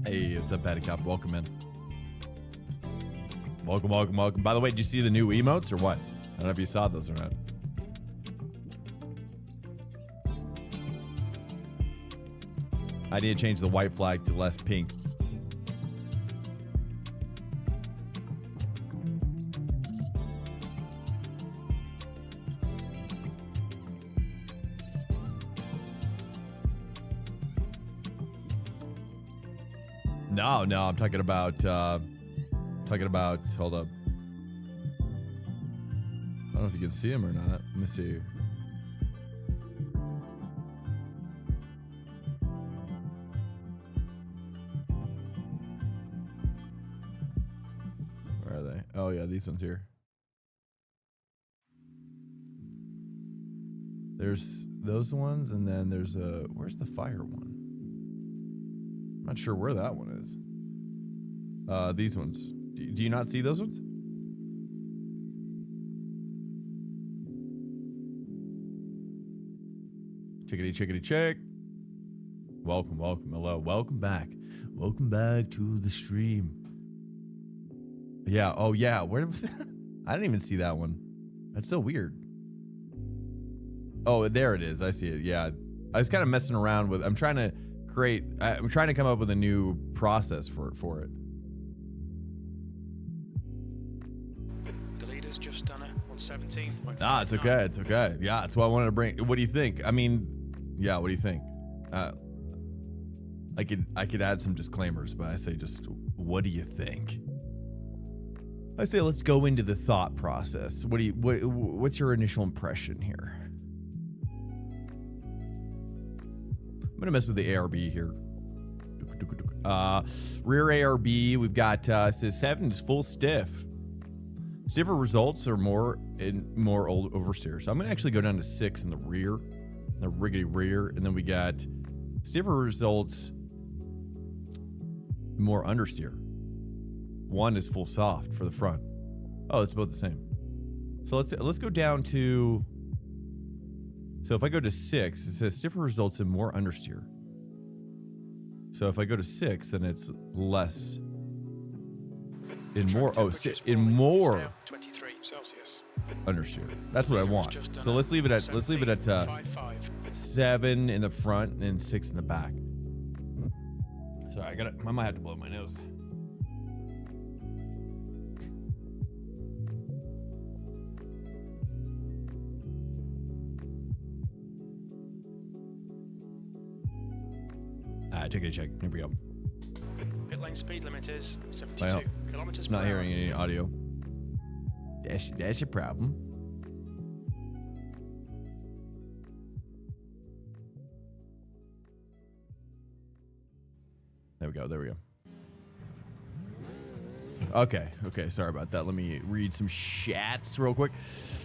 Hey, what's up, Patty Cop? Welcome in. Welcome, welcome, welcome. By the way, did you see the new emotes or what? I don't know if you saw those or not. I need to change the white flag to less pink. No, I'm talking about, hold up. I don't know if you can see him or not. Let me see. Where are they? Oh yeah, these ones here. There's those ones, and then there's where's the fire one? I'm not sure where that one is. These ones. Do you not see those ones? Chickadee, chickadee, chick. Welcome, welcome, hello, welcome back. Welcome back to the stream. Yeah, oh yeah, where was that? I didn't even see that one. That's so weird. Oh, there it is. I see it. Yeah, I was kind of messing around with. I'm trying to come up with a new process for it. The leader's just done it on 17. Nah, it's okay. It's okay. Yeah, that's what I wanted to bring. What do you think? I mean, yeah, what do you think? I could add some disclaimers, but I say just, what do you think? I say let's go into the thought process. What's your initial impression here? I'm gonna mess with the ARB here. Rear ARB, we've got says 7 is full stiff. Stiffer results are more old oversteer. So I'm gonna actually go down to 6 in the rear, the riggedy rear, and then we got stiffer results, more understeer. 1 is full soft for the front. Oh, it's both the same. So let's go down to. So if I go to 6, it says stiffer results in more understeer. So if I go to 6, then it's less. In more. Oh, in more. 23 Celsius. Understeer. That's what I want. So let's leave it at 7 in the front and 6 in the back. Sorry, I might have to blow my nose. Take a check. Here we go. Pit lane speed limit is 72 kilometers per hour. Not hearing any audio. That's your problem. There we go. There we go. Okay. Sorry about that. Let me read some chats real quick.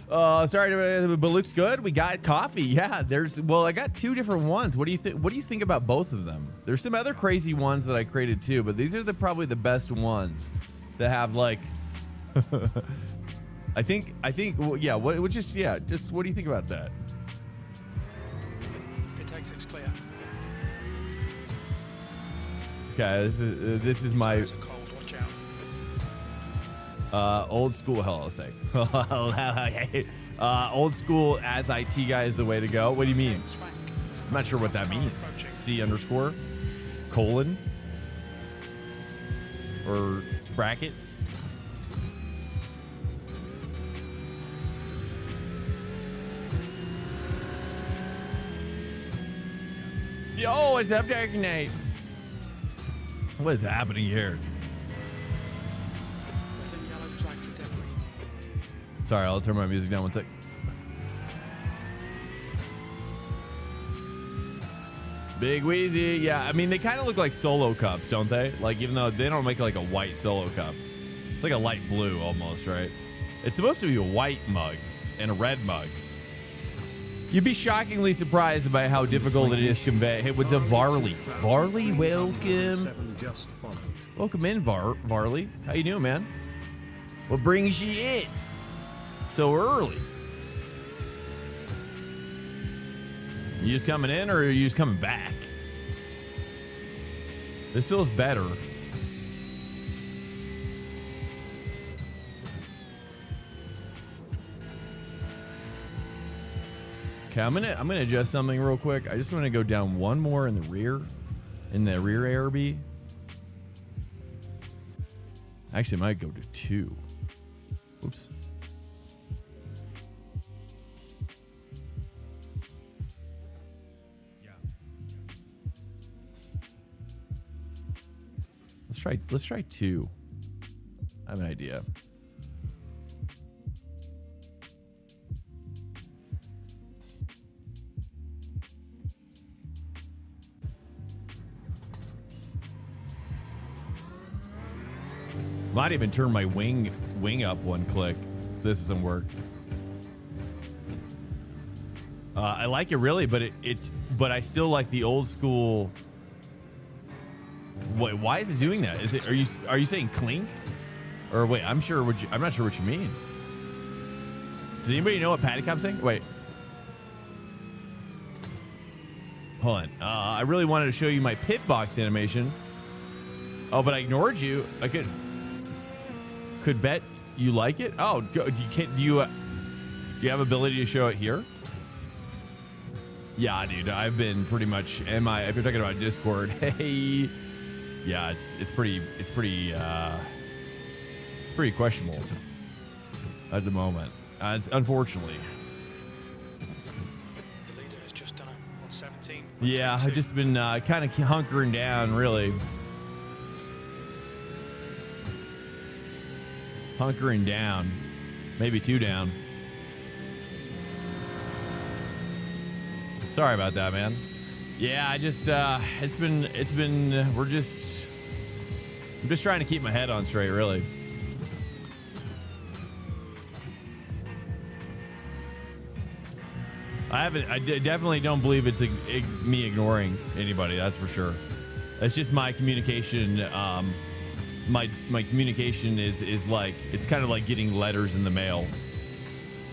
Sorry, but looks good. We got coffee. Yeah, I got 2 different ones. What do you think? What do you think about both of them? There's some other crazy ones that I created too, but these are probably the best ones that have like. I think. Well, yeah. Just what do you think about that? Pit exit's clear. Okay, this is my. There's a cold, watch out. Old school, hell, I'll say. Old school as IT guy is the way to go. What do you mean? I'm not sure what that means. C underscore, colon, or bracket. Yo, what's up, Dark Knight? What is happening here? Sorry, I'll turn my music down 1 sec. Big Wheezy, yeah. I mean, they kind of look like Solo cups, don't they? Like, even though they don't make like a white Solo cup. It's like a light blue almost, right? It's supposed to be a white mug and a red mug. You'd be shockingly surprised by how difficult it is to convey. Hey, what's up, Varley? Varley, welcome. Welcome in, Varley. How you doing, man? What brings you in so early? You just coming in, or are you just coming back? This feels better. Okay, I'm gonna adjust something real quick. I just want to go down one more in the rear ARB. Actually, I might go to 2. Oops. Yeah. Let's try 2. I have an idea. Might even turn my wing up one click if this doesn't work. I like it really, but but I still like the old school. Wait, why is it doing that? Is it are you saying clink? Or wait, I'm not sure what you mean. Does anybody know what Paddy Cop's saying? Wait. Hold on. I really wanted to show you my pit box animation. Oh, but I ignored you. I could bet you like it. Oh, do you have ability to show it here? Yeah, dude, I've been pretty much if you're talking about Discord, hey, yeah, it's pretty questionable at the moment. It's unfortunately. The leader has just done a 117. Yeah, I've just been kind of hunkering down, really. Hunkering down, maybe 2 down. Sorry about that, man. Yeah, I just I'm just trying to keep my head on straight, really. I definitely don't believe it's me ignoring anybody. That's for sure. It's just my communication. My communication is like, it's kind of like getting letters in the mail.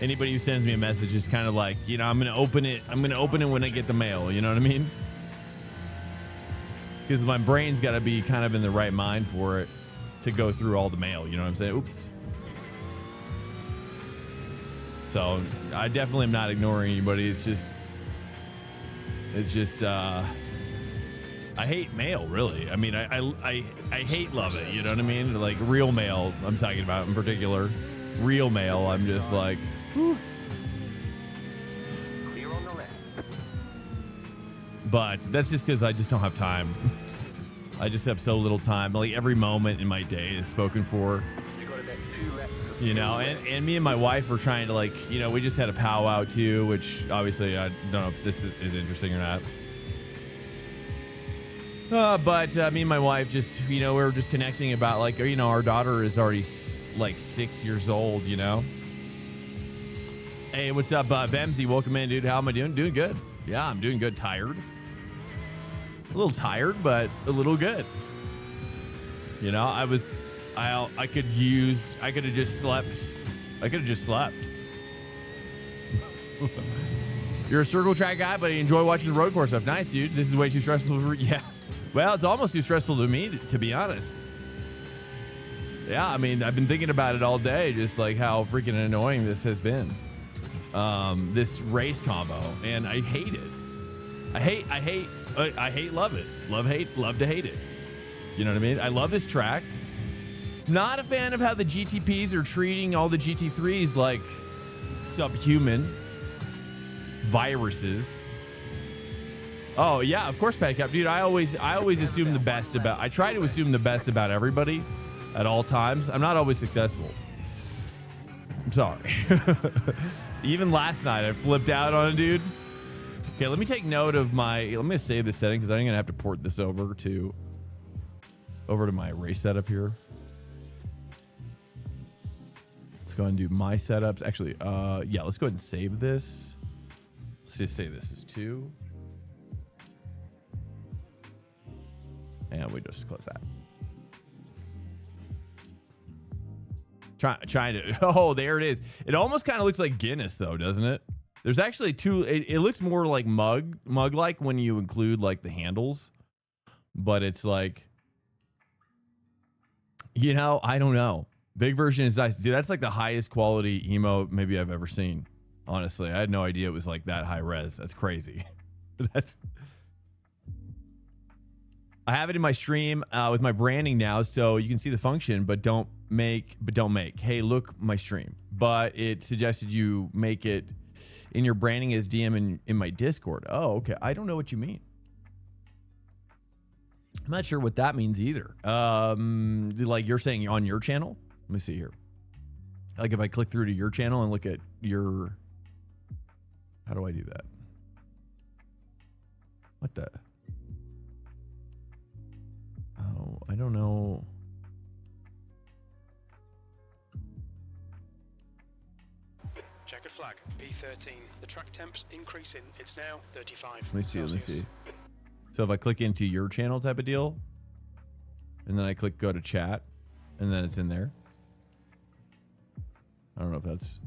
Anybody who sends me a message is kind of like, you know, I'm gonna open it when I get the mail. You know what I mean? Because my brain's got to be kind of in the right mind for it to go through all the mail. You know what I'm saying? Oops. So I definitely am not ignoring anybody. It's just I hate mail, really. I mean, I hate love it. You know what I mean? Like real mail, I'm talking about in particular. Real mail, I'm just like, whew. Clear on the left. But that's just because I just don't have time. I just have so little time. Like every moment in my day is spoken for. You got about 2 laps. You know, and me and my wife were trying to, like, you know, we just had a powwow too, which obviously I don't know if this is interesting or not. But me and my wife just, you know, we were just connecting about, like, you know, our daughter is already like 6 years old, you know. Hey, what's up, Bemsy? Welcome in, dude. How am I doing? Doing good. Yeah, I'm doing good. Tired. A little tired, but a little good. You know, I could have just slept. I could have just slept. You're a circle track guy, but you enjoy watching the road course stuff. Nice, dude. This is way too stressful for, yeah. Well, it's almost too stressful to me, to be honest. Yeah, I mean, I've been thinking about it all day, just like how freaking annoying this has been. This race combo, and I hate it. I hate, love it. Love, hate, love to hate it. You know what I mean? I love this track. Not a fan of how the GTPs are treating all the GT3s like subhuman viruses. Oh yeah, of course, Pat Cap, dude. I always assume the best about. I try to assume the best about everybody at all times. I'm not always successful. I'm sorry. Even last night, I flipped out on a dude. Okay, let me take note of my. Let me save this setting because I'm gonna have to port this over to my race setup here. Let's go ahead and do my setups. Actually, yeah, let's go ahead and save this. Let's just say this is 2. And we just close that. Trying to. Oh, there it is. It almost kind of looks like Guinness, though, doesn't it? There's actually 2. It looks more like mug-like when you include like the handles, but it's like You know, I don't know. Big version is nice. Dude, that's like the highest quality emote maybe I've ever seen. Honestly, I had no idea it was like that high res. That's crazy. That's. I have it in my stream with my branding now, so you can see the function, but don't make. Hey, look my stream. But it suggested you make it in your branding as DM in my Discord. Oh, okay. I don't know what you mean. I'm not sure what that means either. Like you're saying on your channel. Let me see here. Like if I click through to your channel and look at your, how do I do that? What the? Oh, I don't know. Checkered flag, P13. The track temp's increasing. It's now 35. Let me see. Let me Celsius. see. So if I click into your channel type of deal, and then I click go to chat, and then it's in there. I don't know if that's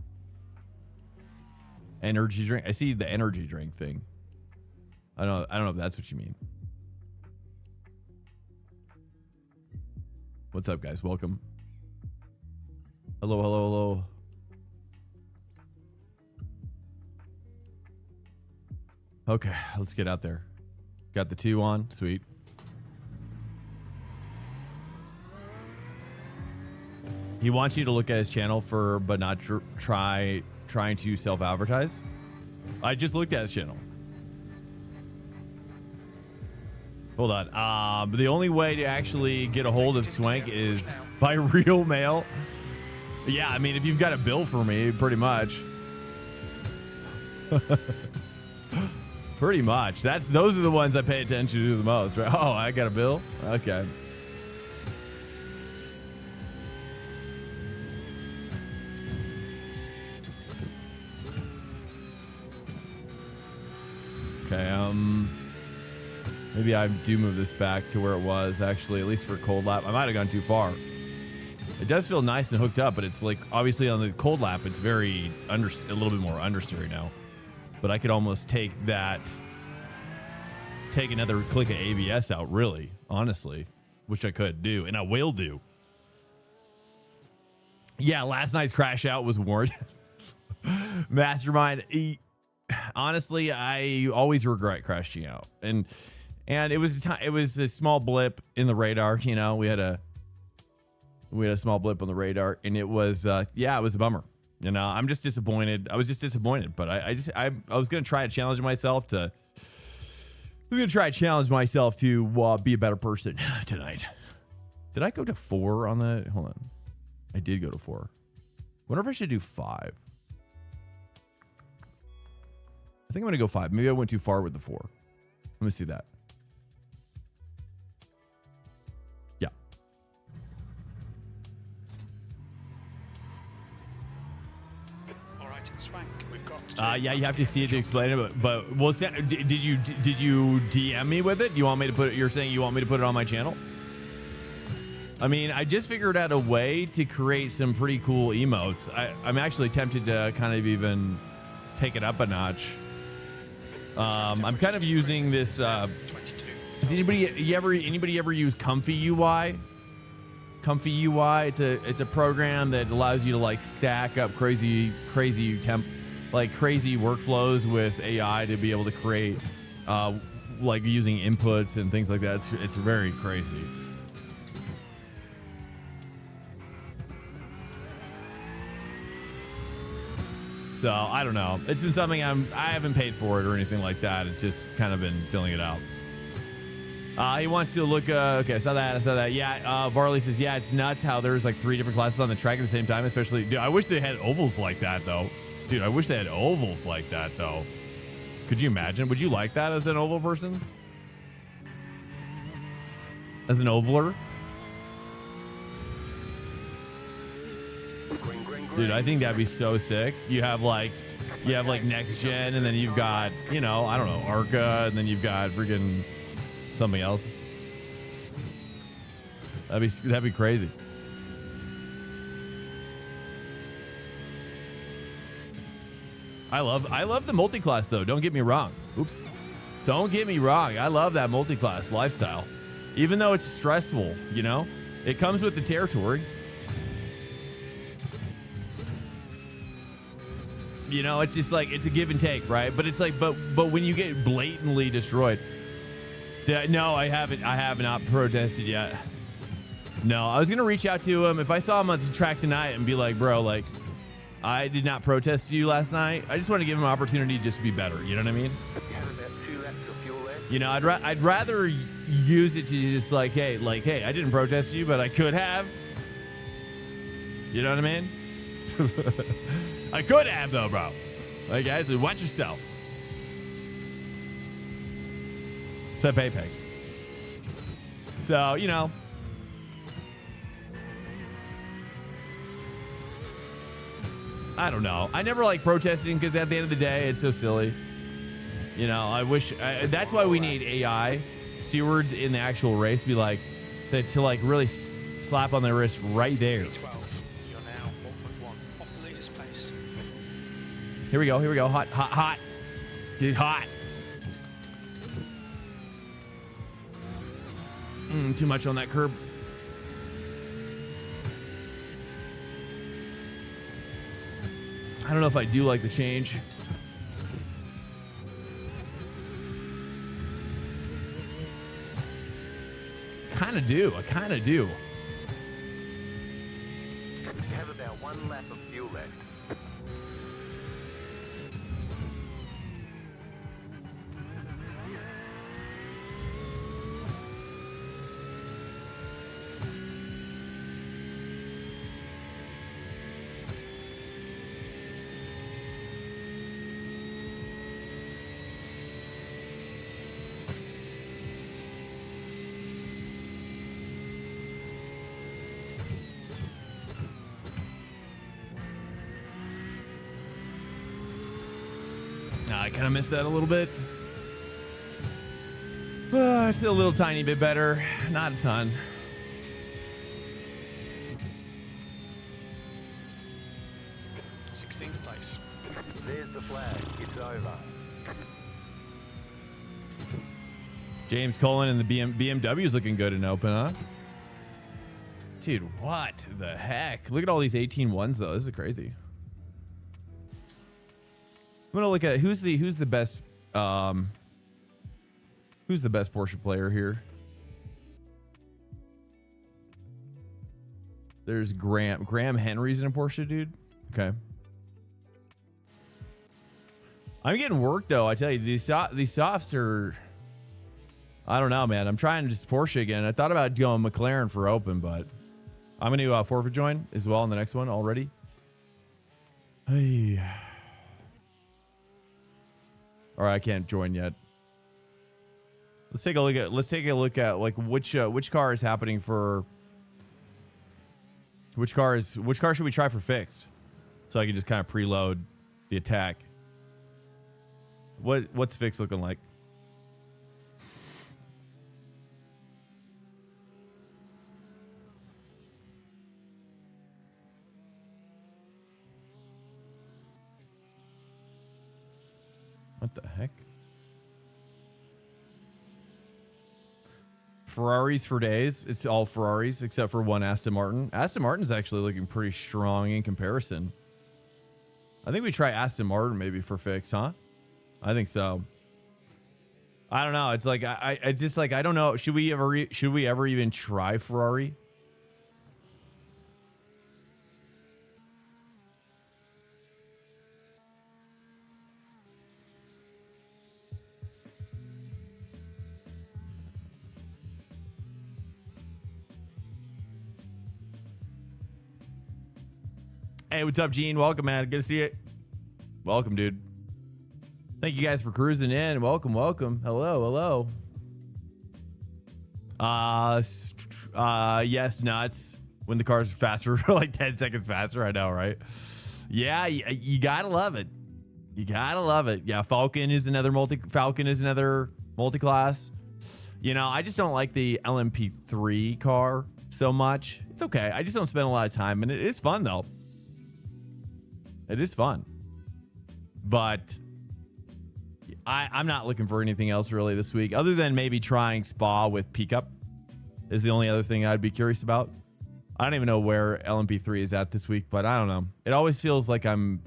energy drink. I see the energy drink thing. I don't know if that's what you mean. What's up, guys? Welcome. Hello, hello, hello. Okay, let's get out there. Got the 2 on. Sweet. He wants you to look at his channel but not trying to self-advertise. I just looked at his channel. Hold on. The only way to actually get a hold of Swank is by real mail. Yeah, I mean, if you've got a bill for me, pretty much. Pretty much. Those are the ones I pay attention to the most, right? Oh, I got a bill? Okay. Okay, maybe I do move this back to where it was, actually, at least for cold lap. I might have gone too far. It does feel nice and hooked up, but it's like, obviously on the cold lap, it's very, a little bit more understeer now. But I could almost take another click of ABS out, really, honestly, which I could do, and I will do. Yeah, last night's crash out was warned. Mastermind. Honestly, I always regret crashing out, and it was a small blip in the radar. You know, we had a small blip on the radar, and it was it was a bummer. You know, I'm just disappointed. I was just disappointed, but I was gonna try to challenge myself to. I was gonna try to challenge myself to be a better person tonight. Did I go to 4 on the? Hold on, I did go to 4. Wonder if I should do 5. I think I'm gonna go 5. Maybe I went too far with the 4. Let me see that. Yeah. All right, Swank, we've got. Yeah, you have to see it to explain it. But well, did you DM me with it? You want me to put it? You're saying you want me to put it on my channel? I mean, I just figured out a way to create some pretty cool emotes. I'm actually tempted to kind of even take it up a notch. I'm kind of using this. Does anybody ever use Comfy UI? Comfy UI. It's a program that allows you to like stack up crazy workflows with AI to be able to create like using inputs and things like that. It's very crazy. So I don't know. It's been something I haven't paid for it or anything like that. It's just kind of been filling it out. He wants to look. Okay, I saw that. Yeah. Varley says, yeah, it's nuts how there's like 3 different classes on the track at the same time. Especially, dude, I wish they had ovals like that though. Dude, I wish they had ovals like that though. Could you imagine? Would you like that as an oval person? As an ovaler? Dude, I think that'd be so sick. You have like next gen, and then you've got, you know, I don't know, Arca, and then you've got freaking something else. That'd be crazy. I love the multi-class though. Don't get me wrong. Oops. Don't get me wrong. I love that multi-class lifestyle. Even though it's stressful, you know? It comes with the territory. You know, it's just like, it's a give and take, right? But it's like, but when you get blatantly destroyed, no, I have not protested yet. No, I was going to reach out to him if I saw him on the track tonight and be like, bro, like, I did not protest you last night. I just want to give him an opportunity just to be better. You know what I mean? You have about 2 laps of fuel left. You know, I'd rather use it to just like, hey, I didn't protest you, but I could have. You know what I mean? I could have though, bro. Like, guys, watch yourself. Except Apex. So, you know. I don't know. I never like protesting because at the end of the day, it's so silly. You know, I wish that's why we need AI stewards in the actual race. Be like to like really slap on their wrist right there. 12. You're now 1.1 off the leader's pace. Here we go. Hot. Dude, hot. Too much on that curb. I don't know if I do like the change. I kind of do. You have about 1 lap of fuel left. I kind of missed that a little bit. It's a little tiny bit better. Not a ton. Place. There's the flag. It's over. James Cullen and the BMW's looking good in open, huh? Dude, what the heck? Look at all these 18-1s, though. This is crazy. I'm gonna look at who's the best Porsche player here. There's Graham Henry's in a Porsche, dude. Okay. I'm getting work though. I tell you, these softs are. I don't know, man. I'm trying just Porsche again. I thought about going McLaren for open, but I'm gonna forfeit join as well in the next one already. Hey. Or I can't join yet. Let's take a look at like which car is happening for. Which car should we try for fix? So I can just kind of preload the attack. What's fix looking like? What the heck? Ferraris for days. It's all Ferraris except for one Aston Martin. Aston Martin's actually looking pretty strong in comparison. I think we try Aston Martin maybe for fix, huh? I think so. I don't know. It's like I just like I don't know. Should we ever even try Ferrari? Hey, what's up, Gene? Welcome, man. Good to see you. Welcome, dude. Thank you guys for cruising in. Welcome. Hello. Yes, nuts. When the car's faster, like 10 seconds faster. I know, right? Yeah, you gotta love it. Yeah, Falcon is another multi-class. You know, I just don't like the LMP3 car so much. It's okay. I just don't spend a lot of time, and it is fun though. It is fun, but I'm not looking for anything else really this week, other than maybe trying Spa with Pickup is the only other thing I'd be curious about. I don't even know where LMP3 is at this week, but I don't know. It always feels like I'm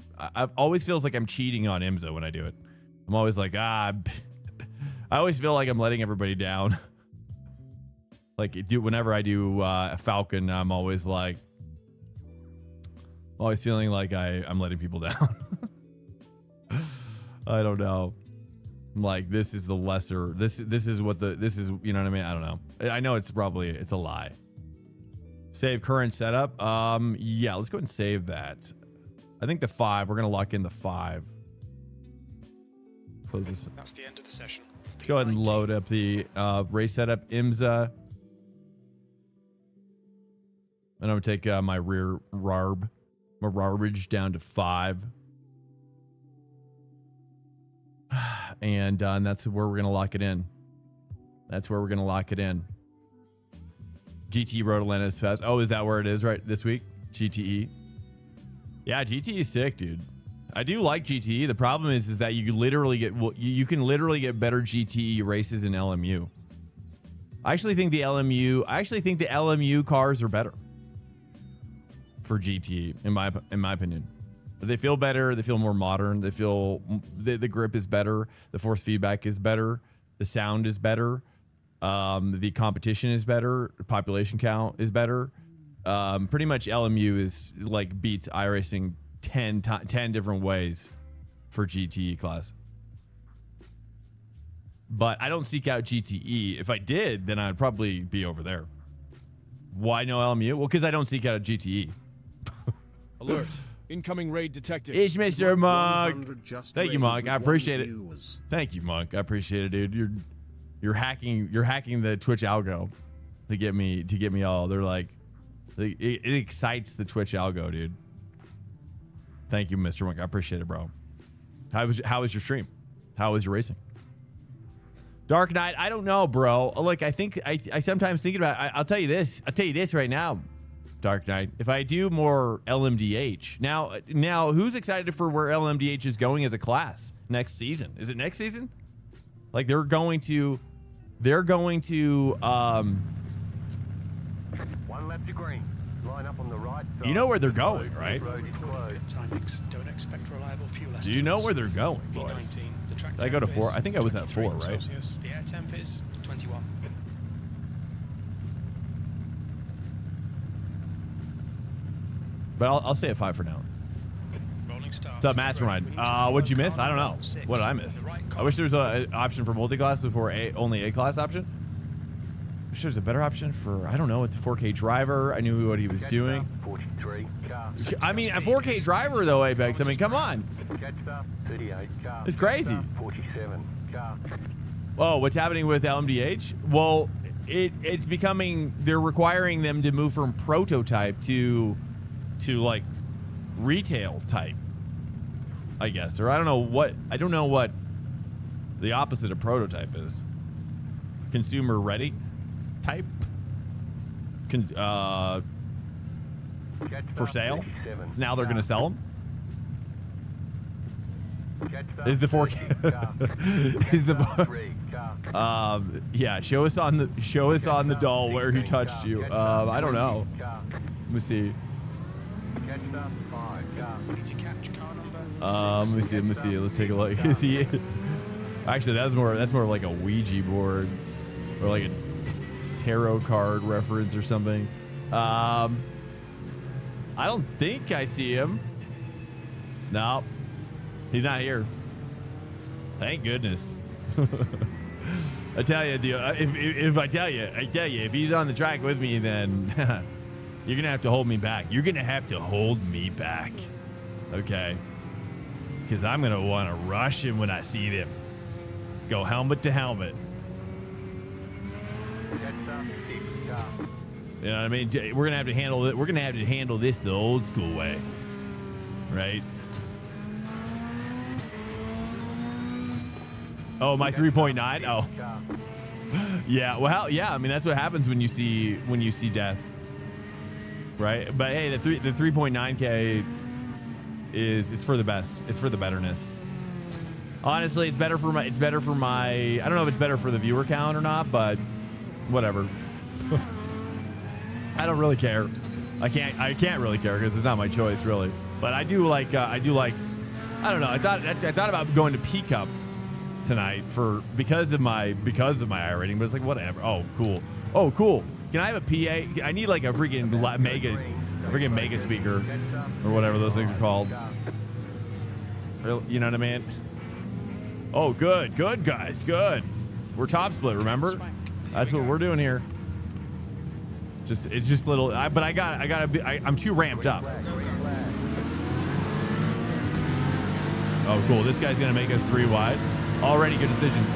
cheating on IMSA when I do it. I'm always like, I always feel like I'm letting everybody down. Like whenever I do a Falcon, I'm always feeling like I'm letting people down. I don't know. I'm like, this is the lesser, this is what this is, you know what I mean? I don't know. I know it's a lie. Save current setup. Yeah, let's go ahead and save that. I think the 5, we're going to lock in the 5. Close this. That's the end of the session. Let's go ahead and load up the race setup, IMSA. And I'm going to take my rear RARBage down to 5. And that's where we're going to lock it in. GTE Road Atlanta is fast. Oh, is that where it is right this week? GTE. Yeah, GTE is sick, dude. I do like GTE. The problem is that you can literally get better GTE races in LMU. I actually think the LMU cars are better for GTE in my opinion. They feel better. They feel more modern. They feel the grip is better. The force feedback is better. The sound is better. The competition is better. The population count is better. Pretty much LMU is like beats iRacing 10 different ways for GTE class. But I don't seek out GTE. If I did, then I'd probably be over there. Why no LMU? Well, because I don't seek out a GTE. Alert. Incoming raid detected. It's Mr. Monk. Thank you, Monk. I appreciate it. Thank you, Monk. I appreciate it, dude. You're hacking the Twitch algo to get me all. They're like, it excites the Twitch algo, dude. Thank you, Mr. Monk. I appreciate it, bro. How was your stream? How was your racing? Dark Knight, I don't know, bro. Like, I think I sometimes think about I'll tell you this right now, Dark Knight. If I do more LMDH now, who's excited for where LMDH is going as a class next season? Is it next season? Like they're going to One left to green. Line up on the right side. You know where they're going, right? Timings. Don't expect reliable fuel estimates. Do you know where they're going, boys? B19. The track Did I go to temp 4? is I think I was at 4, 23 right? Celsius. The air temp is 21. But I'll stay at 5 for now. Rolling start. What's up, Mastermind? What'd you miss? I don't know. What did I miss? I wish there was an option for multi-class before only A-class option. I wish there was a better option for, I don't know, with the 4K driver. I knew what he was doing. 43 car. I mean, a 4K driver, though, Apex. I mean, come on. Catch 38 car. It's crazy. 47 car. Oh, what's happening with LMDH? Well, it's becoming, they're requiring them to move from prototype to like retail type, I guess. Or I don't know what the opposite of prototype is. Consumer ready type? For sale? Now they're going to sell them? Is the 4K is the yeah, show us on the doll where he touched you. I don't know. Let me see. Let me see. Let's take a look. Is he actually that's more like a Ouija board or like a tarot card reference or something. I don't think I see him. No. He's not here. Thank goodness. I tell you, if I tell you, if he's on the track with me, then you're gonna have to hold me back. You're gonna have to hold me back, okay? Because I'm gonna want to rush him when I see them. Go helmet to helmet. You know what I mean? We're gonna have to handle it. We're gonna have to handle this the old school way, right? Oh, my 3.9. Oh, yeah. Well, yeah. I mean, that's what happens when you see death, right? But hey, the 3.9K it's for the best. It's for the betterness. Honestly, it's better for my. I don't know if it's better for the viewer count or not, but whatever. I don't really care. I can't really care because it's not my choice really. But I do like I don't know. I thought about going to P Cup tonight because of my iRating, but it's like whatever. Oh, cool. Oh, cool. Can I have a PA? I need like a freaking mega speaker or whatever those things are called. You know what I mean? Oh, good, guys, good. We're top split, remember? That's what we're doing here. It's just little. But I'm too ramped up. Oh, cool. This guy's gonna make us 3 wide. Already good decisions.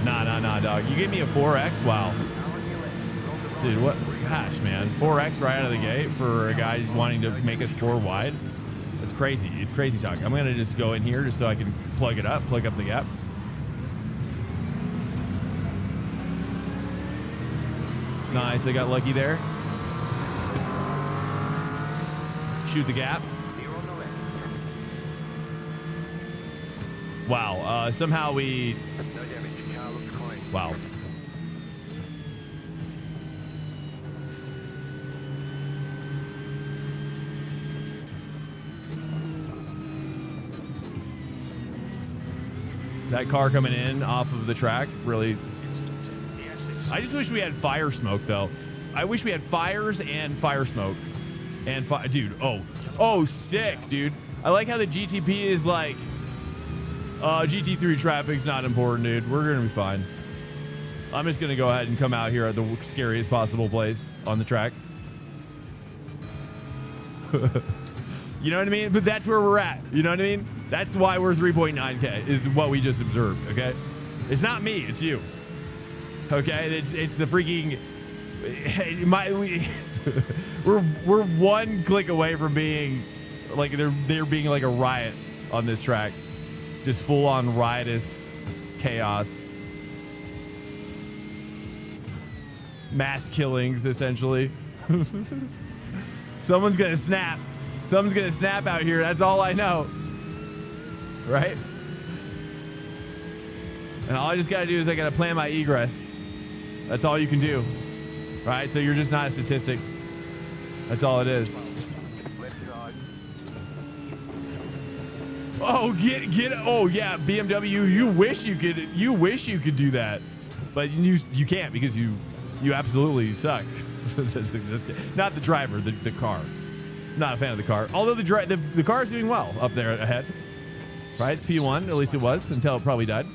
Nah, dog. You gave me a 4X? Wow. Dude, what? Gosh, man. 4X right out of the gate for a guy wanting to make us 4 wide? That's crazy. It's crazy talk. I'm going to just go in here just so I can plug up the gap. Nice. I got lucky there. Shoot the gap. Wow. Somehow we... Wow. That car coming in off of the track, really. I just wish we had fire smoke, though. I wish we had fires and fire smoke. And, dude, oh, sick, dude. I like how the GTP is like, GT3 traffic's not important, dude. We're going to be fine. I'm just going to go ahead and come out here at the scariest possible place on the track. You know what I mean? But that's where we're at. You know what I mean? That's why we're 3.9K is what we just observed, okay? It's not me, it's you. Okay? It's the freaking we're one click away from being like there being like a riot on this track. Just full on riotous chaos. Mass killings essentially. Someone's going to snap. Something's going to snap out here. That's all I know. Right? And all I just got to do is I got to plan my egress. That's all you can do. Right? So you're just not a statistic. That's all it is. Oh, get oh yeah, BMW, you wish you could do that. But you can't because you absolutely suck. Not the driver, the car. Not a fan of the car. Although the car is doing well up there ahead. Right? It's P1. At least it was until it probably died.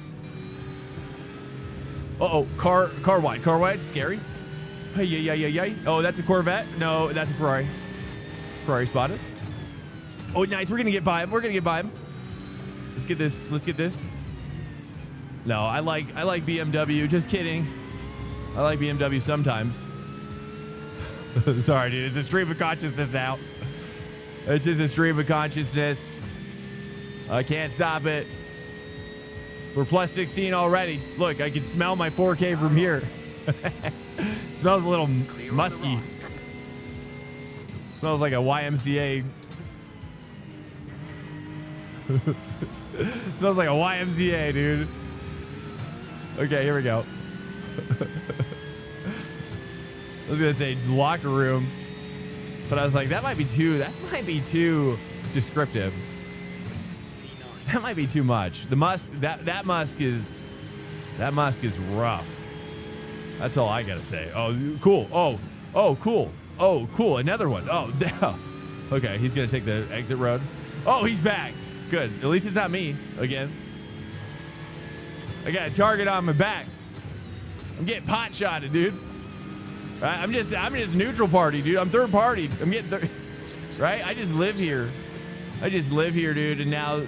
Uh-oh. Car wide. Car wide. Scary. Hey, yeah. Oh, that's a Corvette? No, that's a Ferrari. Ferrari spotted. Oh, nice. We're going to get by him. Let's get this. No, I like BMW. Just kidding. I like BMW sometimes. Sorry, dude. It's a stream of consciousness now. It's just a stream of consciousness. I can't stop it. We're plus 16 already. Look, I can smell my 4K from here. Smells a little musky. Smells like a YMCA. Smells like a YMCA, dude. Okay, here we go. I was gonna say locker room, but I was like, that might be too descriptive. That might be too much. The musk, that musk is rough. That's all I gotta say. Oh, cool. Oh, cool. Oh, cool. Another one. Oh, okay. He's gonna take the exit road. Oh, he's back. Good. At least it's not me again. I got a target on my back. I'm getting pot shotted, dude. Right? I'm just neutral party, dude. I'm third party. I'm getting right. I just live here, dude. And now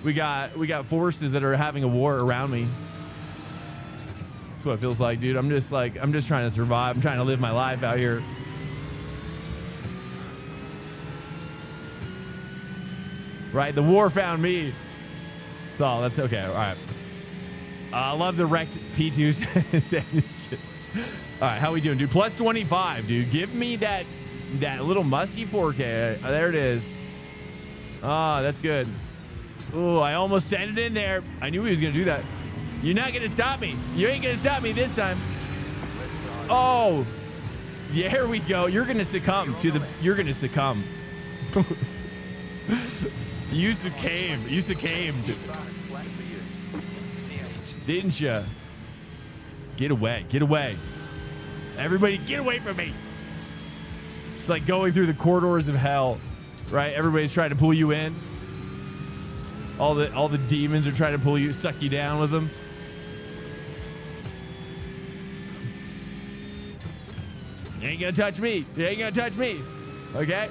we got forces that are having a war around me. That's what it feels like, dude. I'm just trying to survive. I'm trying to live my life out here. Right? The war found me. That's all. That's okay. All right. I love the wrecked P2. All right, how we doing, dude? Plus 25, dude. Give me that little musky 4K. There it is. Oh, that's good. Oh, I almost sent it in there. I knew he was going to do that. You're not going to stop me. You ain't going to stop me this time. Oh, There we go. You're gonna succumb to the. You're gonna succumb. You succumbed. You succumbed. Flat for you. Didn't you? Get away. Get away. Everybody get away from me. It's like going through the corridors of hell, right? Everybody's trying to pull you in. All the demons are trying to pull you, suck you down with them. You ain't gonna touch me. You ain't gonna touch me. Okay?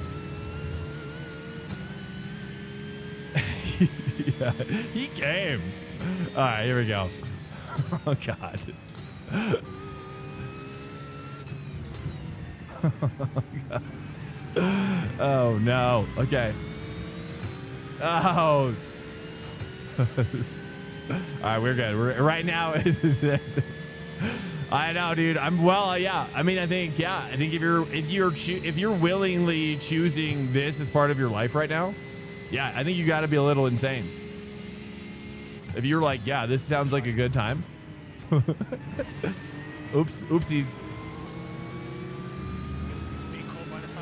Yeah, he came. All right, here we go. Oh, God. Oh, no. Okay. Oh. All right, we're good. We're right now. I know, dude. Yeah. I mean, I think if you're willingly choosing this as part of your life right now, yeah, I think you got to be a little insane. If you're like, yeah, this sounds like a good time. Oopsies.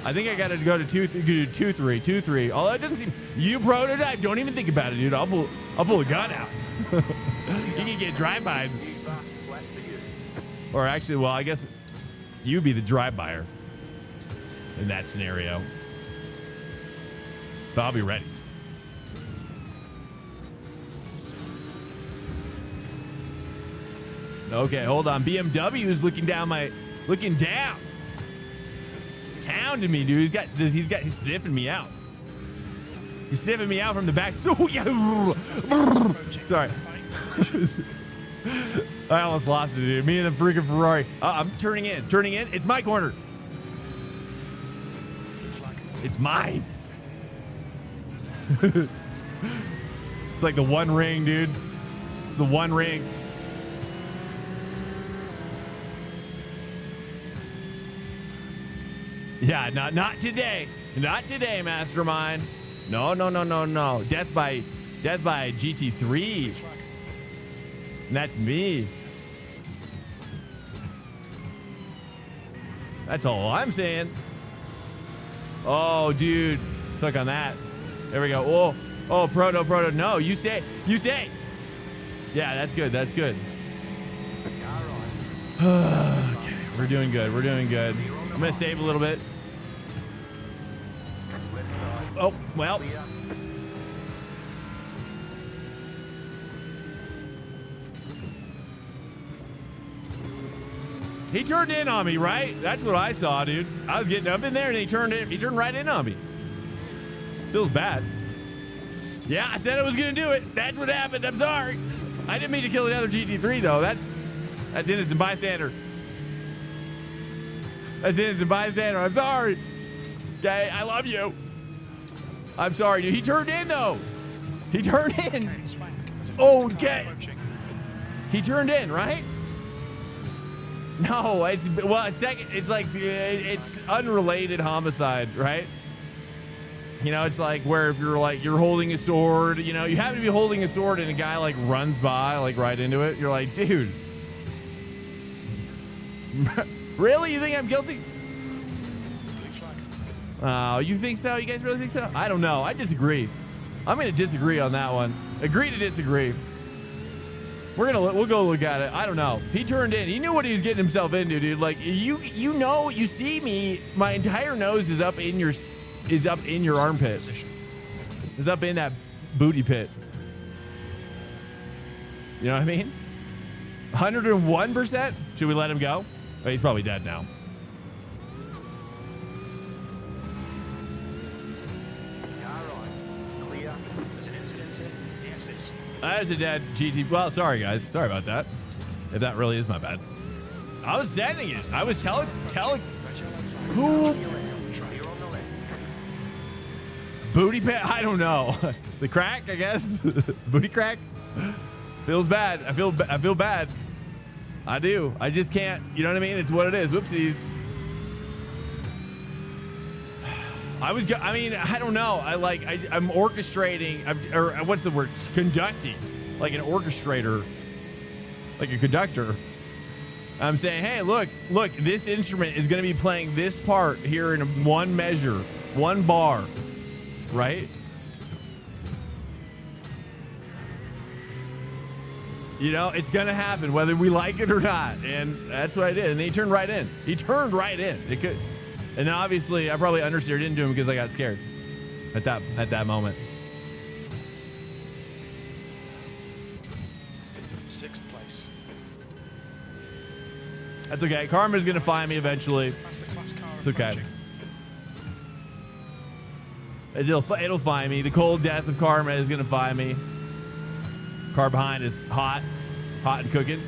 I think I got to go to 2-3. Although it doesn't seem you prototype. Don't even think about it, dude. I'll pull a gun out. You can get drive-by. Or actually, well, I guess you be the drive-byer in that scenario. But I'll be ready. Okay, hold on. BMW is looking down. Hounding me, dude. He's sniffing me out. He's sniffing me out from the back. So yeah. Sorry. I almost lost it, dude. Me and the freaking Ferrari. I'm turning in. It's my corner. It's mine. It's like the one ring, dude. It's the one ring. Yeah, not today. Not today, Mastermind. No. Death by GT3. And that's me. That's all I'm saying. Oh, dude. Suck on that. There we go. Oh, Proto. No, you stay. Yeah, that's good. Okay, we're doing good. I'm going to save a little bit. Oh, well. He turned in on me, right? That's what I saw, dude. I was getting up in there and he turned right in on me. Feels bad. Yeah, I said I was going to do it. That's what happened. I'm sorry. I didn't mean to kill another GT3 though. That's innocent bystander. I'm sorry. Okay, I love you. I'm sorry, dude. He turned in though. He turned in. Okay. He turned in, right? No, it's unrelated homicide, right? You know, it's like where if you're holding a sword, you know, you happen to be holding a sword and a guy like runs by like right into it. You're like, dude, really? You think I'm guilty? Oh, you think so? You guys really think so? I don't know. I disagree. I'm going to disagree on that one. Agree to disagree. We'll go look at it. I don't know. He turned in. He knew what he was getting himself into, dude. Like you see me. My entire nose is up in your armpit. Is up in that booty pit. You know what I mean? 101%. Should we let him go? Oh, he's probably dead now. That is a dead GT. Well, sorry guys. Sorry about that. If that really is my bad. I was sending it. I was telling who. Booty pit? I don't know. The crack, I guess. Booty crack. Feels bad. I feel bad. I do. I just can't. You know what I mean? It's what it is. Whoopsies. I don't know. I'm orchestrating, or what's the word? Conducting, like an orchestrator, like a conductor. I'm saying, hey, look, this instrument is going to be playing this part here in one measure, one bar, right? You know, it's going to happen whether we like it or not. And that's what I did. And then he turned right in. He turned right in. It could, and then obviously I probably understeered into him because I got scared at that moment. 6th place. That's okay. Karma's going to find me eventually. Masterclass car It's okay. approaching. It'll find me. The cold death of Karma is going to find me. Car behind is hot and cooking.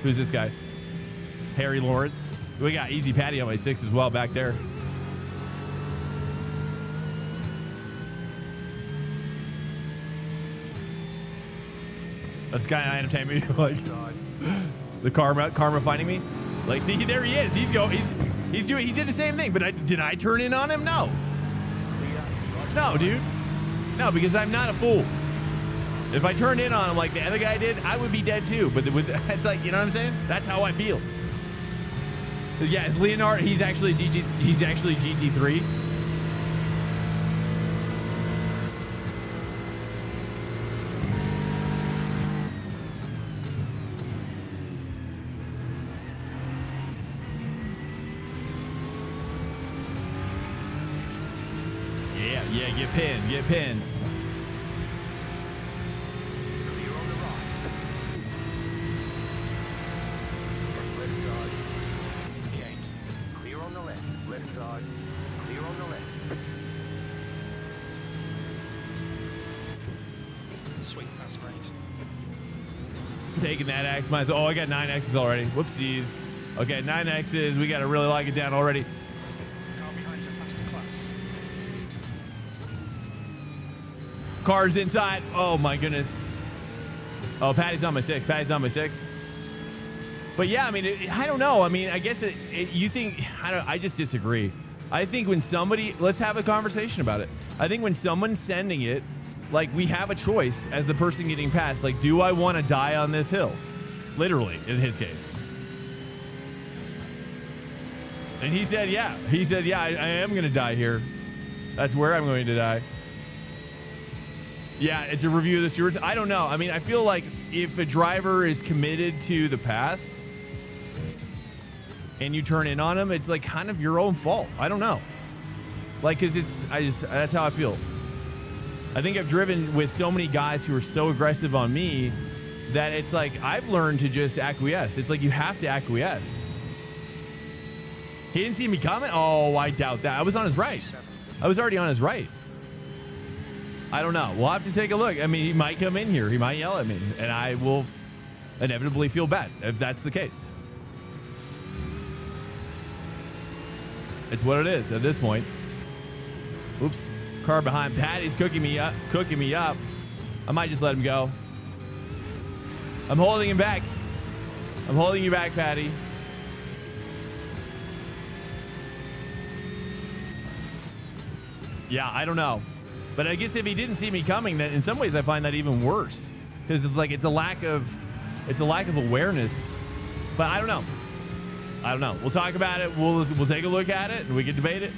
Who's this guy? Harry Lawrence. We got Easy Patty on my 6 as well back there. That's the guy I entertain me. Like the karma finding me. Like, see, there he is. He did the same thing. But did I turn in on him? No. No, dude. No, because I'm not a fool. If I turned in on him like the other guy did, I would be dead too. But it's like, you know what I'm saying? That's how I feel. Yeah, it's Leonard. He's actually GT3. Yeah, get pinned. Clear on the right. Left side. 58. Clear on the left. Left side. Clear on the left. Sweet pass, mate. Taking that X minus. Oh, I got 9 X's already. Whoopsies. Okay, 9 X's. We got to really lock it down already. Car behind's a faster class. Cars inside. Oh my goodness. Oh, Patty's on my 6. But yeah, I mean, I don't know. I mean, I guess you think, I just disagree. I think when somebody, let's have a conversation about it. I think when someone's sending it, like, we have a choice as the person getting past. Like, do I want to die on this hill? Literally, in his case. And he said, yeah. I am going to die here. That's where I'm going to die. Yeah, it's a review of the stewards. I don't know. I mean, I feel like if a driver is committed to the pass and you turn in on him, it's like kind of your own fault. I don't know. Like, cause that's how I feel. I think I've driven with so many guys who are so aggressive on me that it's like I've learned to just acquiesce. It's like you have to acquiesce. He didn't see me coming. Oh, I doubt that. I was on his right. I was already on his right. I don't know. We'll have to take a look. I mean, he might come in here. He might yell at me, and I will inevitably feel bad if that's the case. It's what it is at this point. Oops. Car behind. Patty's cooking me up. I might just let him go. I'm holding him back. I'm holding you back, Patty. Yeah, I don't know. But I guess if he didn't see me coming, then in some ways I find that even worse. Because it's like it's a lack of awareness. But I don't know. We'll talk about it. We'll take a look at it and we can debate it.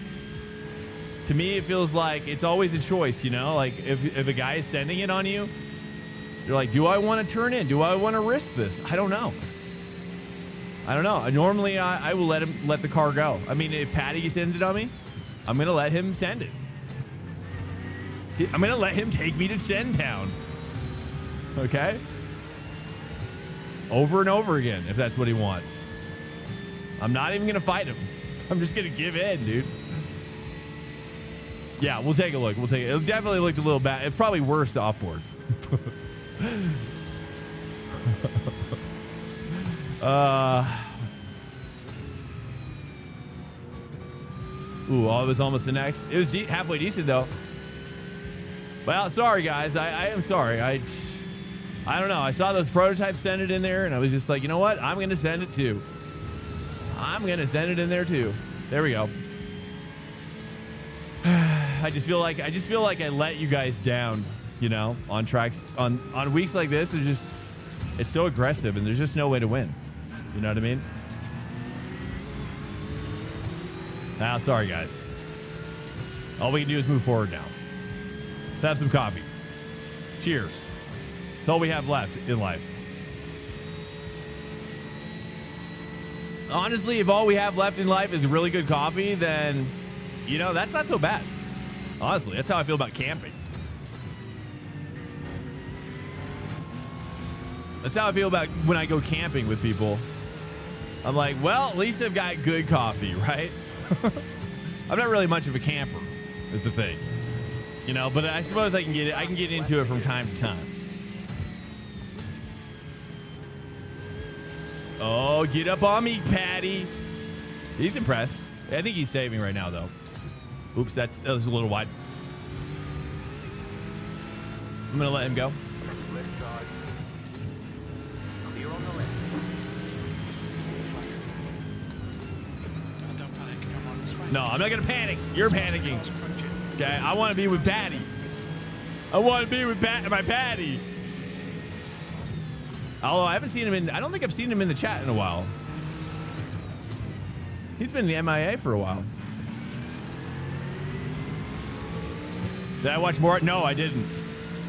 To me, it feels like it's always a choice, you know? Like if a guy is sending it on you, you're like, do I want to turn in? Do I want to risk this? I don't know. Normally I will let the car go. I mean, if Patty sends it on me, I'm going to let him send it. I'm going to let him take me to Sentown. Okay? Over and over again, if that's what he wants. I'm not even going to fight him. I'm just going to give in, dude. Yeah, we'll take a look. It definitely looked a little bad. It's probably worse offboard. Ooh, it was almost an X. It was halfway decent, though. Well, sorry, guys. I am sorry. I don't know. I saw those prototypes send it in there, and I was just like, you know what? I'm going to send it, too. I'm going to send it in there, too. There we go. I just feel like I let you guys down, you know, on tracks. On weeks like this, it's so aggressive, and there's just no way to win. You know what I mean? Ah, sorry, guys. All we can do is move forward now. Let's have some coffee. Cheers. That's all we have left in life. Honestly, if all we have left in life is really good coffee, then, you know, that's not so bad. Honestly, that's how I feel about camping. That's how I feel about when I go camping with people. I'm like, well, at least I've got good coffee, right? I'm not really much of a camper, is the thing. You know, but I suppose I can get into it from time to time. Oh, get up on me, Patty. He's impressed. I think he's saving right now, though. Oops, that was a little wide. I'm going to let him go. Left side. Clear on the left. Don't panic. Come on. Swing. No, I'm not going to panic. You're panicking. Okay, I want to be with Patty. I want to be with my Patty. Although I haven't seen him I don't think I've seen him in the chat in a while. He's been in the MIA for a while. Did I watch more? No, I didn't.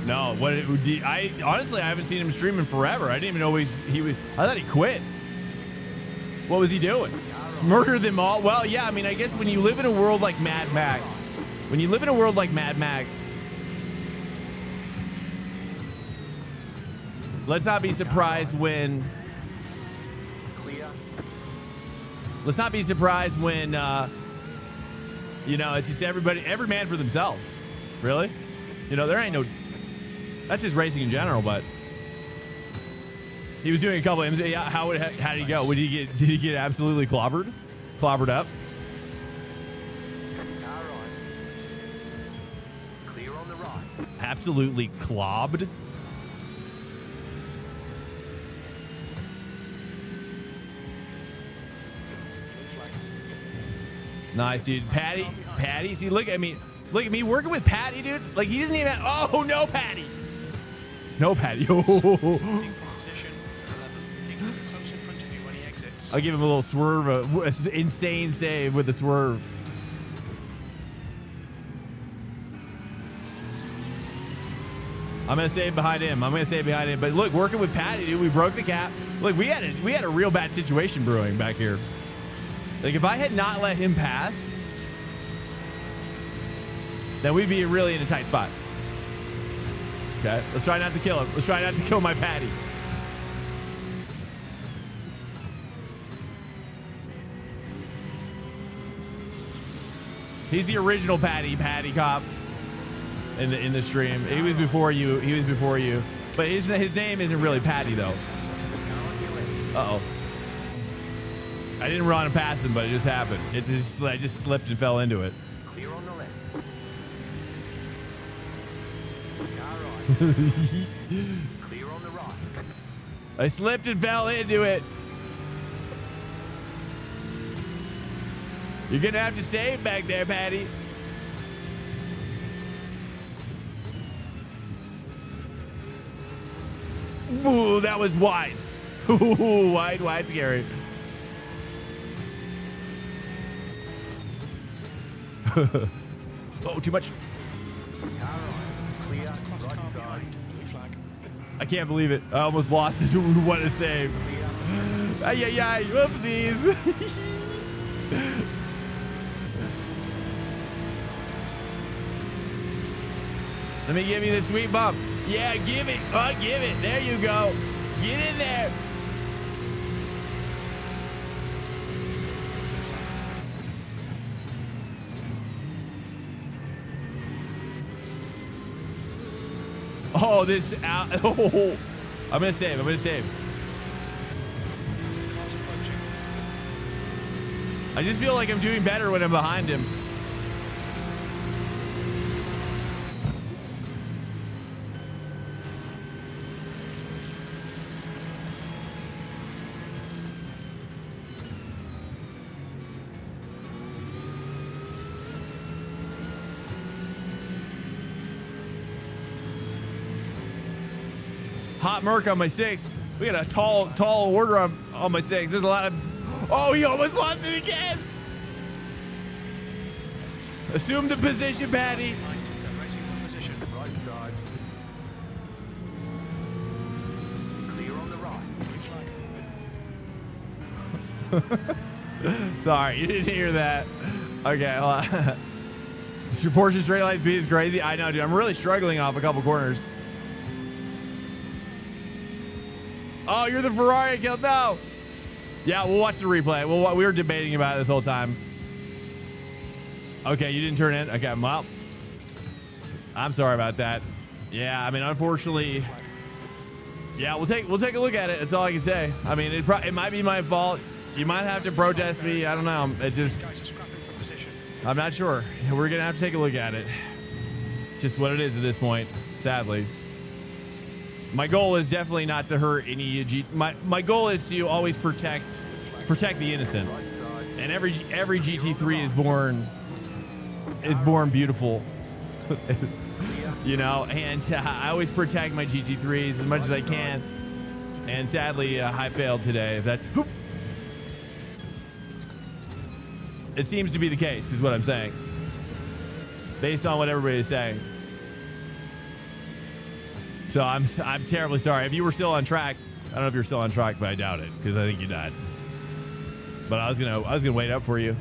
No, honestly, I haven't seen him streaming forever. I didn't even know he was. I thought he quit. What was he doing? Murder them all? Well, yeah. I mean, I guess when you live in a world like Mad Max, let's not be surprised when. Let's not be surprised when. You know, it's just every man for themselves. Really? You know, there ain't no. That's just racing in general, but he was doing a couple of IMSA. How did he go? Did he get absolutely clobbered up? Clear on the right. Absolutely clobbed. Nice, dude. Patty. See, look at me working with Patty, dude. Like, he doesn't even. Oh no, Patty. No, Patty. I'll give him a little swerve, insane save with the swerve. I'm gonna save behind him. But look, working with Patty, dude, we broke the cap. Look, we had a real bad situation brewing back here. Like, if I had not let him pass, then we'd be really in a tight spot. Okay, let's try not to kill him. Let's try not to kill my Patty. He's the original Patty cop in the stream. He was before you. But his name isn't really Patty though. Uh-oh. I didn't run past him, but it just happened. I just slipped and fell into it. Clear on the left. Clear on the right. I slipped and fell into it. You're gonna have to save back there, Patty. Ooh, that was wide. Ooh, wide, scary. Oh, too much. I can't believe it. I almost lost it. What a save. Ay, whoopsies. Let me give you the sweet bump. Yeah, give it. Oh, give it. There you go. Get in there. Oh, this out. Oh, I'm gonna save. I just feel like I'm doing better when I'm behind him. Hot Merc on my six. We got a tall order on my six. There's a lot of. Oh, he almost lost it again. Assume the position, Patty. They're racing for position. Right side. Clear on the right. Green flag. Sorry, you didn't hear that. Okay, hold on. Your Porsche straight line speed is crazy. I know, dude. I'm really struggling off a couple corners. Oh, you're the Ferrari I killed. No. Yeah, we'll watch the replay. We were debating about it this whole time. Okay, you didn't turn in. Okay, well, I'm sorry about that. Yeah, I mean, unfortunately, yeah, we'll take a look at it. That's all I can say. I mean, it might be my fault. You might have to protest me. I don't know. It just, Guys are scrapping for position. I'm not sure. We're gonna have to take a look at it. It's just what it is at this point, sadly. My goal is definitely not to hurt any my goal is to always protect the innocent. And every GT3 is born beautiful. You know, and I always protect my GT3s as much as I can. And sadly, I failed today. It seems to be the case, is what I'm saying. Based on what everybody is saying. So I'm terribly sorry. If you were still on track, I don't know if you're still on track, but I doubt it because I think you died. But I was gonna wait up for you.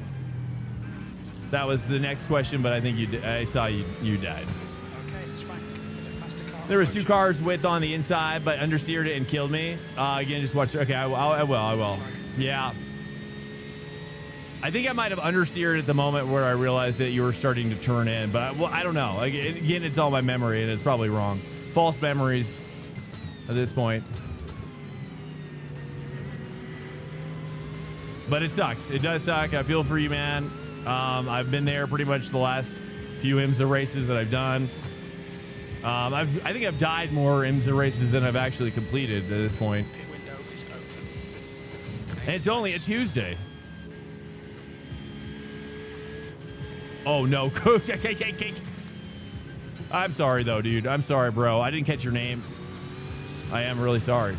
That was the next question, but I think I saw you died. Okay, Spank. There's a faster car. There was 2 cars width on the inside, but understeered it and killed me. Again, just watch. Okay, I will. Yeah. I think I might have understeered at the moment where I realized that you were starting to turn in, but I don't know. Again, it's all my memory, and it's probably wrong. False memories at this point. But it sucks. It does suck. I feel for you, man. I've been there pretty much the last few IMSA races that I've done. I think I've died more IMSA races than I've actually completed at this point. Pit window is open. And it's only a Tuesday. Oh, no. I'm sorry, though, dude. I'm sorry, bro. I didn't catch your name. I am really sorry.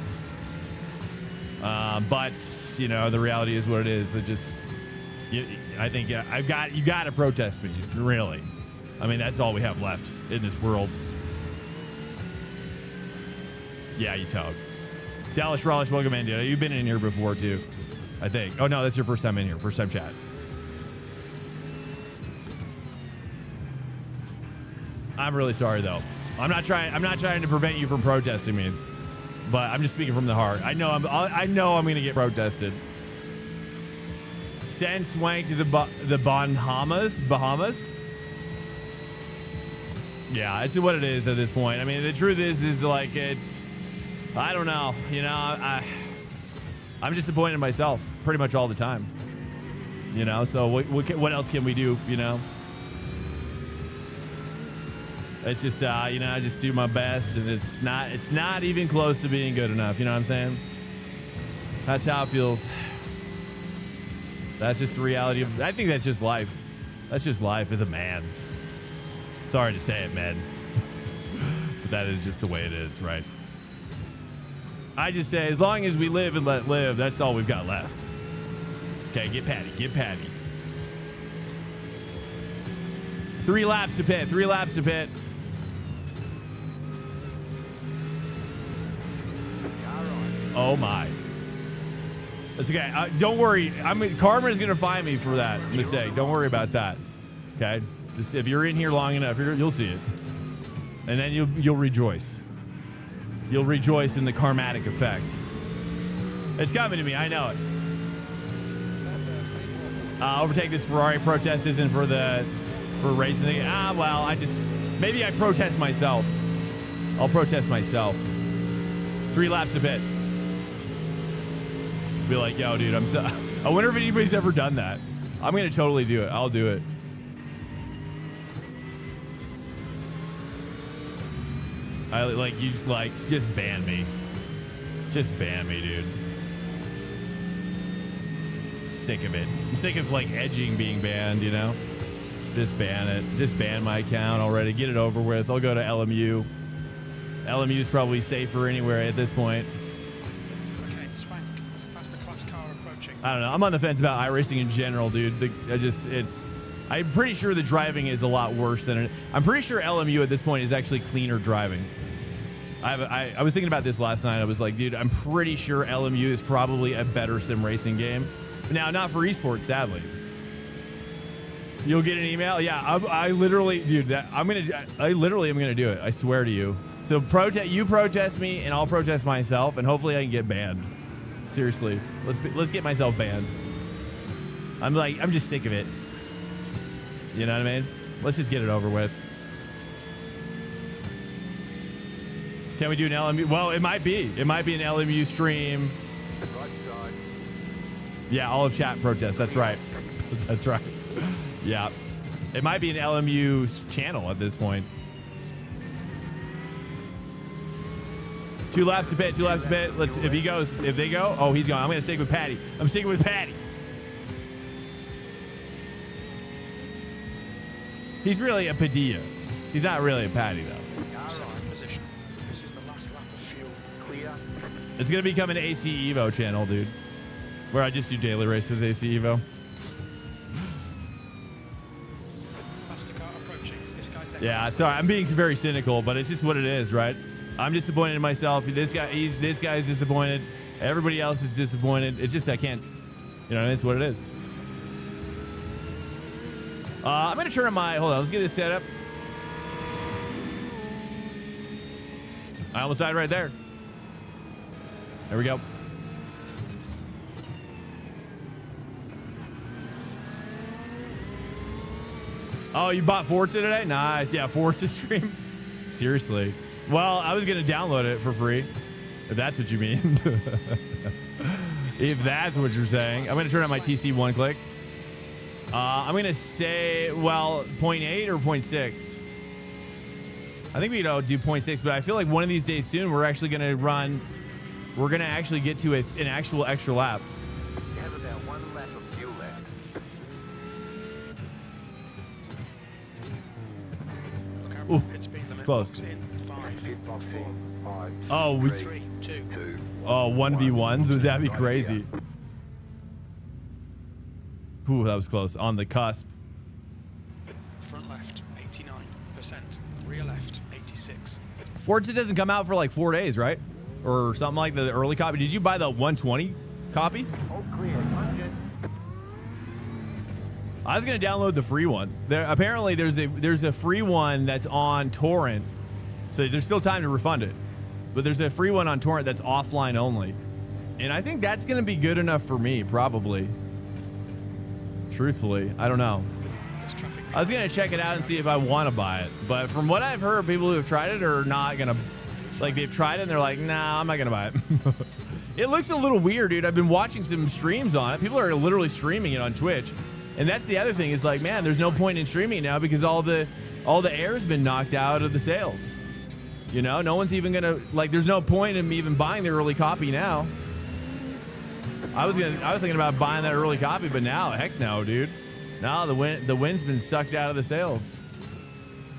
But, you know, the reality is what it is. I think you got to protest me, really. I mean, that's all we have left in this world. Yeah, you tug. Dallas Raleigh, welcome in, dude. You've been in here before, too, I think. Oh, no, that's your first time in here. First time chat. I'm really sorry, though. I'm not trying to prevent you from protesting me, but I'm just speaking from the heart. I know I'm going to get protested. Send Swank to the Bahamas. Yeah, it's what it is at this point. I mean, the truth is like I don't know. You know, I'm disappointed in myself pretty much all the time. You know, so what else can we do? You know. It's just, you know, I just do my best, and it's not even close to being good enough. You know what I'm saying? That's how it feels. That's just the reality of, I think that's just life. That's just life as a man. Sorry to say it, man. But that is just the way it is, right? I just say, as long as we live and let live, that's all we've got left. Okay, get Patty. 3 laps to pit. Oh my. That's okay. Don't worry. Karma is going to find me for that mistake. Don't worry about that. Okay? Just if you're in here long enough, you'll see it. And then you'll rejoice. You'll rejoice in the karmatic effect. It's coming to me. I know it. Overtake this Ferrari protest isn't for racing. Well, maybe I protest myself. I'll protest myself. 3 laps to pit. Be like, yo, dude, I wonder if anybody's ever done that. I'm going to totally do it. I'll do it. Just ban me. Just ban me, dude. Sick of it. I'm sick of, edging being banned, you know? Just ban it. Just ban my account already. Get it over with. I'll go to LMU. LMU is probably safer anywhere at this point. Okay, Spank. There's a faster class car approaching. I don't know. I'm on the fence about iRacing in general, dude. I'm pretty sure the driving is a lot worse than it. I'm pretty sure LMU at this point is actually cleaner driving. I was thinking about this last night. I was like, dude, I'm pretty sure LMU is probably a better sim racing game. Now, not for esports, sadly. You'll get an email. Yeah, I literally, dude, I literally am gonna do it. I swear to you. So you protest me, and I'll protest myself, and hopefully I can get banned. Seriously, let's get myself banned. I'm just sick of it. You know what I mean? Let's just get it over with. Can we do an LMU? Well, it might be. It might be an LMU stream. Right side. Yeah, all of chat protest. That's right. That's right. Yeah. It might be an LMU channel at this point. 2 laps a bit. 2 laps a bit. If they go, oh, he's gone. I'm going to stick with Patty. I'm sticking with Patty. He's really a Padilla. He's not really a Patty, though. Second position. This is the last lap of fuel. Clear. It's going to become an AC Evo channel, dude. Where I just do daily races, AC Evo. Faster car approaching. This guy's dead. Yeah, sorry. I'm being very cynical, but it's just what it is, right? I'm disappointed in myself. This guy's disappointed. Everybody else is disappointed. It's just I can't, you know, it's what it is. I'm going to turn on hold on, let's get this set up. I almost died right there. There we go. Oh, you bought Forza today? Nice. Yeah, Forza stream. Seriously. Well, I was going to download it for free, if that's what you mean. If that's what you're saying. I'm going to turn on my TC one click. I'm going to say, well, 0.8 or 0.6. I think we do 0.6, but I feel like one of these days soon we're actually going to actually get to an actual extra lap. You have about 1 lap of fuel left. Look out, Ooh, pit speed limit. it's close. Box in. 5, Pit box 4, in. 5. Oh, 3, 2. 2. Oh, 1v1s? Would that be crazy? Ooh, that was close. On the cusp. Front left, 89%. Rear left, 86. Forza doesn't come out for like 4 days, right? Or something like the early copy. Did you buy the 120 copy? All clear. 100. I was gonna download the free one. Apparently there's a free one that's on torrent, so there's still time to refund it. But there's a free one on torrent that's offline only, and I think that's gonna be good enough for me, probably. Truthfully, I don't know. I was gonna check it out and see if I want to buy it, but from what I've heard, people who have tried it are not gonna, like, they've tried it and they're like, nah, I'm not gonna buy it. It looks a little weird, dude. I've been watching some streams on it. People are literally streaming it on Twitch. And that's the other thing is like, man, there's no point in streaming now because all the air's been knocked out of the sales. You know, no one's even gonna, like, there's no point in me even buying the early copy now. I was thinking about buying that early copy, but now, heck no, dude. Now the wind's been sucked out of the sales.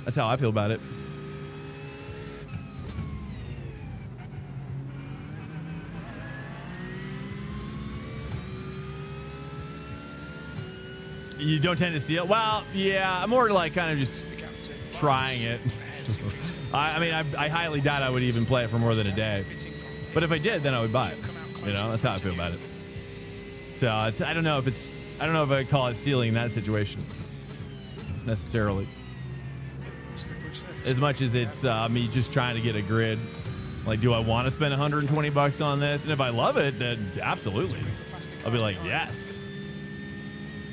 That's how I feel about it. You don't tend to steal? Well, yeah, I'm more like kind of just trying it. I mean, I highly doubt I would even play it for more than a day. But if I did, then I would buy it. You know, that's how I feel about it. So I don't know if I call it stealing in that situation necessarily. As much as it's me just trying to get a grid. Like, do I want to spend $120 on this? And if I love it, then absolutely. I'll be like, yes.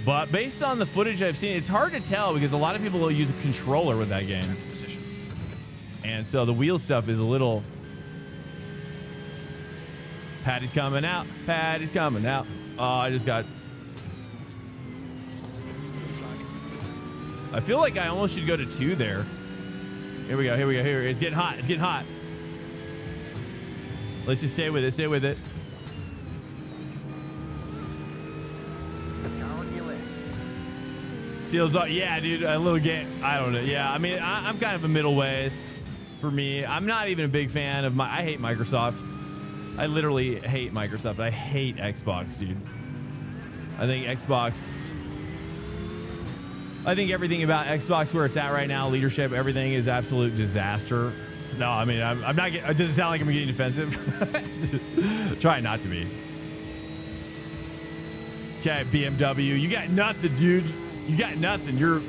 But based on the footage I've seen, it's hard to tell because a lot of people will use a controller with that game. And so the wheel stuff is a little... Patty's coming out. Patty's coming out. Oh, I just got... I feel like I almost should go to 2 there. Here we go. Here we go. Here. It's getting hot. It's getting hot. Let's just stay with it. Stay with it. Seals up. Yeah, dude. A little game. I don't know. Yeah, I mean, I'm kind of a middle ways for me. I'm not even a big fan of I hate Microsoft. I literally hate Microsoft. I hate Xbox, dude. I think Xbox... I think everything about Xbox where it's at right now, leadership, everything is absolute disaster. No, I mean, I'm not getting, it doesn't sound like I'm getting defensive. Try not to be. Okay, BMW, you got nothing, dude. You got nothing. You're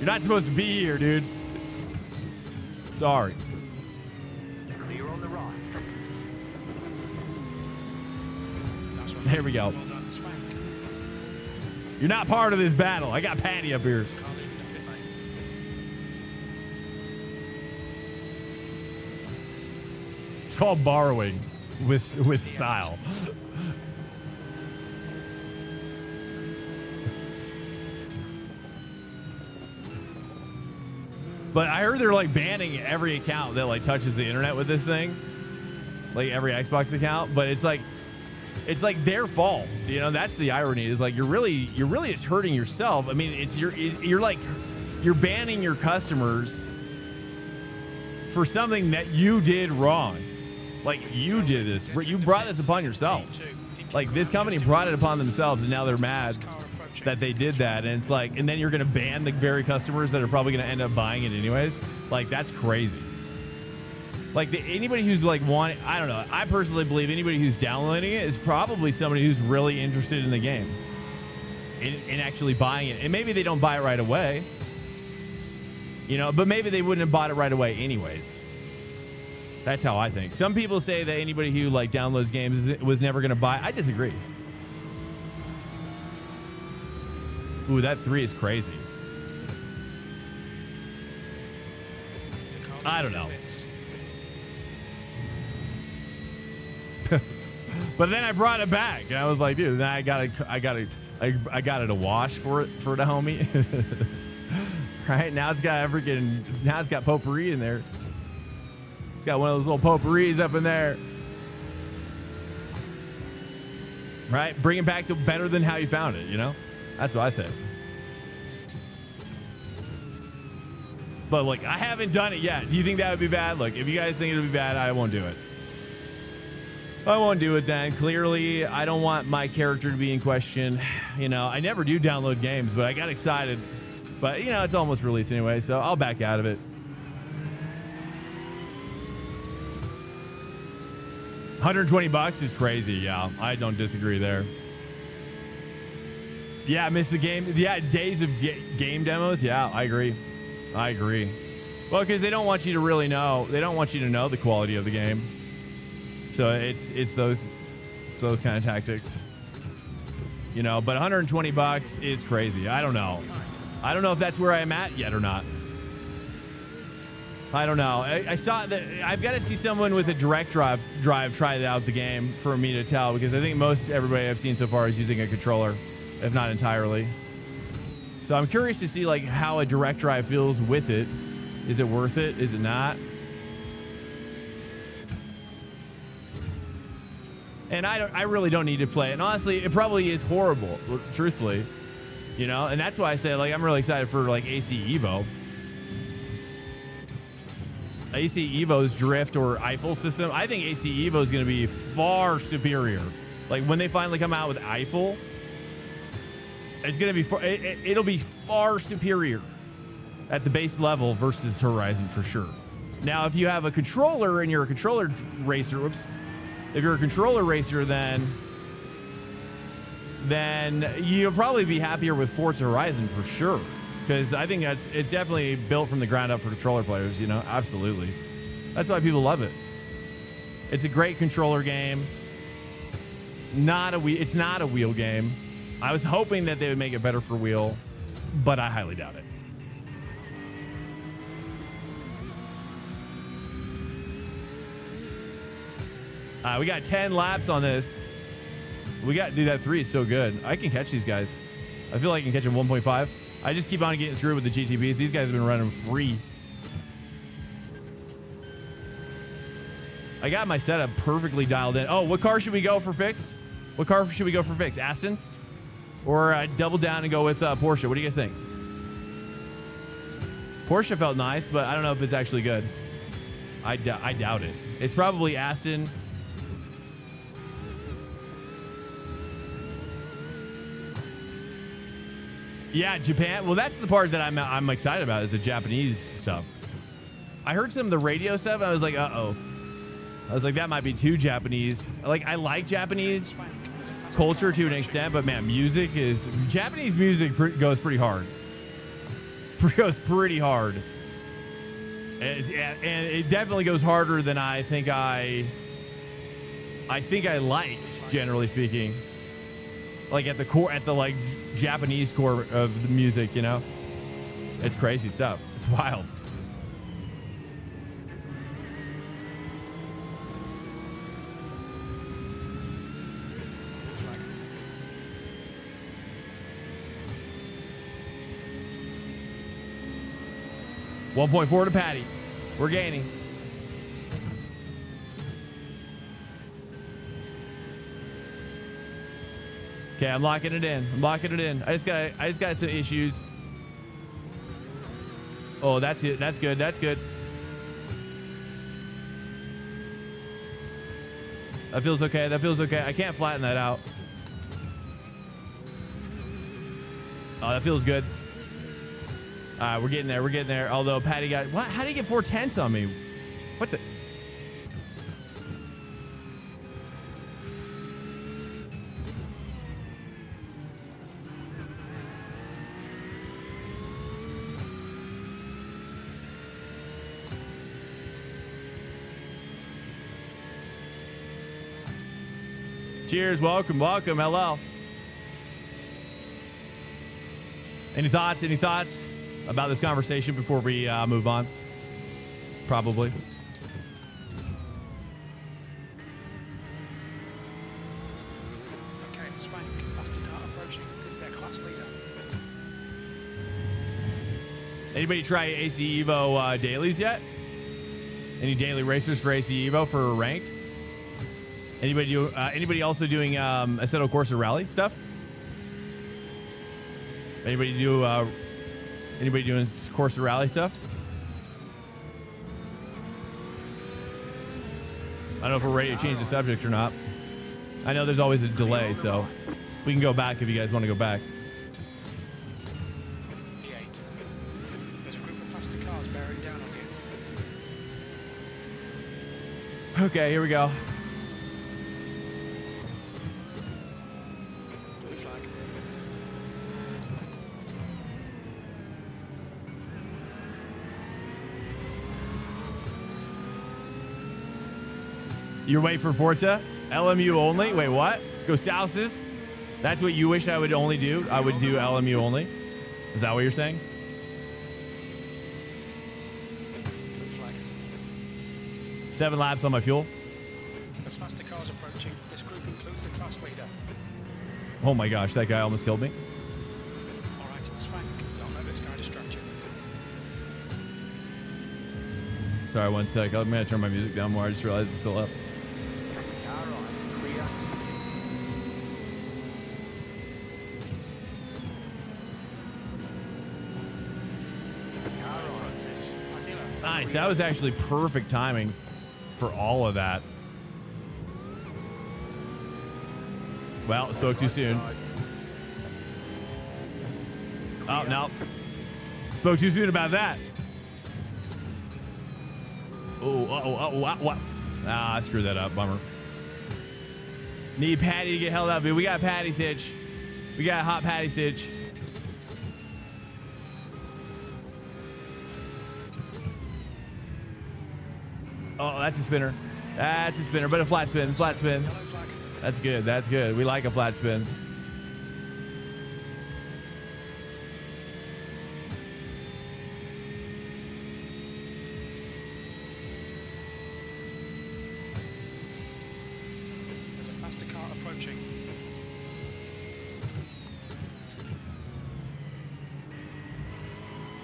not supposed to be here, dude. Sorry. Clear on the right. There we go. You're not part of this battle. I got Patty up here. It's called borrowing with style. But I heard they're like banning every account that like touches the internet with this thing, like every Xbox account. But it's like their fault, you know. That's the irony. Is like you're really just hurting yourself. I mean, you're banning your customers for something that you did wrong. Like you did this. You brought this upon yourselves. Like this company brought it upon themselves, and now they're mad that they did that. And it's like, and then you're going to ban the very customers that are probably going to end up buying it anyways. Like that's crazy. Like anybody who's like I don't know. I personally believe anybody who's downloading it is probably somebody who's really interested in the game in actually buying it. And maybe they don't buy it right away, you know, but maybe they wouldn't have bought it right away anyways. That's how I think. Some people say that anybody who like downloads games was never going to buy. I disagree. Ooh, that 3 is crazy. I don't know. But then I brought it back, and I was like, dude, I got it a wash for the homie. Right now it's got potpourri in there. It's got one of those little potpourris up in there. Right, bring it back to better than how you found it. You know, that's what I said. But like, I haven't done it yet. Do you think that would be bad? Look, if you guys think it would be bad, I won't do it. I won't do it then. Clearly, I don't want my character to be in question. You know, I never do download games, but I got excited. But, you know, it's almost released anyway, so I'll back out of it. $120 is crazy, yeah. I don't disagree there. Yeah, I missed the game. Yeah, days of game demos. Yeah, I agree. Well, because they don't want you to really know. They don't want you to know the quality of the game. So it's those kind of tactics, you know. But $120 is crazy. I don't know if that's where I'm at yet or not. I don't know. I saw that. I've got to see someone with a direct drive try out the game for me to tell, because I think everybody I've seen so far is using a controller, if not entirely. So I'm curious to see like how a direct drive feels with it. Is it worth it? Is it not? And I really don't need to play it. And honestly, it probably is horrible, truthfully. You know, and that's why I say, like, I'm really excited for, like, AC Evo. AC Evo's drift or Eiffel system, I think AC Evo is going to be far superior. Like, when they finally come out with Eiffel, it's going to be it'll be far superior at the base level versus Horizon for sure. Now, if you have a controller and you're a controller racer, if you're a controller racer, then you'll probably be happier with Forza Horizon for sure. Because I think it's definitely built from the ground up for controller players, you know, absolutely. That's why people love it. It's a great controller game. It's not a wheel game. I was hoping that they would make it better for wheel, but I highly doubt it. We got 10 laps on this. Dude, that 3 is so good. I can catch these guys. I feel like I can catch them 1.5. I just keep on getting screwed with the GTBs. These guys have been running free. I got my setup perfectly dialed in. Oh, what car should we go for fixed? What car should we go for fixed? Aston? Or double down and go with Porsche? What do you guys think? Porsche felt nice, but I don't know if it's actually good. I doubt it. It's probably Aston. Yeah, Japan. Well, that's the part that I'm excited about is the Japanese stuff. I heard some of the radio stuff. I was like, uh-oh. I was like, that might be too Japanese. Like, I like Japanese culture to an extent, but man, Japanese music goes pretty hard. Goes pretty hard. And it definitely goes harder than I think I like, generally speaking. Like at the core, like Japanese core of the music, you know? It's crazy stuff. It's wild. Flag. 1.4 to Patty. We're gaining. Okay, I'm locking it in. I just got some issues. Oh, that's it. That's good. That feels okay. I can't flatten that out. Oh, that feels good. All right, we're getting there. Although Patty got what? How did he get 4/10 on me? What the? Cheers, welcome, hello. Any thoughts about this conversation before we move on? Probably. Okay, Spank, faster car approaching. It's their class leader. Anybody try AC Evo dailies yet? Any daily racers for AC Evo for ranked? Anybody also doing Assetto Corsa Rally stuff? Anybody doing Corsa Rally stuff? I don't know if we're ready to change the subject or not. I know there's always a delay, so we can go back if you guys want to go back. E8. There's a group of faster cars bearing down on you. Okay, here we go. Blue flag. You're waiting for Forza? LMU only? Wait, what? Go Souses? That's what you wish I would only do? I would do LMU only? Is that what you're saying? Blue flag. 7 laps on my fuel. As faster cars approaching, this group includes the class leader. Oh my gosh, that guy almost killed me. All right, Spank, don't let this guy distract you. Sorry, one sec. I'm going to turn my music down more. I just realized it's still up. Car on, clear. Car on. Nice. That was actually perfect timing for all of that. Well, spoke too soon. Oh, no. Spoke too soon about that. What? Ah, I screwed that up. Bummer. Need Patty to get held up. We got Patty Sitch. We got a hot Patty Sitch. Oh, that's a spinner. That's a spinner, but a flat spin. Flat spin. Yellow flag. That's good. That's good. We like a flat spin. There's a faster car approaching.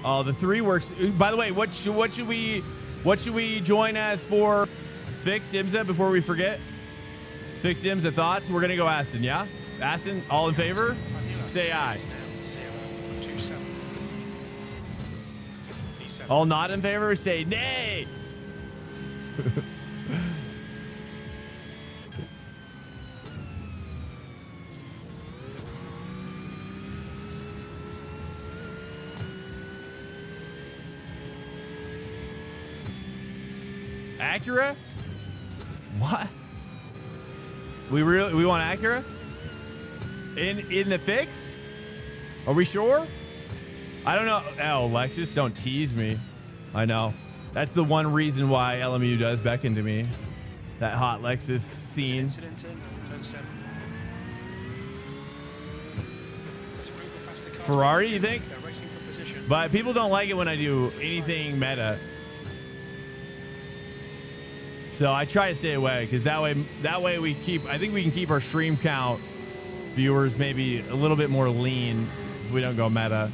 Oh, the 3 works. By the way, what should we join as for fixed IMSA before we forget? Fixed IMSA thoughts. We're gonna go Aston, yeah? Aston, all in favor? Say aye. All not in favor? Say nay. Acura? What? We want Acura? In the fix? Are we sure? I don't know. Oh, Lexus, don't tease me. I know. That's the one reason why LMU does beckon to me. That hot Lexus scene. Incident in turn 7. There's a group of faster cars. Ferrari, you think? They're racing for position. But people don't like it when I do anything meta. So I try to stay away because that way we keep. I think we can keep our stream count viewers maybe a little bit more lean if we don't go meta.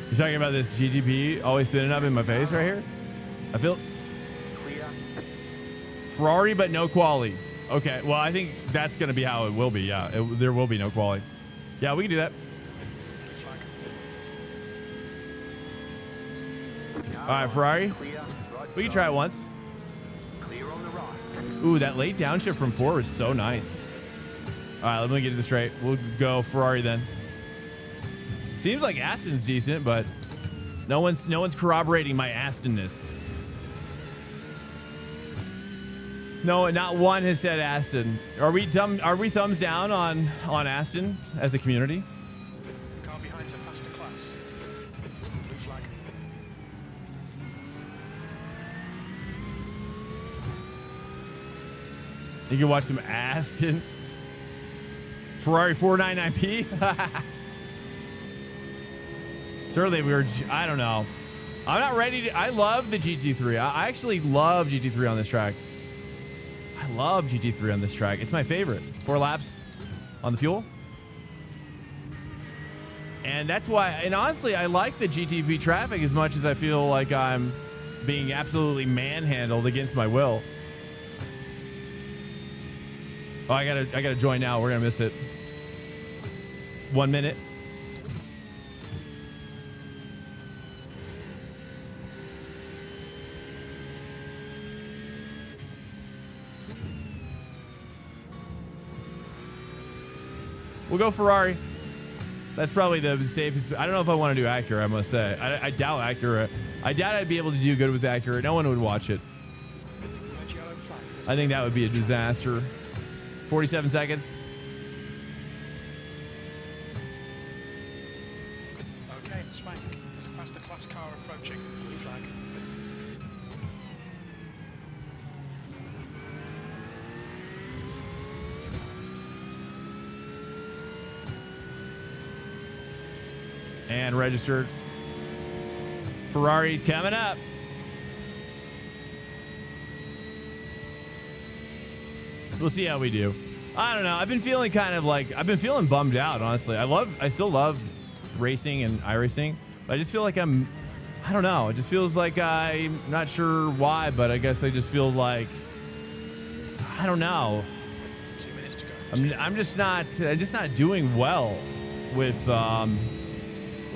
You're talking about this GTP always spinning up in my face right here? I feel Clear. Ferrari, but no quali. Okay, well, I think that's going to be how it will be. Yeah, there will be no quali. Yeah, we can do that. All right, Ferrari. Clear. Right We can try it once. Clear on the right. Ooh, that late downshift from 4 is so nice. All right, let me get this straight. We'll go Ferrari then. Seems like Aston's decent, but no one's corroborating my Astonness. No, not one has said Aston. Are we thumbs down on Aston as a community? The car behind's a faster class. Blue flag. You can watch some Aston. Ferrari 499p. Certainly we were. I don't know. I'm not ready to. I love the GT3. I actually love GT3 on this track. I love GT3 on this track. It's my favorite. 4 laps on the fuel. And that's why, and honestly, I like the GTP traffic as much as I feel like I'm being absolutely manhandled against my will. Oh, I gotta join now. We're gonna miss it. 1 minute. We'll go Ferrari. That's probably the safest. I don't know if I want to do Acura, I must say. I doubt Acura. I doubt I'd be able to do good with Acura. No one would watch it. Red yellow flag. I think that would be a disaster. 47 seconds. Okay, swank. There's a faster class car approaching. Blue flag. And registered. Ferrari coming up. We'll see how we do. I don't know. I've been feeling kind of like, I've been feeling bummed out, honestly. I still love racing and iRacing, but I just feel like I don't know. It just feels like I'm not sure why, but I guess I just feel like, I don't know. 2 minutes to go. I'm just not doing well with,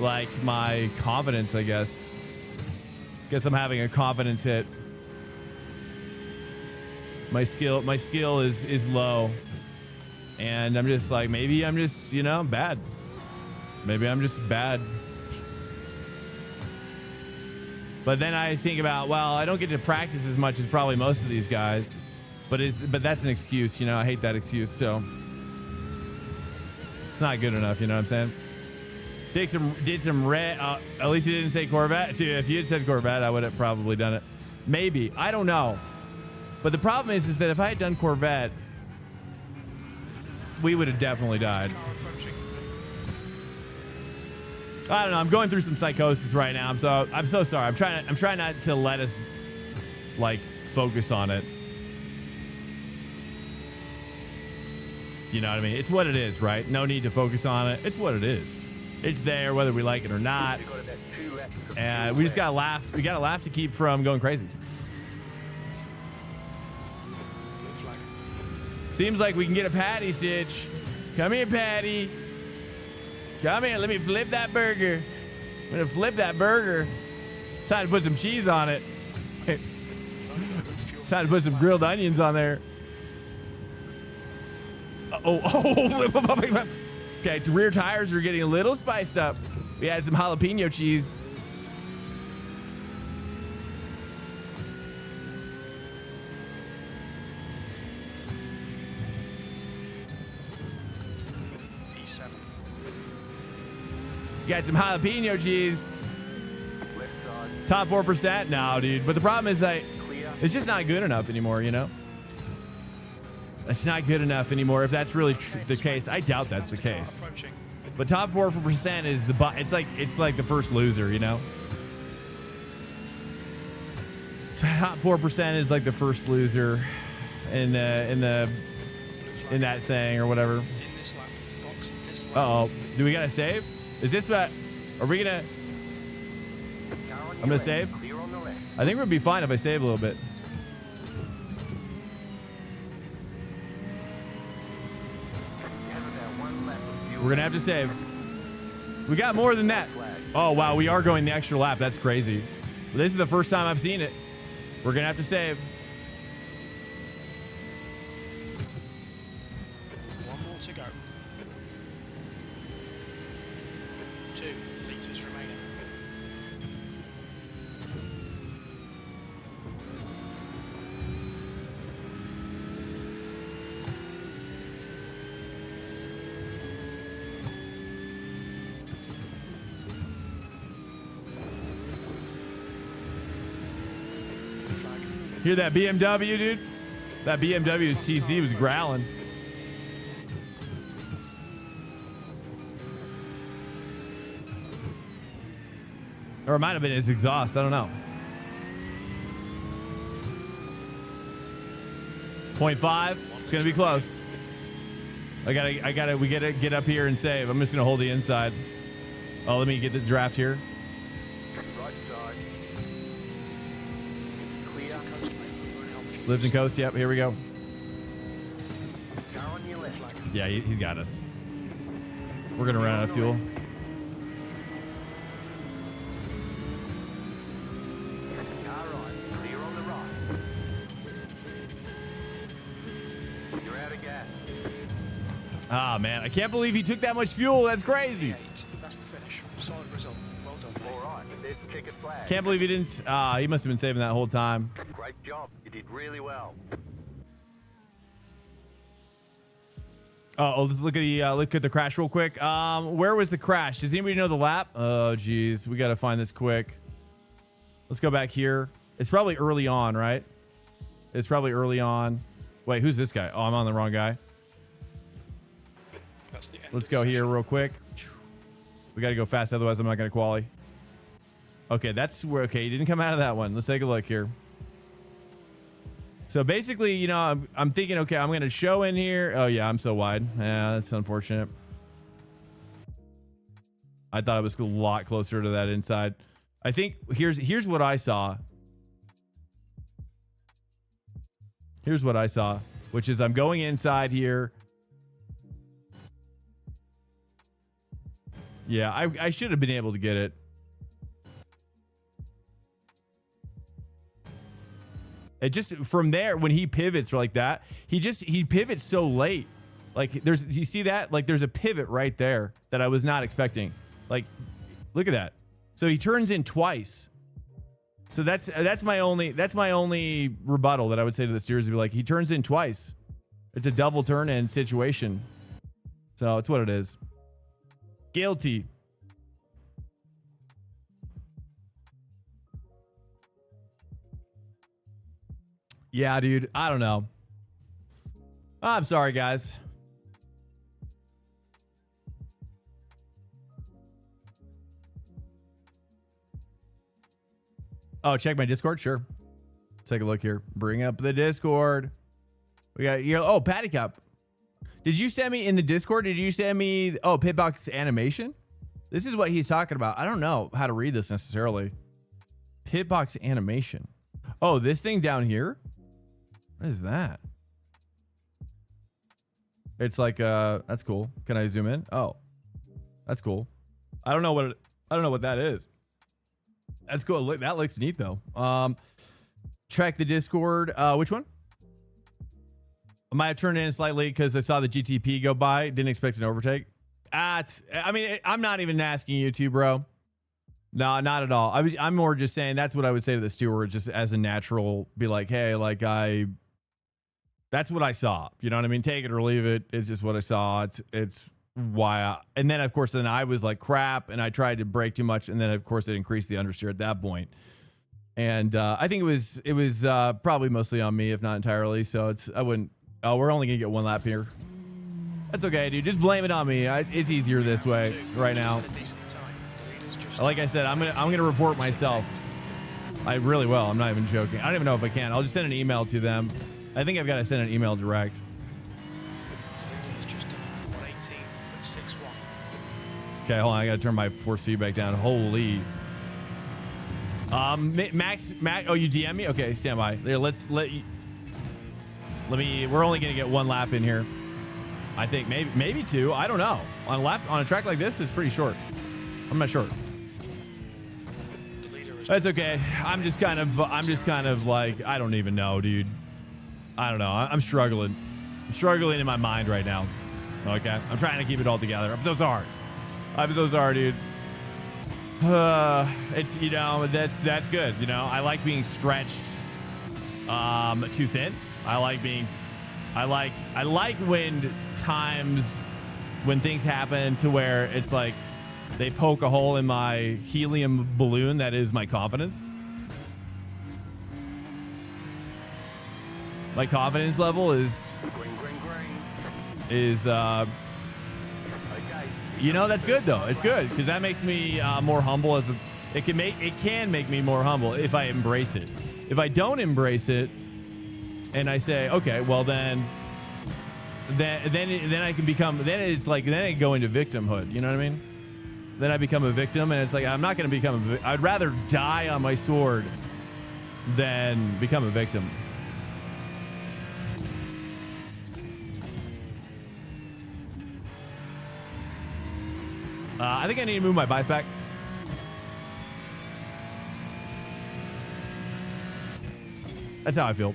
like my confidence, I guess. Guess I'm having a confidence hit. My skill is low. And I'm just like, maybe I'm just, bad. Maybe I'm just bad. But then I think about, well, I don't get to practice as much as probably most of these guys. But that's an excuse, I hate that excuse, so it's not good enough, you know what I'm saying? Did some red. At least he didn't say Corvette. See, if you had said Corvette, I would have probably done it. Maybe. I don't know. But the problem is that if I had done Corvette, we would have definitely died. Car approaching. I don't know. I'm going through some psychosis right now. I'm so sorry. I'm trying not to let us like focus on it. You know what I mean? It's what it is, right? No need to focus on it. It's what it is. It's there whether we like it or not. And we just gotta laugh. We gotta laugh to keep from going crazy. Blue flag. Seems like we can get a patty, Sitch. Come here, Patty. Come here. Let me flip that burger. I'm gonna flip that burger. Time to put some cheese on it. Time to put some grilled onions on there. Oh, Oh. Okay, rear tires are getting a little spiced up. We had some jalapeno cheese. P7. You got some jalapeno cheese. Left side. Top 4%? No, dude. But the problem is Clear. it's just not good enough anymore, you know? It's not good enough anymore. If that's really the case, I doubt that's the case. Approaching. But top 4% is it's like the first loser, you know? Top 4% is like the first loser in that saying or whatever. In this lap, box this lap. Uh-oh. Do we gotta save? Is this what? Are we gonna? Car on I'm your gonna left. save. Clear on the left. I think we'd be fine if I save a little bit. You have about 1 lap of fuel. We're gonna have to save. We got more than that. Oh wow, we are going the extra lap. That's crazy. This is the first time I've seen it. We're gonna have to save. One more to go. 2 litres remaining. Flag. Hear that BMW, dude? That BMW CC was growling. Or it might have been his exhaust. I don't know. 0.5. It's gonna be close. We gotta get up here and save. I'm just gonna hold the inside. Oh, let me get this draft here. Right side. Clear. Coast, mate. We're in help fuel. Lift and coast. Yep, here we go. Car on your left. Yeah, he's got us. We're gonna run out of fuel. Car right. Clear on the right. You're out of gas. Ah, man, I can't believe he took that much fuel. That's crazy. 8. That's the finish. Solid result. Well done, mate. All right. There's the checkered flag. Can't believe he didn't. He must have been saving that whole time. Great job. You did really well. Oh, let's look at the crash real quick. Where was the crash? Does anybody know the lap? Oh, geez, we got to find this quick. Let's go back here. It's probably early on, right? It's probably early on. Wait, who's this guy? Oh, I'm on the wrong guy. That's the end Let's of the go here session. real quick. We got to go fast, otherwise I'm not going to quali. Okay, that's where. Okay, he didn't come out of that one. Let's take a look here. So basically, you know, I'm thinking, okay, I'm going to show in here. Oh yeah, I'm so wide. Yeah, that's unfortunate. I thought it was a lot closer to that inside. I think here's what I saw. Here's what I saw, which is I'm going inside here. Yeah, I should have been able to get it. It just from there when he pivots like that, he pivots so late. Like you see that? Like there's a pivot right there that I was not expecting. Like look at that. So he turns in twice. So that's my only rebuttal that I would say to the steers would be like he turns in twice. It's a double turn in situation. So it's what it is. Guilty. Yeah, dude. I don't know. I'm sorry, guys. Oh, check my Discord? Sure. Let's take a look here. Bring up the Discord. We got, oh, Patty Cup. Did you send me in the Discord? Did you send me, oh, Pitbox animation? This is what he's talking about. I don't know how to read this necessarily. Pitbox animation. Oh, this thing down here? What is that? It's like, that's cool. Can I zoom in? Oh, that's cool. I don't know what that is. That's cool. Look, that looks neat though. Track the Discord. Which one? might have turned in slightly because I saw the GTP go by. Didn't expect an overtake. I mean, I'm not even asking you to, bro. No, not at all. I'm more just saying that's what I would say to the steward, just as a natural, be like, hey, like that's what I saw. You know what I mean? Take it or leave it. It's just what I saw. It's why. And then, of course, then I was like, crap. And I tried to brake too much. And then, of course, it increased the understeer at that point. And I think it was probably mostly on me, if not entirely. So we're only going to get one lap here. That's okay, dude. Just blame it on me. It's easier this way right now. Like I said, I'm gonna report myself. I really will. I'm not even joking. I don't even know if I can. I'll just send an email to them. I think I've got to send an email direct. Okay, hold on. I got to turn my force feedback down. Holy. Max. Oh, you DM me? Okay, stand by. There. Let me. We're only gonna get one lap in here. I think maybe two. I don't know. On a track like this, it's pretty short. I'm not sure. That's okay. I'm just kind of like, I don't even know, dude. I don't know. I'm struggling. I'm struggling in my mind right now. Okay. I'm trying to keep it all together. I'm so sorry. Dudes. It's, you know, that's good. You know, I like being stretched too thin. I like when things happen to where it's like they poke a hole in my helium balloon that is my confidence. My confidence level is you know, that's good though. It's good because that makes me more humble. It can make me more humble if I embrace it. If I don't embrace it and I say, okay, well then I can become, then I go into victimhood. You know what I mean? Then I become a victim, and it's like, I'm not going to become I'd rather die on my sword than become a victim. I think I need to move my bias back. That's how I feel.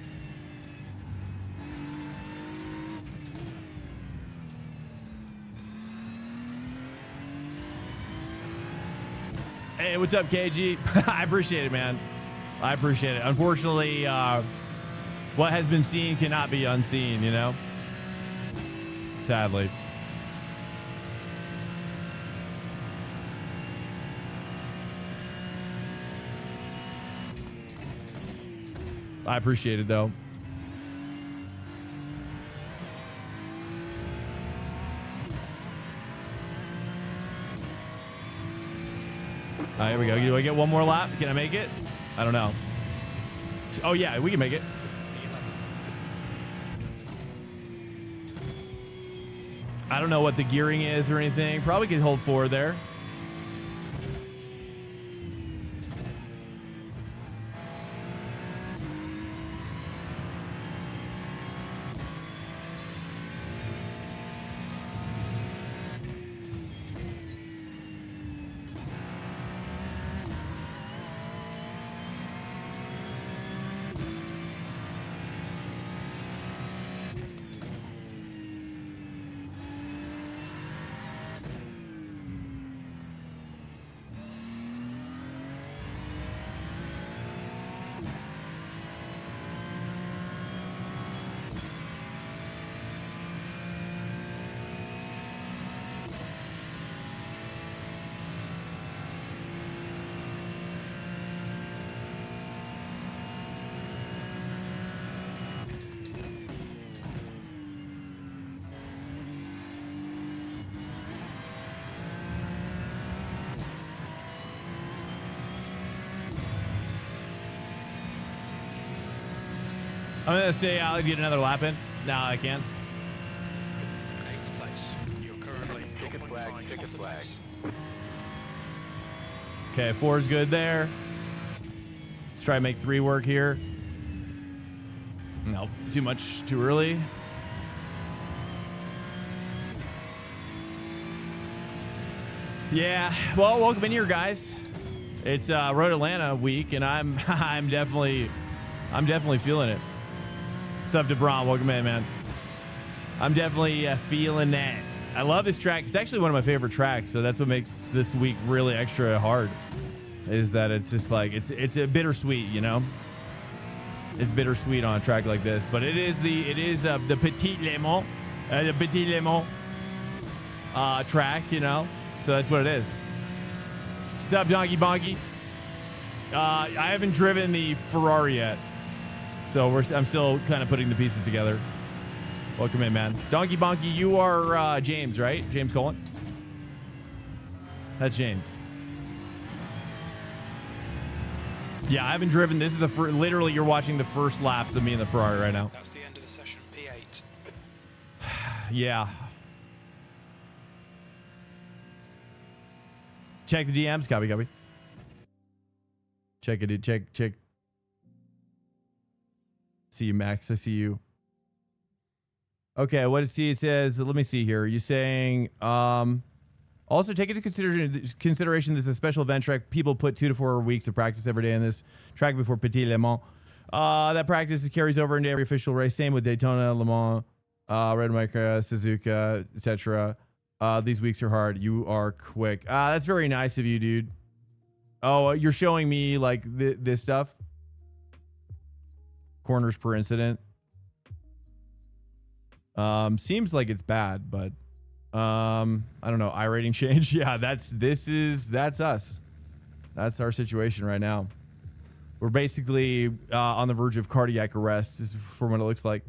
Hey, what's up, KG? I appreciate it, man. I appreciate it. Unfortunately, what has been seen cannot be unseen, you know? Sadly. I appreciate it, though. All right, here we go. Do I get one more lap? Can I make it? I don't know. Oh, yeah, we can make it. I don't know what the gearing is or anything. Probably could hold 4 there. I'm going to say I'll get another lap in. Now I can. 8th place. You're currently Ticket flag. Okay, 4 is good there. Let's try to make 3 work here. No, too much too early. Yeah, well, welcome in here, guys. It's Road Atlanta week, and I'm definitely feeling it. What's up, DeBron? Welcome in, man. I'm definitely feeling that. I love this track. It's actually one of my favorite tracks, so that's what makes this week really extra hard. Is that it's just like it's a bittersweet, you know. It's bittersweet on a track like this, but it is the Petit Le Mans, the Petit Le Mans track, you know. So that's what it is. What's up, Donkey Bonky? I haven't driven the Ferrari yet, so I'm still kind of putting the pieces together. Welcome in, man. Donkey Bonky, you are James, right? James Colin? That's James. Yeah, I haven't driven. This is literally you're watching the first laps of me in the Ferrari right now. That's the end of the session, P8. Yeah. Check the DMs. Copy. Check it, dude. Check. See you, Max. I see you. Okay, what it says, let me see here. You're saying, also take into consideration this is a special event track. People put 2 to 4 weeks of practice every day in this track before Petit Le Mans. That practice carries over into every official race. Same with Daytona, Le Mans, Red Micra, Suzuka, etc. These weeks are hard. You are quick. That's very nice of you, dude. Oh, you're showing me like this stuff. Corners per incident. Seems like it's bad, but I don't know. iRating change. Yeah, that's us. That's our situation right now. We're basically on the verge of cardiac arrest, is from what it looks like.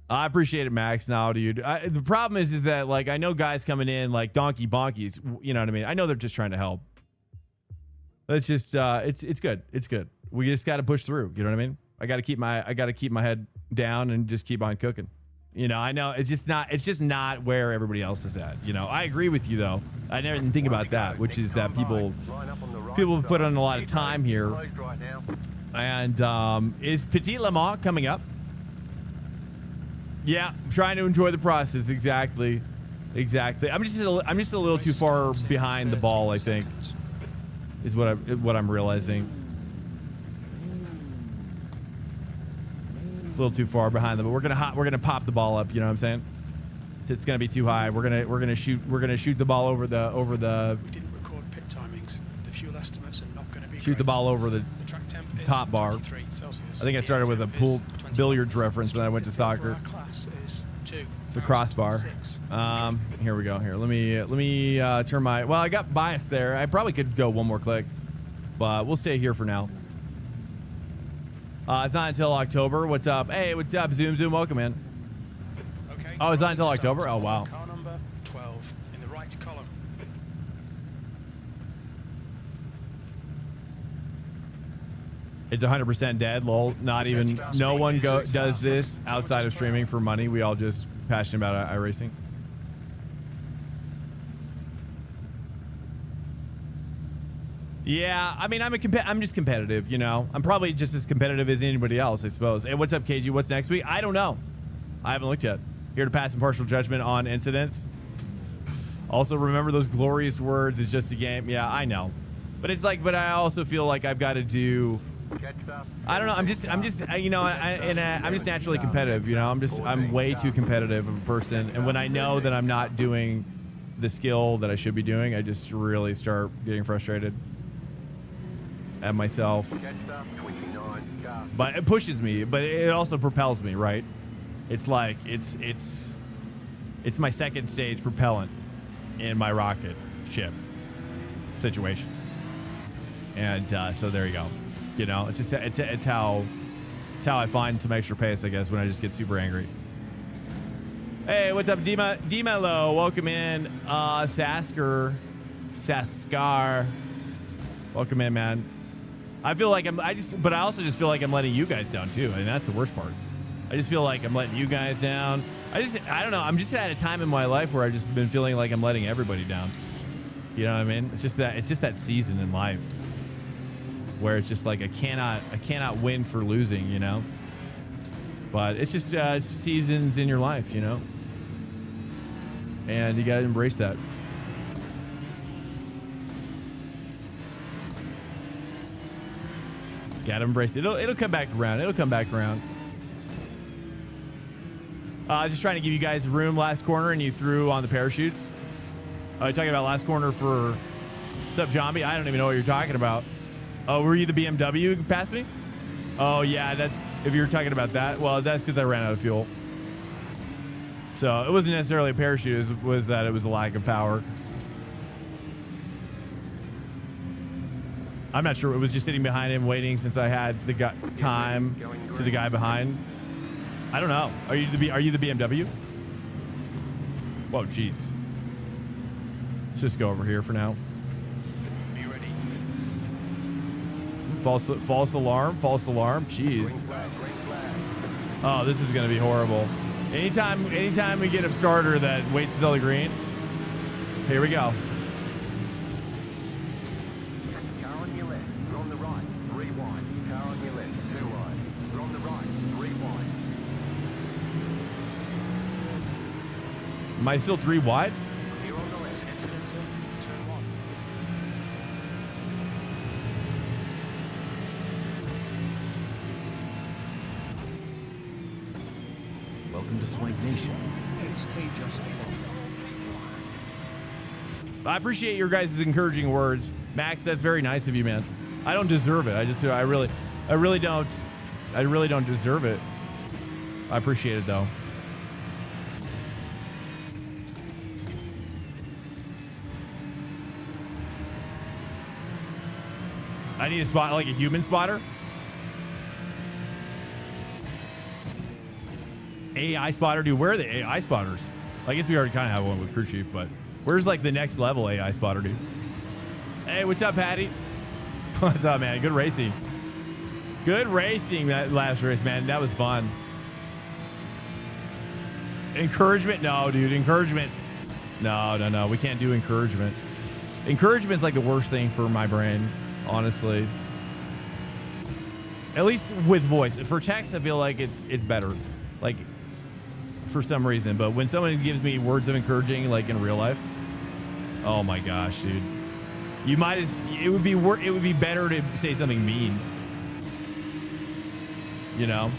I appreciate it, Max. Now, dude. The problem is that like I know guys coming in like Donkey Bonkies. You know what I mean? I know they're just trying to help. It's just it's good. It's good. We just got to push through. You know what I mean? I got to keep my head down and just keep on cooking. You know, I know it's just not where everybody else is at. You know, I agree with you though. I never didn't think about that, which is that people put on a lot of time here. And is Petit Le Mans coming up? Yeah, I'm trying to enjoy the process. Exactly. I'm just a little too far behind the ball, I think, is what I'm realizing. A little too far behind them, but we're gonna pop the ball up. You know what I'm saying? It's gonna be too high. We're gonna shoot the ball over the. We didn't record pit timings. The fuel estimates are not going to be. Shoot the ball over the track temp top bar. I think I started with a pool billiards reference, and then I went to soccer. The crossbar. Here we go. Here, let me turn my. Well, I got bias there. I probably could go one more click, but we'll stay here for now. It's not until October. What's up? Hey, what's up? Zoom. Welcome in. Okay. Oh, it's not until October? Oh, wow. Car number 12 in the right column. It's 100% dead. Lol. Not even. No one does this outside of streaming for money. We all just passionate about iRacing. Yeah, I mean, I'm just competitive, you know. I'm probably just as competitive as anybody else, I suppose. Hey, what's up, KG? What's next week? I don't know. I haven't looked yet. Here to pass impartial judgment on incidents. Also, remember those glorious words. It's just a game. Yeah, I know. But it's like, but I also feel like I've got to do. I don't know. I'm just, you know, I'm just naturally competitive. You know, I'm way too competitive of a person. And when I know that I'm not doing the skill that I should be doing, I just really start getting frustrated at myself. But it pushes me, but it also propels me, right? It's like it's my second stage propellant in my rocket ship situation. And so there you go. You know, it's just it's how I find some extra pace, I guess, when I just get super angry. Hey, what's up, Dimelo? Welcome in. Saskar. Welcome in, man. I feel like but I also just feel like I'm letting you guys down too, and that's the worst part. I just feel like I'm letting you guys down. I don't know. I'm just at a time in my life where I've just been feeling like I'm letting everybody down. You know what I mean? It's just that season in life where it's just like I cannot win for losing, you know. But it's just seasons in your life, you know, and you gotta embrace that. Gotta embrace it. It'll come back around. It'll come back around. Just trying to give you guys room last corner, and you threw on the parachutes. You're talking about last corner for... What's up, Zombie? I don't even know what you're talking about. Oh, were you the BMW past me? Oh, yeah, that's... If you're talking about that, well, that's because I ran out of fuel. So it wasn't necessarily a parachute. It was that it was a lack of power. I'm not sure. It was just sitting behind him waiting since I had the time to the guy behind. I don't know. Are you the BMW? Whoa, jeez. Let's just go over here for now. Be ready. False alarm. False alarm. Jeez. Oh, this is gonna be horrible. Anytime we get a starter that waits till the green. Here we go. Car on your left. We're on the right. Rewind. Car on your left. Two wide. We're on the right. Rewind. Am I still 3 wide? You're on the left. Exit into turn 1. Welcome to Swank Nation. I appreciate your guys' encouraging words. Max, that's very nice of you, man. I don't deserve it. I really don't deserve it. I appreciate it though. I need a spot like a human spotter. AI spotter, dude. Where are the AI spotters? I guess we already kind of have one with crew chief, but where's like the next level AI spotter, dude? Hey, what's up, Patty? What's up, man? Good racing. Good racing that last race, man. That was fun. Encouragement? No, dude. Encouragement. No. We can't do encouragement. Encouragement's like the worst thing for my brain, honestly. At least with voice. For text, I feel like it's better. Like, for some reason. But when someone gives me words of encouraging, like in real life, oh my gosh, dude. It would be better to say something mean. You know?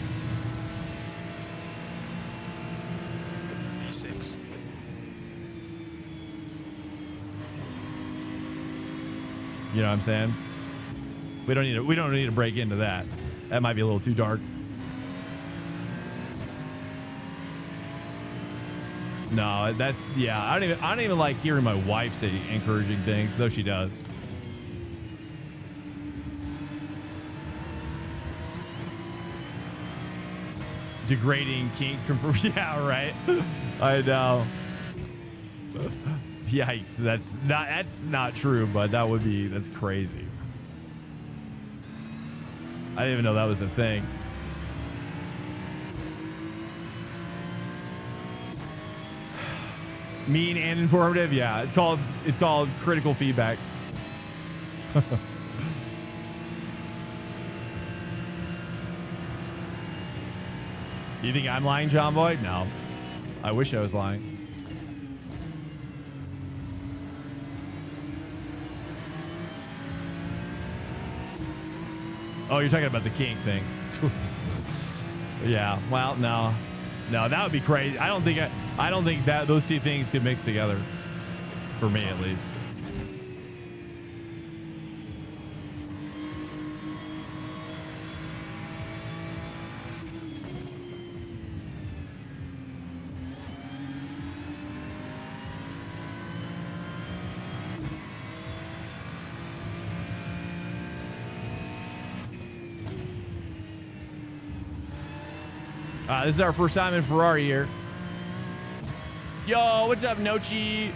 E6. You know what I'm saying? We don't need to break into that. That might be a little too dark. No, that's, yeah. I don't even like hearing my wife say encouraging things, though she does. Degrading kink confirmed. Yeah, right. I know. Yikes. That's not true, but that's crazy. I didn't even know that was a thing. Mean and informative, yeah. It's called critical feedback. You think I'm lying, John Boy? No. I wish I was lying. Oh, you're talking about the kink thing. Yeah. Well, no, that would be crazy. I don't think that those two things could mix together. For me, at least. This is our first time in Ferrari here. Yo, what's up, Nochi?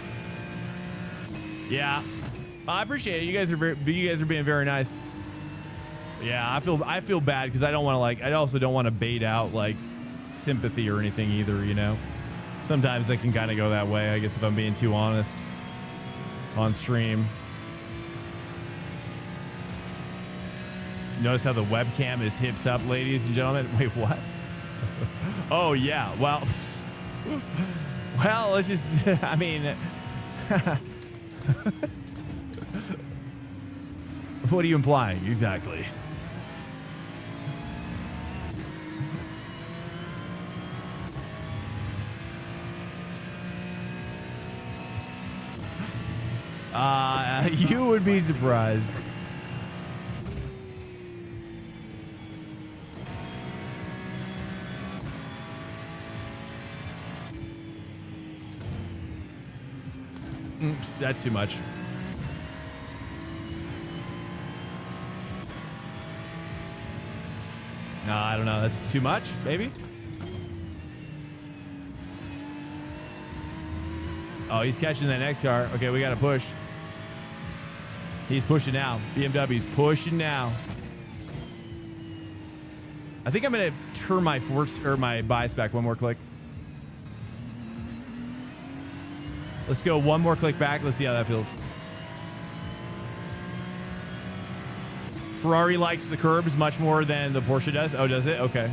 Yeah, I appreciate it. You guys are being very nice. Yeah, I feel bad because I don't want to I also don't want to bait out like sympathy or anything either. You know, sometimes I can kind of go that way. I guess if I'm being too honest on stream. Notice how the webcam is hips up, ladies and gentlemen. Wait, what? Oh yeah, well, let's just, I mean, what are you implying exactly? You would be surprised. Oops, that's too much. I don't know. That's too much, maybe? Oh, he's catching that next car. Okay, we got to push. He's pushing now. BMW's pushing now. I think I'm going to turn my force or my bias back one more click. Let's go one more click back. Let's see how that feels. Ferrari likes the curbs much more than the Porsche does. Oh, does it? Okay.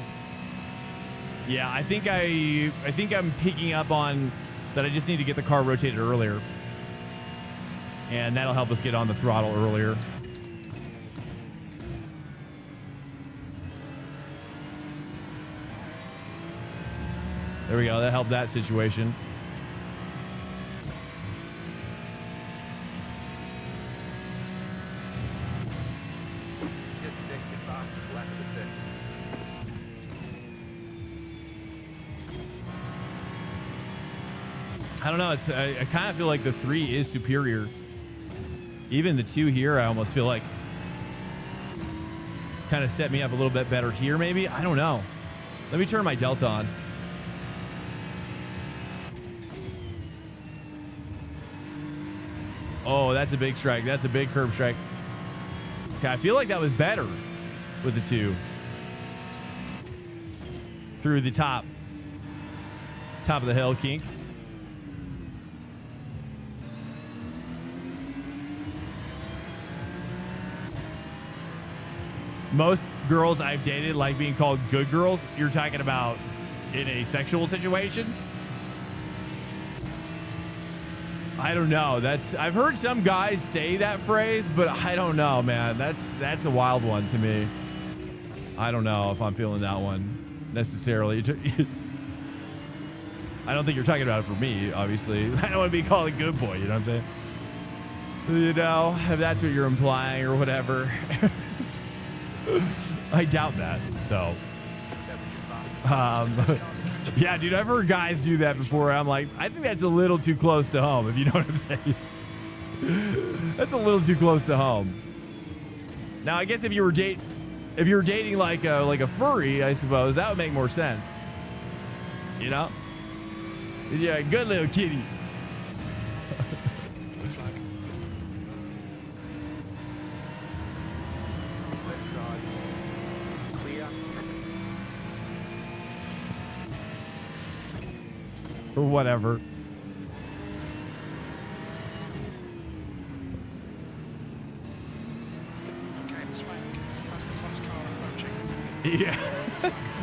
Yeah, I think I'm picking up on that. I just need to get the car rotated earlier, and that'll help us get on the throttle earlier. There we go. That helped that situation. I don't know. I kind of feel like the 3 is superior. Even the 2 here, I almost feel like kind of set me up a little bit better here, maybe. I don't know. Let me turn my Delta on. Oh, that's a big strike. That's a big curb strike. Okay, I feel like that was better with the 2. Through the top of the hill kink. Most girls I've dated like being called good girls. You're talking about in a sexual situation? I don't know. I've heard some guys say that phrase, but I don't know, man. That's a wild one to me. I don't know if I'm feeling that one necessarily. I don't think you're talking about it for me, obviously. I don't want to be called a good boy, you know what I'm saying? You know, if that's what you're implying or whatever. I doubt that, though. Yeah, dude, I've heard guys do that before. I'm like, I think that's a little too close to home, if you know what I'm saying. That's a little too close to home. Now, I guess if you were dating like a furry, I suppose that would make more sense. You know? Yeah, good little kitty. Or whatever. Yeah.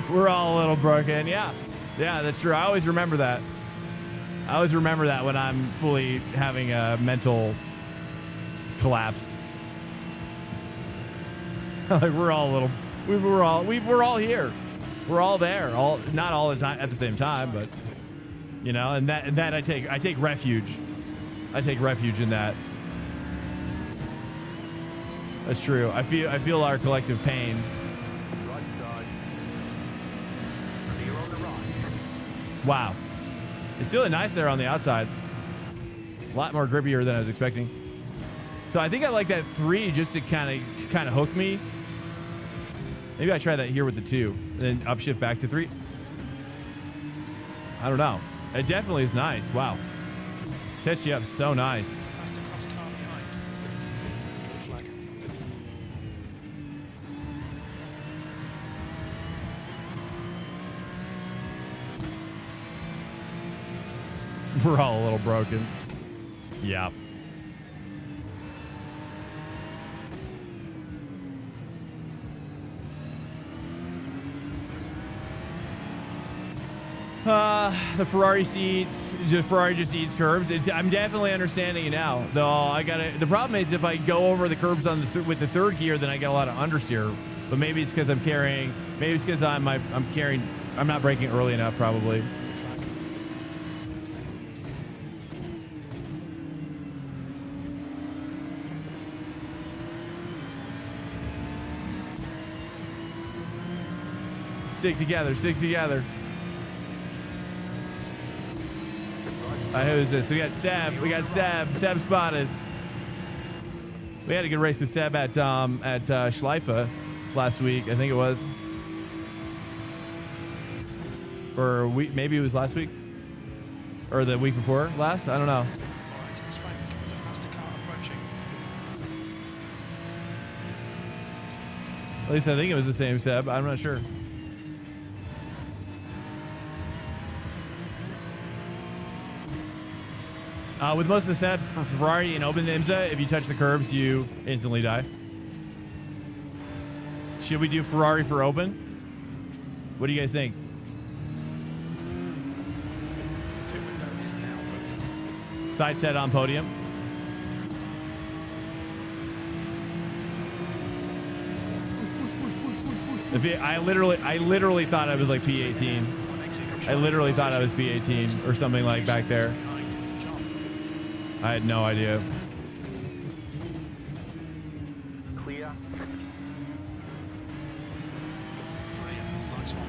We're all a little broken. Yeah. Yeah, that's true. I always remember that. I always remember that when I'm fully having a mental collapse. Like we're all a little, we're all here. We're all there. Not all the time at the same time, but you know, and that I take refuge. I take refuge in that. That's true. I feel our collective pain. Right side. Clear on the right. Wow. It's feeling nice there on the outside. A lot more grippier than I was expecting. So I think I like that 3 just to kind of hook me. Maybe I try that here with the 2, and then upshift back to 3. I don't know. It definitely is nice. Wow. Sets you up so nice. We're all a little broken. Yeah. The Ferrari seats, Ferrari just eats curbs. I'm definitely understanding it now. Though the problem is if I go over the curbs on with the 3rd gear, then I get a lot of understeer. But maybe it's because I'm not braking early enough, probably. Stick together. Stick together. Who's this? We got Seb. We got Seb. Seb spotted. We had a good race with Seb at Schleife last week. I think it was. Or maybe it was last week. Or the week before last. I don't know. Right, Swank, there's a faster car approaching. At least I think it was the same Seb. I'm not sure. With most of the Sebs for Ferrari and open IMSA, if you touch the curbs, you instantly die. Should we do Ferrari for open? What do you guys think? The pit window is now open. Side set on podium. I literally thought I was like P18. I literally thought I was P18 or something like back there. I had no idea. Clear. Nice one.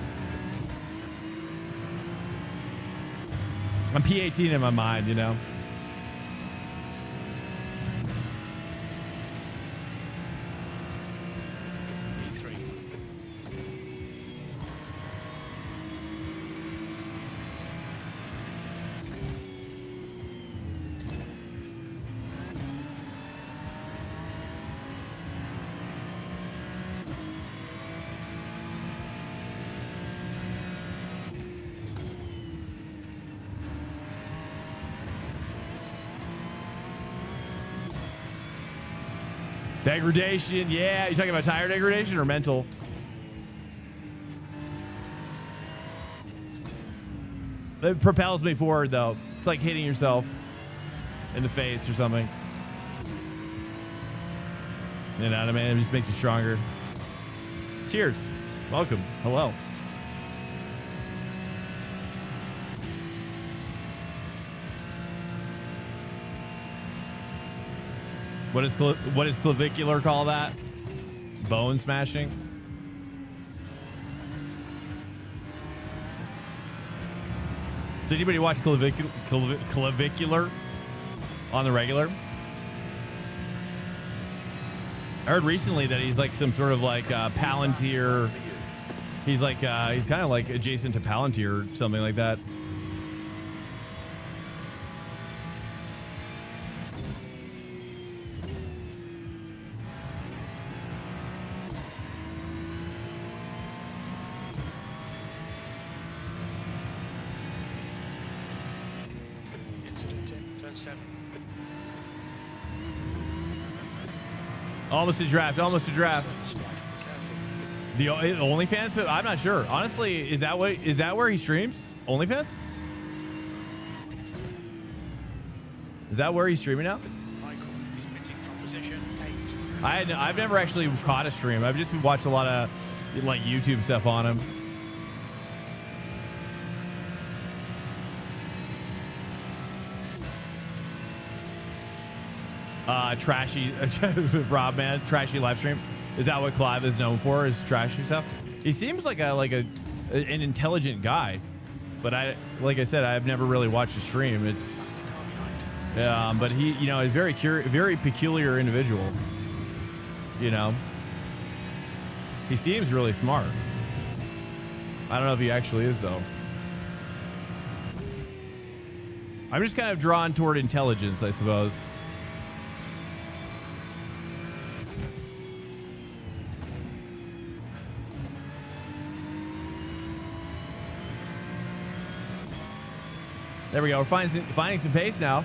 I'm P18 in my mind, you know. P3. Degradation, yeah. You talking about tire degradation or mental? It propels me forward, though. It's like hitting yourself in the face or something. You know what I mean? It just makes you stronger. Cheers. Welcome. Hello. What does clavicular call that? Bone smashing? Does anybody watch clavicular on the regular? I heard recently that he's like some sort of like Palantir. He's like he's kind of like adjacent to Palantir or something like that. Incident in turn 7. Almost a draft. Almost a draft. Careful. The OnlyFans, but I'm not sure. Honestly, is that where he streams? OnlyFans? Is that where he's streaming now? Michael is pitting from position 8. I've never actually caught a stream. I've just watched a lot of like YouTube stuff on him. Trashy Rob, man, trashy live stream. Is that what Clive is known for? Is trashy stuff? He seems like an intelligent guy, but like I said, I've never really watched a stream. It's but he, you know, is very peculiar individual. You know, he seems really smart. I don't know if he actually is though. I'm just kind of drawn toward intelligence, I suppose. There we go. We're finding some pace now.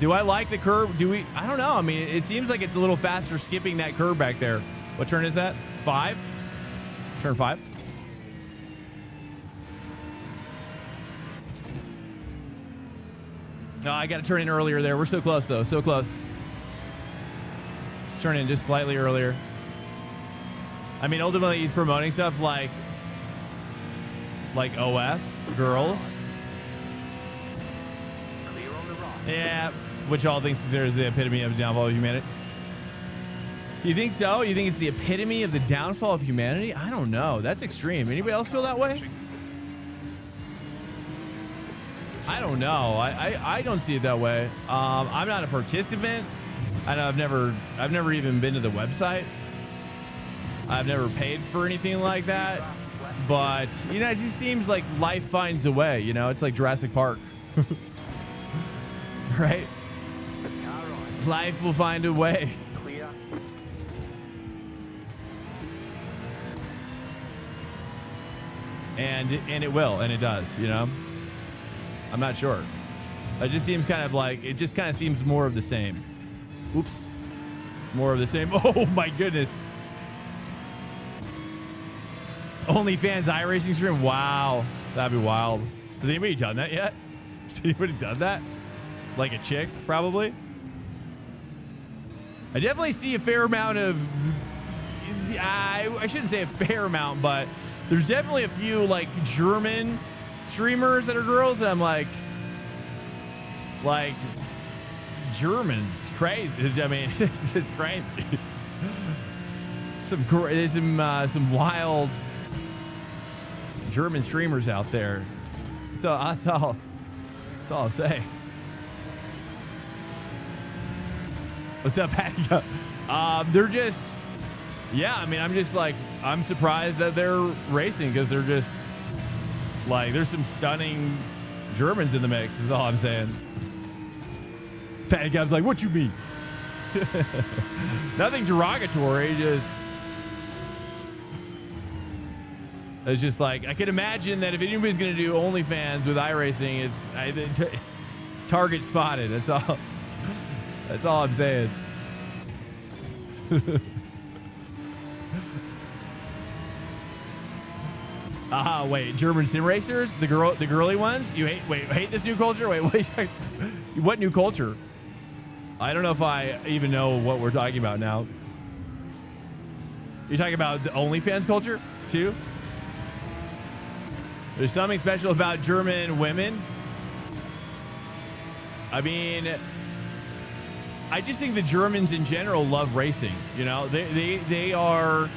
Do I like the curve? I don't know. I mean, it seems like it's a little faster skipping that curve back there. What turn is that? 5? Turn 5? No, I got to turn in earlier there. We're so close, though. So close. Just turn in just slightly earlier. I mean, ultimately, he's promoting stuff like OF, girls. Clear on the right. Yeah, which all things considered is the epitome of the downfall of humanity. You think so? You think it's the epitome of the downfall of humanity? I don't know. That's extreme. Anybody else feel that way? I don't know. I don't see it that way. I'm not a participant. I know I've never even been to the website. I've never paid for anything like that. But, you know, it just seems like life finds a way, you know? It's like Jurassic Park. Right? Life will find a way. Clear. And it will, and it does, you know? I'm not sure. It just seems kind of like, it just kind of seems more of the same. Oops. More of the same. Oh my goodness. OnlyFans iRacing stream? Wow. That'd be wild. Has anybody done that yet? Has anybody done that? Like a chick, probably? I definitely see a fair amount of... I shouldn't say a fair amount, but there's definitely a few, like, German streamers that are girls, and I'm like... Germans. Crazy. I mean, it's crazy. There's some wild German streamers out there. So that's all I'll say. What's up, Patty? They're just, yeah, I mean, I'm surprised that they're racing because they're just like, there's some stunning Germans in the mix is all I'm saying. Patty Gab's like, what you mean? Nothing derogatory, it's just like, I can imagine that if anybody's going to do OnlyFans with iRacing, it's target spotted. That's all I'm saying. Wait, German sim racers, the girly ones. You hate this new culture? Wait, what new culture? I don't know if I even know what we're talking about now. You're talking about the OnlyFans culture too? There's something special about German women. I mean, I just think the Germans in general love racing. You know, they are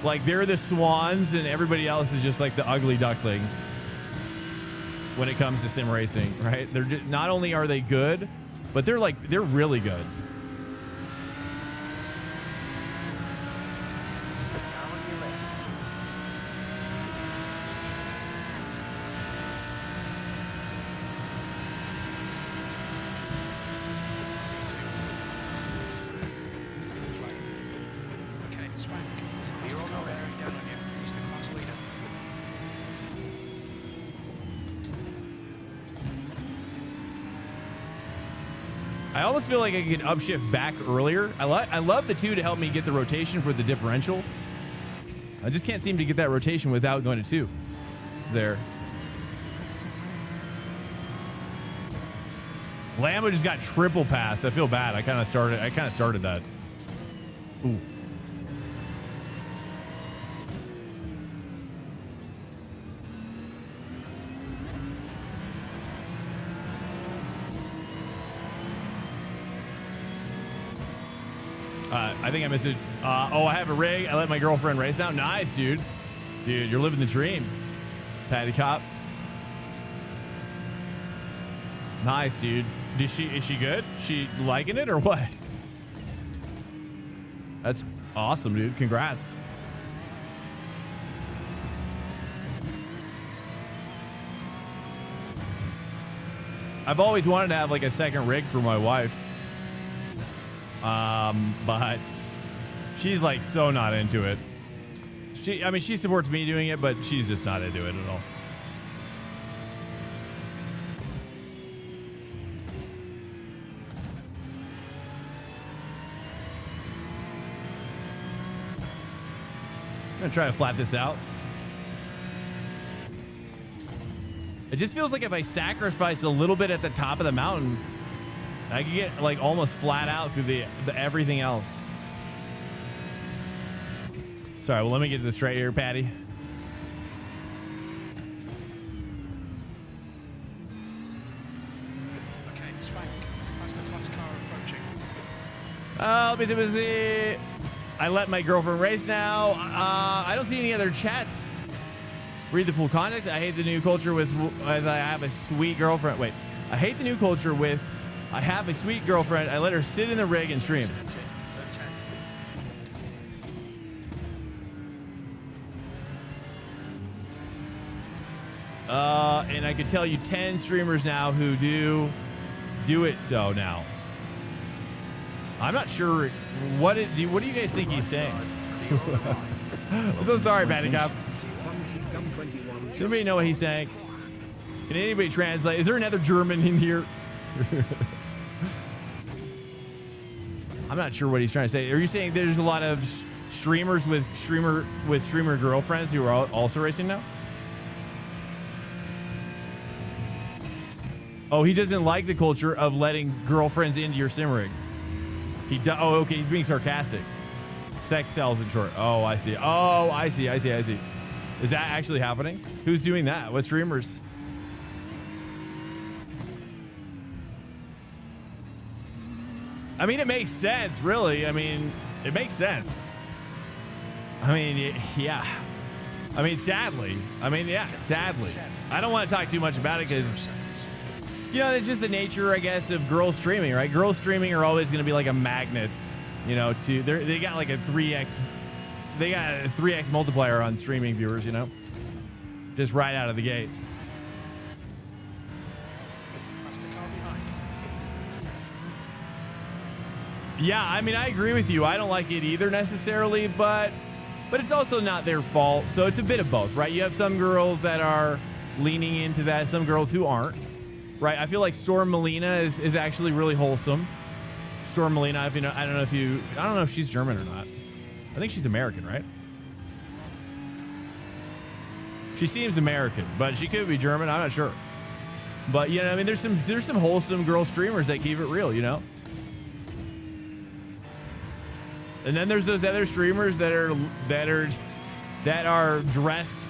like, they're the swans and everybody else is just like the ugly ducklings when it comes to sim racing, right? They're just, not only are they good, but they're really good. I almost feel like I could upshift back earlier. I love the 2 to help me get the rotation for the differential. I just can't seem to get that rotation without going to 2 there. Lambo just got triple pass. I feel bad. I kind of started that. Ooh. I think I missed it. Oh, I have a rig. I let my girlfriend race now. Nice, dude. Dude, you're living the dream. Patty Cop. Nice, dude. Is she good? She liking it or what? That's awesome, dude. Congrats. I've always wanted to have like a second rig for my wife. But she's like so not into it. She supports me doing it, but she's just not into it at all. I'm gonna try to flat this out. It just feels like if I sacrifice a little bit at the top of the mountain, I could get like almost flat out through the everything else. Sorry, well, let me get this straight here, Patty. Okay, Swank, faster class car approaching. Oh, busy. I let my girlfriend race now. I don't see any other chats. Read the full context. I hate the new culture with I have a sweet girlfriend. Wait, I hate the new culture with I have a sweet girlfriend. I let her sit in the rig and stream. And I could tell you 10 streamers now who do it so now. I'm not sure what do you guys think he's saying? I'm so sorry, Bandicop. Does anybody know what he's saying? Can anybody translate? Is there another German in here? I'm not sure what he's trying to say. Are you saying there's a lot of streamers with streamer girlfriends who are also racing now? Oh, he doesn't like the culture of letting girlfriends into your sim rig. Oh, okay. He's being sarcastic. Sex sells in short. Oh, I see. Oh, I see. Is that actually happening? Who's doing that? What streamers? I mean, it makes sense, really. I mean, it makes sense. I mean, yeah. I mean, sadly. Sadly. I don't want to talk too much about it because, you know, it's just the nature, I guess, of girl streaming, right? Girl streaming are always going to be like a magnet, you know, they got like a 3x, they got a 3x multiplier on streaming viewers, you know, just right out of the gate. Yeah, I mean, I agree with you. I don't like it either necessarily, but it's also not their fault. So it's a bit of both, right? You have some girls that are leaning into that, some girls who aren't, right? I feel like Storm Melina is actually really wholesome. Storm Melina, if you know, I don't know if she's German or not. I think she's American, right? She seems American, but she could be German. I'm not sure. But you know, I mean, there's some wholesome girl streamers that keep it real, you know. And then there's those other streamers that are dressed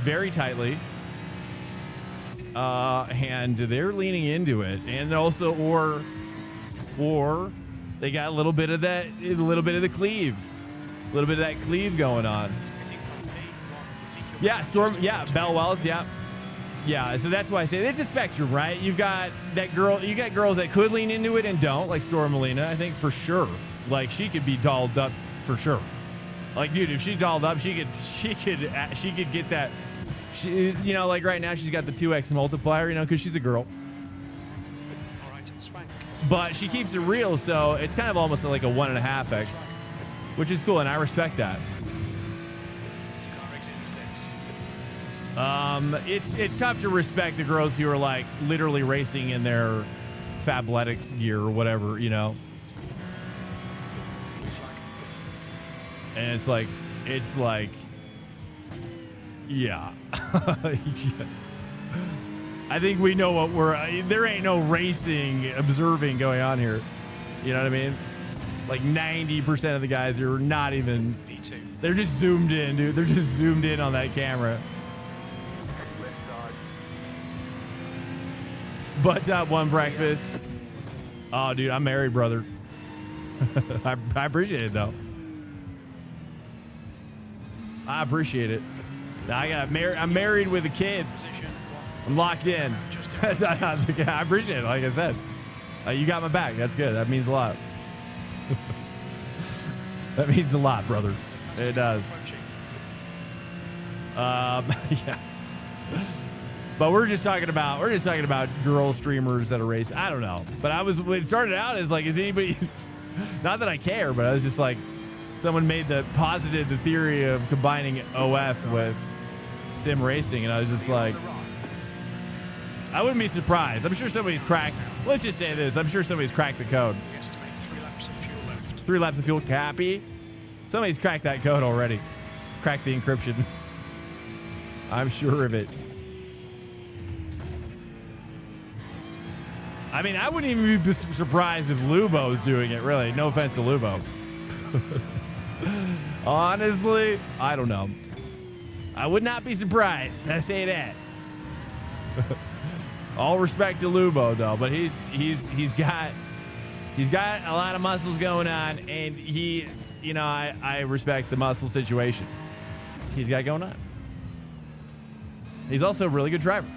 very tightly, and they're leaning into it, and also or they got a little bit of the cleave, a little bit of that cleave going on. Yeah, Storm. Yeah, Belle Wells. Yeah. Yeah, so that's why I say it's a spectrum, right? You've got that girl. You got girls that could lean into it and don't, like Storm Melina. I think for sure. Like, she could be dolled up for sure. Like, dude, if she dolled up, she could get that. She, you know, like right now she's got the 2x multiplier, you know, because she's a girl. But she keeps it real, so it's kind of almost like a 1.5x, which is cool, and I respect that. It's tough to respect the girls who are like literally racing in their Fabletics gear or whatever, you know. And it's like, yeah. I think we know what there ain't no racing observing going on here. You know what I mean? Like 90% of the guys are not even, they're just zoomed in, dude. They're just zoomed in on that camera. Butts out one breakfast. Oh, dude, I'm married, brother. I appreciate it, though. I appreciate it. I'm married with a kid. I'm locked in. I appreciate it. Like I said, you got my back. That's good. That means a lot. That means a lot, brother. It does. Yeah. But we're just talking about girl streamers that are racing. I don't know. But it started out as like, is anybody? Not that I care, but I was just like. Someone posited the theory of combining OF with sim racing, and I was just like, I wouldn't be surprised. I'm sure somebody's cracked. Let's just say this. I'm sure somebody's cracked the code. 3 laps of fuel. Copy. Somebody's cracked that code already. Cracked the encryption. I'm sure of it. I mean, I wouldn't even be surprised if Lubo's doing it, really. No offense to Lubo. Honestly, I don't know. I would not be surprised. I say that. All respect to Lubo, though, but he's got a lot of muscles going on, and he you know, I respect the muscle situation he's got going on. He's also a really good driver.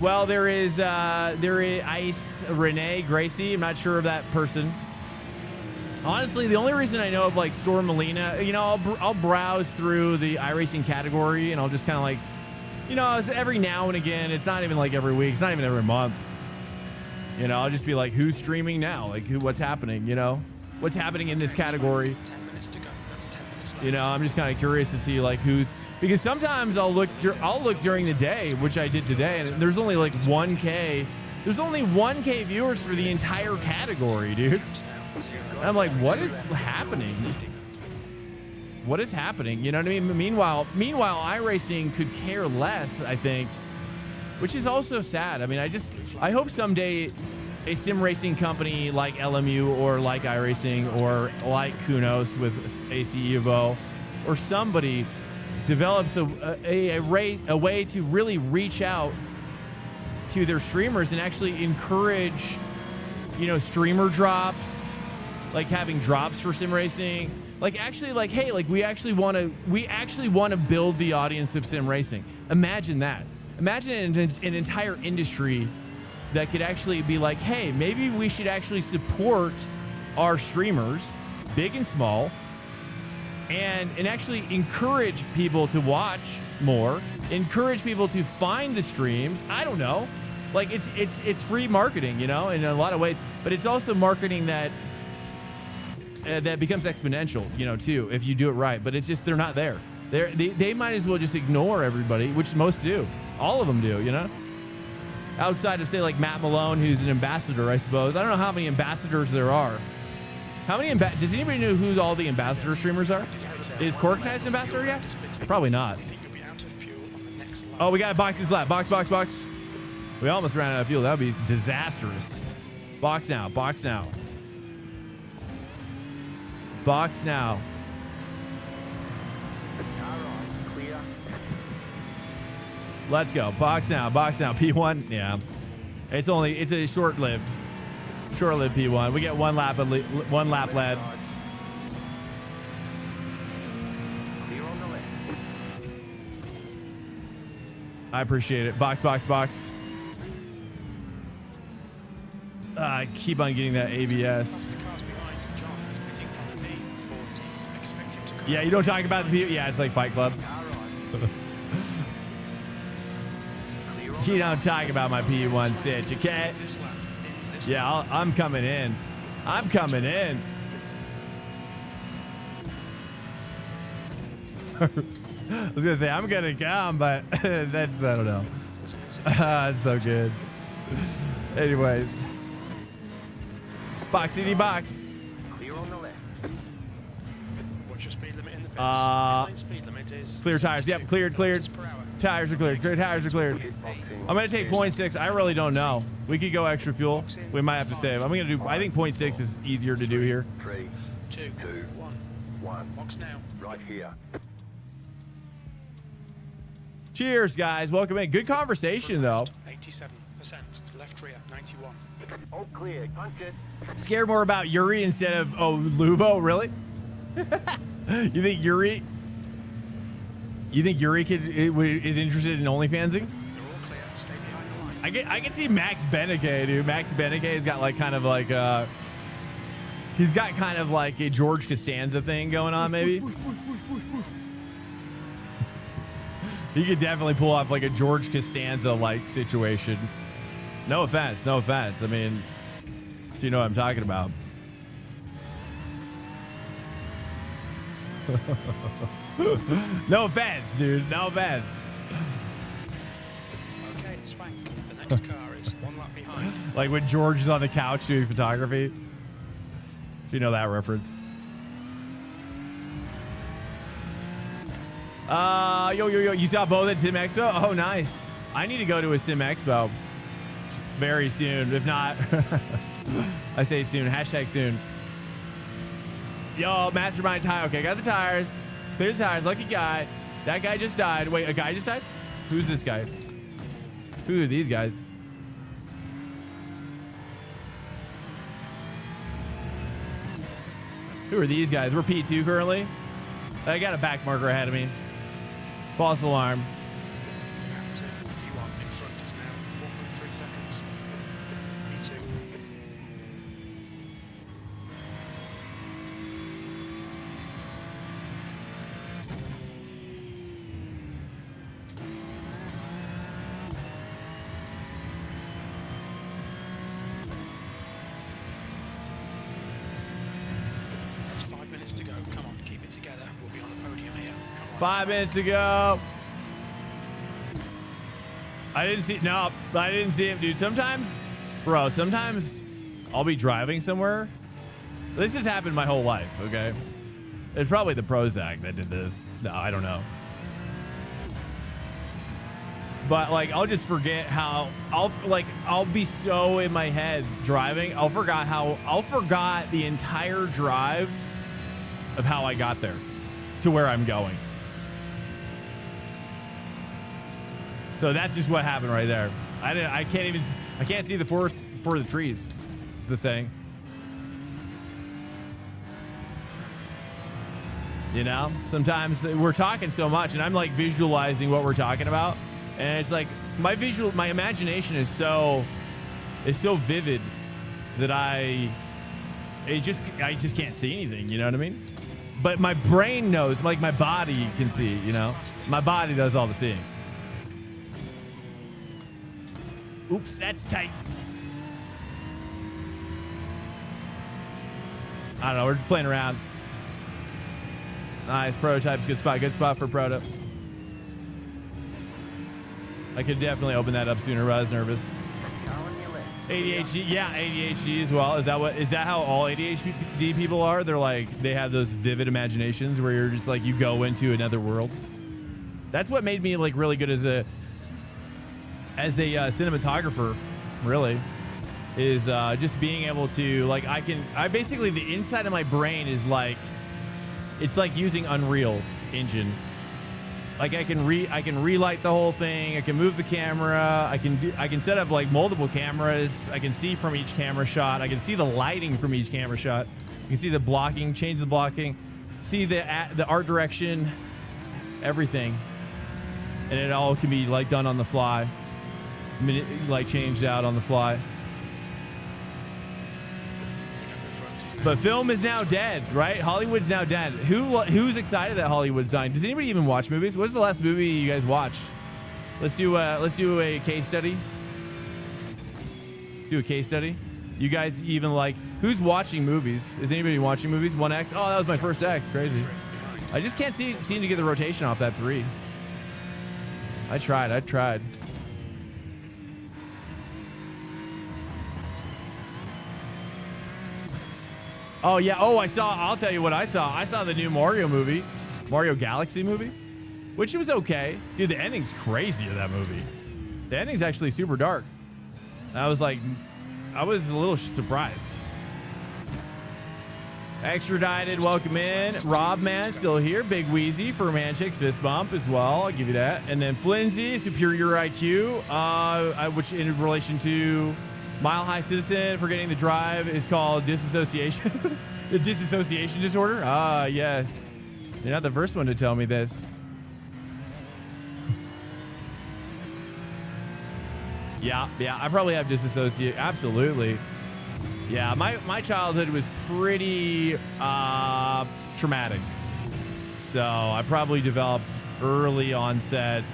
Well, there is Ice Renee Gracie. I'm not sure of that person. Honestly, the only reason I know of like Storm Molina, you know, I'll browse through the iRacing category and I'll just kind of like, you know, every now and again. It's not even like every week. It's not even every month. You know, I'll just be like, who's streaming now? Like, what's happening? You know, what's happening in this category? 10 minutes to go. That's 10 minutes left. You know, I'm just kind of curious to see like who's, because sometimes I'll look during the day, which I did today, and there's only like 1K. There's only 1K viewers for the entire category, dude. And I'm like, what is happening? What is happening? You know what I mean? Meanwhile, iRacing could care less, I think, which is also sad. I mean, I hope someday a sim racing company like LMU or like iRacing or like Kunos with AC Evo or somebody develops a way to really reach out to their streamers and actually encourage, you know, streamer drops, like having drops for sim racing, like actually like, hey, like we actually want to build the audience of sim racing. Imagine that. Imagine an entire industry that could actually be like, hey, maybe we should actually support our streamers, big and small, and actually encourage people to watch more, encourage people to find the streams. I don't know. Like it's free marketing, you know, in a lot of ways, but it's also marketing that becomes exponential, you know, too, if you do it right. But it's just, they're not there. They might as well just ignore everybody, which most do. All of them do, you know? Outside of, say, like Matt Malone, who's an ambassador, I suppose. I don't know how many ambassadors there are. How many does anybody know who all the ambassador streamers are? Is Corkhead an ambassador yet? Probably not. Oh, we got boxes left. Box. We almost ran out of fuel. That would be disastrous. Box now. Box now. Let's go. Box now. P1. Yeah. It's a short-lived P1. We get one lap led. I appreciate it. Box. I keep on getting that ABS. Yeah, you don't talk about the P. Yeah, it's like Fight Club. You don't talk about my P1 sitch, okay? Yeah, I'm coming in. I was gonna say I'm gonna come, but that's, I don't know. It's so good. Anyways, boxity box. Clear on the left. What's your speed limit in the pits? Speed limit is Clear tires. Yep, cleared. Tires are cleared. I'm gonna take 0.6. I really don't know. We could go extra fuel. We might have to save. I think 0.6 is easier to do here. 3, 2, 1. Box now. right here. Cheers, guys. Welcome in. Good conversation, though. 87%. Left rear, 91. All clear. Punch it. Scared more about Yuri instead of Lubo, really? You think Yuri is interested in OnlyFansing? You're all clear. Stay behind the line. I can see Max Beneke, dude. Max Beneke's got like kind of like he's got kind of like a George Costanza thing going on, maybe. Push. He could definitely pull off like a George Costanza like situation. No offense. I mean, if you know what I'm talking about. No offense, dude. No offense. Okay, Swank. The next car is one lap behind. Like when George is on the couch doing photography. If you know that reference. Yo. You saw both at Sim Expo? Oh, nice. I need to go to a Sim Expo very soon. If not, I say soon. Hashtag soon. Yo, Mastermind tire. Okay, got the tires. Clear the tires. Lucky guy. That guy just died. Wait, a guy just died? Who's this guy? Who are these guys? Who are these guys? We're P2 currently. I got a back marker ahead of me. False alarm. So you are in front is now 1.3 seconds. Me too. That's 5 minutes to go. Come on, keep it together. We'll be on the podium here. Come on. 5 minutes ago. I didn't see him, dude. Sometimes I'll be driving somewhere. This has happened my whole life, okay? It's probably the Prozac that did this. No, I don't know. But like, I'll just forget how I'll be so in my head driving. I'll forgot the entire drive of how I got there to where I'm going. So that's just what happened right there. I can't see the forest for the trees. Is the saying. You know, sometimes we're talking so much and I'm like visualizing what we're talking about. And it's like my imagination is so vivid that I just can't see anything, you know what I mean? But my brain knows, like my body can see, you know? My body does all the seeing. Oops, that's tight. I don't know, we're just playing around. Nice, prototype's good spot for proto. I could definitely open that up sooner, but I was nervous. ADHD, yeah, ADHD as well. Is that how all ADHD people are? They're like, they have those vivid imaginations where you're just like, you go into another world. That's what made me like really good as a cinematographer, really, is just being able to like, I basically, the inside of my brain is like, it's like using Unreal Engine. Like I can relight the whole thing. I can move the camera. I can set up like multiple cameras. I can see from each camera shot. I can see the lighting from each camera shot. You can see the blocking, change the blocking, see the art direction, everything, and it all can be like done on the fly, like changed out on the fly. But film is now dead, right? Hollywood's now dead. Who's excited that Hollywood's dying? Does anybody even watch movies? What's the last movie you guys watched? Let's do a case study. Do a case study. You guys even like, who's watching movies? Is anybody watching movies? 1X? Oh, that was my first X. Crazy. I just can't seem to get the rotation off that 3. I tried. Oh, yeah. Oh, I'll tell you what I saw. I saw the new Mario movie, Mario Galaxy movie, which was okay. Dude, the ending's crazy of that movie. The ending's actually super dark. I was a little surprised. Extradited, welcome in. Rob Man still here. Big Wheezy for Manchicks fist bump as well. I'll give you that. And then Flimsy, Superior IQ, which in relation to Mile High Citizen, forgetting the drive, is called disassociation. The disassociation disorder? Ah, yes. You're not the first one to tell me this. Yeah, I probably have disassociate. Absolutely. Yeah, my childhood was pretty traumatic. So I probably developed early onset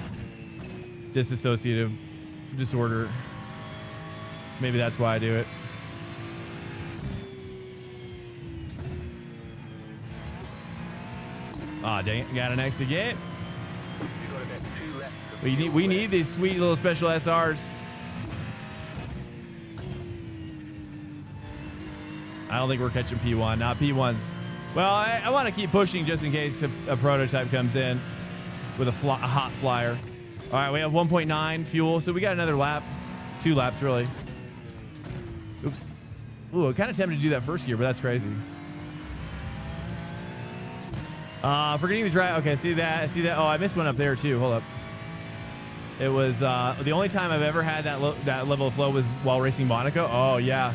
dissociative disorder. Maybe that's why I do it. Ah, dang it. Got an X again. We need these sweet little special SRs. I don't think we're catching P1. Not P1s. Well, I want to keep pushing just in case a prototype comes in with a hot flyer. All right, we have 1.9 fuel, so we got another lap. 2 laps, really. Oops. Ooh, I'm kind of tempted to do that first gear, but that's crazy. Forgetting the drive. Okay, see that? Oh, I missed one up there too. Hold up. It was the only time I've ever had that level of flow was while racing Monaco. Oh yeah,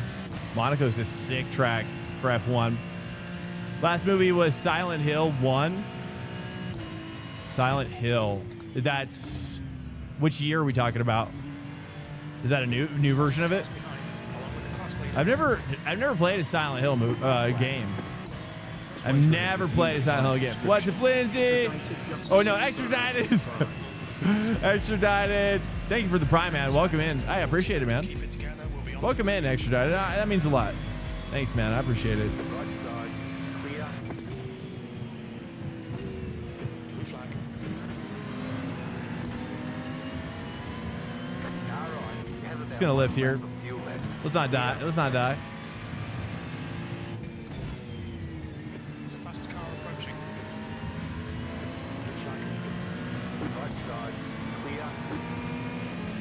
Monaco's a sick track for F1. Last movie was Silent Hill 1. Silent Hill. That's which year are we talking about? Is that a new version of it? I've never played a Silent Hill game. I've never played a Silent Hill game. What's a Flinzy? Oh no, extradited. Extradited. Thank you for the prime, man. Welcome in. I appreciate it, man. Welcome in, extradited. That means a lot. Thanks, man. I appreciate it. Just gonna lift here. Let's not die. Let's not die. There's a faster car approaching.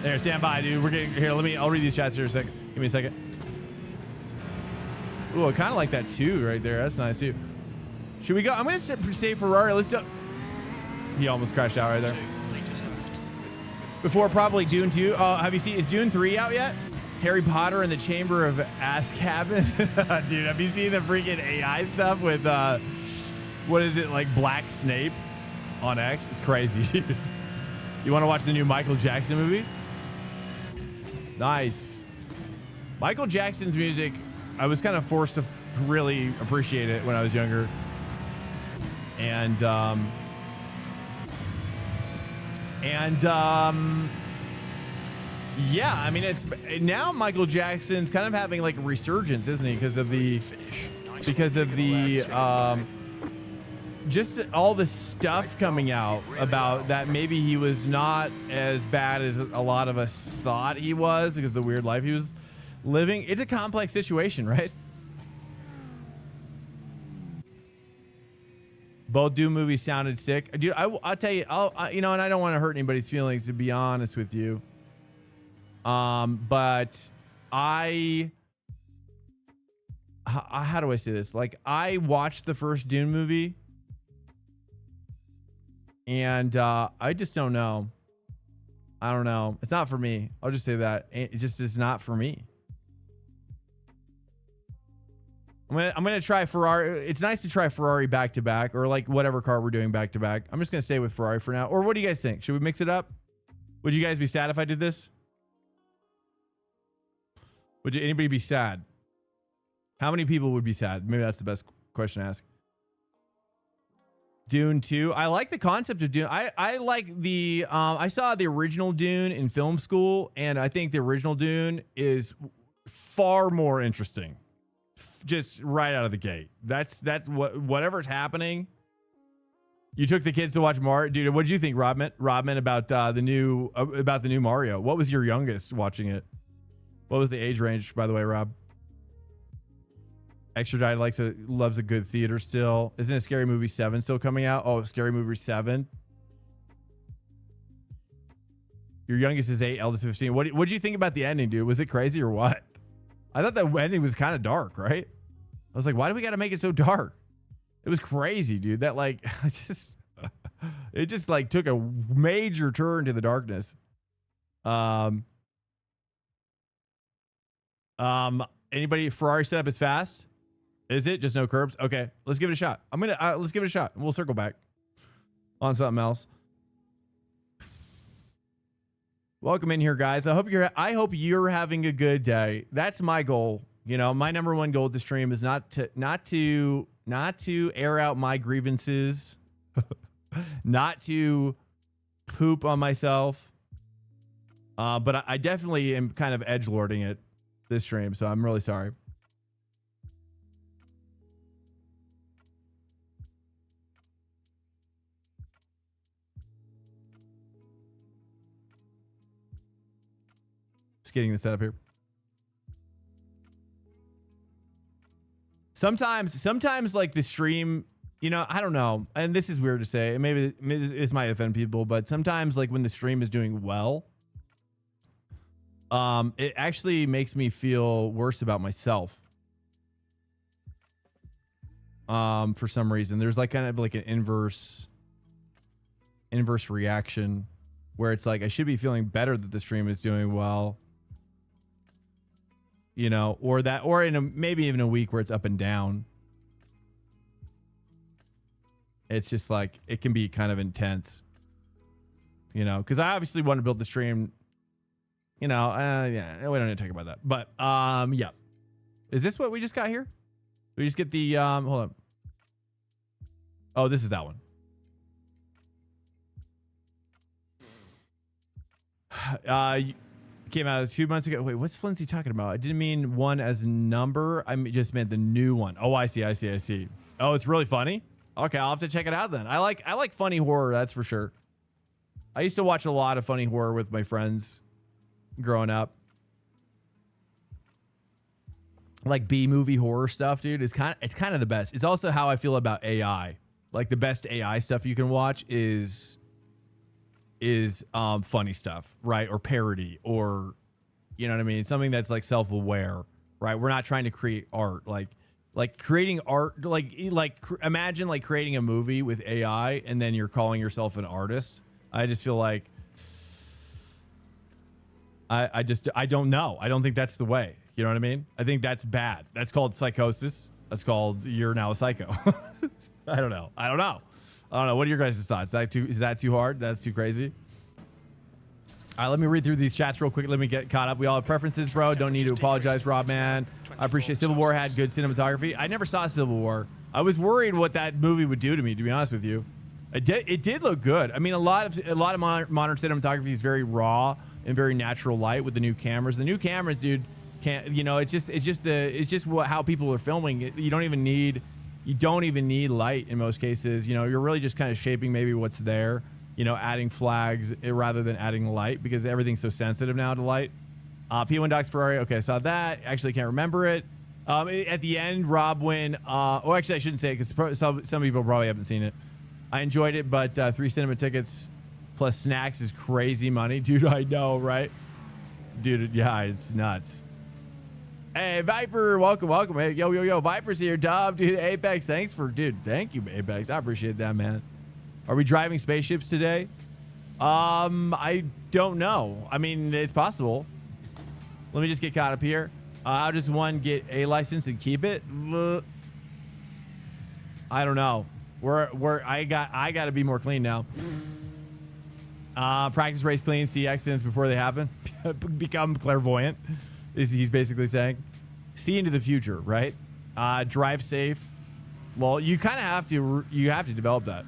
There, stand by, dude. We're getting here. I'll read these chats here a second. Give me a second. Ooh, I kind of like that too, right there. That's nice too. Should we go? I'm gonna say Ferrari. Let's do. He almost crashed out right there. Before probably Dune 2. Oh, have you seen? Is Dune 3 out yet? Harry Potter and the Chamber of Azkaban. Dude, have you seen the freaking AI stuff with what is it, like Black Snape on X? It's crazy. You want to watch the new Michael Jackson movie? Nice. Michael Jackson's music, I was kind of forced to really appreciate it when I was younger. And yeah, I mean, it's now Michael Jackson's kind of having like a resurgence, isn't he? Because of the just all the stuff coming out about that maybe he was not as bad as a lot of us thought he was because of the weird life he was living. It's a complex situation, right? Both Doom movies sounded sick, dude. I'll tell you, you know, and I don't want to hurt anybody's feelings, to be honest with you. But how do I say this? Like, I watched the first Dune movie, and I just don't know. I don't know. It's not for me. I'll just say that it just is not for me. I'm gonna try Ferrari. It's nice to try Ferrari back to back, or like whatever car we're doing back to back. I'm just gonna stay with Ferrari for now. Or what do you guys think? Should we mix it up? Would you guys be sad if I did this? Would anybody be sad? How many people would be sad? Maybe that's the best question to ask. Dune 2. I like the concept of Dune. I like the I saw the original Dune in film school, and I think the original Dune is far more interesting. Just right out of the gate. That's whatever's happening. You took the kids to watch Mario, dude. What did you think, Rodman, about the new Mario? What was your youngest watching it? What was the age range, by the way, Rob? Extra Diet loves a good theater still. Isn't a Scary Movie 7 still coming out? Oh, Scary Movie 7. Your youngest is 8, eldest 15. What did you think about the ending, dude? Was it crazy or what? I thought that ending was kind of dark, right? I was like, why do we got to make it so dark? It was crazy, dude. That like, it just like took a major turn to the darkness. Anybody, Ferrari setup is fast? Is it just no curbs? Okay, let's give it a shot. Let's give it a shot. We'll circle back on something else. Welcome in here, guys. I hope you're having a good day. That's my goal. You know, my number one goal with the stream is not to air out my grievances, not to poop on myself. But I definitely am kind of edgelording it this stream, so I'm really sorry. Just getting this set up here. Sometimes like the stream, you know, I don't know, and this is weird to say, maybe this might offend people, but sometimes like when the stream is doing well, it actually makes me feel worse about myself. For some reason, there's like kind of like an inverse reaction where it's like I should be feeling better that the stream is doing well. You know, or maybe even a week where it's up and down. it's just like, it can be kind of intense, you know, because I obviously want to build the stream, you know, yeah, we don't need to talk about that. But, yeah. Is this what we just got here? We just get the, hold on. Oh, this is that one. Came out 2 months ago. Wait, what's Flincy talking about? I didn't mean one as a number. Just meant the new one. Oh, I see. Oh, it's really funny. Okay, I'll have to check it out then. I like funny horror, that's for sure. I used to watch a lot of funny horror with my friends growing up. Like B-movie horror stuff, dude, it's kind of the best. It's also how I feel about AI. Like the best AI stuff you can watch is funny stuff, right? Or parody, or you know what I mean? Something that's like self-aware, right? We're not trying to create art, like creating art, imagine like creating a movie with AI and then you're calling yourself an artist. I just feel like I don't know. I don't think that's the way. You know what I mean? I think that's bad. That's called psychosis. That's called you're now a psycho. I don't know. What are your guys' thoughts? Is that too hard? That's too crazy? All right, let me read through these chats real quick. Let me get caught up. We all have preferences, bro. Don't need to apologize, Rob, man. I appreciate Civil War had good cinematography. I never saw Civil War. I was worried what that movie would do to me, to be honest with you. It did look good. I mean, a lot of modern cinematography is very raw and very natural light with the new cameras. The new cameras, dude, can't, you know, it's just how people are filming. You don't even need light in most cases. You know, you're really just kind of shaping maybe what's there, you know, adding flags rather than adding light, because everything's so sensitive now to light. P1 Docs Ferrari. Okay, I saw that. Actually can't remember it. At the end, Rob win. Actually I shouldn't say it because some people probably haven't seen it. I enjoyed it, but 3 cinema tickets plus snacks is crazy money. Dude, I know, right? Dude, yeah, it's nuts. Hey, Viper, welcome. Hey, yo, Viper's here, Dub. Dude, Apex, thanks for, dude, thank you, Apex. I appreciate that, man. Are we driving spaceships today? I don't know. I mean, it's possible. Let me just get caught up here. How does one get a license and keep it? I don't know. I got to be more clean now. Practice race clean, see accidents before they happen. Become clairvoyant. He's basically saying. See into the future, right? Drive safe. Well, you kind of have to develop that.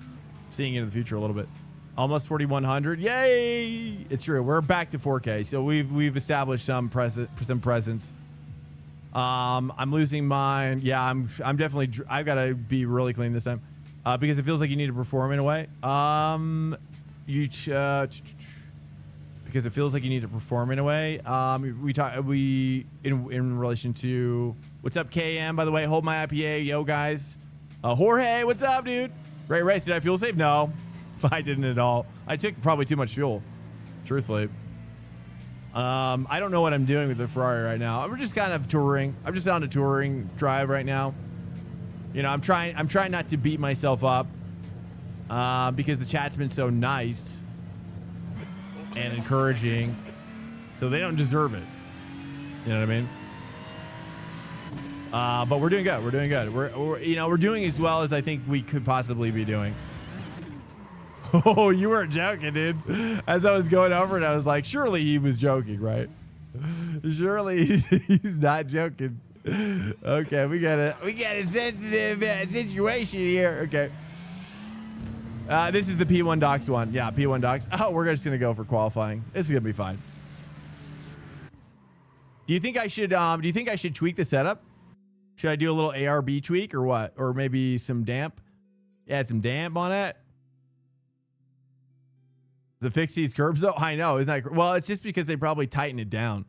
Seeing into the future a little bit. Almost 4,100. Yay! It's true. We're back to 4K, so we've established some presence. I'm losing mine. Yeah, I'm definitely. I've got to be really clean this time, because it feels like you need to perform in a way. Because it feels like you need to perform in a way. In relation to what's up, KM, by the way, hold my IPA, yo guys. Jorge, what's up, dude? Great race. Did I fuel save? No, I didn't at all. I took probably too much fuel, truthfully. I don't know what I'm doing with the Ferrari right now. I'm just kind of touring. I'm just on a touring drive right now. You know, I'm trying not to beat myself up, because the chat's been so nice and encouraging, so they don't deserve it. You know what I mean? But we're doing good. We're doing good. We're doing as well as I think we could possibly be doing. Oh, you weren't joking, dude. As I was going over it, I was like, surely he was joking, right? Surely he's not joking. Okay, we got a sensitive situation here. Okay. This is the P1 Docs one. Yeah, P1 Docs. Oh, we're just gonna go for qualifying. This is gonna be fine. Do you think I should tweak the setup? Should I do a little ARB tweak or what? Or maybe some damp? Add some damp on it. The Fixie's curbs though? I know, isn't that, well, it's just because they probably tighten it down.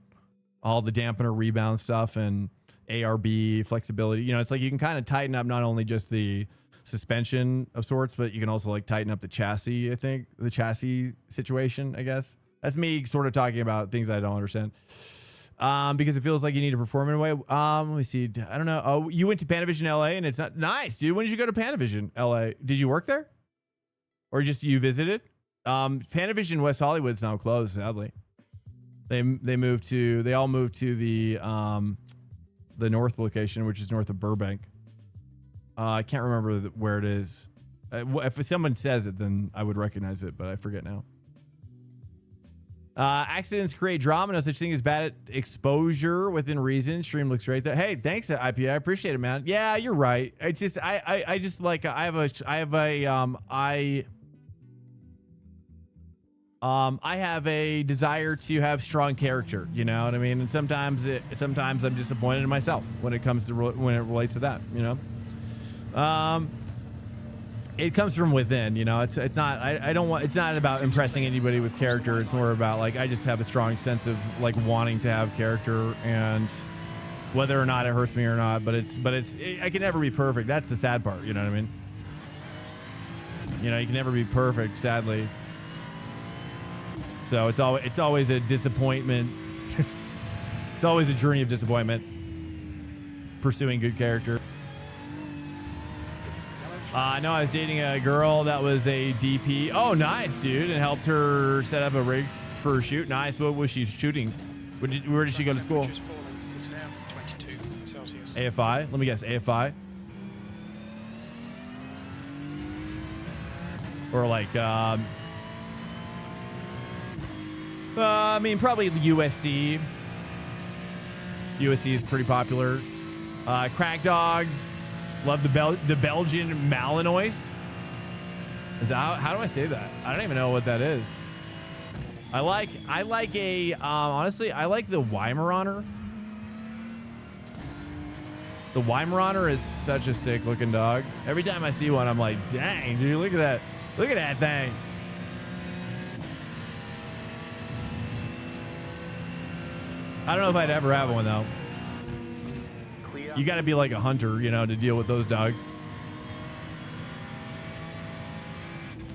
All the dampener rebound stuff and ARB flexibility. You know, it's like you can kind of tighten up not only just the suspension of sorts, but you can also like tighten up the chassis, I think. The chassis situation, I guess. That's me sort of talking about things I don't understand. Because it feels like you need to perform in a way. Let me see. I don't know. Oh, you went to Panavision LA and it's not nice, dude. When did you go to Panavision LA? Did you work there? Or just you visited? Panavision West Hollywood's now closed, sadly. They all moved to the north location, which is north of Burbank. I can't remember where it is. If someone says it, then I would recognize it, but I forget now. Accidents create drama. No such thing as bad exposure within reason. Stream looks great. Hey, thanks, IPA. I appreciate it, man. Yeah, you're right. It's just I just like I have a desire to have strong character. You know what I mean? And sometimes I'm disappointed in myself when it comes to when it relates to that. You know. It comes from within, you know. It's not. I don't want. It's not about impressing anybody with character. It's more about like I just have a strong sense of like wanting to have character, and whether or not it hurts me or not. But I can never be perfect. That's the sad part. You know what I mean? You know, you can never be perfect, sadly. So it's always a disappointment. It's always a journey of disappointment. Pursuing good character. I know I was dating a girl that was a DP. Oh, nice, dude. And helped her set up a rig for a shoot. Nice. What was she shooting? Where did she go to school? It's now 22 Celsius. AFI? Let me guess. AFI? Or like, I mean, probably the USC. USC is pretty popular. Crack Dogs. Love the Belgian Malinois. How do I say that? I don't even know what that is. I like a honestly, I like the Weimaraner. The Weimaraner is such a sick looking dog. Every time I see one, I'm like, dang, dude, look at that. Look at that thing. I don't know if I'd ever have one though. You got to be like a hunter, you know, to deal with those dogs.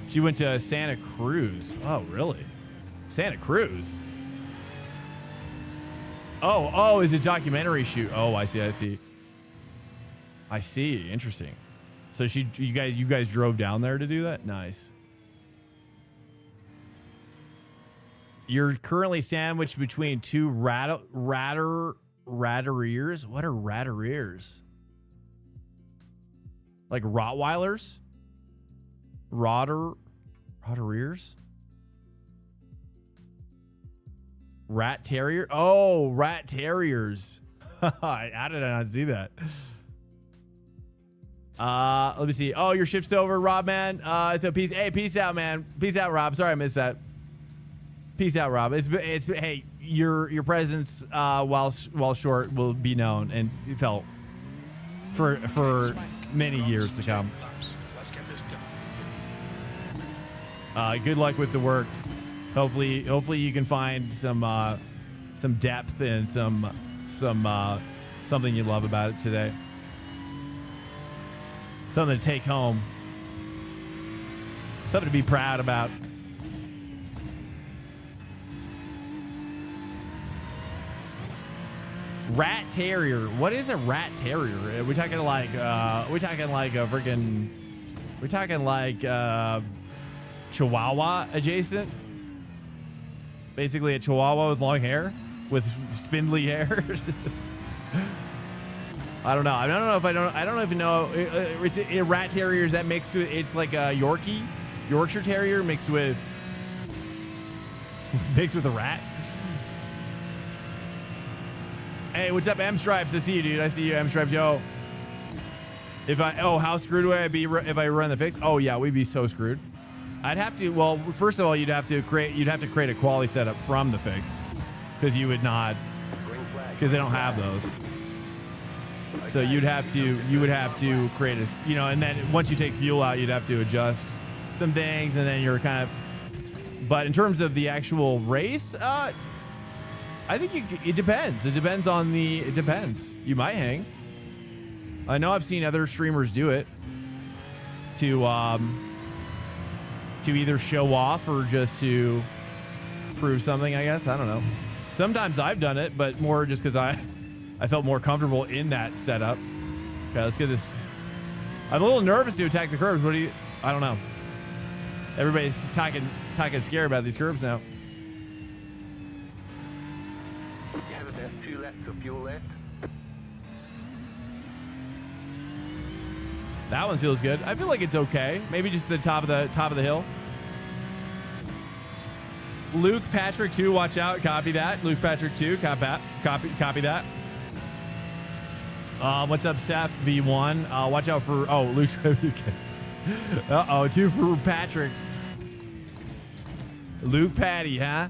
She went to Santa Cruz. Oh, really? Santa Cruz? Oh, is a documentary shoot. Oh, I see. Interesting. So you guys drove down there to do that? Nice. You're currently sandwiched between two ratteriers. What are ratteriers? Like Rottweilers? Ratteriers? Rat terrier? Oh, rat terriers. How did I not see that? Let me see. Oh, your shift's over, Rob, man. So peace out, man. Peace out, Rob. Sorry I missed that. Peace out, Rob. It's hey, your presence while short will be known and felt for many years to come. Let's get this done. Good luck with the work. Hopefully you can find some depth and something you love about it today. Something to take home. Something to be proud about. Rat terrier. What is a rat terrier? Are we talking like a freaking? We're talking like Chihuahua adjacent. Basically a Chihuahua with long hair, with spindly hair. I don't know. I don't know if you know. Is it a rat terrier? Is that mixed with? It's like a Yorkshire Terrier mixed with a rat. Hey, what's up, M Stripes? I see you, dude. I see you, M Stripes. Yo, how screwed would I be if I run the fix? Oh yeah, we'd be so screwed. I'd have to. Well, first of all, you'd have to create a quality setup from the fix, because you would not, because they don't have those. So you would have to create a, you know, and then once you take fuel out, you'd have to adjust some things, and then you're kind of. But in terms of the actual race, I think it depends. It depends. You might hang. I know I've seen other streamers do it to either show off or just to prove something, I guess. I don't know. Sometimes I've done it, but more just because I felt more comfortable in that setup. Okay, let's get this. I'm a little nervous to attack the curbs. I don't know. Everybody's talking scary about these curbs now. You have about 2 laps of fuel left. That one feels good. I feel like it's okay. Maybe just the top of the hill. Luke Patrick 2, watch out. Copy that. Luke Patrick 2, copy that. What's up, Seth V1? Watch out for Luke. Uh-oh, 2 for Patrick. Luke Patty, huh?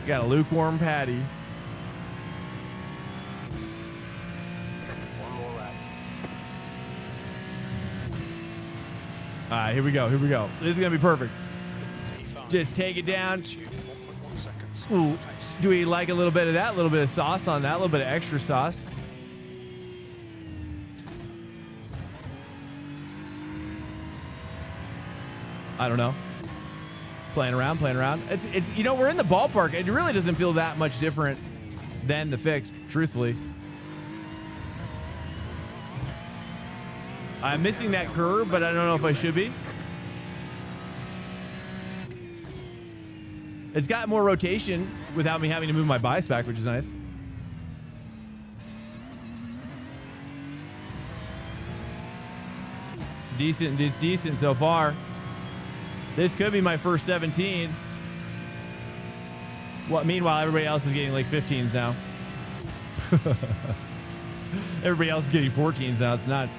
Got a lukewarm Patty. One more lap. All right, here we go. This is going to be perfect. Just take it down. 1.1 seconds. Ooh, Pace. do we like a little bit of that? A little bit of sauce on that? A little bit of extra sauce? I don't know. Playing around. It's we're in the ballpark. It really doesn't feel that much different than the fix, truthfully. I'm missing that curve, but I don't know if I should be. It's got more rotation without me having to move my bias back, which is nice. It's decent so far. This could be my first 17. Meanwhile, everybody else is getting like 15s now. Everybody else is getting 14s now. It's nuts.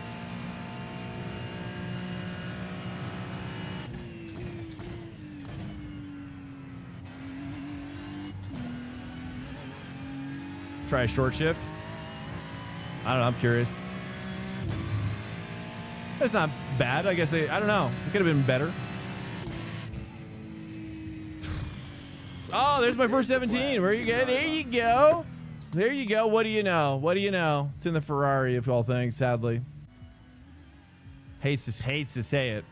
Try a short shift. I don't know. I'm curious. It's not bad. I guess I don't know. It could have been better. Oh, there's my first 17. Where you go? There you go. There you go. What do you know? It's in the Ferrari of all things, sadly. Hates to say it.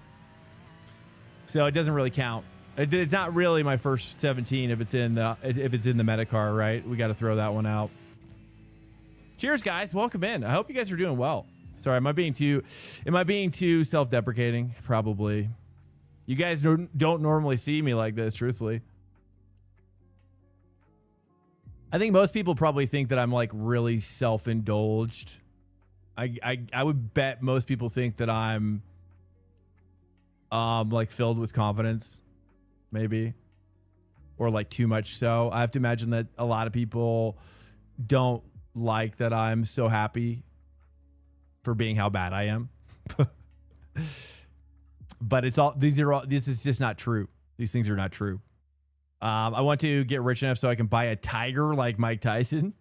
So it doesn't really count. It's not really my first 17 if it's in the meta car, right? We got to throw that one out. Cheers, guys. Welcome in. I hope you guys are doing well. Sorry, am I being too self-deprecating? Probably. You guys don't normally see me like this, truthfully. I think most people probably think that I'm like really self-indulged. I would bet most people think that I'm like filled with confidence, maybe, or like too much so. I have to imagine that a lot of people don't like that I'm so happy for being how bad I am. But this is just not true. These things are not true. I want to get rich enough so I can buy a tiger like Mike Tyson.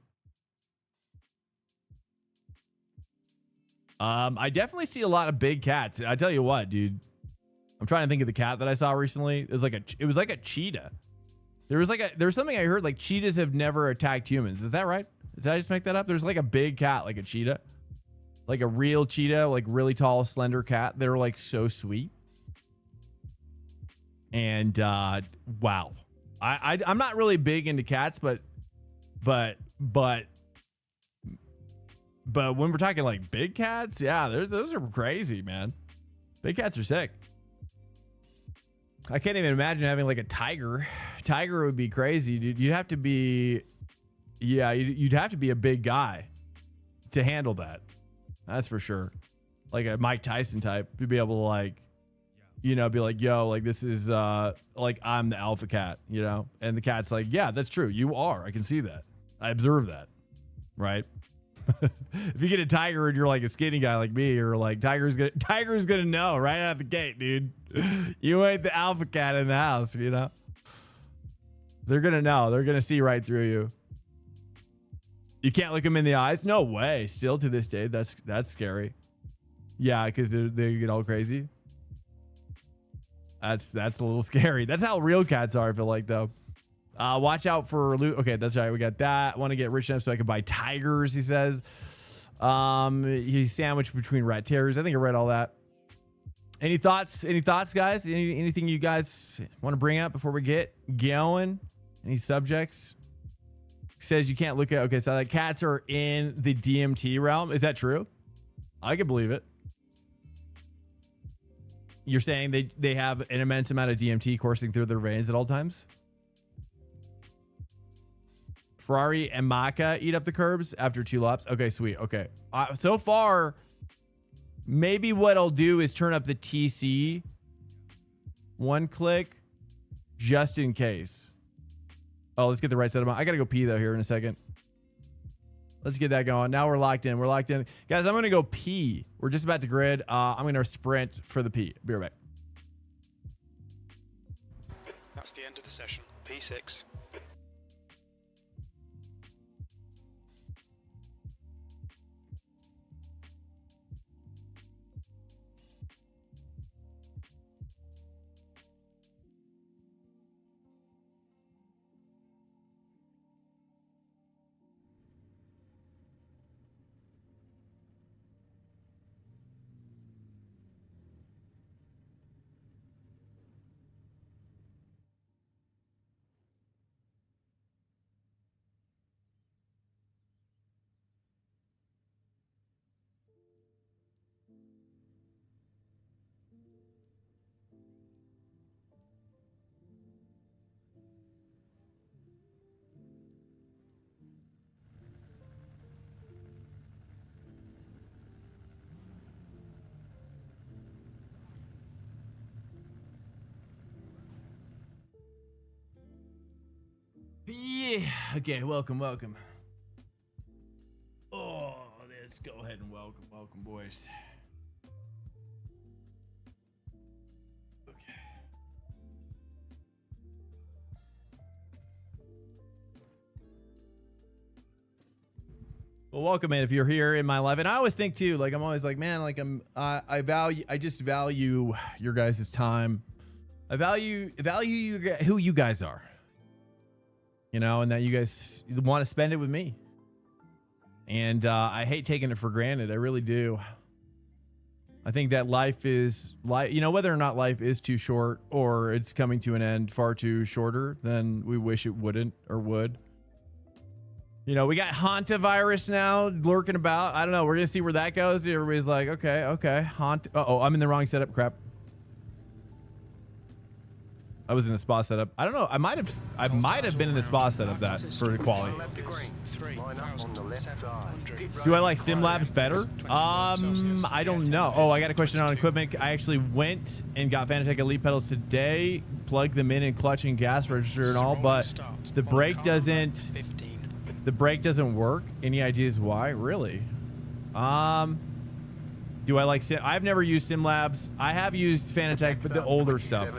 I definitely see a lot of big cats. I tell you what, dude. I'm trying to think of the cat that I saw recently. It was like a cheetah. There was something I heard like cheetahs have never attacked humans. Is that right? Did I just make that up? There's like a big cat, like a cheetah, like a real cheetah, like really tall, slender cat. They're like so sweet. And wow. I'm not really big into cats, but when we're talking like big cats, yeah, those are crazy, man. Big cats are sick. I can't even imagine having like a tiger. Tiger would be crazy, dude. You'd have to be a big guy to handle that. That's for sure. Like a Mike Tyson type to be able to like, be like, yo, like this is like I'm the alpha cat, and the cat's like, yeah, that's true. You are. I can see that. I observe that. Right. If you get a tiger and you're like a skinny guy like me, or like tiger's gonna know right out the gate, dude. You ain't the alpha cat in the house, They're gonna know. They're gonna see right through you. You can't look them in the eyes. No way. Still to this day, that's scary. Yeah, because they get all crazy. That's a little scary. That's how real cats are, I feel like, though. Watch out for loot. Okay, that's right. We got that. Want to get rich enough so I can buy tigers, he says. He's sandwiched between rat terriers. I think I read all that. Any thoughts, guys? Anything you guys want to bring up before we get going? Any subjects? He says you can't look at... Okay, so like cats are in the DMT realm. Is that true? I can believe it. You're saying they have an immense amount of DMT coursing through their veins at all times? Ferrari and Maka eat up the curbs after 2 laps. Okay, sweet. Okay. So far, maybe what I'll do is turn up the TC 1 click just in case. Oh, let's get the right setup on. I got to go pee, though, here in a second. Let's get that going. Now we're locked in. We're locked in. Guys, I'm going to go pee. We're just about to grid. I'm going to sprint for the pee. Be right back. That's the end of the session. P6. Yeah. Okay. Welcome. Oh, let's go ahead and welcome, boys. Okay. Well, welcome, man. If you're here in my life, and I always think too, like I'm always like, man, like I just value your guys' time. I value who you guys are. You know, and that you guys want to spend it with me. And I hate taking it for granted. I really do. I think that life is, you know, whether or not life is too short or it's coming to an end far too shorter than we wish it wouldn't or would. You know, we got hantavirus now lurking about. I don't know. We're going to see where that goes. Everybody's like, okay. Uh-oh, I'm in the wrong setup. Crap. I was in the spa setup. I don't know. I might have been in the spa setup that for quality. Do I like SimLabs better? I don't know. Oh, I got a question on equipment. I actually went and got Fanatec Elite pedals today, plugged them in clutch and gas register and all, but the brake doesn't work. Any ideas why? Really? Do I like I've never used SimLabs. I have used Fanatec, but the older stuff.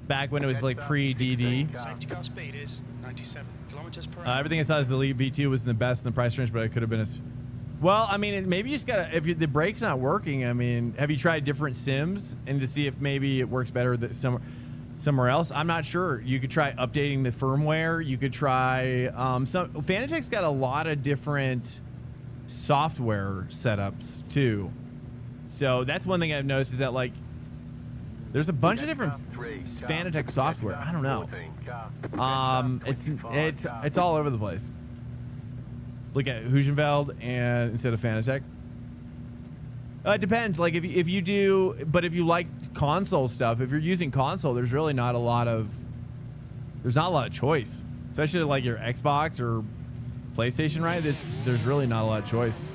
Back when it was like pre-DD. Safety car speed is 97 kilometers per hour. Everything I saw as the Elite V2 was the best in the price range, but it could have been well, I mean, maybe you just gotta, if the brake's not working, I mean, have you tried different sims and to see if maybe it works better somewhere else? I'm not sure. You could try updating the firmware. You could try, Fanatec's got a lot of different software setups too. So that's one thing I've noticed is that like, there's a bunch of different Fanatec software. I don't know. It's all over the place. Look at Hugenveld and instead of Fanatec. It depends. Like if you do, but if you like console stuff, if you're using console, there's really not a lot of choice. Especially like your Xbox or PlayStation, right? There's really not a lot of choice.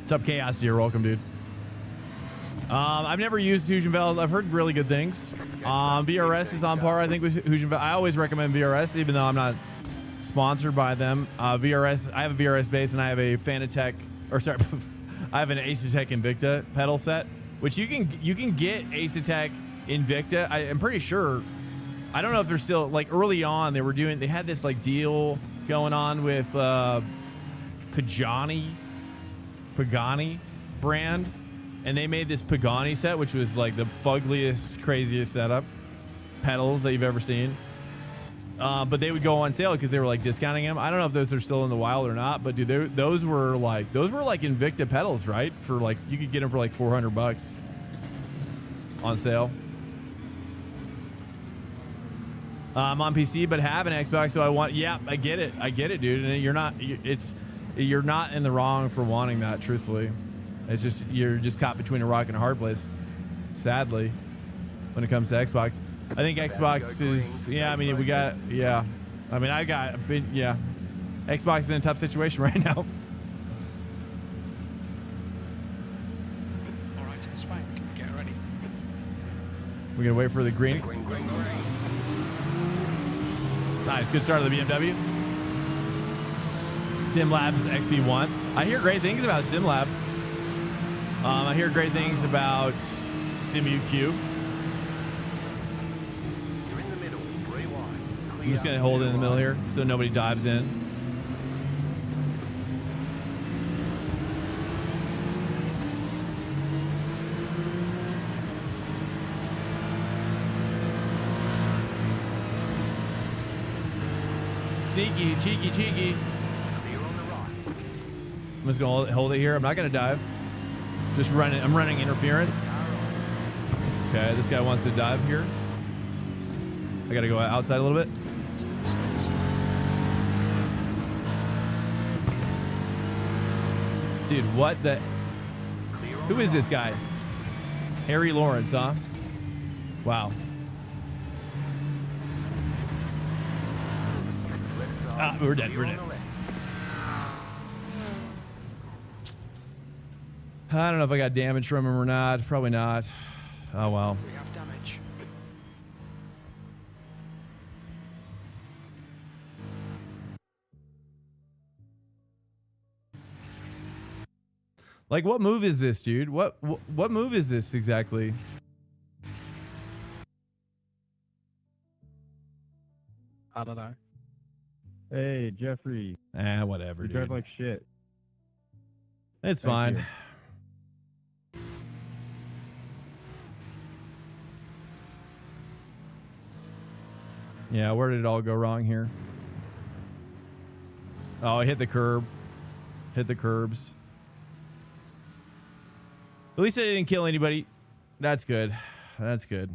What's up, Chaos Deer? Welcome, dude. I've never used Hugenveld. I've heard really good things. VRS is on par, I think, with Hugenveld. I always recommend VRS, even though I'm not sponsored by them. VRS, I have a VRS base and I have a Fanatec, or sorry, I have an Acetec Invicta pedal set, which you can get Acetec Invicta. I'm pretty sure. I don't know if they're still, like early on they had this like deal going on with Pagani brand, and they made this Pagani set, which was like the fuggliest, craziest setup pedals that you've ever seen. But they would go on sale because they were like discounting them. I don't know if those are still in the wild or not, but dude, those were like Invicta pedals, right? For like, you could get them for like $400 on sale. I'm on PC, but have an Xbox, so I get it, dude. And you're not, it's You're not in the wrong for wanting that, truthfully. It's just, you're just caught between a rock and a hard place, sadly, when it comes to Xbox. I think Xbox is, yeah, I mean, we got, yeah. I mean, I got a bit, yeah. Xbox is in a tough situation right now. All right, Swank, get ready. We're going to wait for the green. Nice, good start of the BMW. SimLab's XP1. I hear great things about SimLab. I hear great things about SimUQ. You're in the middle. Rewind. I'm just going to hold it in the middle here so nobody dives in. Cheeky, cheeky, cheeky. Clear on the right. I'm just going to hold it here. I'm not going to dive. Just running. I'm running interference. Okay, this guy wants to dive here. I got to go outside a little bit. Dude, what the... Who is this guy? Harry Lawrence, huh? Wow. Ah, we're dead. We're dead. I don't know if I got damage from him or not. Probably not. Oh, well. We have damage. Like, what move is this, dude? What move is this exactly? I don't know. Hey, Jeffrey. Whatever, You dude. drive like shit. It's Thank fine. you. Yeah, where did it all go wrong here? Oh, I hit the curb. Hit the curbs. At least I didn't kill anybody. That's good. That's good.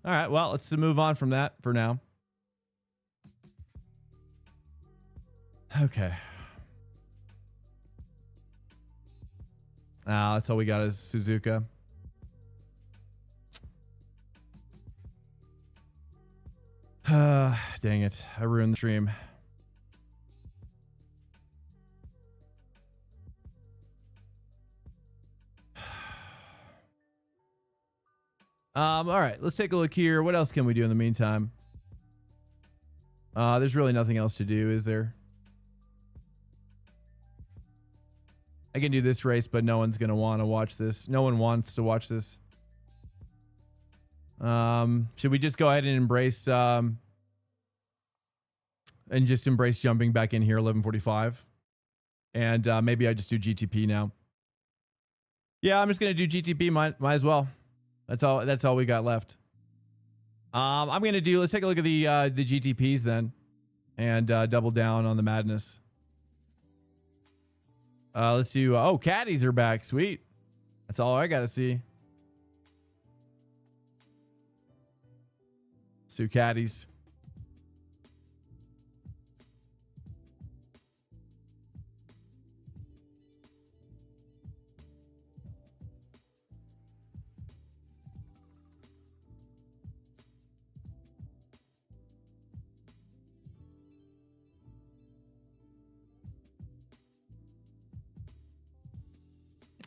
All right, well, let's move on from that for now. Okay. That's all we got is Suzuka. Dang it. I ruined the stream. All right, let's take a look here. What else can we do in the meantime? There's really nothing else to do, is there? I can do this race, but no one's going to want to watch this. No one wants to watch this. Should we just go ahead and embrace jumping back in here 11:45? And maybe I just do GTP now. Yeah, I'm just going to do GTP. Might as well. That's all we got left. I'm going to do, let's take a look at the GTPs then and double down on the madness. Let's do, oh, caddies are back. Sweet. That's all I got to see. Let's do caddies.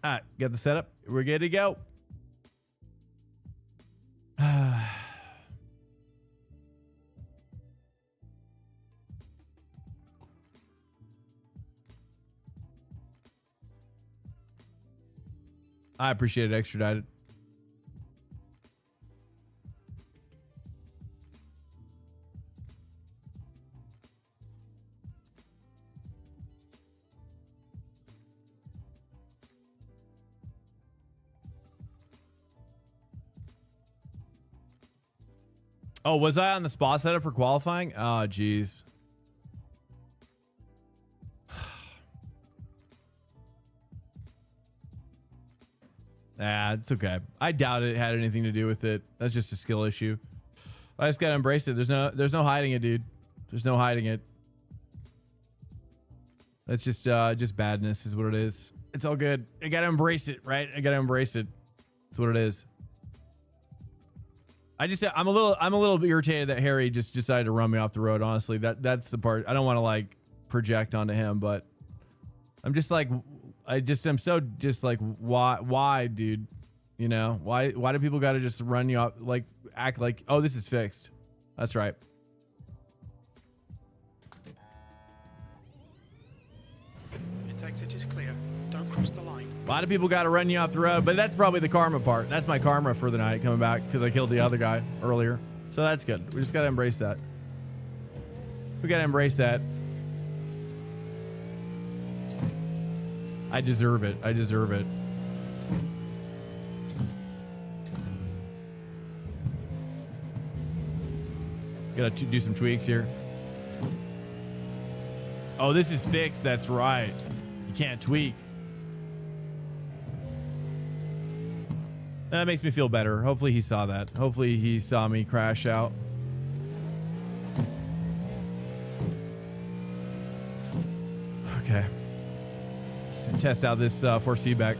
All right, got the setup. We're good to go. I appreciate it extradited. Oh, was I on the spa setup for qualifying? Oh, geez. It's okay. I doubt it had anything to do with it. That's just a skill issue. I just gotta embrace it. There's no hiding it, dude. There's no hiding it. That's just badness is what it is. It's all good. I gotta embrace it, right? I gotta embrace it. That's what it is. I'm a little irritated that Harry just decided to run me off the road. Honestly, that's the part I don't want to like project onto him, but I'm just like, I'm so just like, why, dude? You know, why do people got to just run you off, like act like, oh, this is fixed? That's right. Exit is clear. Don't cross the line. A lot of people got to run you off the road, but that's probably the karma part. That's my karma for the night coming back because I killed the other guy earlier. So that's good. We just got to embrace that. We got to embrace that. I deserve it. I deserve it. Got to do some tweaks here. Oh, this is fixed. That's right. You can't tweak. That makes me feel better. Hopefully he saw that. Hopefully he saw me crash out. Okay. Let's test out this force feedback.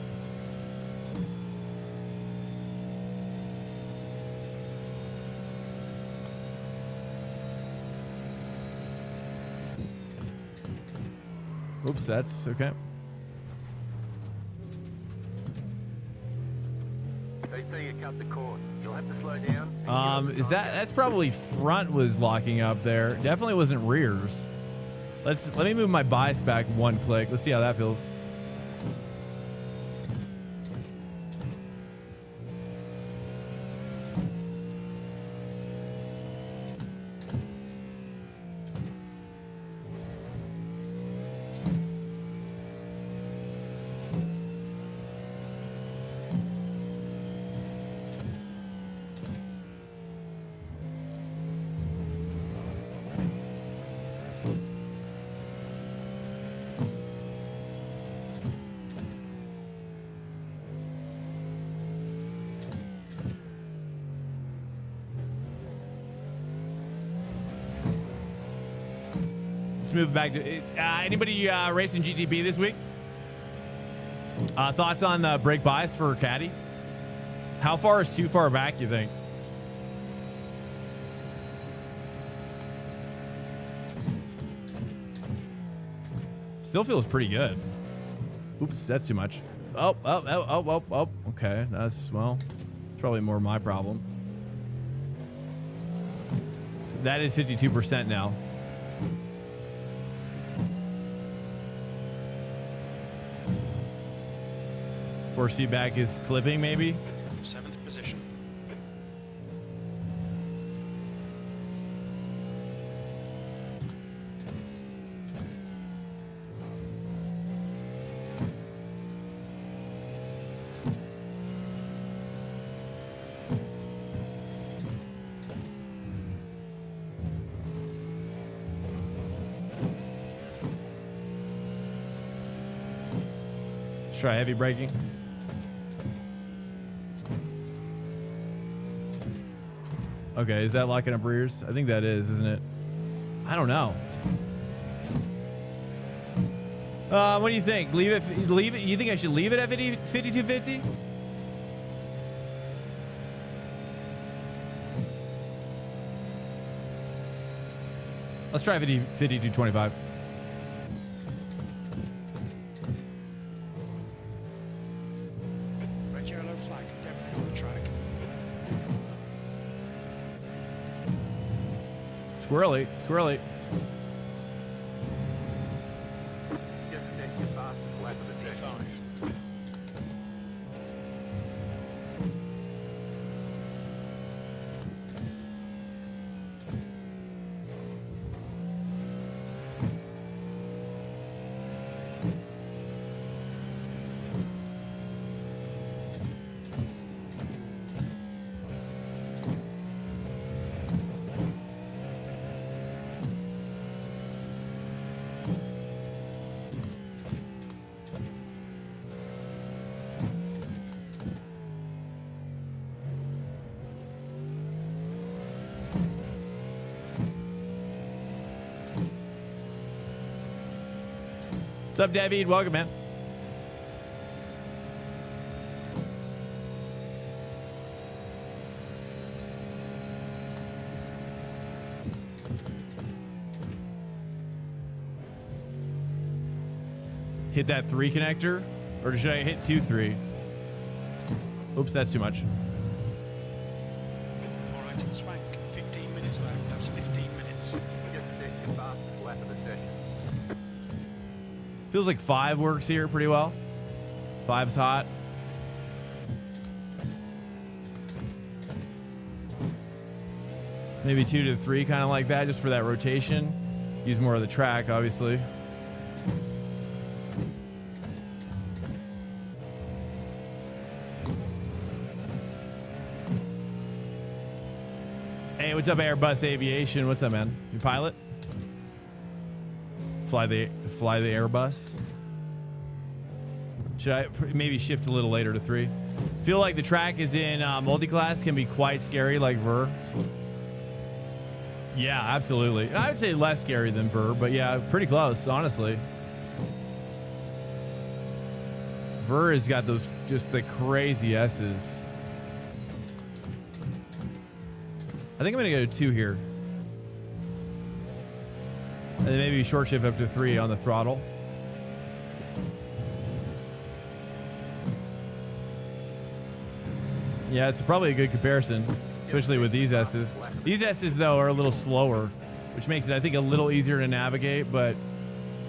Oops, that's okay. They say you cut the cord. You'll have to slow down. Is that's probably front was locking up there. Definitely wasn't rears. Let me move my bias back one click. Let's see how that feels. Let's move back to anybody racing GTP this week? Thoughts on brake bias for Caddy? How far is too far back, you think? Still feels pretty good. Oops, that's too much. Oh. Okay, that's, well, it's probably more my problem. That is 52% now. Force feedback is clipping, maybe. 7th position. Let's try heavy braking. Okay, is that locking up rears? I think that is, isn't it? I don't know. What do you think? Leave it. Leave it. You think I should leave it at 5250? Let's try 5225. Red yellow flag. Get on the track. Squirrely, squirrely. Just next to fastest lap of the session. What's up, David? Welcome, man. Hit that 3 connector, or should I hit 2, 3? Oops, that's too much. All right, Swank, 15 minutes left. That's 15 minutes. Just take your fastest lap of the session. Feels like 5 works here pretty well. 5's hot. Maybe 2 to 3, kind of like that, just for that rotation. Use more of the track, obviously. Hey, what's up, Airbus Aviation? What's up, man? You pilot? Fly the Airbus. Should I maybe shift a little later to 3? Feel like the track is in multi-class can be quite scary, like Ver. Yeah, absolutely. I would say less scary than Ver, but yeah, pretty close, honestly. Ver has got those just the crazy S's. I think I'm gonna go to 2 here. And then maybe short shift up to 3 on the throttle. Yeah, it's probably a good comparison, especially with these S's. These S's, though, are a little slower, which makes it, I think, a little easier to navigate, but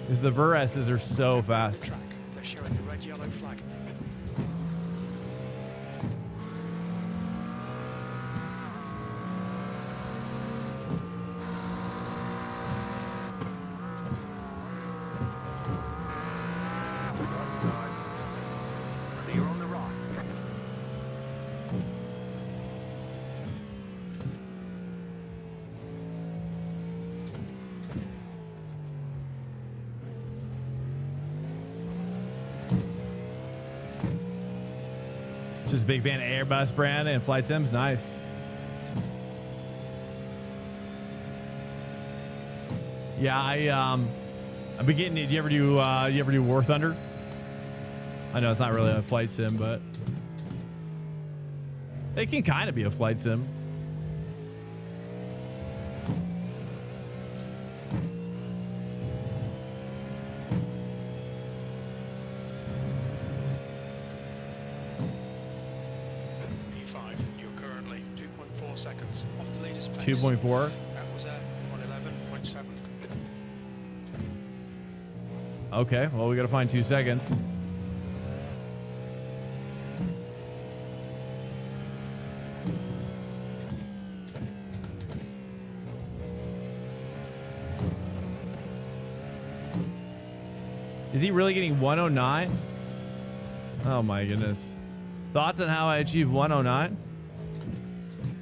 because the Ver S's are so fast. Track. They're showing the red, yellow flag. You're on the right. Just a big fan of Airbus brand and flight sims. Nice. Yeah, I've been getting. Did you ever do War Thunder? I know it's not really a flight sim, but it can kind of be a flight sim. P5, you're currently 2.4 seconds off the latest pace. 2.4. That was 111.7. Okay, well, we got to find 2 seconds. Is he really getting 109? Oh my goodness. Thoughts on how I achieved 109?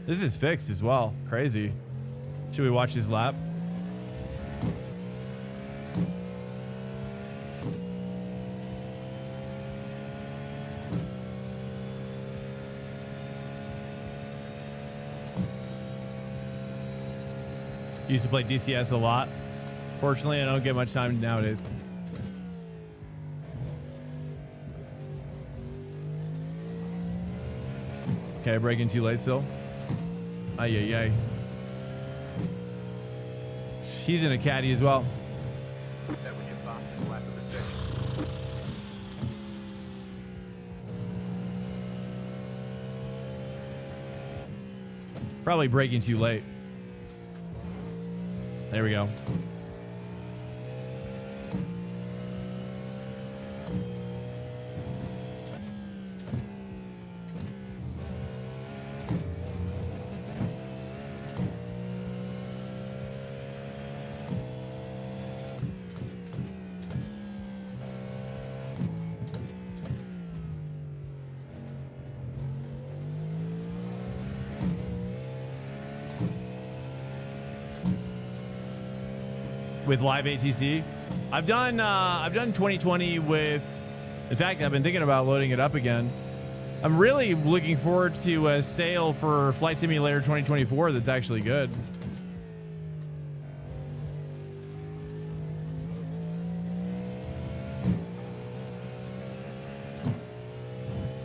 This is fixed as well. Crazy. Should we watch his lap? Used to play DCS a lot. Fortunately, I don't get much time nowadays. Okay, breaking too late still. Ay, ay, ay. He's in a caddy as well. That was your fastest lap of the session. Probably breaking too late. There we go. With live ATC, I've done 2020 with. In fact, I've been thinking about loading it up again. I'm really looking forward to a sale for Flight Simulator 2024 that's actually good.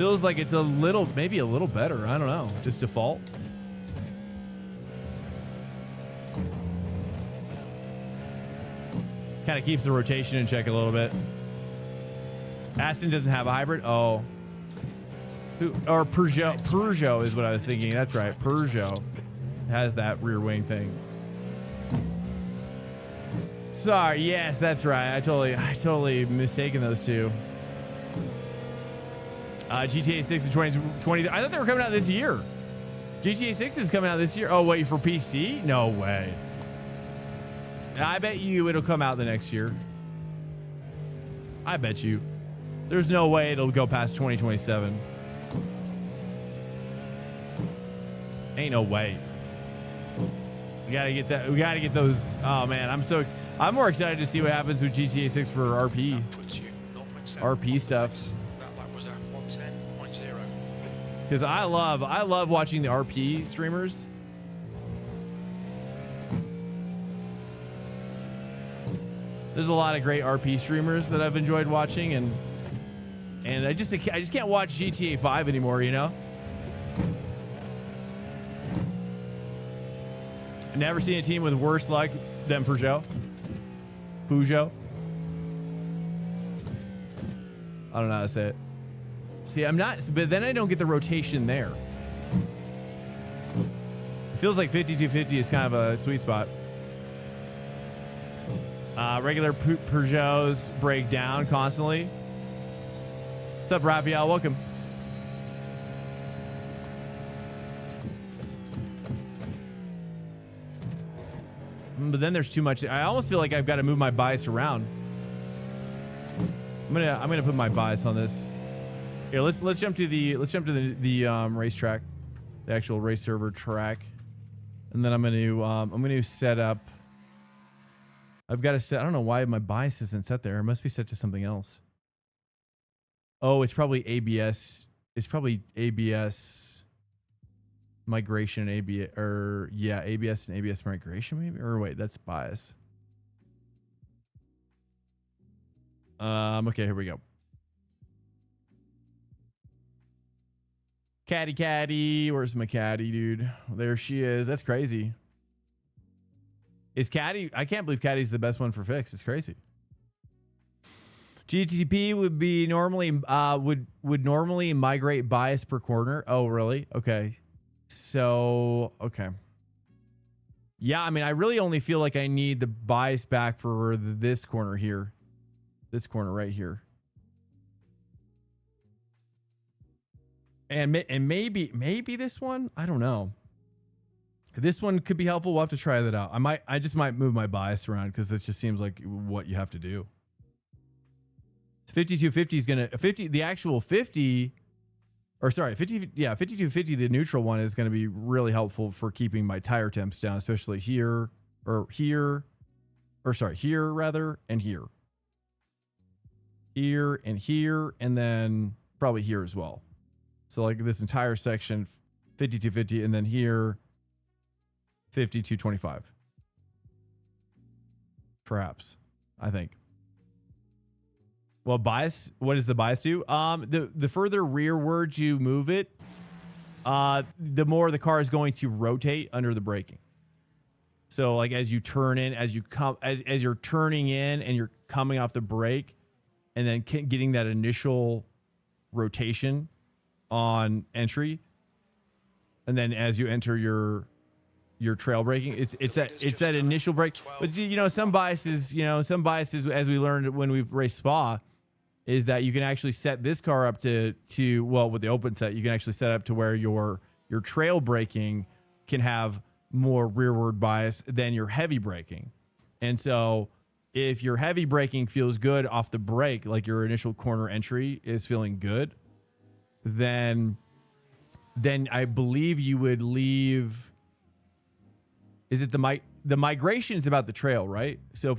Feels like it's a little, maybe a little better. I don't know. Just default. Kind of keeps the rotation in check a little bit. Aston doesn't have a hybrid. Oh. Or Peugeot is what I was thinking. That's right. Peugeot has that rear wing thing. Sorry. Yes, that's right. I totally mistaken those two. GTA 6 in 2020. I thought they were coming out this year. GTA 6 is coming out this year. Oh, wait, for PC? No way. I bet you it'll come out the next year. I bet you. There's no way it'll go past 2027. Ain't no way. We gotta get that. We gotta get those. Oh man, I'm more excited to see what happens with GTA 6 for RP. RP stuff. Because I love watching the RP streamers. There's a lot of great RP streamers that I've enjoyed watching, and I just can't watch GTA 5 anymore, you know? Never seen a team with worse luck than Peugeot. I don't know how to say it. See, but then I don't get the rotation there. It feels like 5250 is kind of a sweet spot. Regular Peugeots break down constantly. What's up, Raphael? Welcome. But then there's too much. I almost feel like I've got to move my bias around. I'm gonna put my bias on this. Here, let's jump to the racetrack, the actual race server track, and then I'm gonna set up. I've got to set. I don't know why my bias isn't set there. It must be set to something else. Oh, it's probably ABS. It's probably ABS migration, ABS, or yeah, ABS and ABS migration maybe. Or wait, that's bias. Okay, here we go. Caddy, where's my caddy, dude? There she is. That's crazy. Is caddy? I can't believe caddy's the best one for fix. It's crazy. GTP would be normally would normally migrate bias per corner. Oh, really? Okay. So, okay. Yeah, I mean, I really only feel like I need the bias back for this corner here. This corner right here. And maybe this one? I don't know. This one could be helpful. We'll have to try that out. I just might move my bias around because this just seems like what you have to do. 5250 is gonna 50. The actual 50, or sorry, 50. Yeah, 5250. The neutral one is gonna be really helpful for keeping my tire temps down, especially here, or sorry, here rather, and here, and here, and then probably here as well. So like this entire section, 5250, and then here, 5225. Perhaps, I think. Well, bias, what does the bias do? The further rearward you move it, the more the car is going to rotate under the braking. So like as you turn in, as you're turning in and you're coming off the brake, and then getting that initial rotation on entry, and then as you enter your trail braking, it's that initial brake. But you know, some biases, as we learned when we raced Spa, is that you can actually set this car up to well, with the open set, you can actually set up to where your trail braking can have more rearward bias than your heavy braking. And so if your heavy braking feels good off the brake, like your initial corner entry is feeling good, then I believe you would leave. Is it the migration is about the trail, right? So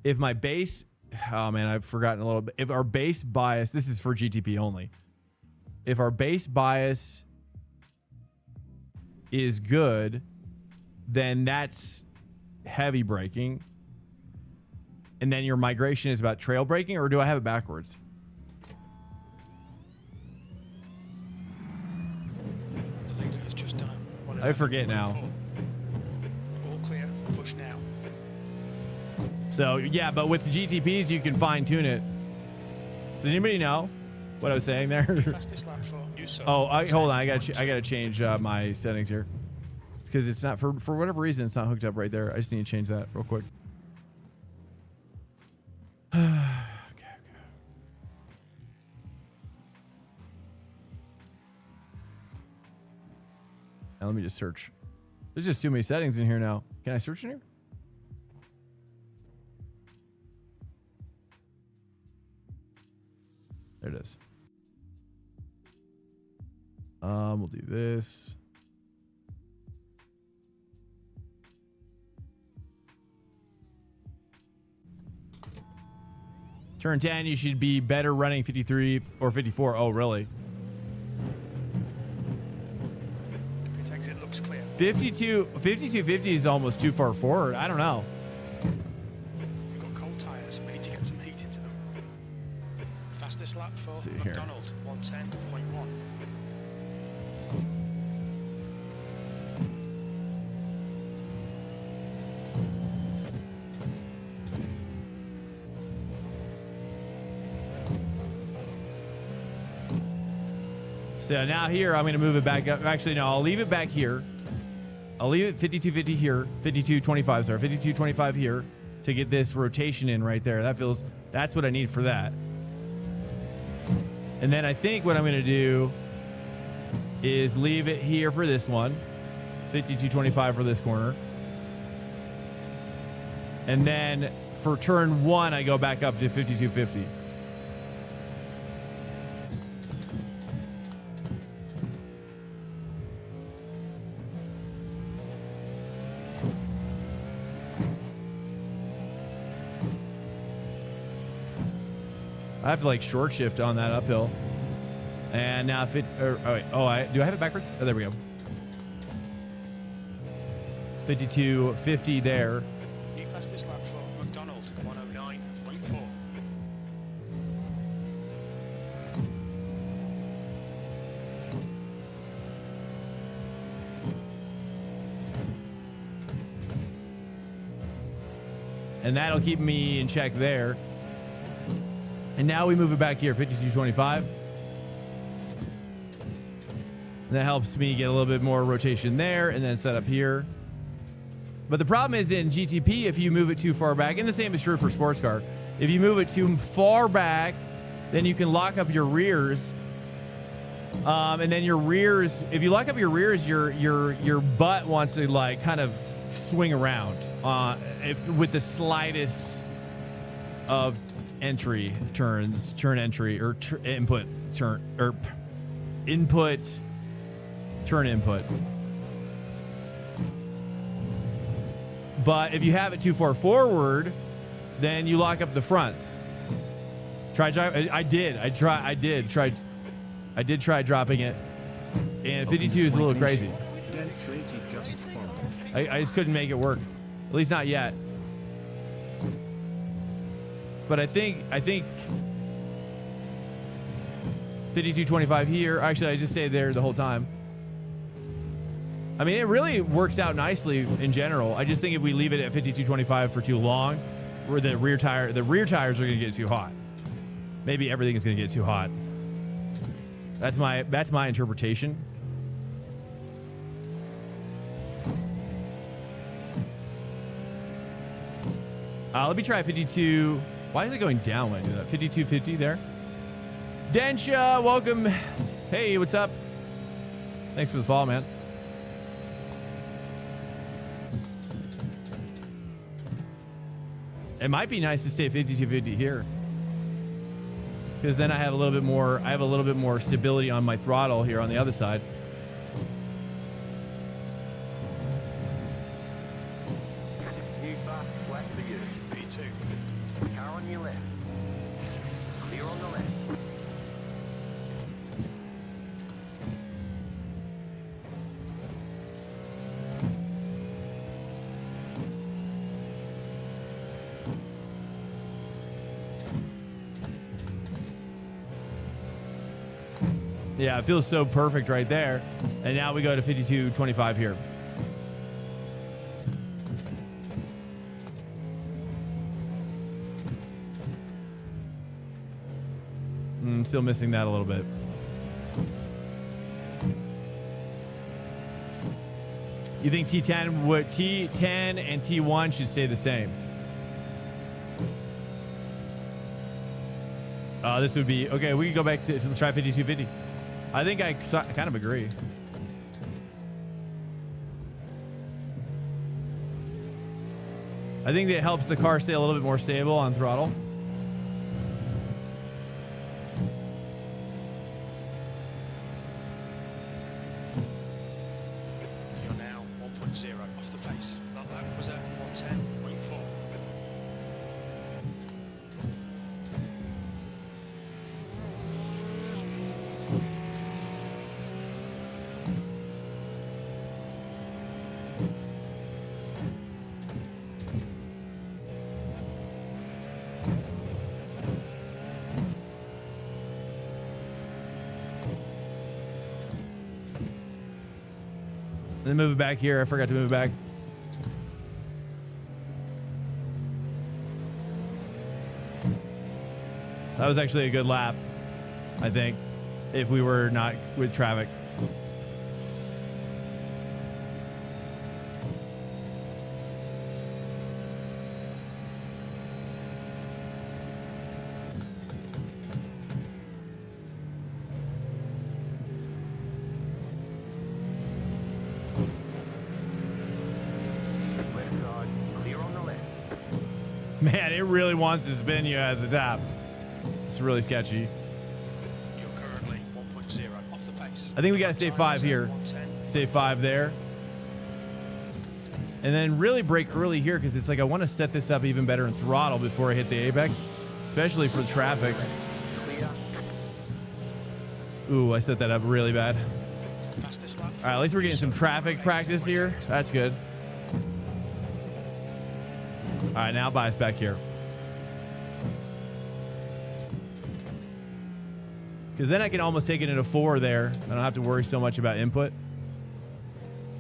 if my base, oh man, I've forgotten a little bit. If our base bias, this is for GTP only. If our base bias is good, then that's heavy braking. And then your migration is about trail braking, or do I have it backwards? I forget now. All clear. Push now. So yeah, but with the GTPs, you can fine tune it. Does anybody know what I was saying there? Fastest lap for Uso. Oh, hold on. I gotta change my settings here because it's not for whatever reason it's not hooked up right there. I just need to change that real quick. Okay. Now let me just search. There's just too many settings in here now. Can I search in here? There it is. We'll do this. Turn 10, you should be better running 53 or 54. Oh, really? Exit looks clear. 5250 is almost too far forward. I don't know. We've got cold tyres. We need to get some heat into them. Fastest lap for See here. McDonald. 110.1. So now here, I'm going to move it back up. Actually, no, I'll leave it back here. I'll leave it 5250 here, 5225, sorry, 5225 here to get this rotation in right there. That's what I need for that. And then I think what I'm going to do is leave it here for this one, 5225 for this corner. And then for turn 1, I go back up to 5250. I have to like short shift on that uphill. And now if it, do I have it backwards? Oh, there we go. 5250 there. New fastest lap for McDonald. 109.4. And that'll keep me in check there. And now we move it back here, 5225. And that helps me get a little bit more rotation there and then set up here. But the problem is in GTP, if you move it too far back, and the same is true for sports car, if you move it too far back, then you can lock up your rears. And then your rears, if you lock up your rears, your butt wants to like kind of swing around with the slightest of entry turns, turn entry, or input turn, or input turn input. But if you have it too far forward, then you lock up the fronts. I did try dropping it, and 52 is a little crazy. I just couldn't make it work, at least not yet. But I think 5225 here. Actually, I just stayed there the whole time. I mean, it really works out nicely in general. I just think if we leave it at 5225 for too long, where the rear tires are going to get too hot. Maybe everything is going to get too hot. That's my interpretation. Let me try 52. Why is it going down when I do that? 5250 there. Densha, welcome. Hey, what's up? Thanks for the follow, man. It might be nice to stay at 5250 here, because then I have a little bit more stability on my throttle here on the other side. New fast flat for you. P2. Car on your left. Clear on the left. Yeah, it feels so perfect right there. And now we go to 52.25 here. Still missing that a little bit. You think T10 and T1 should stay the same? This would be okay. We can go back to let's try 52.50. I think I kind of agree. I think that helps the car stay a little bit more stable on throttle. You're now 1.0 off the pace. That was at 110.4. Then move it back here. I forgot to move it back. That was actually a good lap, I think, if we were not with traffic. Left side, clear on the left. Man, it really wants to spin you at the top. It's really sketchy. You're currently 1.0 off the pace. I think we got to stay 5 here. 110. Stay 5 there. And then really brake early here because it's like I want to set this up even better in throttle before I hit the apex, especially for traffic. Clear. Ooh, I set that up really bad. Fastest lap. All right, at least we're getting some traffic practice here. That's good. All right, now bias back here. Because then I can almost take it into 4 there. I don't have to worry so much about input.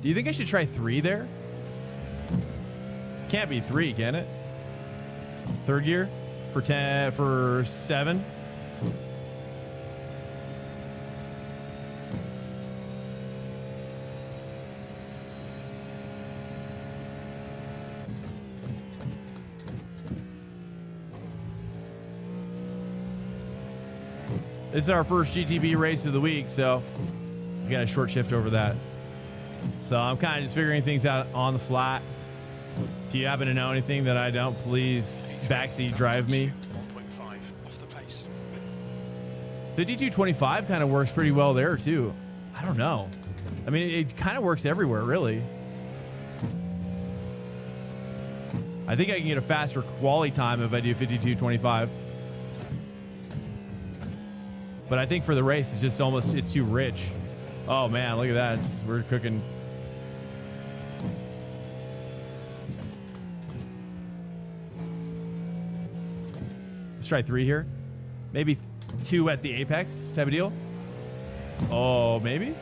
Do you think I should try 3 there? Can't be 3, can it? 3rd gear for 10 for 7. This is our first GTB race of the week, so we got a short shift over that. So I'm kind of just figuring things out on the fly. If you happen to know anything that I don't, please backseat drive me. 1.5 off the pace. 52.25 kind of works pretty well there too. I don't know. I mean, it kind of works everywhere, really. I think I can get a faster quality time if I do 52.25. But I think for the race, it's just almost, it's too rich. Oh man, look at that. We're cooking. Let's try 3 here. Maybe 2 at the apex type of deal. Oh, maybe?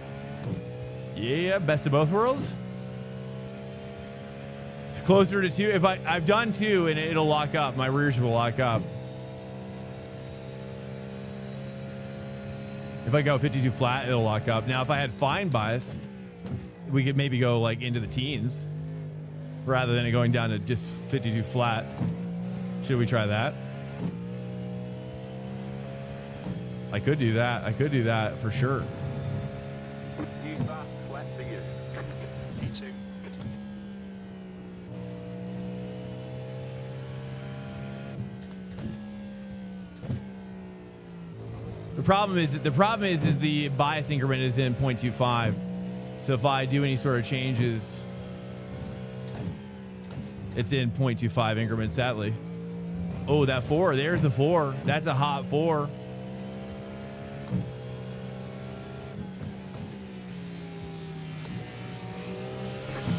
Yeah, best of both worlds. Closer to 2. If I've done 2 and it'll lock up. My rears will lock up. If I go 52 flat, it'll lock up. Now, if I had fine bias, we could maybe go like into the teens rather than it going down to just 52 flat. Should we try that? I could do that. I could do that for sure. New fast flat for you. P2. The problem is the bias increment is in 0.25. So if I do any sort of changes, it's in 0.25 increments, sadly. Oh, that 4. There's the 4. That's a hot 4.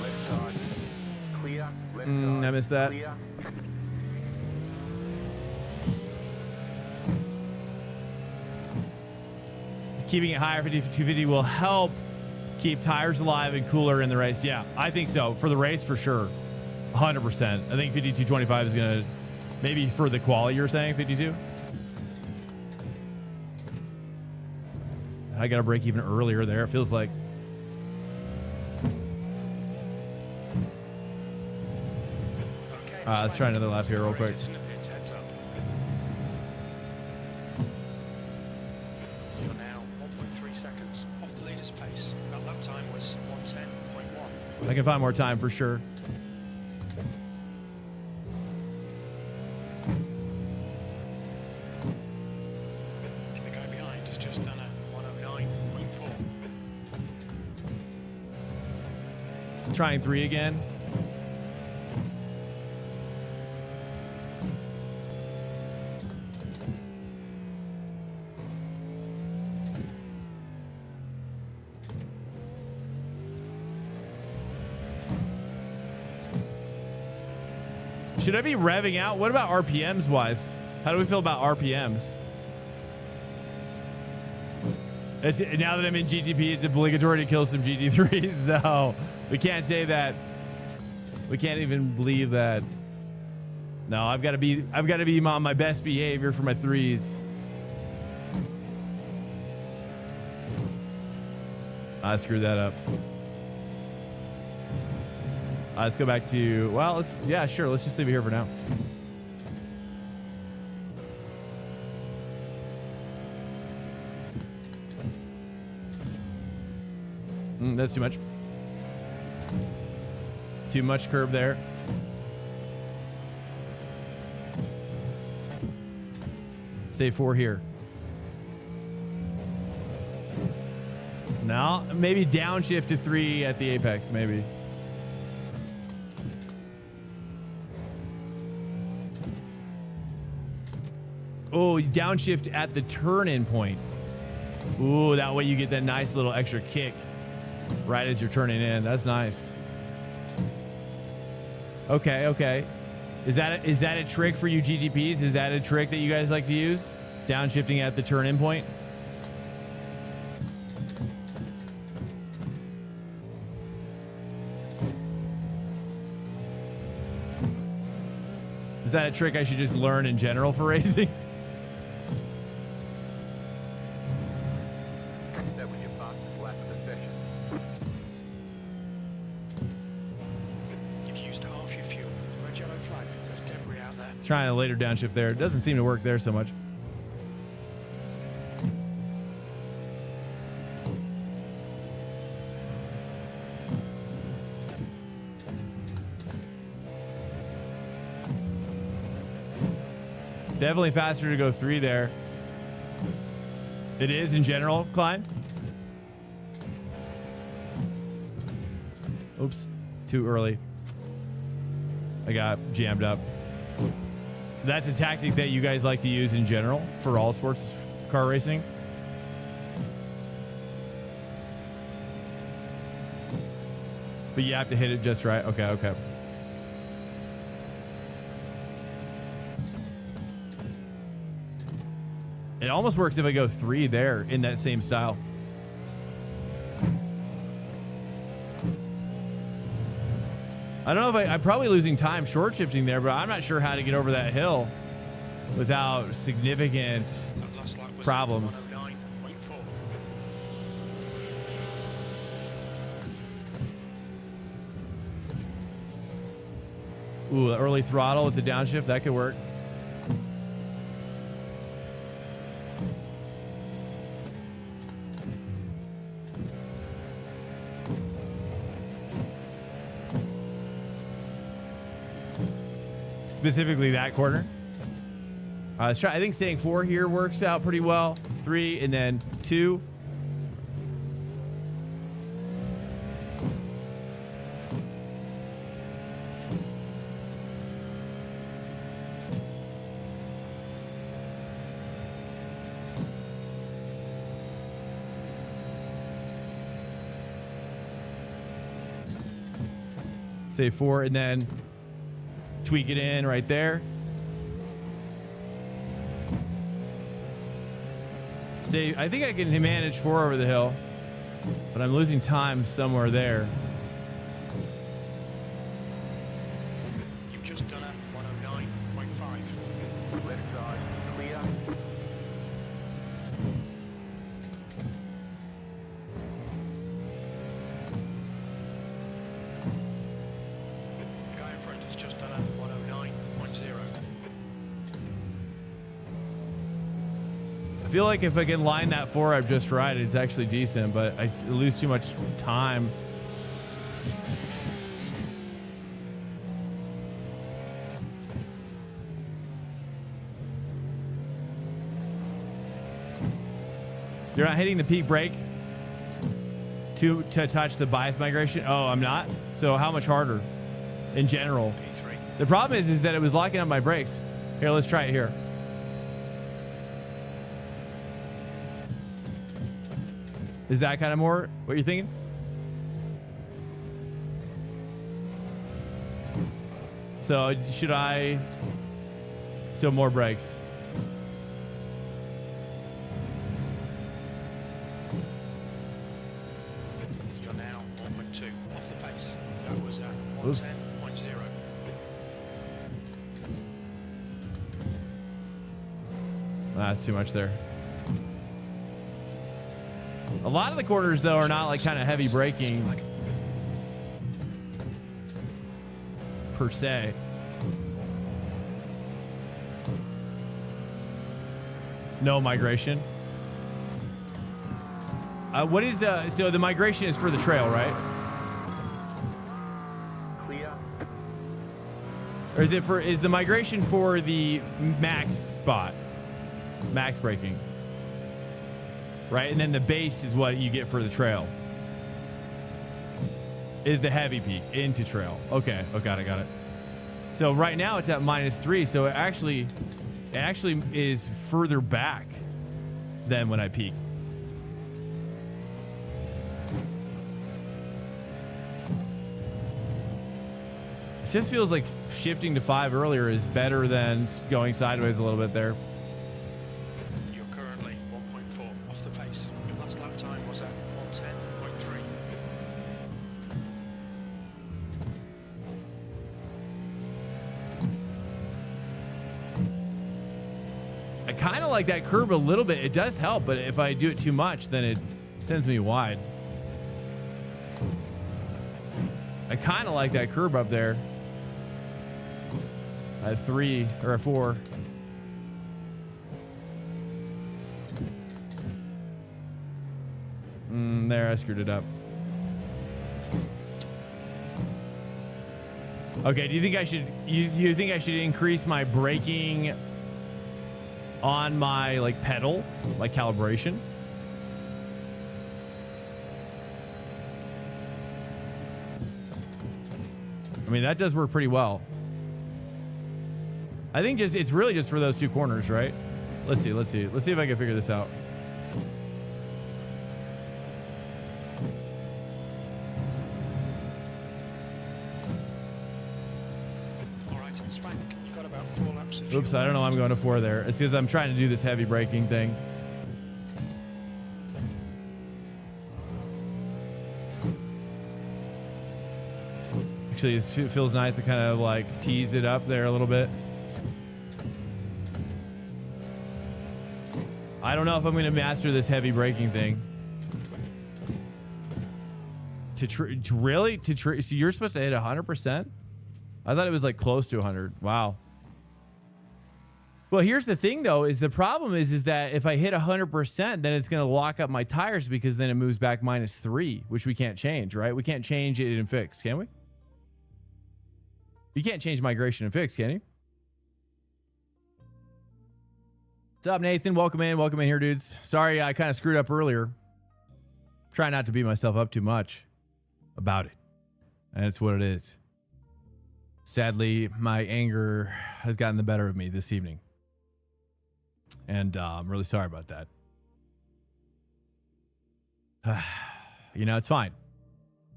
Left side, clear. Left I side, missed that. clear. Keeping it higher, 5250 will help keep tires alive and cooler in the race. Yeah, I think so. For the race, for sure. 100%. I think 52.25 is going to, maybe for the quali, you're saying 52? I got to break even earlier there, it feels like. Let's try another lap here real quick. You're now 1.3 seconds off the leader's pace. That lap time was 1:10.1. I can find more time for sure. And the guy behind has just done a 109.4. Trying 3 again. Should I be revving out? What about RPMs wise? How do we feel about RPMs? Now that I'm in GTP, it's obligatory to kill some GT3s. No, we can't say that. We can't even believe that. No, I've got to be on my best behavior for my 3s. I screwed that up. Let's go back to, well, yeah, sure. Let's just leave it here for now. That's too much. Too much curb there. Stay 4 here. Now, maybe downshift to 3 at the apex, maybe. Oh, downshift at the turn-in point. Ooh, that way you get that nice little extra kick right as you're turning in. That's nice. Okay, okay. Is that a trick for you GTPs? Is that a trick that you guys like to use? Downshifting at the turn-in point? Is that a trick I should just learn in general for racing? That was your fastest lap of the session. You've used half your fuel. Red yellow flag. There's debris out there. Trying a later downshift there. It doesn't seem to work there so much. Definitely faster to go 3 there. It is in general, Klein. Oops, too early. I got jammed up. So that's a tactic that you guys like to use in general for all sports car racing. But you have to hit it just right. Okay, okay. It almost works if I go 3 there in that same style. I don't know if I'm probably losing time short shifting there, but I'm not sure how to get over that hill without significant That last lap was problems. 109.4. Ooh, the early throttle with the downshift, that could work. Specifically that corner. Let's try. I think staying 4 here works out pretty well. 3 and then 2. Say 4 and then tweak it in right there. Stay. I think I can manage 4 over the hill. But I'm losing time somewhere there. You've just done a 109.5. Left side, clear. The guy in front has just done a 109.0. I feel like if I can line that 4 up just right, it's actually decent, but I lose too much time. You're not hitting the peak brake to touch the bias migration? Oh, I'm not? So how much harder in general? P3. The problem is that it was locking up my brakes. Here, let's try it here. Is that kind of more what you're thinking? So should I... So more brakes. You're now 1.2 off the pace. That was at Oops. 110.0. That's too much there. A lot of the corners, though, are not like kind of heavy braking per se. No migration. What is so the migration is for the trail, right? Clear. Or is the migration for the max spot? Max braking. Right? And then the base is what you get for the trail. Is the heavy peak into trail. Okay. Oh, got it. So right now it's at -3. So it actually is further back than when I peak. It just feels like shifting to 5 earlier is better than going sideways a little bit there. You're currently 1.4 off the pace. Your last lap time was at 110.3. I kind of like that curb a little bit. It does help, but if I do it too much, then it sends me wide. I kind of like that curb up there at 3 or at 4. There, I screwed it up. Okay, do you think I should you think I should increase my braking on my like pedal, like calibration? I mean, that does work pretty well. I think it's really just for those 2 corners, right? Let's see if I can figure this out. All right, Spank, you've got about 4 laps of Oops, I don't know why I'm going to 4 there. It's because I'm trying to do this heavy braking thing. Actually, it feels nice to kind of like tease it up there a little bit. I don't know if I'm going to master this heavy braking thing. So you're supposed to hit 100%? I thought it was like close to 100. Wow. Well, here's the thing though, is the problem is that if I hit 100%, then it's going to lock up my tires because then it moves back -3, which we can't change, right? We can't change it in fix, can we? You can't change migration and fix, can you? What's up, Nathan? Welcome in here, dudes. Sorry, I kind of screwed up earlier. Try not to beat myself up too much about it. And it's what it is. Sadly, my anger has gotten the better of me this evening. And I'm really sorry about that. You know, it's fine.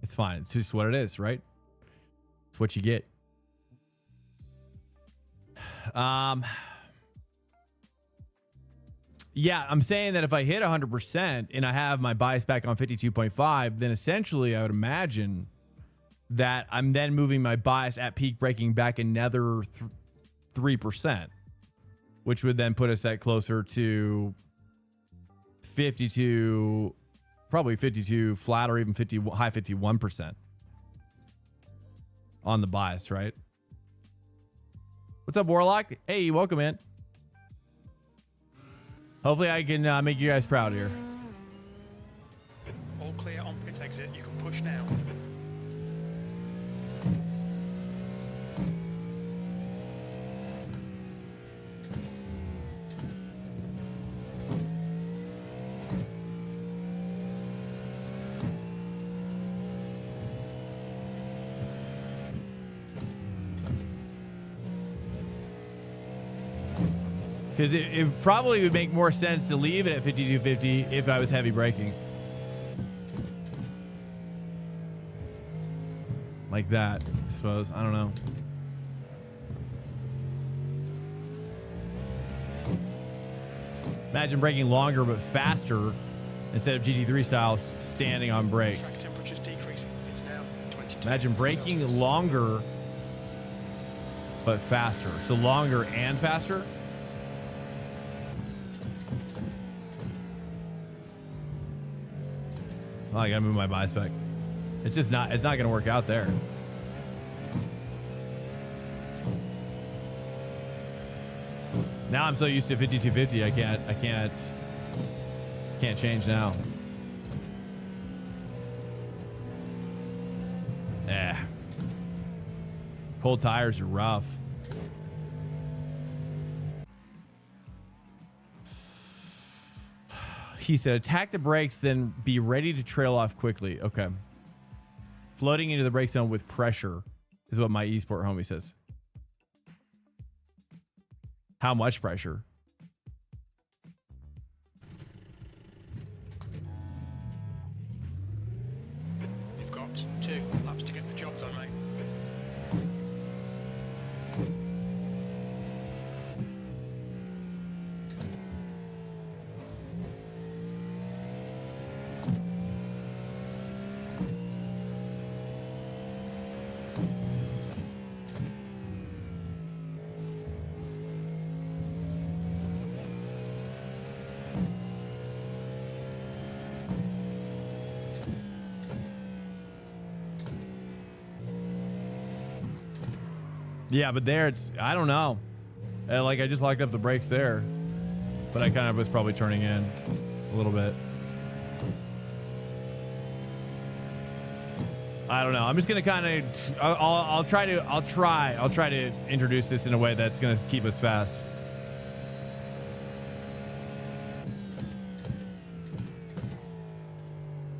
It's fine. It's just what it is, right? It's what you get. Yeah, I'm saying that if I hit 100% and I have my bias back on 52.5, then essentially I would imagine that I'm then moving my bias at peak braking back another 3%, which would then put us at closer to 52, probably 52 flat or even 50, high 51% on the bias, right? What's up, Warlock? Hey, welcome in. Hopefully I can make you guys proud here. All clear on pit exit. You can push now. Because it probably would make more sense to leave it at 52.50 if I was heavy braking. Like that, I suppose. I don't know. Imagine braking longer but faster instead of GT3 style standing on brakes. Track temperature's decreasing. It's now 22. Imagine braking Celsius. longer but faster. So longer and faster. Oh, I gotta move my bias back. It's just not, it's not gonna work out there. Now I'm so used to 5250, I can't change now. Cold tires are rough. He said, attack the brakes, then be ready to trail off quickly. Okay. Floating into the brake zone with pressure is what my esport homie says. How much pressure? You've got 2 laps to get the job done, mate. Yeah, but there it's, I don't know. Like I just locked up the brakes there, but I kind of was probably turning in a little bit. I don't know. I'm just gonna kind of, I'll try to introduce this in a way that's gonna keep us fast.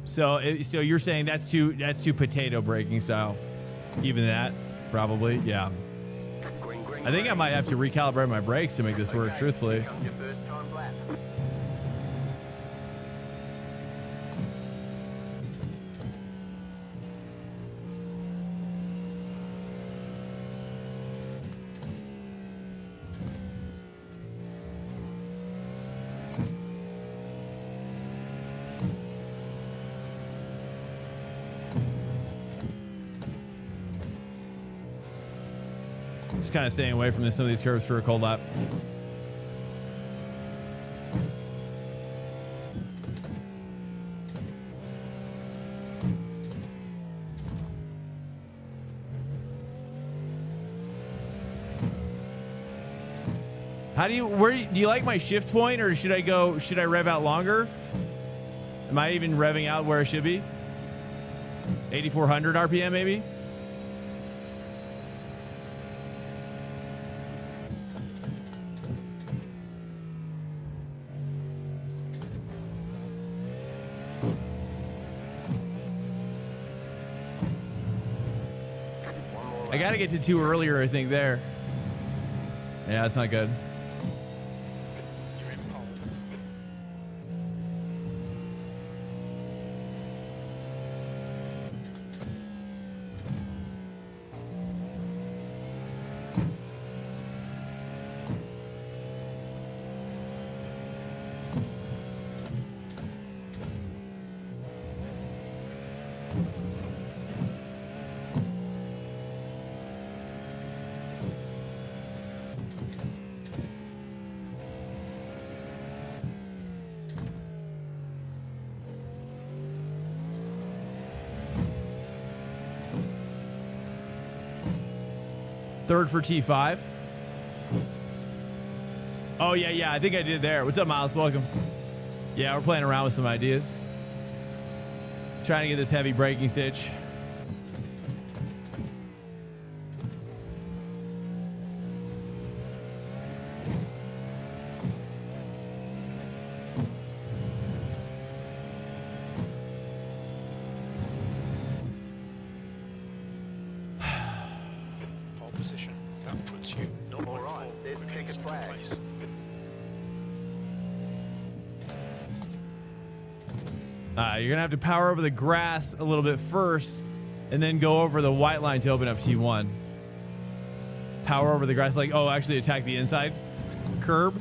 So you're saying that's too potato braking style, even that probably, yeah. Green, green, I think I might have to recalibrate my brakes to make this work, Okay, truthfully. here comes your first time lap. Just kind of staying away from some of these curves for a cold lap. How do you, do you like my shift point, or should I rev out longer? Am I even revving out where I should be? 8,400 RPM maybe? I gotta get to 2 earlier, I think, there. Yeah, that's not good. You're in pole. Third for T5. Oh, yeah. I think I did there. What's up, Miles? Welcome. Yeah, we're playing around with some ideas. Trying to get this heavy braking stitch. Pole position. That puts you not All right, there's quickly in ticket second flag. place. You're going to have to power over the grass a little bit first and then go over the white line to open up T1. Power over the grass, like, oh, actually attack the inside curb.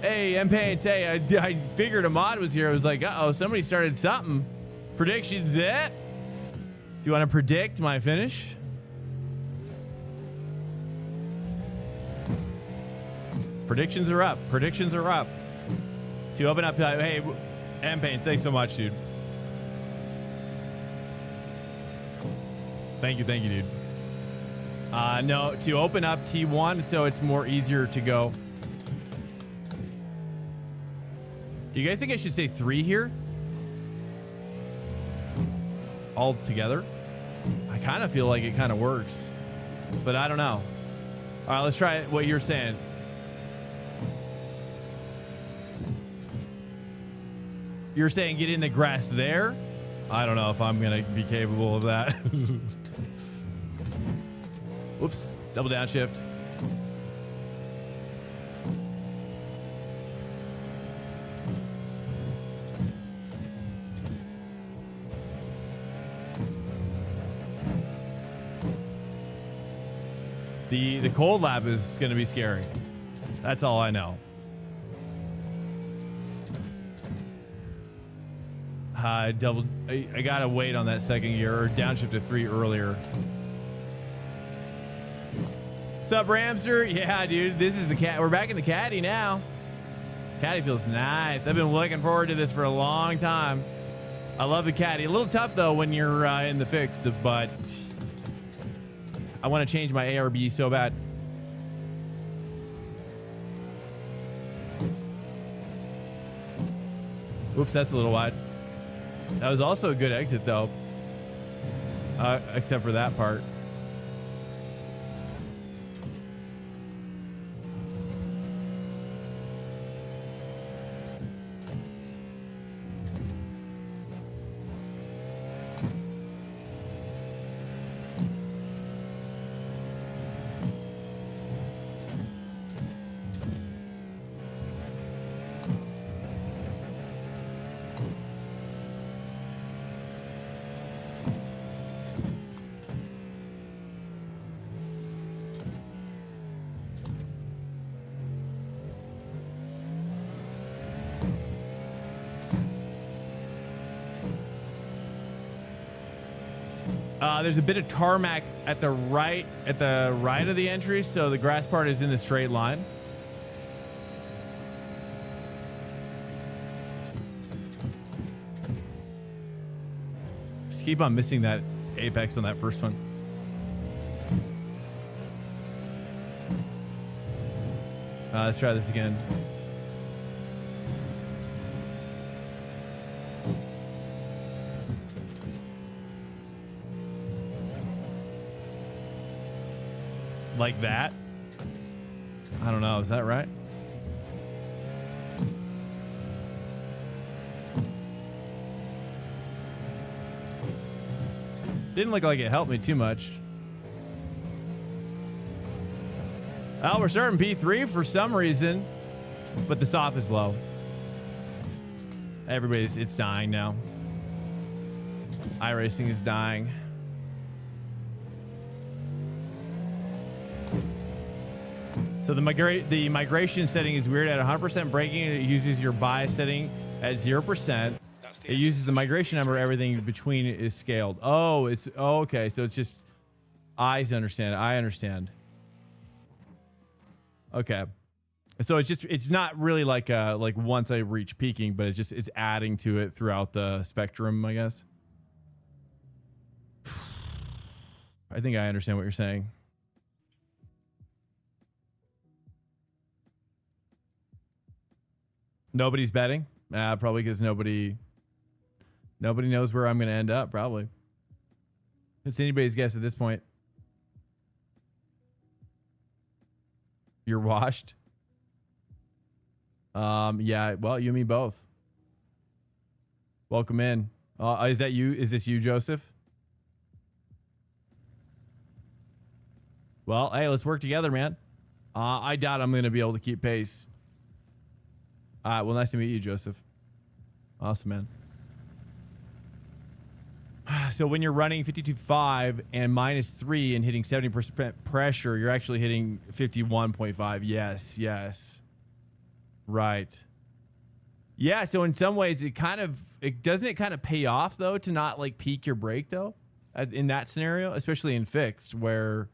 Hey, M-Paints, hey, I figured a mod was here. I was like, uh-oh, somebody started something. Predictions, Do you want to predict my finish? Predictions are up. Predictions are up. To open up, hey, M-Paints, thanks so much, dude. Thank you, dude. No, to open up T1 so it's more easier to go. Do you guys think I should say 3 here? All together? I kind of feel like it kind of works, but I don't know. All right, let's try what you're saying. You're saying get in the grass there? I don't know if I'm going to be capable of that. Whoops. Double downshift. The cold lap is going to be scary. That's all I know. I gotta wait on that second gear or downshift to 3 earlier. What's up, Ramster? Yeah, dude, this is the cat. We're back in the caddy now. Caddy feels nice. I've been looking forward to this for a long time. I love the caddy. A little tough though when you're in the fix, but I want to change my ARB so bad. Oops, that's a little wide. That was also a good exit, though. Except for that part. There's a bit of tarmac at the right of the entry, so the grass part is in the straight line. Just keep on missing that apex on that first one. Let's try this again. Like that? I don't know. Is that right? Didn't look like it helped me too much. Well, we're starting P3 for some reason, but the soft is low. It's dying now. iRacing is dying. So the migration setting is weird. At 100% braking, it uses your bias setting at 0%. It uses the migration number. Everything between is scaled. Oh, okay. So it's just I understand. Okay. So it's not really like once I reach peaking, but it's adding to it throughout the spectrum, I guess. I think I understand what you're saying. Nobody's betting? Probably because nobody knows where I'm going to end up, probably. It's anybody's guess at this point. You're washed? Yeah, well, you and me both. Welcome in. Is that you? Is this you, Joseph? Well, hey, let's work together, man. I doubt I'm going to be able to keep pace. All right, well, nice to meet you, Joseph. Awesome, man. So when you're running 52.5 and -3 and hitting 70% pressure, you're actually hitting 51.5. Yes, yes. Right. Yeah, so in some ways it doesn't it kind of pay off though to not like peak your brake though in that scenario, especially in fixed where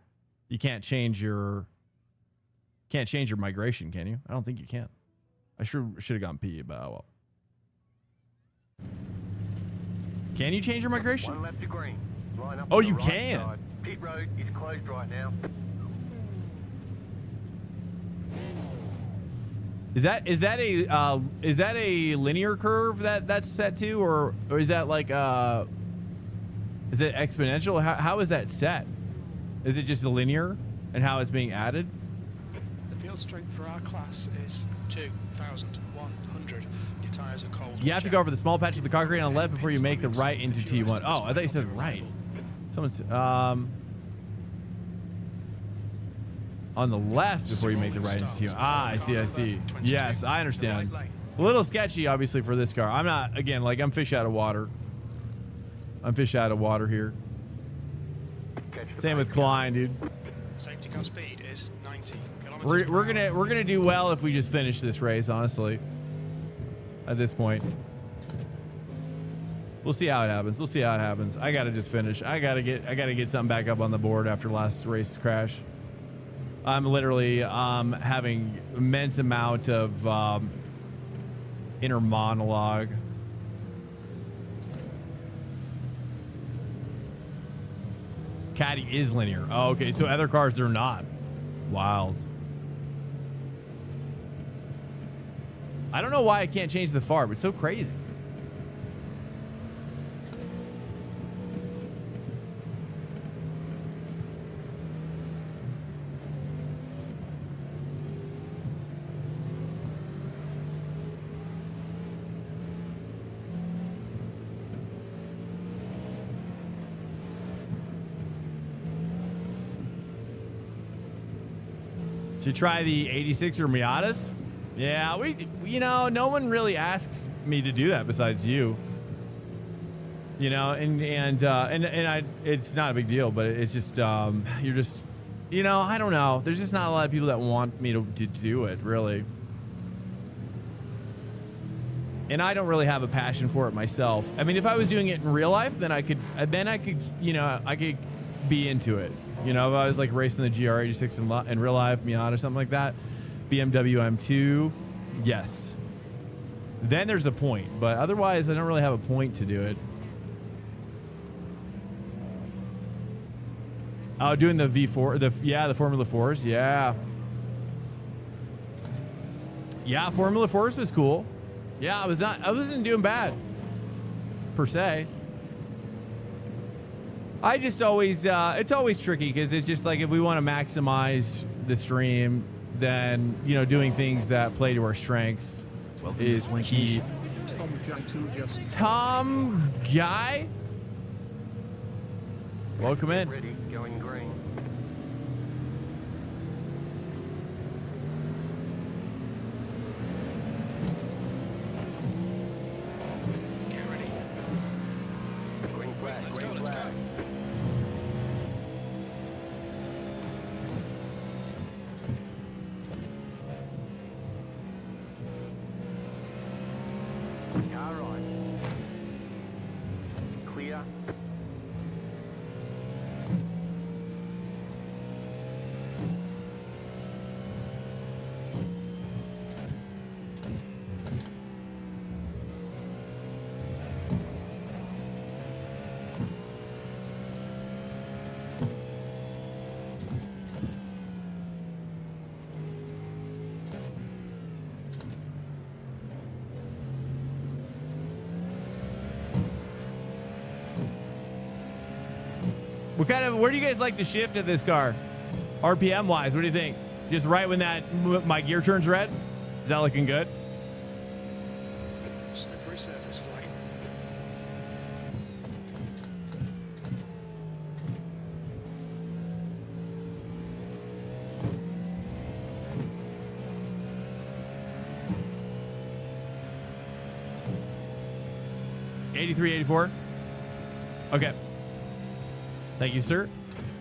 you can't change your migration, can you? I don't think you can. I should have gone P, but oh well. Can you change your migration? One lap to green. Line up Oh, on the you right can. side. Pit road is closed right now. Is that a linear curve that's set to, or is that like is it exponential? How is that set? Is it just a linear and how it's being added? The field strength for our class is 2,100. Your tyres are cold. You have to go over the small patch of the concrete on the left before you make the right into T1. Oh, I thought you said right. Someone's on the left before you make the right into T1. Ah, I see. Yes, I understand. A little sketchy, obviously, for this car. I'm not, again, like I'm fish out of water. I'm fish out of water here. Same with Klein, dude. Safety car speed is 90 kilometers. We're gonna do well if we just finish this race, honestly. At this point, we'll see how it happens. I gotta just finish. I gotta get something back up on the board after last race crash. I'm literally having immense amount of inner monologue. Caddy is linear. Oh, okay, so other cars are not. Wild. I don't know why I can't change the far, but it's so crazy. To try the 86er Miatas? Yeah, no one really asks me to do that besides you. You know, and it's not a big deal, but it's just you're just, I don't know. There's just not a lot of people that want me to do it, really. And I don't really have a passion for it myself. I mean, if I was doing it in real life, then I could, I could be into it. If I was like racing the GR86 in real life, Miata or something like that, BMW M2, yes. Then there's a point, but otherwise I don't really have a point to do it. Oh, doing the V4, the Formula 4s, yeah. Yeah, Formula 4s was cool. Yeah, I wasn't doing bad, per se. I just always, it's always tricky because it's just like if we want to maximize the stream, then, doing things that play to our strengths is key. Tom Guy? Welcome in. Ready, going green. Get ready. Green flag, Let's green go, let's flag. go. Car right. Clear. Where do you guys like to shift at this car? RPM wise, what do you think? Just right when my gear turns red? Is that looking good? Slippery surface flag. '83, '84. Okay. Thank you, sir.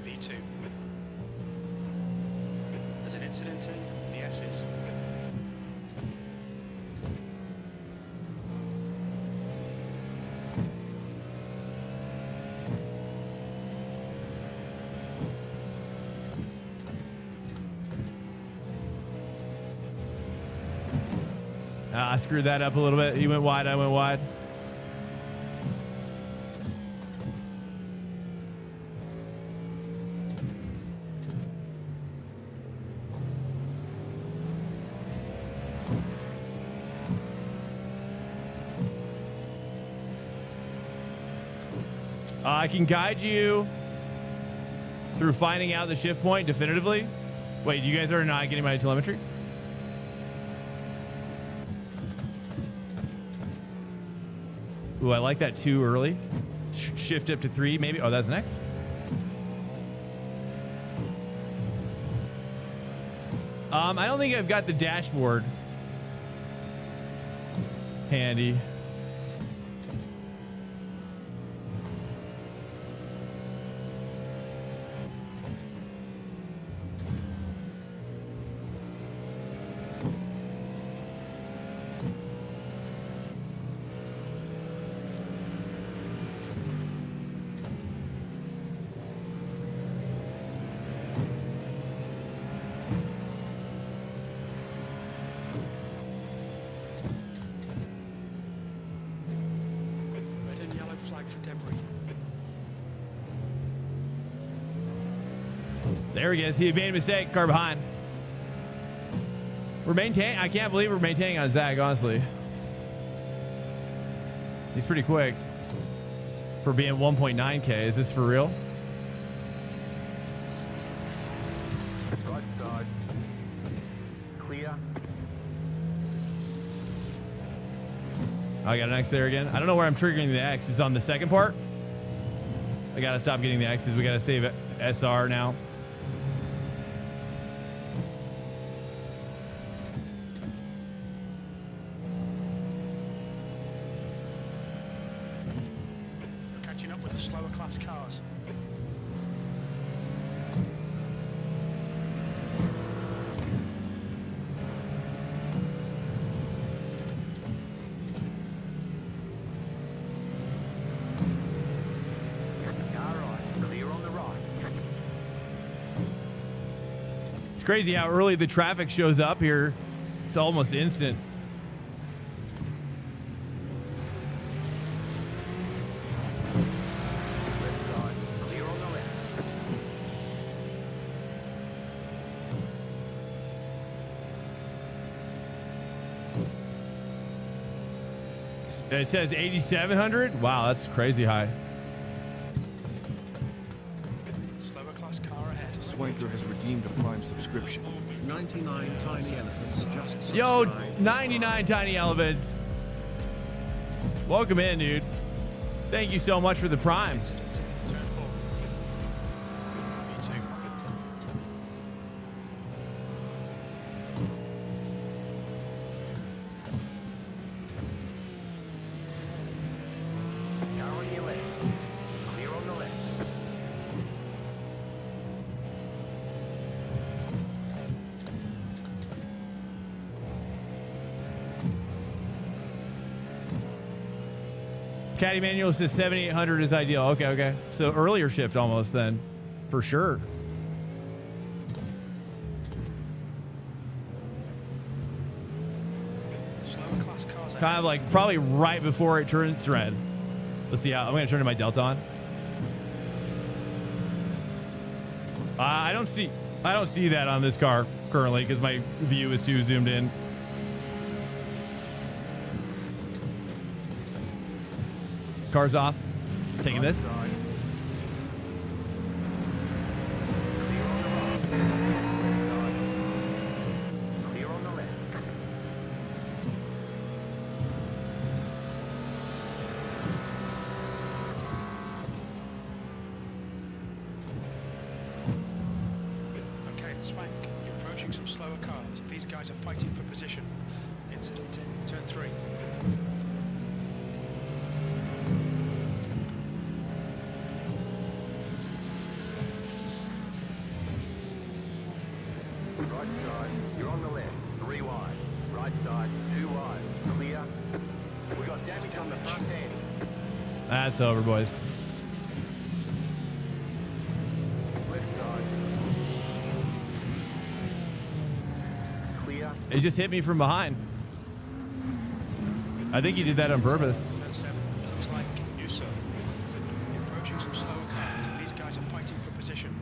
V2. There's an incident in the S's. I screwed that up a little bit. You went wide, I went wide. I can guide you through finding out the shift point definitively. Wait, you guys are not getting my telemetry? Ooh, I like that too early. Shift up to 3, maybe. Oh, that's next. I don't think I've got the dashboard handy. Red and yellow flag for debris. There he is. He made a mistake. Car behind. We're maintaining. I can't believe we're maintaining on Zach, honestly. He's pretty quick for being 1.9K. Is this for real? Right side. Clear. I got an X there again. I don't know where I'm triggering the X. It's on the second part. I gotta stop getting the X's. We gotta save SR now. We're catching up with the slower class cars. Car right. Clear on the right. It's crazy how early the traffic shows up here. It's almost instant. Left side. Clear on the left. It says 8,700. Wow, that's crazy high. Slower class car ahead. Swanker has redeemed a Prime subscription. 99 tiny elephants just Yo, subscribed. 99 tiny elephants. Welcome in, dude. Thank you so much for the Prime. Incident in turn 4. V2. Car on your left. Clear on the left. Caddy manual says 7,800 is ideal. Okay, okay. So earlier shift almost then, for sure. Slower class cars ahead. Kind of like probably right before it turns red. Let's see how I'm gonna turn my Delta on. I don't see that on this car currently because my view is too zoomed in. Car's off. Taking this. Right side. slower cars. These guys are fighting for position. Incident in turn 3. Right side, you're on the left. 3 wide. Right side, 2 wide. Clear. We got damage on the front end. That's over, boys. Left side. Clear. It just hit me from behind. I think you did that on purpose. Turn 7. It looks like IMSA. Approaching some slower cars. These guys are fighting for position.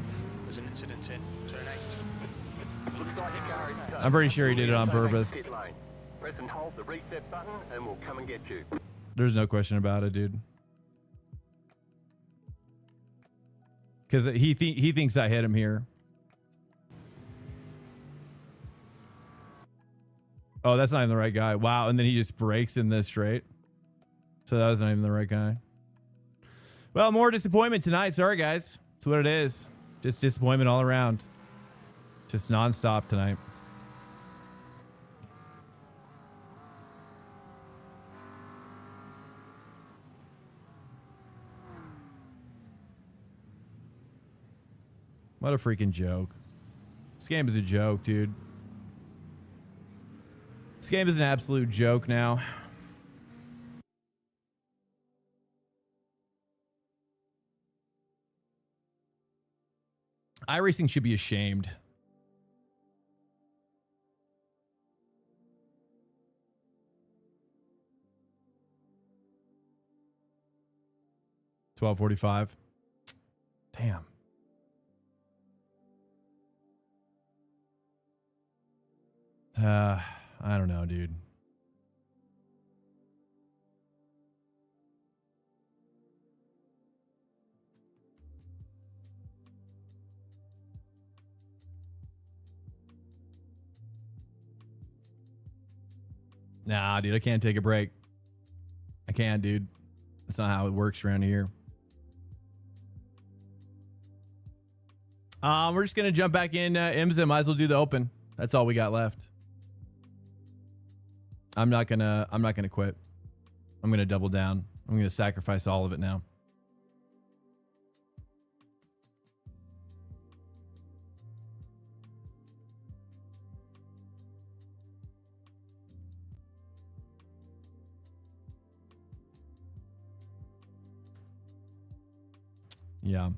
There's an incident in turn 8. Looks like your car is stuck. I'm pretty sure he did it on So make purpose. pit lane. Press and hold the reset button and we'll come and get you. There's no question about it, dude. Because he thinks I hit him here. Oh, that's not even the right guy. Wow, and then he just breaks in this straight. So that was not even the right guy. Well, more disappointment tonight. Sorry, guys. That's what it is. Just disappointment all around. Just nonstop tonight. What a freaking joke. This game is a joke, dude. This game is an absolute joke now. iRacing should be ashamed. $12.45. Damn. I don't know, dude. Nah, dude, I can't take a break. I can't, dude. That's not how it works around here. We're just gonna jump back in IMSA. Might as well do the open. That's all we got left. I'm not gonna quit. I'm gonna double down. I'm gonna sacrifice all of it now. Yeah.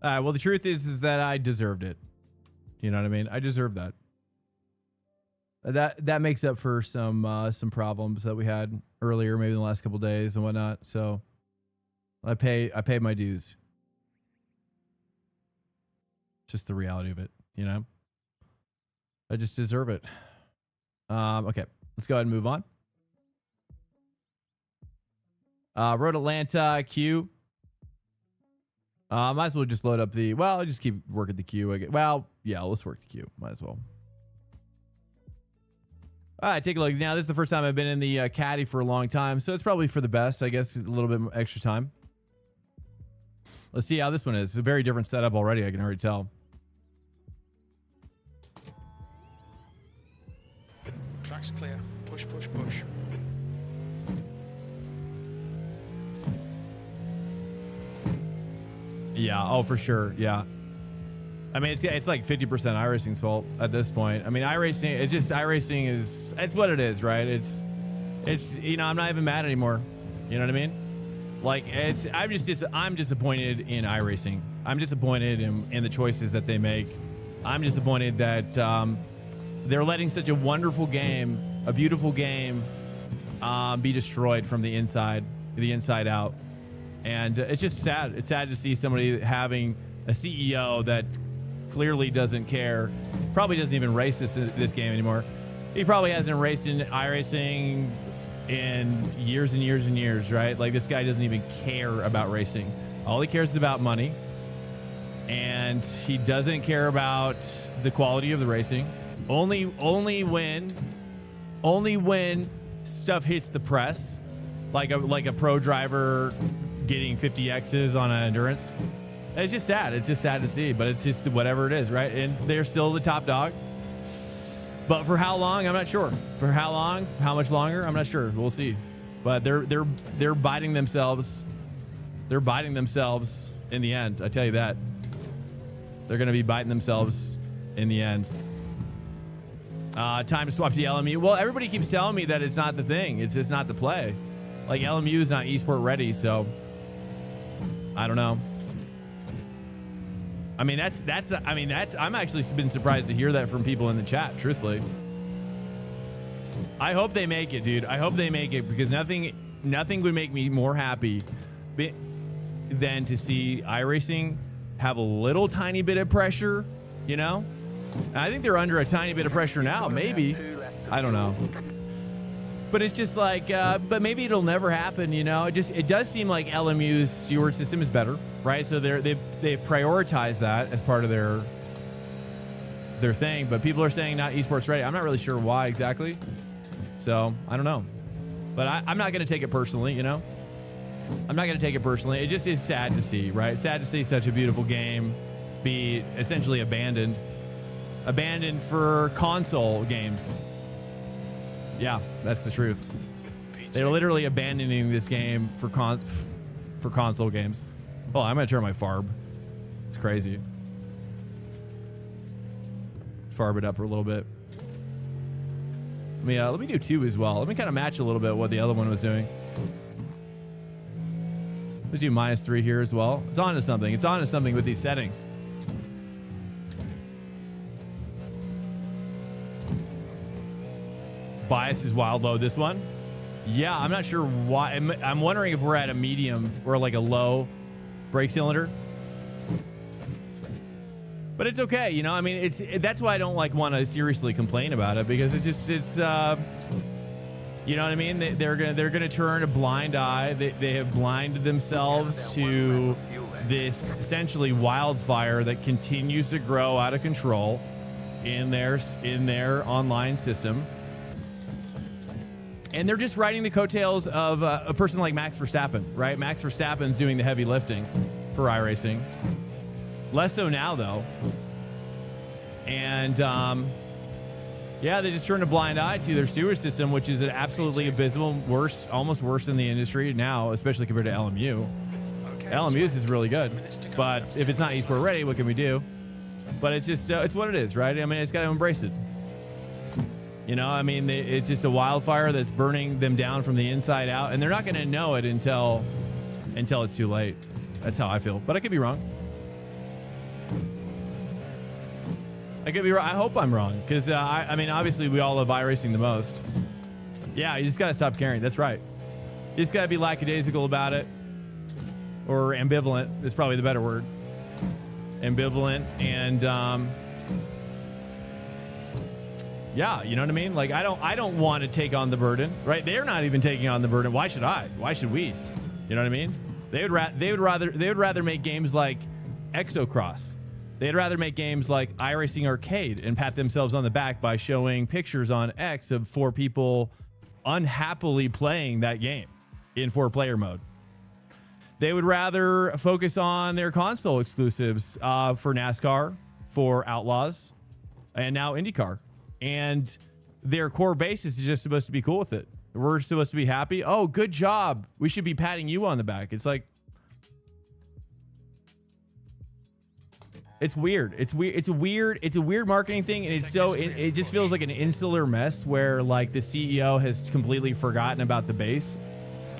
Well, the truth is that I deserved it. You know what I mean? I deserve that. That makes up for some problems that we had earlier, maybe in the last couple of days and whatnot. So I paid my dues. Just the reality of it, you know? I just deserve it. Okay, let's go ahead and move on. Road Atlanta Q. Might as well just load up the... Well, I'll just keep working the queue. Well, yeah, let's work the queue. Might as well. All right, take a look. Now, this is the first time I've been in the caddy for a long time, so it's probably for the best. I guess a little bit extra time. Let's see how this one is. It's a very different setup already, I can already tell. Track's clear. Push, push, push. Yeah, oh, for sure. Yeah. I mean, it's like 50% iRacing's fault at this point. I mean, iRacing, it's just, iRacing is, it's what it is, right? It's, you know, I'm not even mad anymore. You know what I mean? Like, I'm disappointed in iRacing. I'm disappointed in the choices that they make. I'm disappointed that they're letting such a wonderful game, a beautiful game, be destroyed from the inside out. And it's just sad. It's sad to see somebody having a CEO that clearly doesn't care, probably doesn't even race this game anymore. He probably hasn't raced in iRacing in years and years and years, right? Like, this guy doesn't even care about racing. All he cares is about money, and he doesn't care about the quality of the racing. Only when stuff hits the press, like a pro driver getting 50Xs on an endurance. It's just sad. It's just sad to see, but it's just whatever it is, right? And they're still the top dog. But for how long, I'm not sure. For how long, how much longer, I'm not sure. We'll see. But they're biting themselves. They're biting themselves in the end. I tell you that. They're going to be biting themselves in the end. Time to swap to LMU. Well, everybody keeps telling me that it's not the thing. It's just not the play. Like, LMU is not esport ready, so I don't know. I mean, I'm actually been surprised to hear that from people in the chat, truthfully. I hope they make it, dude. I hope they make it, because nothing would make me more happy than to see iRacing have a little tiny bit of pressure, you know? And I think they're under a tiny bit of pressure now, maybe. I don't know. But it's just like, but maybe it'll never happen, you know? It does seem like LMU's steward system is better, right? So they've prioritized that as part of their thing, but people are saying not esports ready. I'm not really sure why exactly. So I don't know, but I'm not going to take it personally, you know? I'm not going to take it personally. It just is sad to see, right? Sad to see such a beautiful game be essentially abandoned for console games. Yeah, that's the truth. They're literally abandoning this game for console games. Oh, I'm gonna turn my farb. It's crazy. Farb it up a little bit. Let me do 2 as well. Let me kind of match a little bit what the other one was doing. Let's do -3 here as well. It's on to something. It's on to something with these settings. Bias is wild low, this one. Yeah, I'm not sure why. I'm wondering if we're at a medium or like a low brake cylinder. But it's okay, you know? I mean, that's why I don't want to seriously complain about it, because it's you know what I mean? They're gonna turn a blind eye. They have blinded themselves to this essentially wildfire that continues to grow out of control in their online system. And they're just riding the coattails of a person like Max Verstappen, right? Max Verstappen's doing the heavy lifting for iRacing. Less so now, though. And, yeah, they just turned a blind eye to their sewer system, which is an absolutely abysmal, almost worse than the industry now, especially compared to LMU. LMU's is really good. But if it's not esport ready, what can we do? But it's just, it's what it is, right? I mean, it's got to embrace it. You know, I mean, it's just a wildfire that's burning them down from the inside out, and they're not going to know it until it's too late. That's how I feel, but I could be wrong. I could be wrong. I hope I'm wrong, because I mean, obviously, we all love iRacing the most. Yeah, you just got to stop caring. That's right. You just got to be lackadaisical about it, or ambivalent is probably the better word. Ambivalent, and yeah, you know what I mean? Like, I don't want to take on the burden, right? They're not even taking on the burden. Why should I? Why should we? You know what I mean? They would rather make games like Exocross. They'd rather make games like iRacing Arcade and pat themselves on the back by showing pictures on X of 4 people unhappily playing that game in 4-player mode. They would rather focus on their console exclusives for NASCAR, for Outlaws, and now IndyCar. And their core base is just supposed to be cool with it. We're supposed to be happy. Oh, good job. We should be patting you on the back. It's like, it's weird. It's a weird marketing thing. And it just feels like an insular mess where like the CEO has completely forgotten about the base.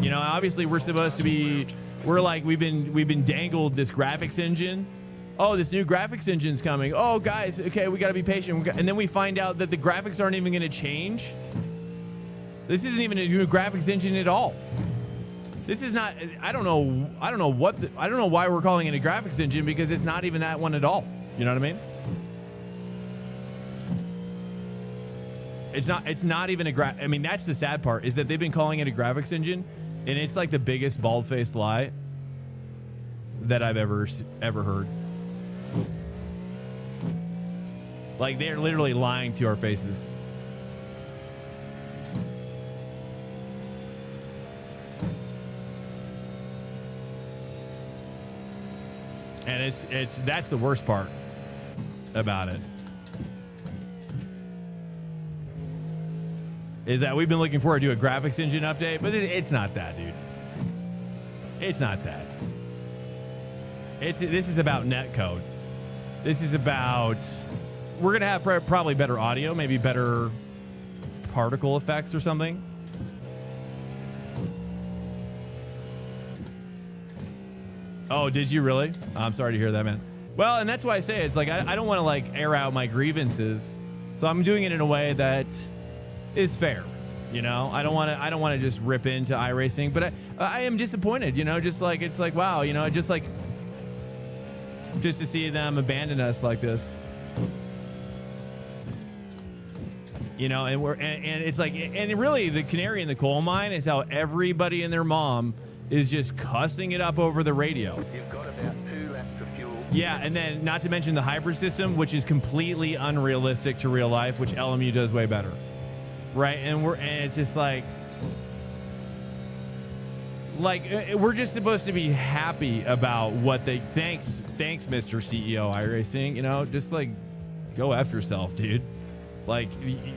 You know, obviously we're supposed to be, we've been dangled this graphics engine. Oh, this new graphics engine's coming. Oh, guys, okay, we got to be patient. And then we find out that the graphics aren't even going to change. This isn't even a new graphics engine at all. This is not. I don't know. I don't know why we're calling it a graphics engine, because it's not even that one at all. You know what I mean? It's not even a I mean, that's the sad part, is that they've been calling it a graphics engine, and it's like the biggest bald-faced lie that I've ever heard. Like, they're literally lying to our faces. And that's the worst part about it. Is that we've been looking forward to a graphics engine update, but it's not that, dude. It's not that. This is about netcode. This is about, we're gonna have probably better audio, maybe better particle effects or something. Oh, did you really? I'm sorry to hear that, man. Well, and that's why I say it's like I don't want to like air out my grievances, so I'm doing it in a way that is fair. You know, I don't want to just rip into iRacing, but I am disappointed. You know, just like it's like, wow, you know, just to see them abandon us like this. You know, and it's like, and really the canary in the coal mine is how everybody and their mom is just cussing it up over the radio. You've got about 2 laps of fuel. Yeah, and then not to mention the hybrid system, which is completely unrealistic to real life, which LMU does way better. Right? And it's just like we're just supposed to be happy about what they thanks Mr. CEO iRacing, you know, just like go F yourself, dude. Like,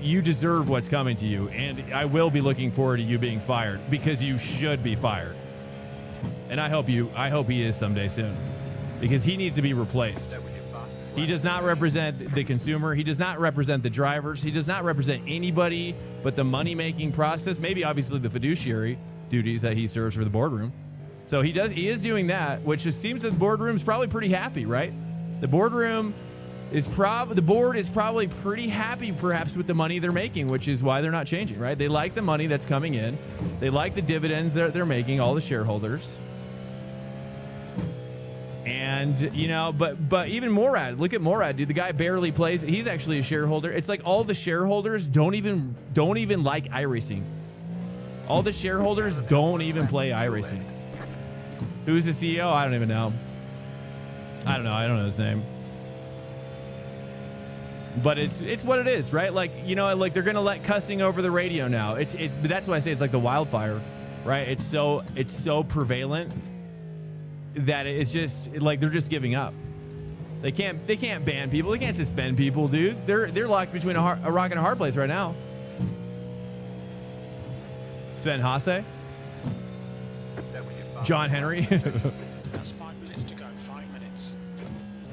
you deserve what's coming to you, and I will be looking forward to you being fired, because you should be fired. And I hope he is someday soon, because he needs to be replaced. He does not represent the consumer. He does not represent the drivers. He does not represent anybody but the money-making process. Maybe obviously the fiduciary duties that he serves for the boardroom. So he is doing that, which it seems that the boardroom's probably pretty happy, right? The boardroom is the board is probably pretty happy perhaps with the money they're making, which is why they're not changing, right? They like the money that's coming in. They like the dividends they're making, all the shareholders. And, you know, but even Morad, look at Morad, dude. The guy barely plays. He's actually a shareholder. It's like all the shareholders don't even like iRacing. All the shareholders don't even play iRacing. Who's the CEO? I don't even know. I don't know his name. But it's what it is, right? Like, you know, like they're gonna let cussing over the radio now. But that's why I say it's like the wildfire, right? It's so prevalent that it's just like they're just giving up. They can't ban people. They can't suspend people, dude. They're locked between a rock and a hard place right now. Sven Hasse, John Henry. That's 5 minutes to go. 5 minutes.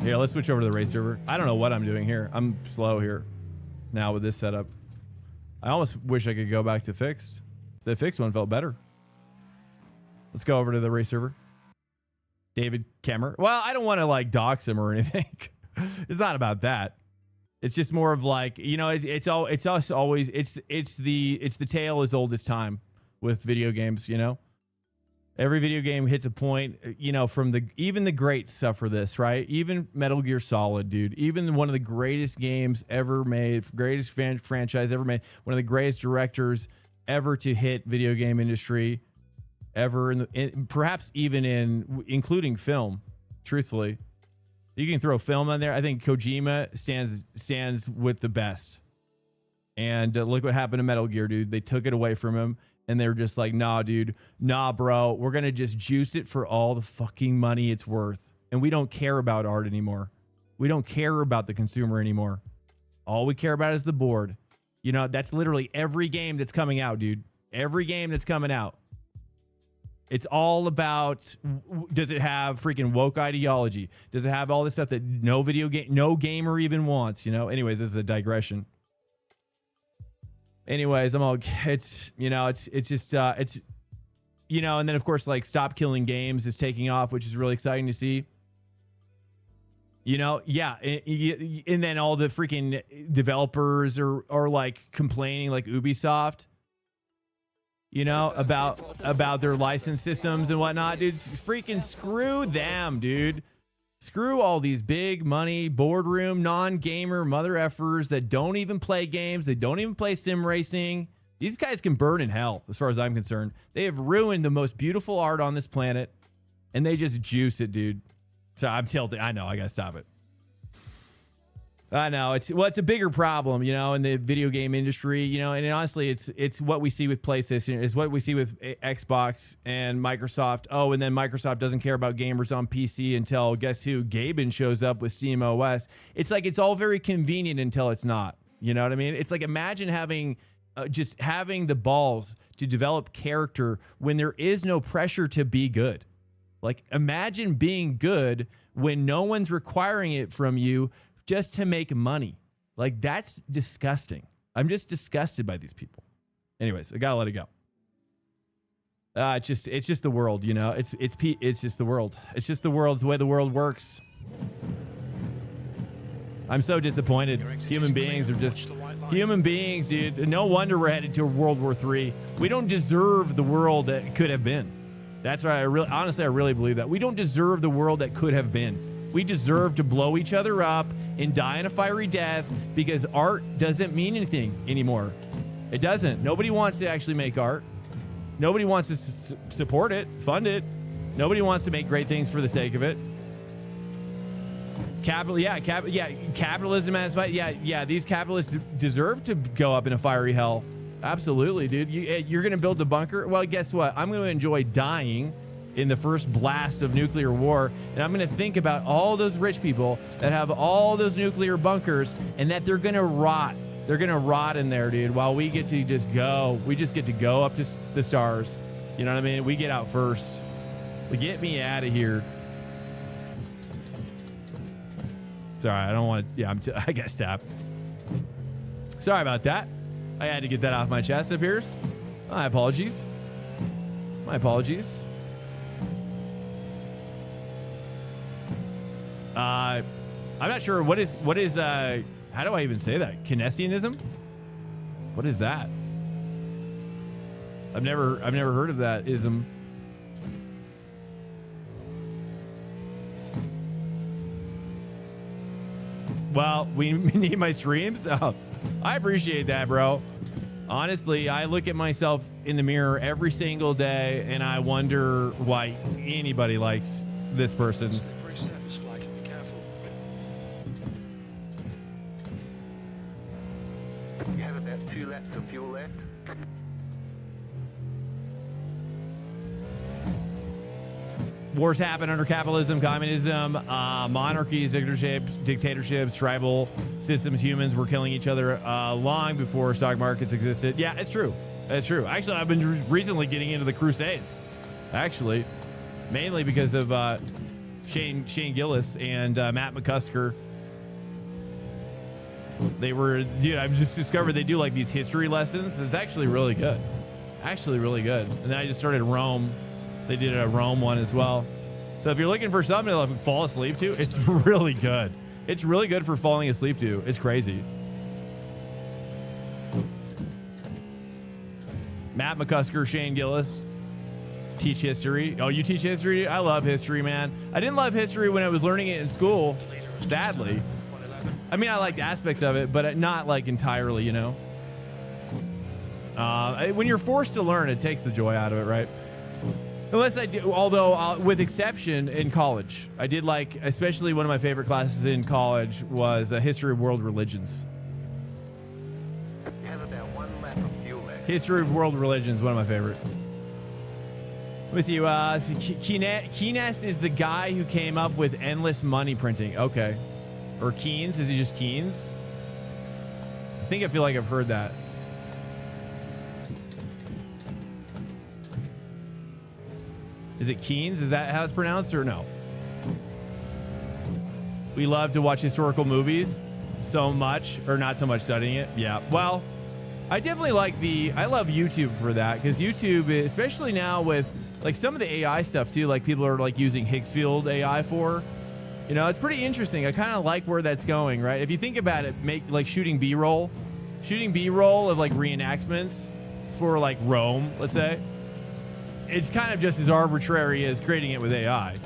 Yeah, let's switch over to the race server. I don't know what I'm doing here. I'm slow here now with this setup. I almost wish I could go back to fixed. The fixed one felt better. Let's go over to the race server. David Kemmer. Well, I don't want to like dox him or anything. It's not about that. It's just more of like, you know, it's the tale as old as time with video games, you know. Every video game hits a point, you know, even the greats suffer this, right? Even Metal Gear Solid, dude. Even one of the greatest games ever made, greatest franchise ever made, one of the greatest directors ever to hit video game industry ever, perhaps even including film. Truthfully, you can throw film on there. I think Kojima stands with the best. And look what happened to Metal Gear, dude. They took it away from him. And they're just like, nah, dude. Nah, bro. We're going to just juice it for all the fucking money it's worth. And we don't care about art anymore. We don't care about the consumer anymore. All we care about is the board. You know, that's literally every game that's coming out, dude. Every game that's coming out. It's all about, does it have freaking woke ideology? Does it have all this stuff that no gamer even wants? You know, anyways, this is a digression. Anyways, it's, you know, it's just, you know, and then of course, like Stop Killing Games is taking off, which is really exciting to see. You know, yeah. And then all the freaking developers are like complaining, like Ubisoft. you know, about their license systems and whatnot, dude. Freaking screw them, dude. Screw all these big money boardroom non-gamer mother effers that don't even play games. They don't even play sim racing. These guys can burn in hell, as far as I'm concerned. They have ruined the most beautiful art on this planet, and they just juice it, dude. So I'm tilting. I know. I gotta stop it. I know it's a bigger problem, you know, in the video game industry, you know, and honestly, it's what we see with PlayStation, it's what we see with Xbox and Microsoft. Oh, and then Microsoft doesn't care about gamers on PC until guess who? Gaben shows up with Steam OS. It's like it's all very convenient until it's not. You know what I mean? It's like imagine having just having the balls to develop character when there is no pressure to be good. Like imagine being good when no one's requiring it from you just to make money. Like that's disgusting. I'm just disgusted by these people. Anyways, I gotta let it go. It's just the world, you know. It's just the world. It's just the world. It's the way the world works. I'm so disappointed. Human beings are just human beings, dude. No wonder we're headed to World War III. We don't deserve the world that could have been. That's right. I really believe that. We don't deserve the world that could have been. We deserve to blow each other up and die in a fiery death because art doesn't mean anything anymore. It doesn't. Nobody wants to actually make art. Nobody wants to support it, fund it. Nobody wants to make great things for the sake of it. Capitalism as well. Yeah. These capitalists deserve to go up in a fiery hell. Absolutely, dude. You're going to build a bunker? Well, guess what? I'm going to enjoy dying in the first blast of nuclear war, and I'm going to think about all those rich people that have all those nuclear bunkers and that they're going to rot. They're going to rot in there, dude, while we get to just go. We just get to go up to the stars. You know what I mean? We get out first. Get me out of here. Sorry, I don't want to. Yeah, I got stabbed. Sorry about that. I had to get that off my chest up here. My apologies. My apologies. I'm not sure what is how do I even say that? Keynesianism? What is that? I've never heard of that ism. Well, we need my streams. Oh, I appreciate that, bro. Honestly, I look at myself in the mirror every single day and I wonder why anybody likes this person. You have about 2 laps of fuel left. Wars happen under capitalism, communism, monarchies, dictatorships, tribal systems. Humans were killing each other long before stock markets existed. Yeah, it's true. It's true. Actually, I've been recently getting into the Crusades. Actually, mainly because of Shane Gillis and Matt McCusker. They were, dude, I've just discovered they do like these history lessons. It's actually really good. Actually really good. And then I just started Rome. They did a Rome one as well. So if you're looking for something to like fall asleep to, it's really good. It's really good for falling asleep to. It's crazy. Matt McCusker, Shane Gillis. Teach history. Oh, you teach history? I love history, man. I didn't love history when I was learning it in school, sadly. I mean, I liked aspects of it, but not like entirely, you know? When you're forced to learn, it takes the joy out of it, right? Unless I do, although with exception in college, I did like, especially one of my favorite classes in college was History of World Religions. You have about 1 lap of fuel left. History of World Religions, one of my favorite. Let me see. Keynes is the guy who came up with endless money printing. Okay. Or Keynes? Is he just Keynes? I feel like I've heard that. Is it Keynes? Is that how it's pronounced or no? We love to watch historical movies so much, or not so much studying it. Yeah. Well, I definitely like I love YouTube for that, because YouTube, especially now with like some of the AI stuff too, like people are like using Higgsfield AI for, you know, it's pretty interesting. I kind of like where that's going, right? If you think about it, make like shooting B-roll of like reenactments for like Rome, let's say, it's kind of just as arbitrary as creating it with AI.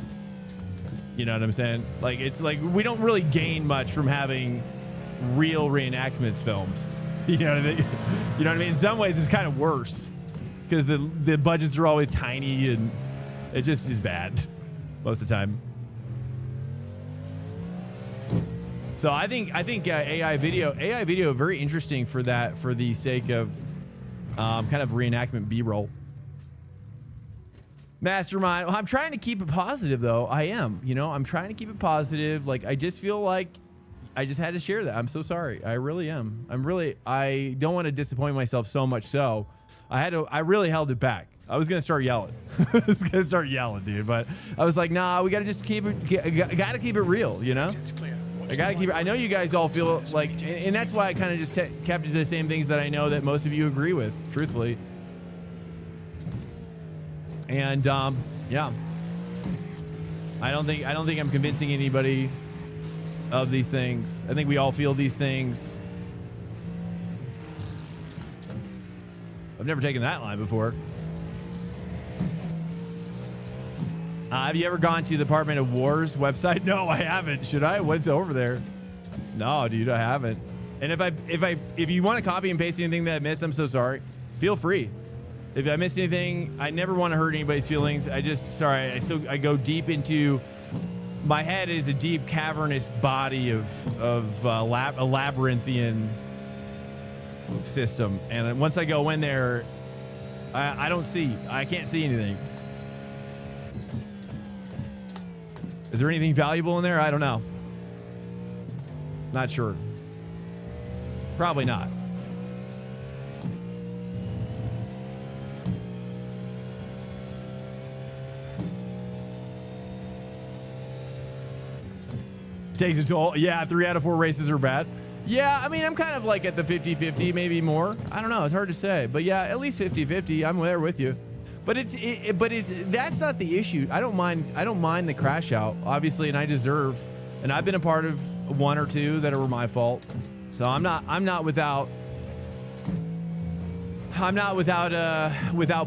You know what I'm saying? Like, it's like we don't really gain much from having real reenactments filmed. You know what I mean? You know what I mean? In some ways, it's kind of worse because the budgets are always tiny and it just is bad most of the time. So I think AI video very interesting for that, for the sake of kind of reenactment B-roll. Mastermind. Well, I'm trying to keep it positive though. I am, you know, I'm trying to keep it positive. Like, I just feel like I just had to share that. I'm so sorry. I really am. I don't want to disappoint myself so much. So I really held it back. I was going to start yelling. I was going to start yelling, dude. But I was like, nah, we got to just keep it, got to keep it real, you know? It's clear. I got to keep it. I know you guys all feel like, and that's why I kind of just kept it to the same things that I know that most of you agree with, truthfully. And yeah, I don't think I'm convincing anybody of these things. I think we all feel these things. I've never taken that line before. Have you ever gone to the Department of War's website? No, I haven't. Should I? What's over there? No, dude, I haven't. And if you want to copy and paste anything that I missed, I'm so sorry. Feel free. If I missed anything, I never want to hurt anybody's feelings. I go deep into, my head is a deep cavernous body of a labyrinthian system. And once I go in there, I can't see anything. Is there anything valuable in there? I don't know. Not sure. Probably not. Takes a toll. Yeah, 3 out of 4 races are bad. Yeah, I mean, I'm kind of like at the 50-50, maybe more. I don't know. It's hard to say. But yeah, at least 50-50. I'm there with you. But that's not the issue. I don't mind the crash out, obviously, and I've been a part of 1 or 2 that were my fault. So I'm not without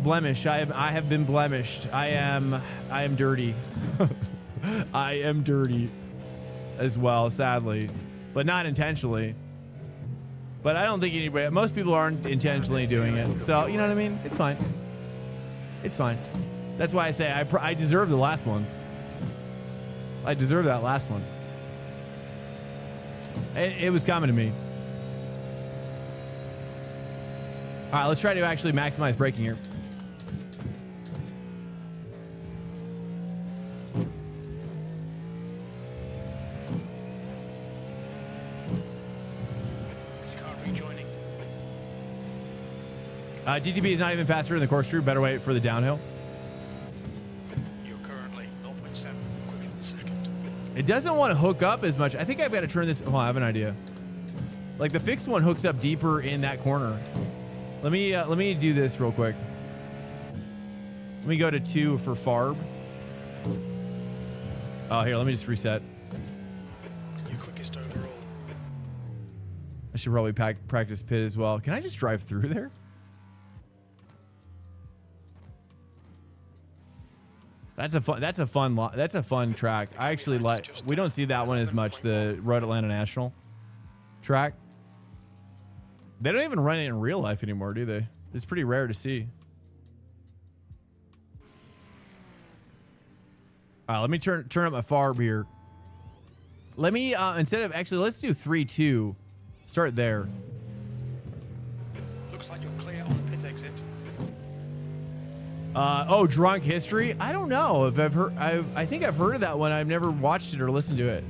blemish. I have been blemished. I am dirty. I am dirty as well, sadly, but not intentionally. But I don't think most people aren't intentionally doing it. So, you know what I mean? It's fine. It's fine. That's why I say I deserve the last one. I deserve that last one. It was coming to me. All right, let's try to actually maximize braking here. GTB is not even faster in the corkscrew. Better wait for the downhill. You're currently 0.7 quicker than second. It doesn't want to hook up as much. I think I've got to turn this. Oh, I have an idea. Like the fixed one hooks up deeper in that corner. Let me do this real quick. Let me go to 2 for Farb. Oh, here, let me just reset. You're quickest overall. I should probably practice pit as well. Can I just drive through there? That's a fun track. I actually like. We don't see that one as much. The Road Atlanta National track. They don't even run it in real life anymore, do they? It's pretty rare to see. All right, let me turn up my Farb here. Let me instead of actually, let's do 3-2. Start there. Looks like you're clear on the pit exit. Oh, Drunk History. I don't know if I've heard. I think I've heard of that one. I've never watched it or listened to it.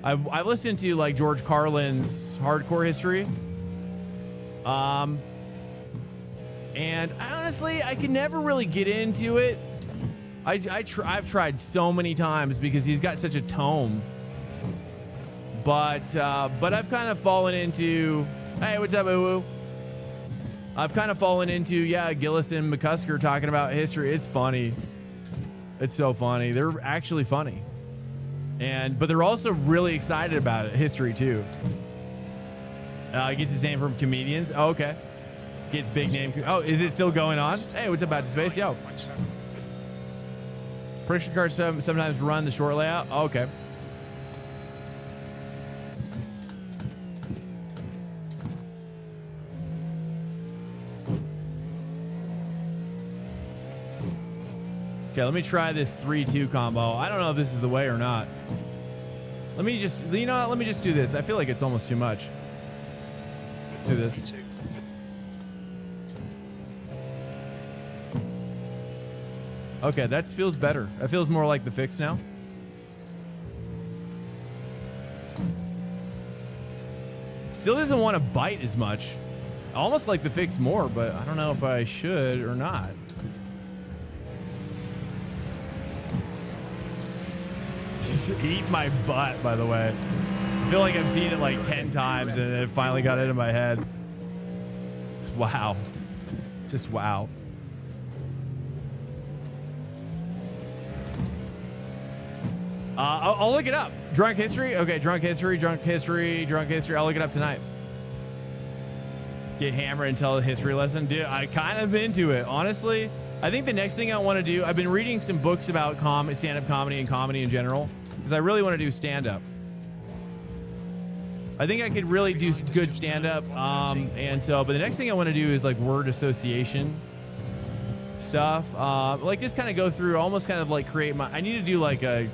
I've listened to like George Carlin's Hardcore History. And honestly, I can never really get into it. I've tried so many times because he's got such a tome. But I've kind of fallen into. Hey, what's up, Uwu? I've kind of fallen into, yeah, Gillis and McCusker talking about history. It's funny. It's so funny. They're actually funny. But they're also really excited about it. History, too. It gets his name from comedians. Oh, okay. Gets big name. Oh, is it still going on? Hey, what's up, Back to Space? Yo. 9.7. Prediction cards sometimes run the short layout. Oh, okay. Okay, let me try this 3-2 combo. I don't know if this is the way or not. Let me just, you know what? Let me just do this. I feel like it's almost too much. Let's do this. 2. Okay, that feels better. That feels more like the fix now. Still doesn't want to bite as much. I almost like the fix more, but I don't know if I should or not. Eat my butt, by the way. I feel like I've seen it like 10 times and it finally got into my head. It's wow. Just wow. I'll look it up. Drunk history? Okay, drunk history. I'll look it up tonight. Get hammered and tell a history lesson. Dude, I kind of into it. Honestly, I think the next thing I want to do, I've been reading some books about stand-up comedy and comedy in general, because I really want to do stand-up. I think I could really do good stand-up. And so, but the next thing I want to do is like word association stuff. Like just kind of go through, almost kind of like create my, I need to do like a,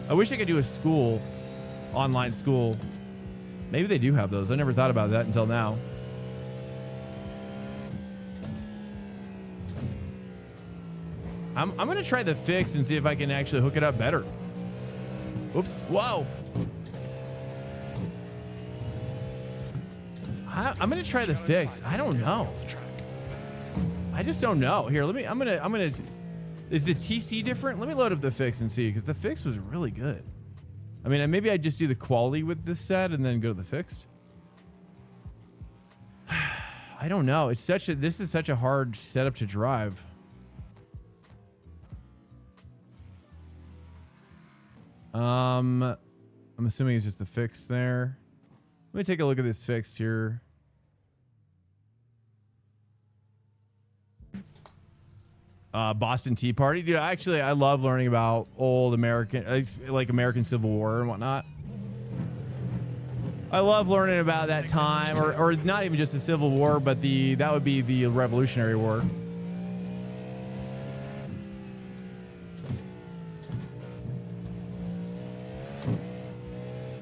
I wish I could do a school, online school. Maybe they do have those. I never thought about that until now. I'm going to try the fix and see if I can actually hook it up better. Oops. Whoa. I'm going to try the fix. I don't know. I just don't know. Here, let me, I'm going to, is the TC different? Let me load up the fix and see, because the fix was really good. I mean, maybe I just do the quality with this set and then go to the fixed. I don't know. It's such a, this is such a hard setup to drive. I'm assuming it's just the fix there. Let me take a look at this fixed here. Boston Tea Party. Dude, actually, I love learning about old American, like American Civil War and whatnot. I love learning about that time, or not even just the Civil War, but that would be the Revolutionary War.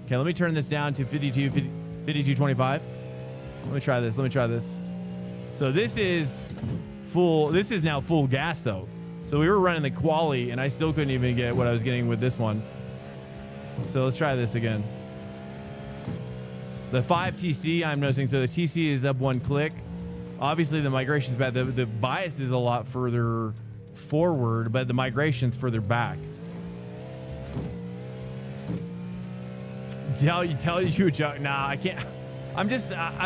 Okay, let me turn this down to 5225. Let me try this. So this is full. This is now full gas though. So we were running the quali and I still couldn't even get what I was getting with this one. So let's try this again. The 5 TC I'm noticing. So the TC is up 1 click. Obviously the migration is bad. The bias is a lot further forward, but the migration's further back. Tell you a joke. Nah, I can't. I'm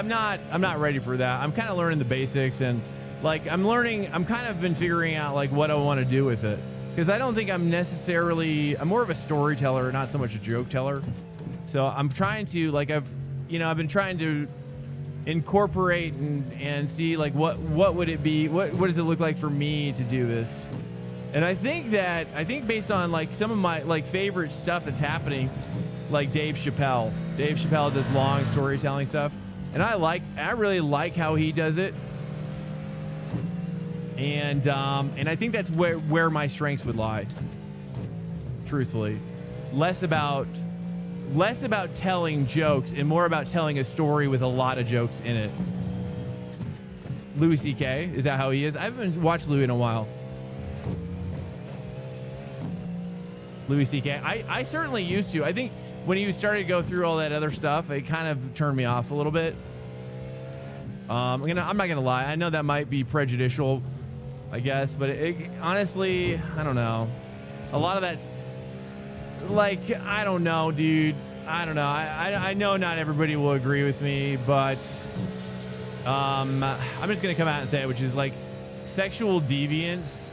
not ready for that. I'm kind of learning the basics, and like I'm kind of been figuring out like what I want to do with it, because I don't think I'm more of a storyteller, not so much a joke teller. So I'm trying to, like, I've been trying to incorporate and see like what would it be, what does it look like for me to do this. And I think based on like some of my like favorite stuff that's happening, like Dave Chappelle does long storytelling stuff, and I really like how he does it, and I think that's where my strengths would lie, truthfully. Less about telling jokes and more about telling a story with a lot of jokes in it. Louis C.K., is that how he is? I haven't watched Louis in a while. Louis C.K. I certainly used to. I think when you started to go through all that other stuff, it kind of turned me off a little bit. I'm not gonna lie. I know that might be prejudicial, I guess, but honestly, I don't know. A lot of that's like, I don't know, dude. I don't know. I know not everybody will agree with me, but I'm just gonna come out and say it, which is like, sexual deviance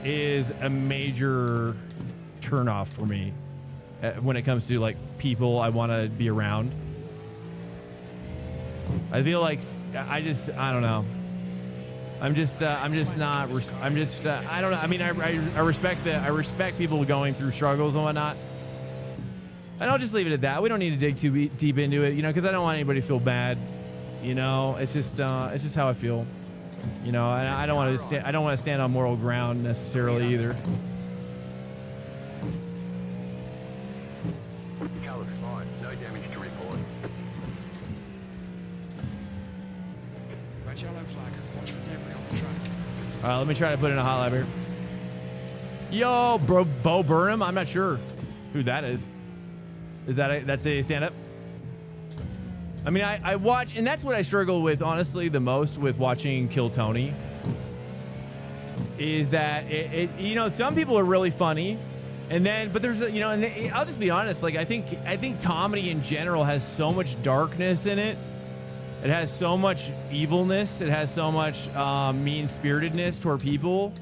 is a major turnoff for me when it comes to like people I want to be around. I feel like I don't know. I'm just not. I don't know. I mean, I respect people going through struggles and whatnot. And I'll just leave it at that. We don't need to dig too deep into it, you know, because I don't want anybody to feel bad. You know, it's just how I feel. You know, and I don't want to stand on moral ground necessarily either. Car looks fine. No damage to report. Red yellow flag. Watch for debris on the track. All right, let me try to put in a hot lap here. Yo, bro, Bo Burnham. I'm not sure who that is. Is that that's a stand-up? I mean, I watch, and that's what I struggle with, honestly, the most with watching Kill Tony. Is that you know, some people are really funny, and then, but there's, you know, and I'll just be honest, like I think comedy in general has so much darkness in it. It has so much evilness. It has so much mean-spiritedness toward people.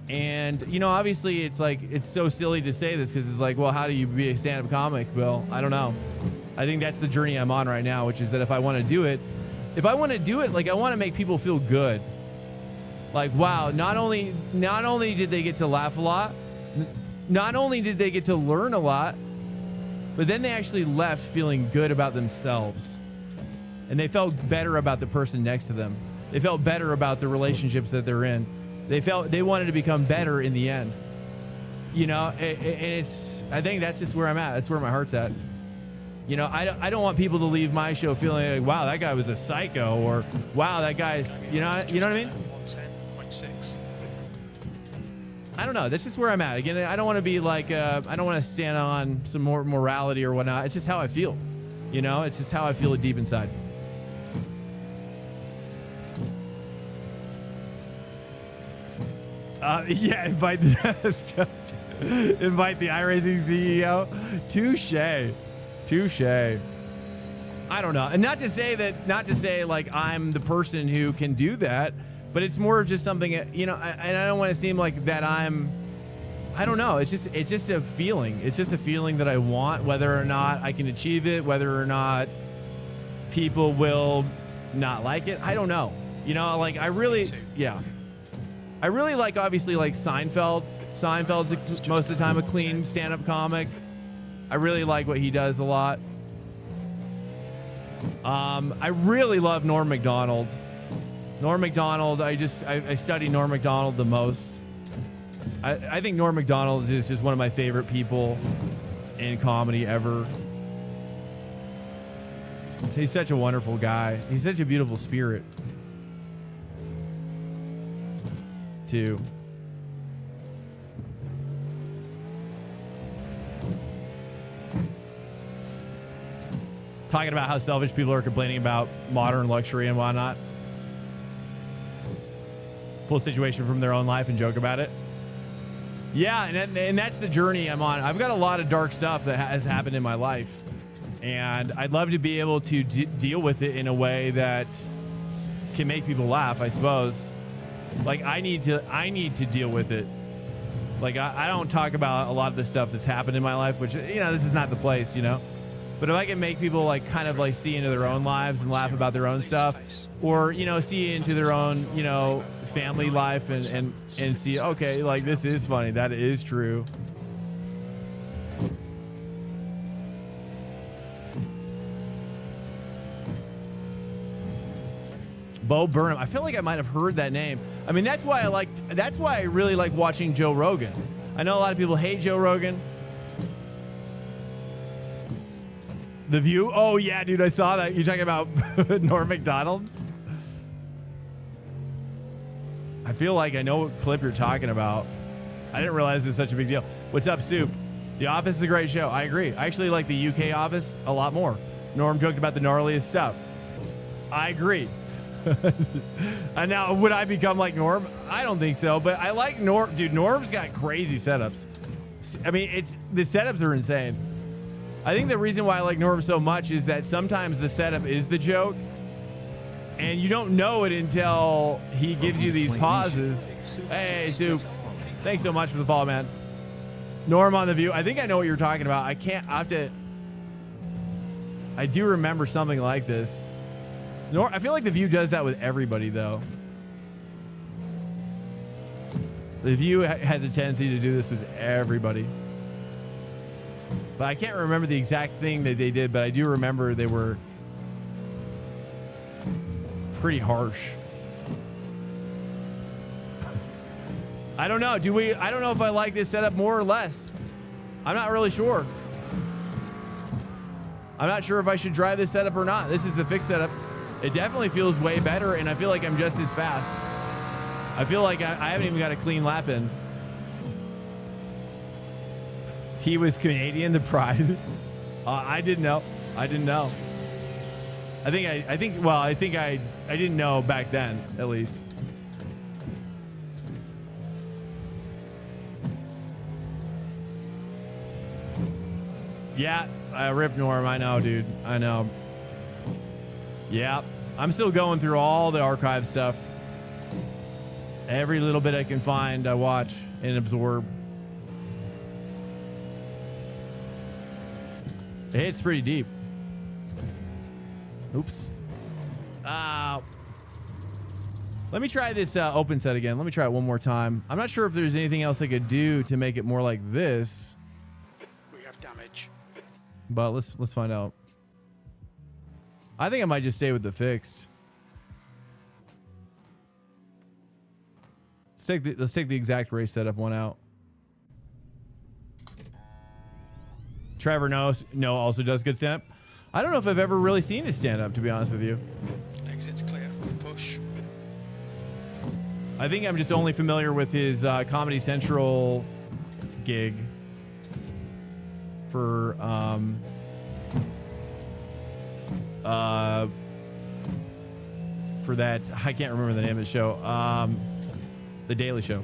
And, you know, obviously it's like, it's so silly to say this because it's like, well, how do you be a stand-up comic? Well, I don't know. I think that's the journey I'm on right now, which is that if I want to do it, like I want to make people feel good. Like, wow, not only did they get to laugh a lot, not only did they get to learn a lot, but then they actually left feeling good about themselves. And they felt better about the person next to them. They felt better about the relationships that they're in. They felt they wanted to become better in the end. You know, and I think that's just where I'm at. That's where my heart's at. You know, I don't want people to leave my show feeling like, wow, that guy was a psycho, or wow, that guy's, you know what I mean? 110.6. I don't know. That's just where I'm at. Again, I don't want to be like, I don't want to stand on some more morality or whatnot. It's just how I feel. You know, it's just how I feel it deep inside. Yeah, invite the iRacing CEO. Touche. I don't know. And not to say like I'm the person who can do that, but it's more of just something, you know, and I don't want to seem like that I don't know. It's just a feeling. It's just a feeling that I want, whether or not I can achieve it, whether or not people will not like it. I don't know. You know, like I really like, obviously, like Seinfeld. Seinfeld's most of the time a clean stand-up comic. I really like what he does a lot. I really love Norm Macdonald. I study Norm Macdonald the most. I think Norm Macdonald is just one of my favorite people in comedy ever. He's such a wonderful guy. He's such a beautiful spirit, too. Talking about how selfish people are complaining about modern luxury and whatnot. Pull a situation from their own life and joke about it. Yeah, and that's the journey I'm on. I've got a lot of dark stuff that has happened in my life, and I'd love to be able to deal with it in a way that can make people laugh, I suppose. Like I need to deal with it. Like I don't talk about a lot of the stuff that's happened in my life, which, you know, this is not the place, you know. But if I can make people like kind of like see into their own lives and laugh about their own stuff, or, you know, see into their own, you know, family life and see, okay, like this is funny. That is true. Bo Burnham. I feel like I might have heard that name. I mean, that's why I really like watching Joe Rogan. I know a lot of people hate Joe Rogan. The View. Oh yeah, dude, I saw that. You're talking about Norm Macdonald? I feel like I know what clip you're talking about. I didn't realize it was such a big deal. What's up, Soup? The Office is a great show. I agree. I actually like the UK Office a lot more. Norm joked about the gnarliest stuff. I agree. And now, would I become like Norm? I don't think so, but I like Norm. Dude, Norm's got crazy setups. I mean, the setups are insane. I think the reason why I like Norm so much is that sometimes the setup is the joke, and you don't know it until he gives you these pauses. Hey, Soup. Thanks so much for the follow, man. Norm on The View. I think I know what you're talking about. I do remember something like this. I feel like The View does that with everybody, though. The View has a tendency to do this with everybody. But I can't remember the exact thing that they did, but I do remember they were pretty harsh. I don't know. I don't know if I like this setup more or less. I'm not really sure. I'm not sure if I should drive this setup or not. This is the fixed setup. It definitely feels way better, and I feel like I'm just as fast. I feel like I haven't even got a clean lap in. He was Canadian, the pride. I didn't know. I didn't know. I think I didn't know back then, at least. Yeah, Rip Norm. I know, dude. I know. Yeah, I'm still going through all the archive stuff. Every little bit I can find, I watch and absorb. It hits pretty deep. Oops. Let me try this open set again. Let me try it one more time. I'm not sure if there's anything else I could do to make it more like this. We have damage. But let's find out. I think I might just stay with the fixed. Let's take the exact race setup one out. Trevor also does good stand up. I don't know if I've ever really seen his stand up, to be honest with you. Exit's clear. Push. I think I'm just only familiar with his Comedy Central gig for that, I can't remember the name of the show, The Daily Show.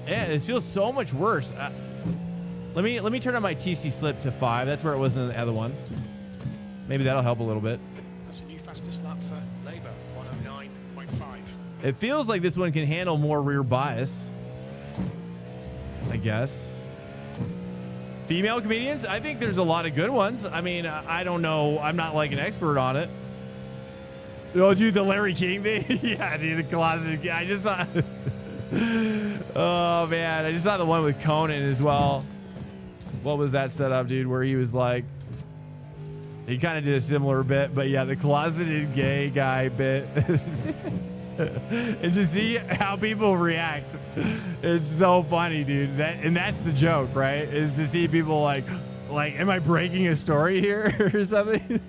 Yeah, this feels so much worse. Let me turn on my TC slip to 5. That's where it was in the other one. Maybe that'll help a little bit. That's a new fastest lap for Labour, 109.5. It feels like this one can handle more rear bias, I guess. Female comedians? I think there's a lot of good ones. I mean, I don't know. I'm not like an expert on it. Oh, dude, the Larry King thing? Yeah, dude, the closet. I just saw... Oh, man. I just saw the one with Conan as well. What was that setup, dude, where he was like... He kind of did a similar bit, but yeah, the closeted gay guy bit. And to see how people react, it's so funny, dude. That's the joke, right? Is to see people like, am I breaking a story here or something?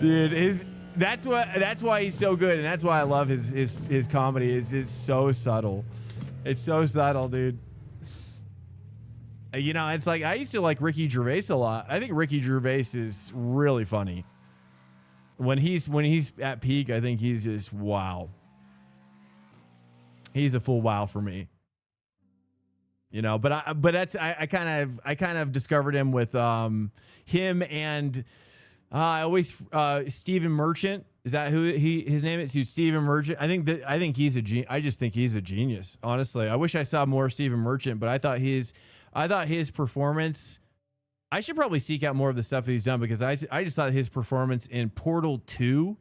Dude, that's why he's so good, and that's why I love his comedy. It's so subtle. It's so subtle, dude. You know, it's like I used to like Ricky Gervais a lot. I think Ricky Gervais is really funny. When he's at peak, I think he's just wow. He's a full wow for me. You know, but I kind of discovered him with him and I always Stephen Merchant. Is that who his name is? Stephen Merchant. I think he's I just think he's a genius. Honestly, I wish I saw more Stephen Merchant, but I thought his performance. I should probably seek out more of the stuff that he's done, because I just thought his performance in Portal 2.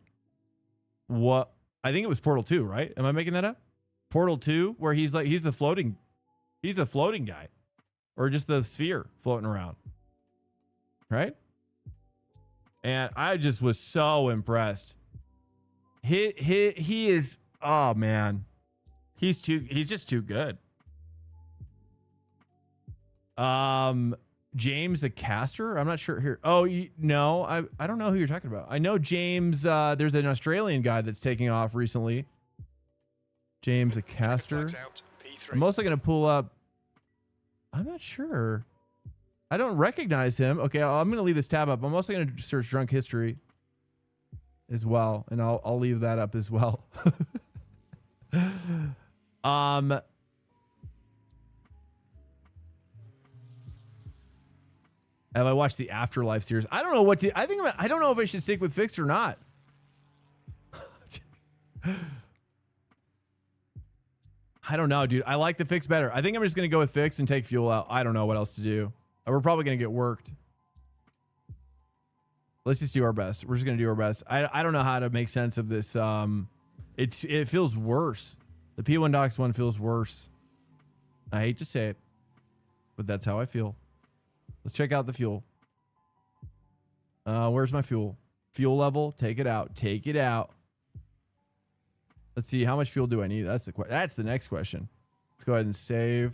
I think it was Portal 2, right? Am I making that up? Portal 2, where he's the floating guy, or just the sphere floating around, right? And I just was so impressed. He is, oh man, he's just too good. James a caster? I'm not sure here. Oh, no, I don't know who you're talking about. I know James, there's an Australian guy that's taking off recently. James a caster. I'm also going to pull up. I'm not sure. I don't recognize him. Okay, I'm going to leave this tab up. I'm also going to search drunk history as well, and I'll leave that up as well. Have I watched the Afterlife series? I don't know I don't know if I should stick with fixed or not. I don't know, dude. I like the fix better. I think I'm just going to go with fixed and take fuel out. I don't know what else to do. We're probably going to get worked. Let's just do our best. We're just gonna do our best. I don't know how to make sense of this. It feels worse. The P1 Docs one feels worse. I hate to say it, but that's how I feel. Let's check out the fuel. Where's my fuel? Fuel level. Take it out. Take it out. Let's see. How much fuel do I need? That's the next question. Let's go ahead and save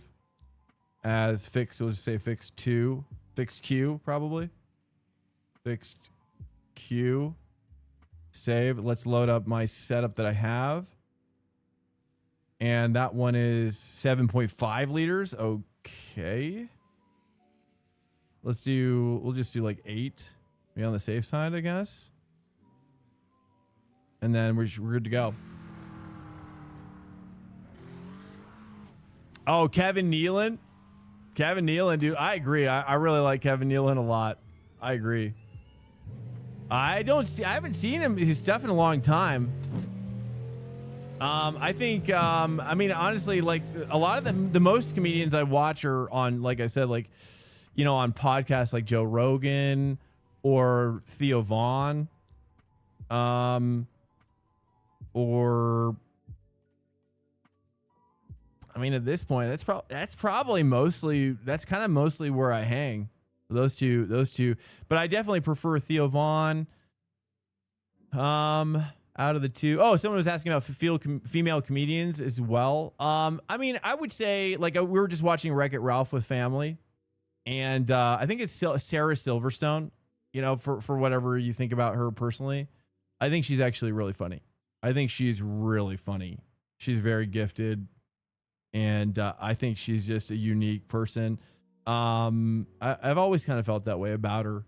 as fixed. We'll just say fixed 2. Fixed Q, probably. Fixed Q. Save. Let's load up my setup that I have. And that one is 7.5 liters. Okay. We'll just do like 8. Be on the safe side, I guess. And then we're good to go. Oh, Kevin Nealon. Kevin Nealon, dude. I agree. I really like Kevin Nealon a lot. I agree. I haven't seen his stuff in a long time. I think, I mean, honestly, like a lot of the most comedians I watch are on, like I said, like, you know, on podcasts like Joe Rogan or Theo Vaughn, or, I mean, at this point, that's probably mostly, that's kind of mostly where I hang. Those two, but I definitely prefer Theo Vaughn. Out of the two. Oh, someone was asking about female comedians as well. I mean, I would say, like, we were just watching Wreck-It Ralph with family, and I think it's Sarah Silverstone. You know, for whatever you think about her personally, I think she's actually really funny. I think she's really funny. She's very gifted, and I think she's just a unique person. I've always kind of felt that way about her.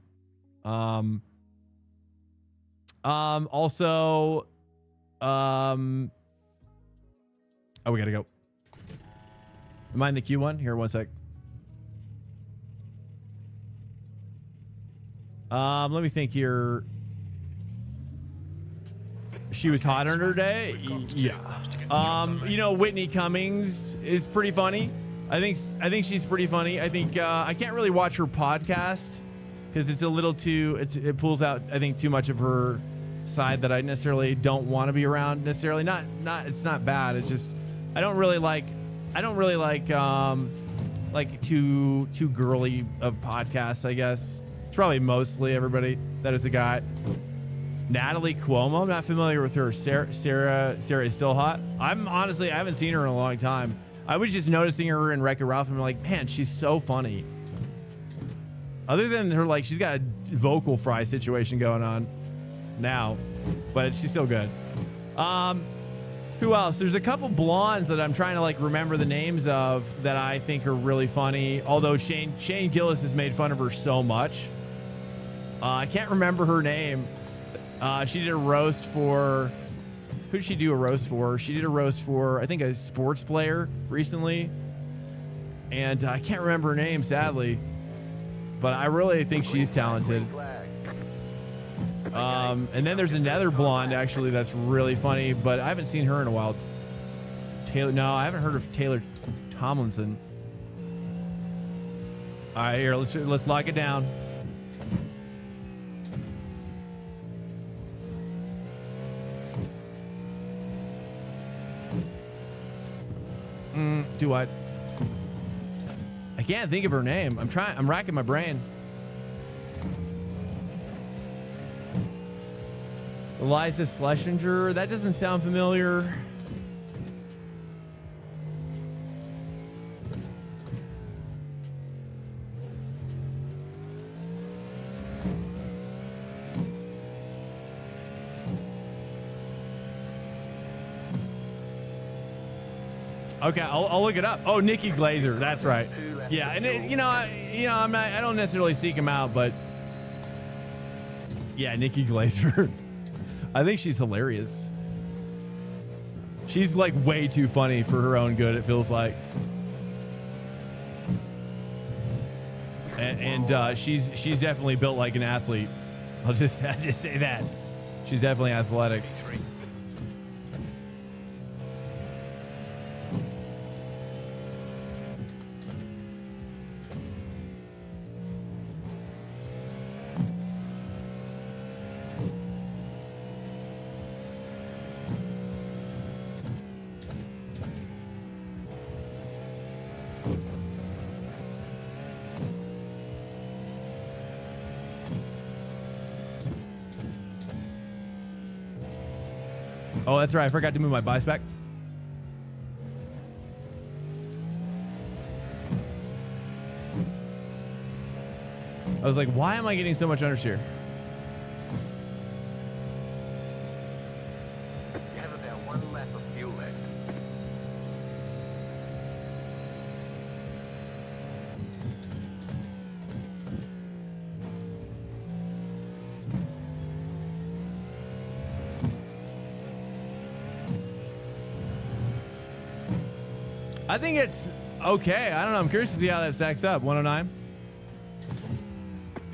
Also, oh, we gotta go. Am I in the Q one? Here, one sec. Let me think here. She was hot on her day. Yeah. You know, Whitney Cummings is pretty funny. I think she's pretty funny. I think I can't really watch her podcast because it's a little too. It pulls out, I think, too much of her side that I necessarily don't want to be around necessarily. Not it's not bad. It's just I don't really like too girly of podcasts, I guess. It's probably mostly everybody that is a guy. Natalie Cuomo, I'm not familiar with her. Sarah is still hot. I haven't seen her in a long time. I was just noticing her in Wreck-It Ralph and I'm like, man, she's so funny. Other than her, like, she's got a vocal fry situation going on now, but she's still good. Who else? There's a couple blondes that I'm trying to like remember the names of that I think are really funny. Although Shane Gillis has made fun of her so much. I can't remember her name. She did a roast for, who did she do a roast for? She did a roast for, I think, a sports player recently. And I can't remember her name, sadly. But I really think she's talented. And then there's another blonde, actually, that's really funny, but I haven't seen her in a while. No, I haven't heard of Taylor Tomlinson. All right, here, let's lock it down. Do what? I can't think of her name. I'm racking my brain. Eliza Schlesinger. That doesn't sound familiar. Okay, I'll look it up. Oh, Nikki Glazer. That's right. Yeah, and I don't necessarily seek him out, but yeah, Nikki Glazer. I think she's hilarious. She's like way too funny for her own good, it feels like. And she's definitely built like an athlete. I'll just say that. She's definitely athletic. Oh, that's right. I forgot to move my bice back. I was like, why am I getting so much understeer? You have about 1 lap of fuel left. I think it's okay. I don't know. I'm curious to see how that stacks up. 109.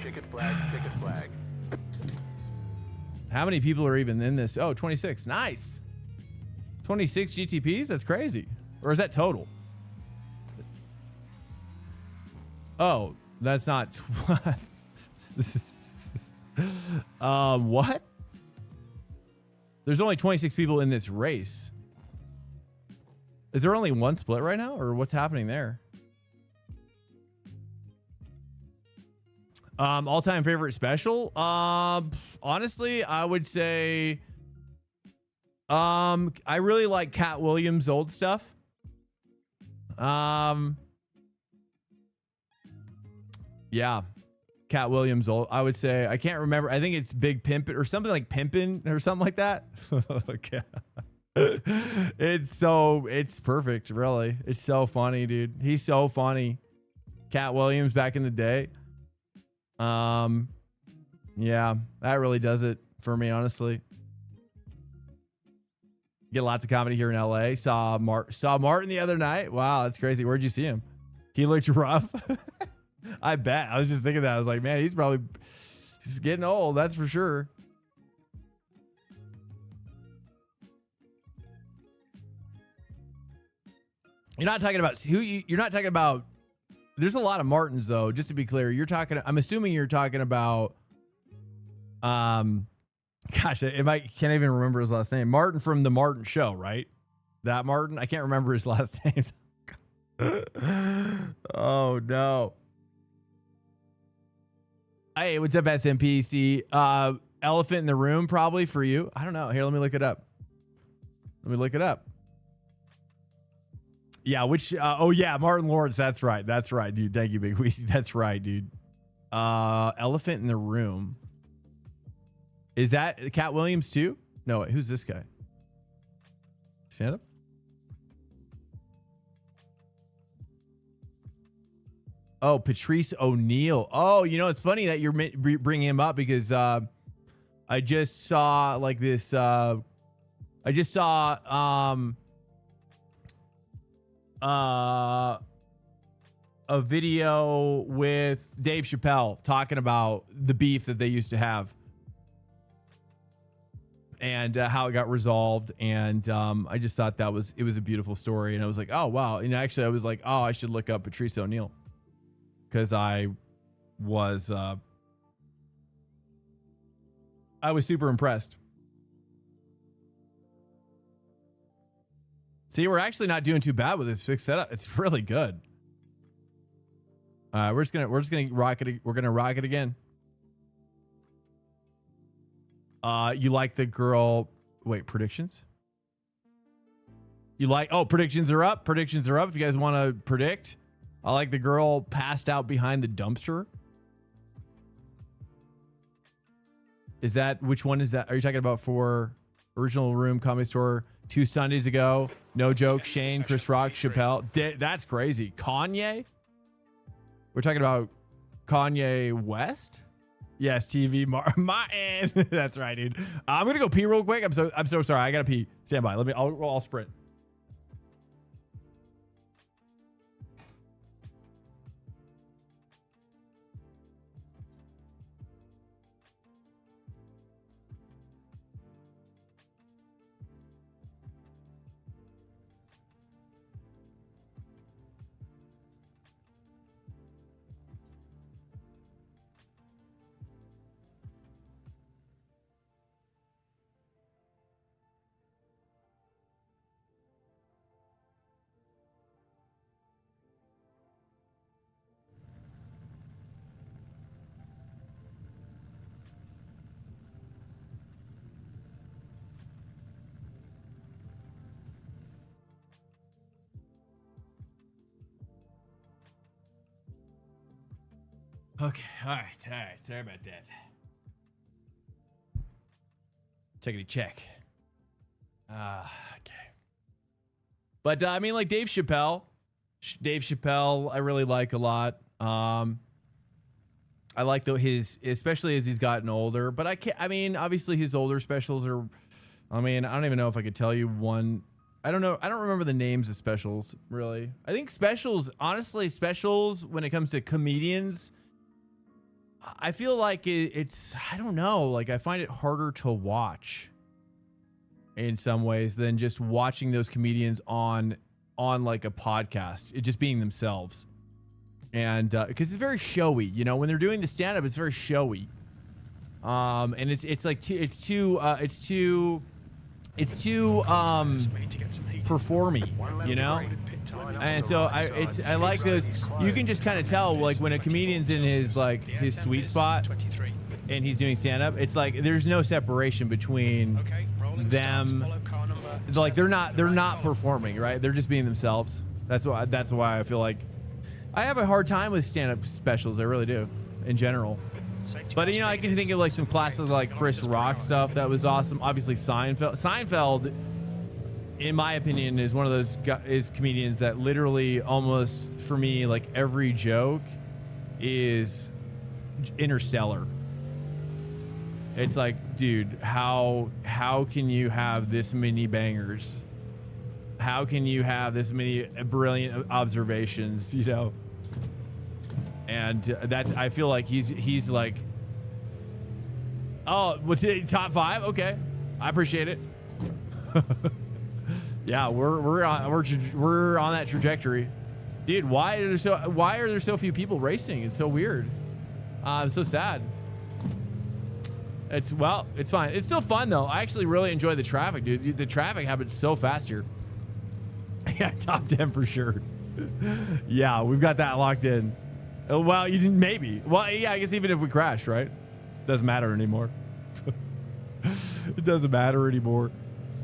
Ticket flag, ticket flag. How many people are even in this? Oh, 26. Nice. 26 GTPs? That's crazy. Or is that total? Oh, that's not. What? There's only 26 people in this race. Is there only one split right now, or what's happening there? All-time favorite special? Honestly, I would say I really like Cat Williams' old stuff. Yeah. Cat Williams old. I would say, I can't remember. I think it's Big Pimpin' or something like Pimpin' or something like that. Okay. It's perfect, really. It's so funny, dude. He's so funny. Cat Williams back in the day. Yeah, that really does it for me, honestly. Get lots of comedy here in LA. Saw Martin the other night. Wow, that's crazy. Where'd you see him? He looked rough. I bet. I was just thinking that. I was like, man, he's getting old. That's for sure. You're not talking about you're not talking about. There's a lot of Martins though. Just to be clear, I'm assuming you're talking about. Gosh, can't even remember his last name. Martin from the Martin Show, right? That Martin. I can't remember his last name. Oh no. Hey, what's up, SMPC? Elephant in the room, probably for you. I don't know. Here, let me look it up. Yeah, oh yeah, Martin Lawrence. That's right, dude. Thank you, Big Weezy. That's right, dude. Elephant in the Room. Is that Cat Williams too? No, wait, who's this guy? Stand up. Oh, Patrice O'Neal. Oh, you know, it's funny that you're bringing him up because I just saw like this. I just saw a video with Dave Chappelle talking about the beef that they used to have and how it got resolved. And I just thought it was a beautiful story. And I was like, oh, wow. And actually I was like, oh, I should look up Patrice O'Neal because I was super impressed. See, we're actually not doing too bad with this fixed setup. It's really good. We're just gonna rock it. We're gonna rock it again. You like the girl? Wait, predictions? Predictions are up. Predictions are up. If you guys want to predict, I like the girl passed out behind the dumpster. Which one is that? Are you talking about for Original Room Comedy Store 2 Sundays ago? No joke. Shane, Chris Rock, Chappelle. That's crazy. Kanye? We're talking about Kanye West? Yes, TV. Martin. That's right, dude. I'm gonna go pee real quick. I'm so sorry. I gotta pee. Stand by. I'll sprint. Okay. All right. Sorry about that. Checkity check. Okay. But I mean, like Dave Chappelle, I really like a lot. I like his, especially as he's gotten older. But I can't. I mean, obviously his older specials are. I mean, I don't even know if I could tell you one. I don't know. I don't remember the names of specials really. I think specials, honestly, specials when it comes to comedians, I feel like it's. I don't know. Like I find it harder to watch in some ways than just watching those comedians on like a podcast, it just being themselves. And because it's very showy, you know, when they're doing the stand-up, it's very showy. And it's like it's too performy, you know. And so I like those. You can just kind of tell, like when a comedian's in his sweet spot and he's doing stand-up, it's like there's no separation between them. Like they're not performing, right? They're just being themselves. That's why I feel like I have a hard time with stand-up specials. I really do, in general. But you know, I can think of like some classics like Chris Rock stuff that was awesome. Obviously, Seinfeld, in my opinion, is one of those comedians that literally almost for me, like every joke is interstellar. It's like, dude, how can you have this many bangers? How can you have this many brilliant observations, you know? And I feel like he's like, oh, what's it, top 5? Okay, I appreciate it. Yeah, we're on that trajectory, dude. Why are there so few people racing? It's so weird. I'm so sad. It's fine. It's still fun though. I actually really enjoy the traffic, dude. The traffic happens so fast here. Yeah, top 10 for sure. Yeah, we've got that locked in. Well, you didn't, maybe. Well, yeah, I guess even if we crash, right? Doesn't matter anymore. It doesn't matter anymore.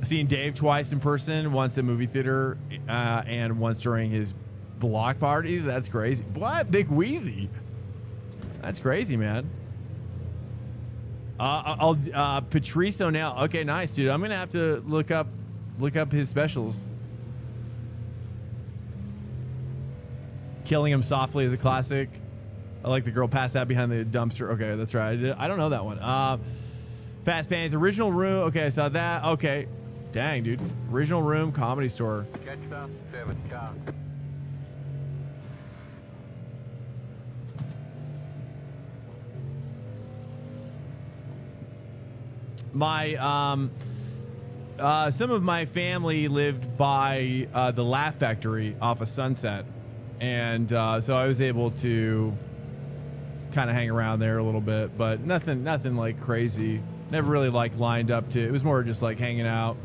Seeing Dave twice in person, once at movie theater, and once during his block parties. That's crazy. What? Big Wheezy. That's crazy, man. Patrice O'Neill. Okay, nice, dude. I'm gonna have to look up his specials. Killing Him Softly is a classic. I like the girl passed out behind the dumpster. Okay, that's right. I don't know that one. Fast Pants, Original Room. Okay, I saw that. Okay. Dang, dude. Original Room, Comedy Store. My some of my family lived by the Laugh Factory off of Sunset, and so I was able to kind of hang around there a little bit, but nothing like crazy. Never really like lined up to. It was more just like hanging out.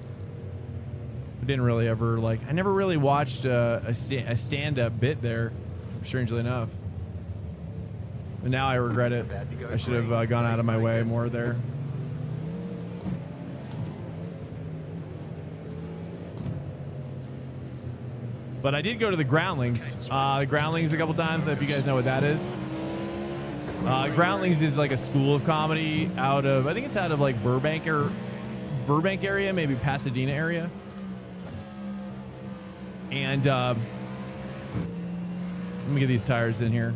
I didn't really ever like. I never really watched a stand-up bit there, strangely enough. And now I regret it. I should have gone out of my way more there. But I did go to the Groundlings. Groundlings a couple times, if you guys know what that is. Groundlings is like a school of comedy out of, I think it's out of like Burbank area, maybe Pasadena area. And let me get these tires in here.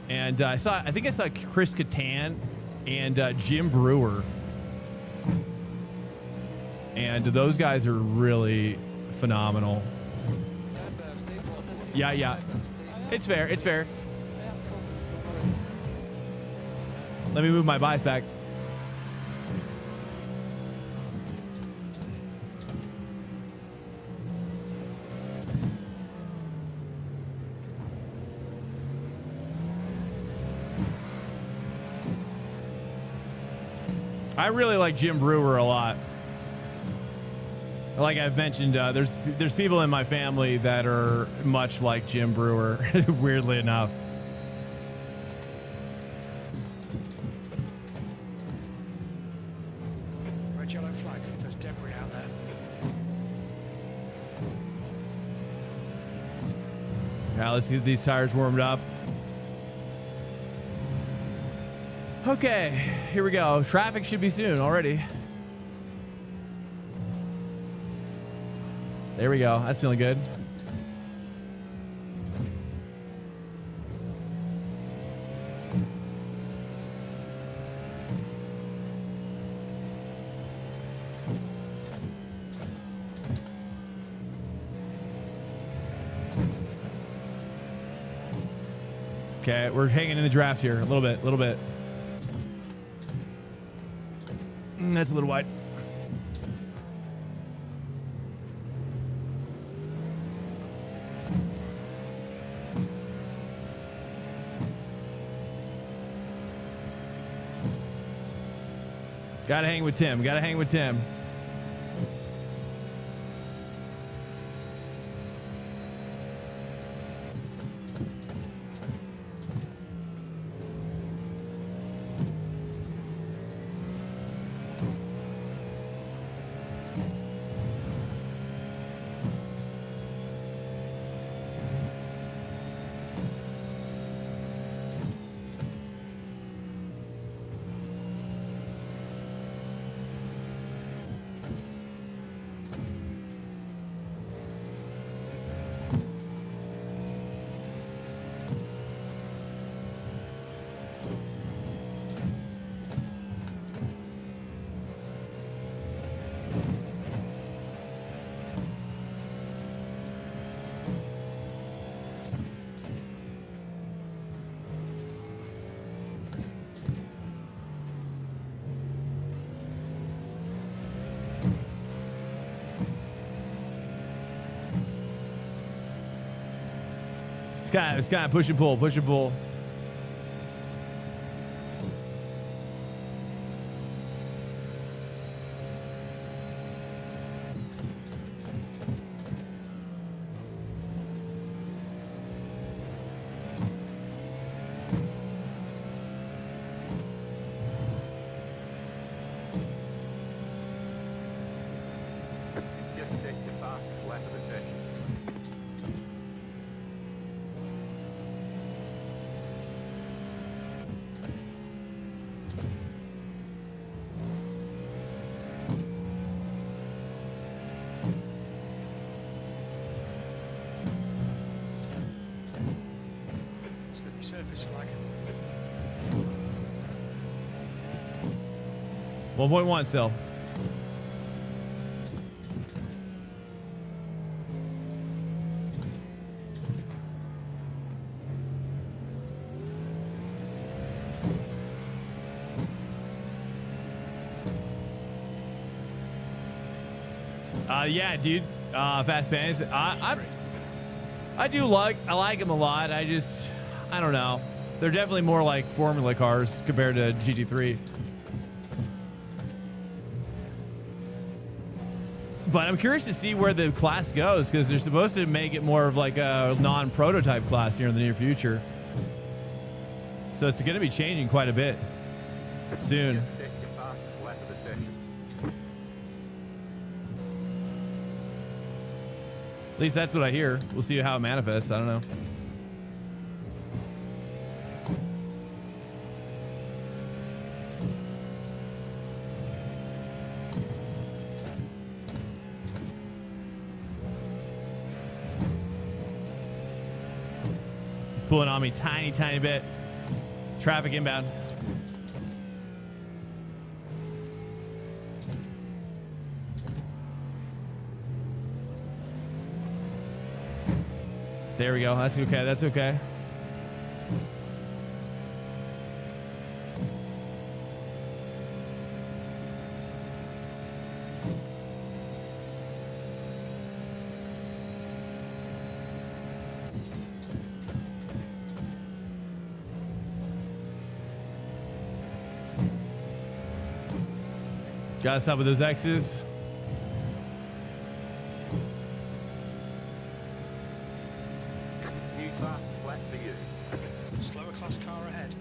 And I think I saw Chris Kattan and Jim Brewer. And those guys are really phenomenal. Yeah. It's fair. Let me move my bias back. I really like Jim Brewer a lot. Like I've mentioned, there's people in my family that are much like Jim Brewer, weirdly enough. Red yellow flag. There's debris out there. Now let's get these tires warmed up. Okay, here we go. Traffic should be soon already. There we go. That's feeling good. Okay, we're hanging in the draft here a little bit, that's a little wide. Gotta hang with Tim. Gotta hang with Tim. It's kind of push and pull, push and pull. Just check the fastest lap of the session. Slippery surface flag. 1.1 still. Yeah, dude. Fast Pants. I like them a lot. I don't know. They're definitely more like formula cars compared to GT3. But I'm curious to see where the class goes because they're supposed to make it more of like a non-prototype class here in the near future. So it's going to be changing quite a bit soon. Just check the fastest lap of the session. At least that's what I hear. We'll see how it manifests. I don't know. It's pulling on me tiny bit. Traffic inbound. There we go. That's okay. That's okay. Gotta stop with those X's. New fastest lap for you. Slower class car ahead.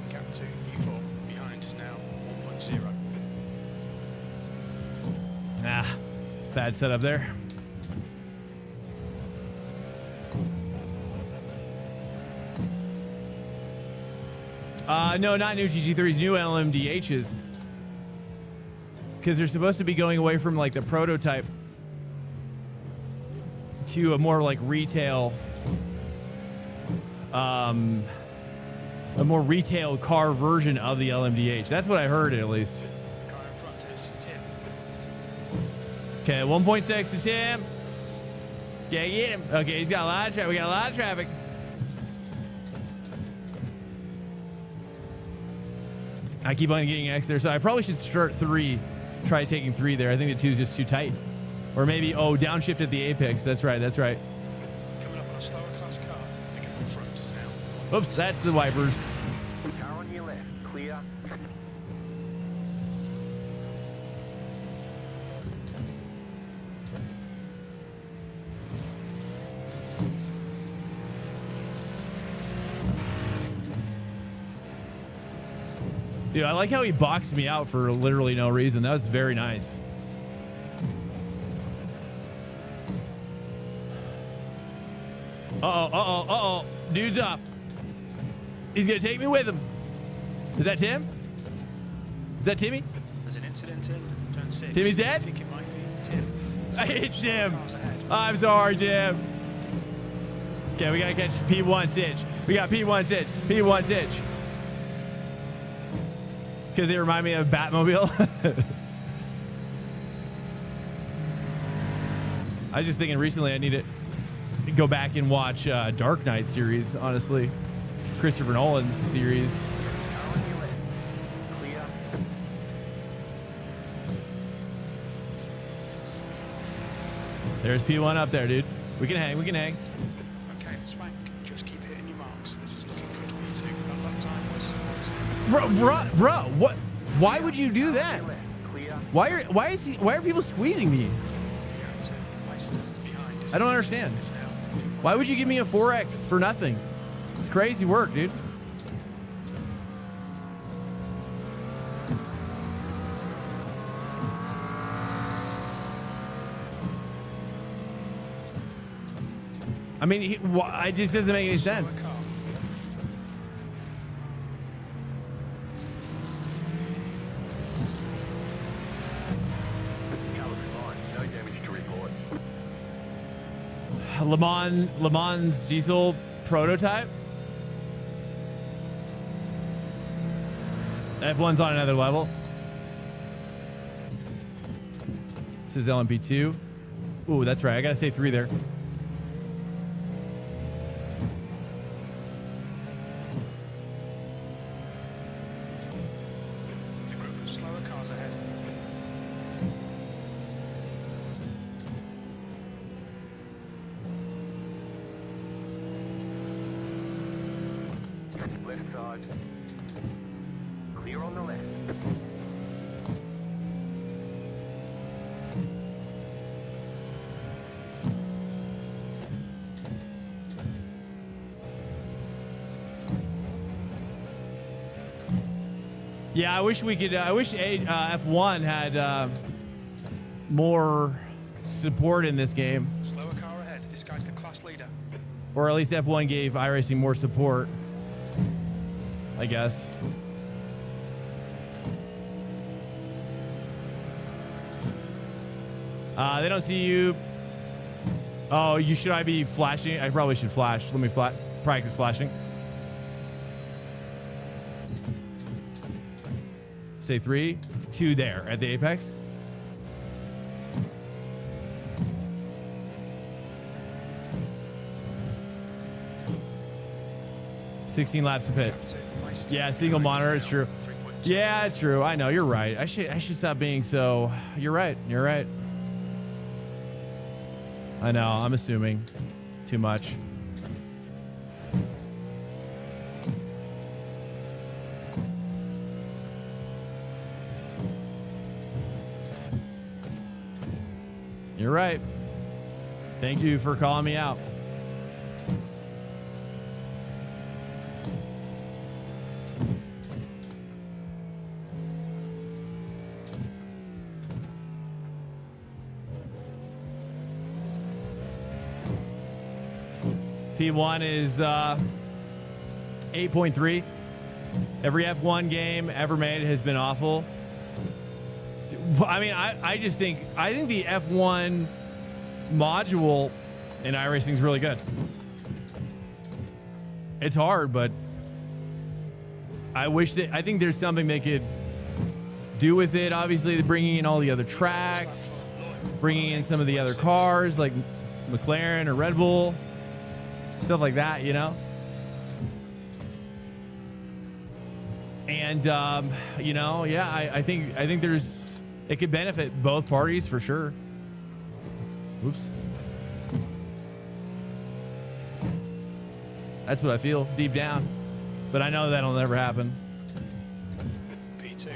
Gap to U4 behind is now 1.0. Ah, Bad setup there. No, not new GT3s, new LMDHs. Because they're supposed to be going away from like the prototype to a more like retail, a more retail car version of the LMDH. That's what I heard at least. The car in front is Tim. Okay, 1.6 to Tim. Yeah, get him. Okay, he's got a lot of traffic. We got a lot of traffic. I keep on getting X there, so I probably should start 3. Try taking 3 there. I think the 2 is just too tight. Or maybe, downshift at the apex. That's right, that's right. Coming up on a slower class car. Picking up in front just now. Oops, that's the wipers. Car on your left, clear. Dude, I like how he boxed me out for literally no reason. That was very nice. Uh-oh. Dude's up. He's gonna take me with him. Is that Tim? Is that Timmy? There's an incident in turn 6. Timmy's dead? I think it might be Tim. It's Tim. Cars ahead. I'm sorry, Tim. Okay, we gotta catch P1 Stitch. We got P1 Stitch. P1 Stitch. Because they remind me of Batmobile. I was just thinking recently I need to go back and watch Dark Knight series, honestly. Christopher Nolan's series. Car on your left, clear. There's P1 up there, dude. We can hang, we can hang. Okay, Swank, just keep hitting your marks. This is looking good. Me too. That lap time was Bro, what? Why would you do that? Left, clear. Why are people squeezing me? I don't understand. Why would you give me a 4X for nothing? It's crazy work, dude. I mean, it just doesn't make any sense. Car looks fine, no damage to report. Le Mans diesel prototype. F1's on another level. This is LMP2. Ooh, that's right. I gotta say 3 there. There's a group of slower cars ahead. Left side. Clear on the left. Yeah, I wish we could. I wish F1 had more support in this game, Slower car ahead. This guy's the class leader. or at least F1 gave iRacing more support. I guess. They don't see you. Oh, should I be flashing? I probably should flash. Let me practice flashing. Say 3, 2 there at the apex. $16 laps to pit. Yeah, single monitor. It's true. Yeah, it's true. I know. You're right. I should stop being so. You're right. You're right. I know. I'm assuming too much. You're right. Thank you for calling me out. P1 is 8.3. Every F1 game ever made has been awful. I mean, I think the F1 module in iRacing is really good. It's hard, but I think there's something they could do with it. Obviously, they're bringing in all the other tracks, bringing in some of the other cars like McLaren or Red Bull, stuff like that, you know? And, you know, yeah, I think it could benefit both parties for sure. Oops. That's what I feel deep down, but I know that'll never happen. P2.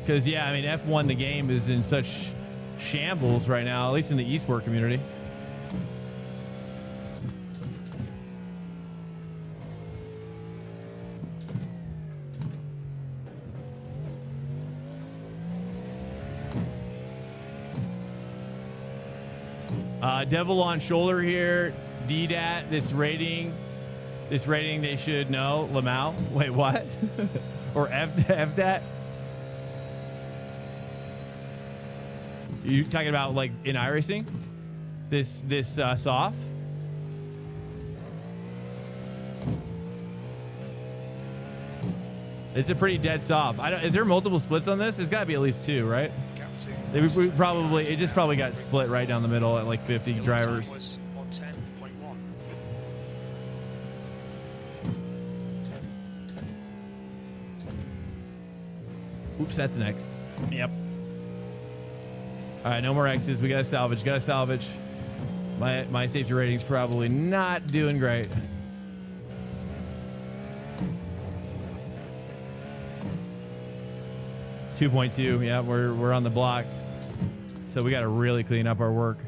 Because, yeah, I mean, F1, the game, is in such shambles right now, at least in the eSport community. Devil on shoulder here. DDAT, this rating they should know. Lamau. Wait, what? Or FDAT? You talking about like in iRacing? This soft? It's a pretty dead soft. Is there multiple splits on this? There's got to be at least 2, right? It just probably got split right down the middle at like 50 drivers. Was 110.1. Oops, that's an X. Yep. All right, no more X's. We gotta salvage. My safety rating's probably not doing great. .2. Yeah, we're on the block. So we got to really clean up our work.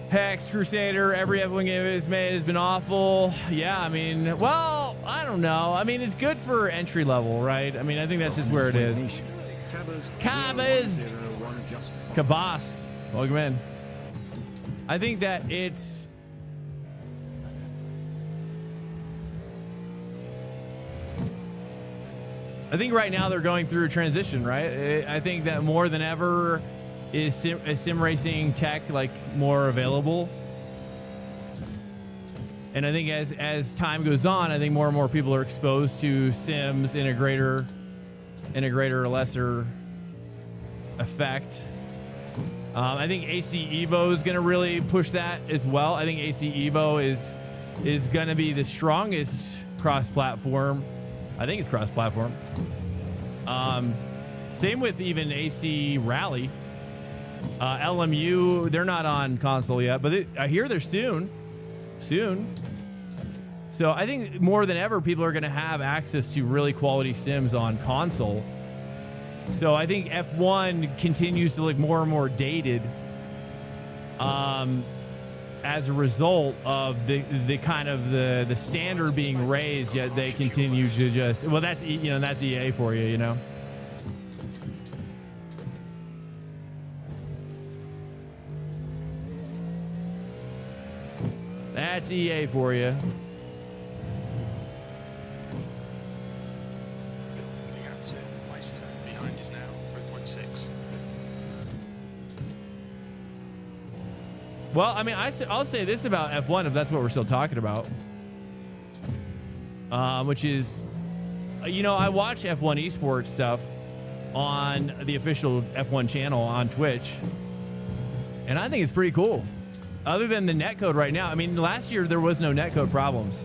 Hex, Crusader, every F1 game is made has been awful. Yeah, I mean, well, I don't know. I mean, it's good for entry level, right? I mean, I think that's just where it is. Cabas! Cabas. Welcome in. I think that it's... I think right now they're going through a transition, right? I think that more than ever is sim racing tech like more available. And I think as time goes on, I think more and more people are exposed to sims in a greater or lesser effect. I think AC Evo is going to really push that as well. I think AC Evo is going to be the strongest cross-platform. I think it's cross-platform. Same with even AC Rally. LMU, they're not on console yet, but I hear they're soon. So I think more than ever, people are going to have access to really quality sims on console. So I think F1 continues to look more and more dated as a result of the kind of the standard being raised, yet they continue to just, well, that's EA for you, you know. That's EA for you. Behind is now 3.6. Well, I mean, I'll say this about F1 if that's what we're still talking about, which is, you know, I watch F1 esports stuff on the official F1 channel on Twitch, and I think it's pretty cool. Other than the netcode right now, I mean, last year there was no netcode problems.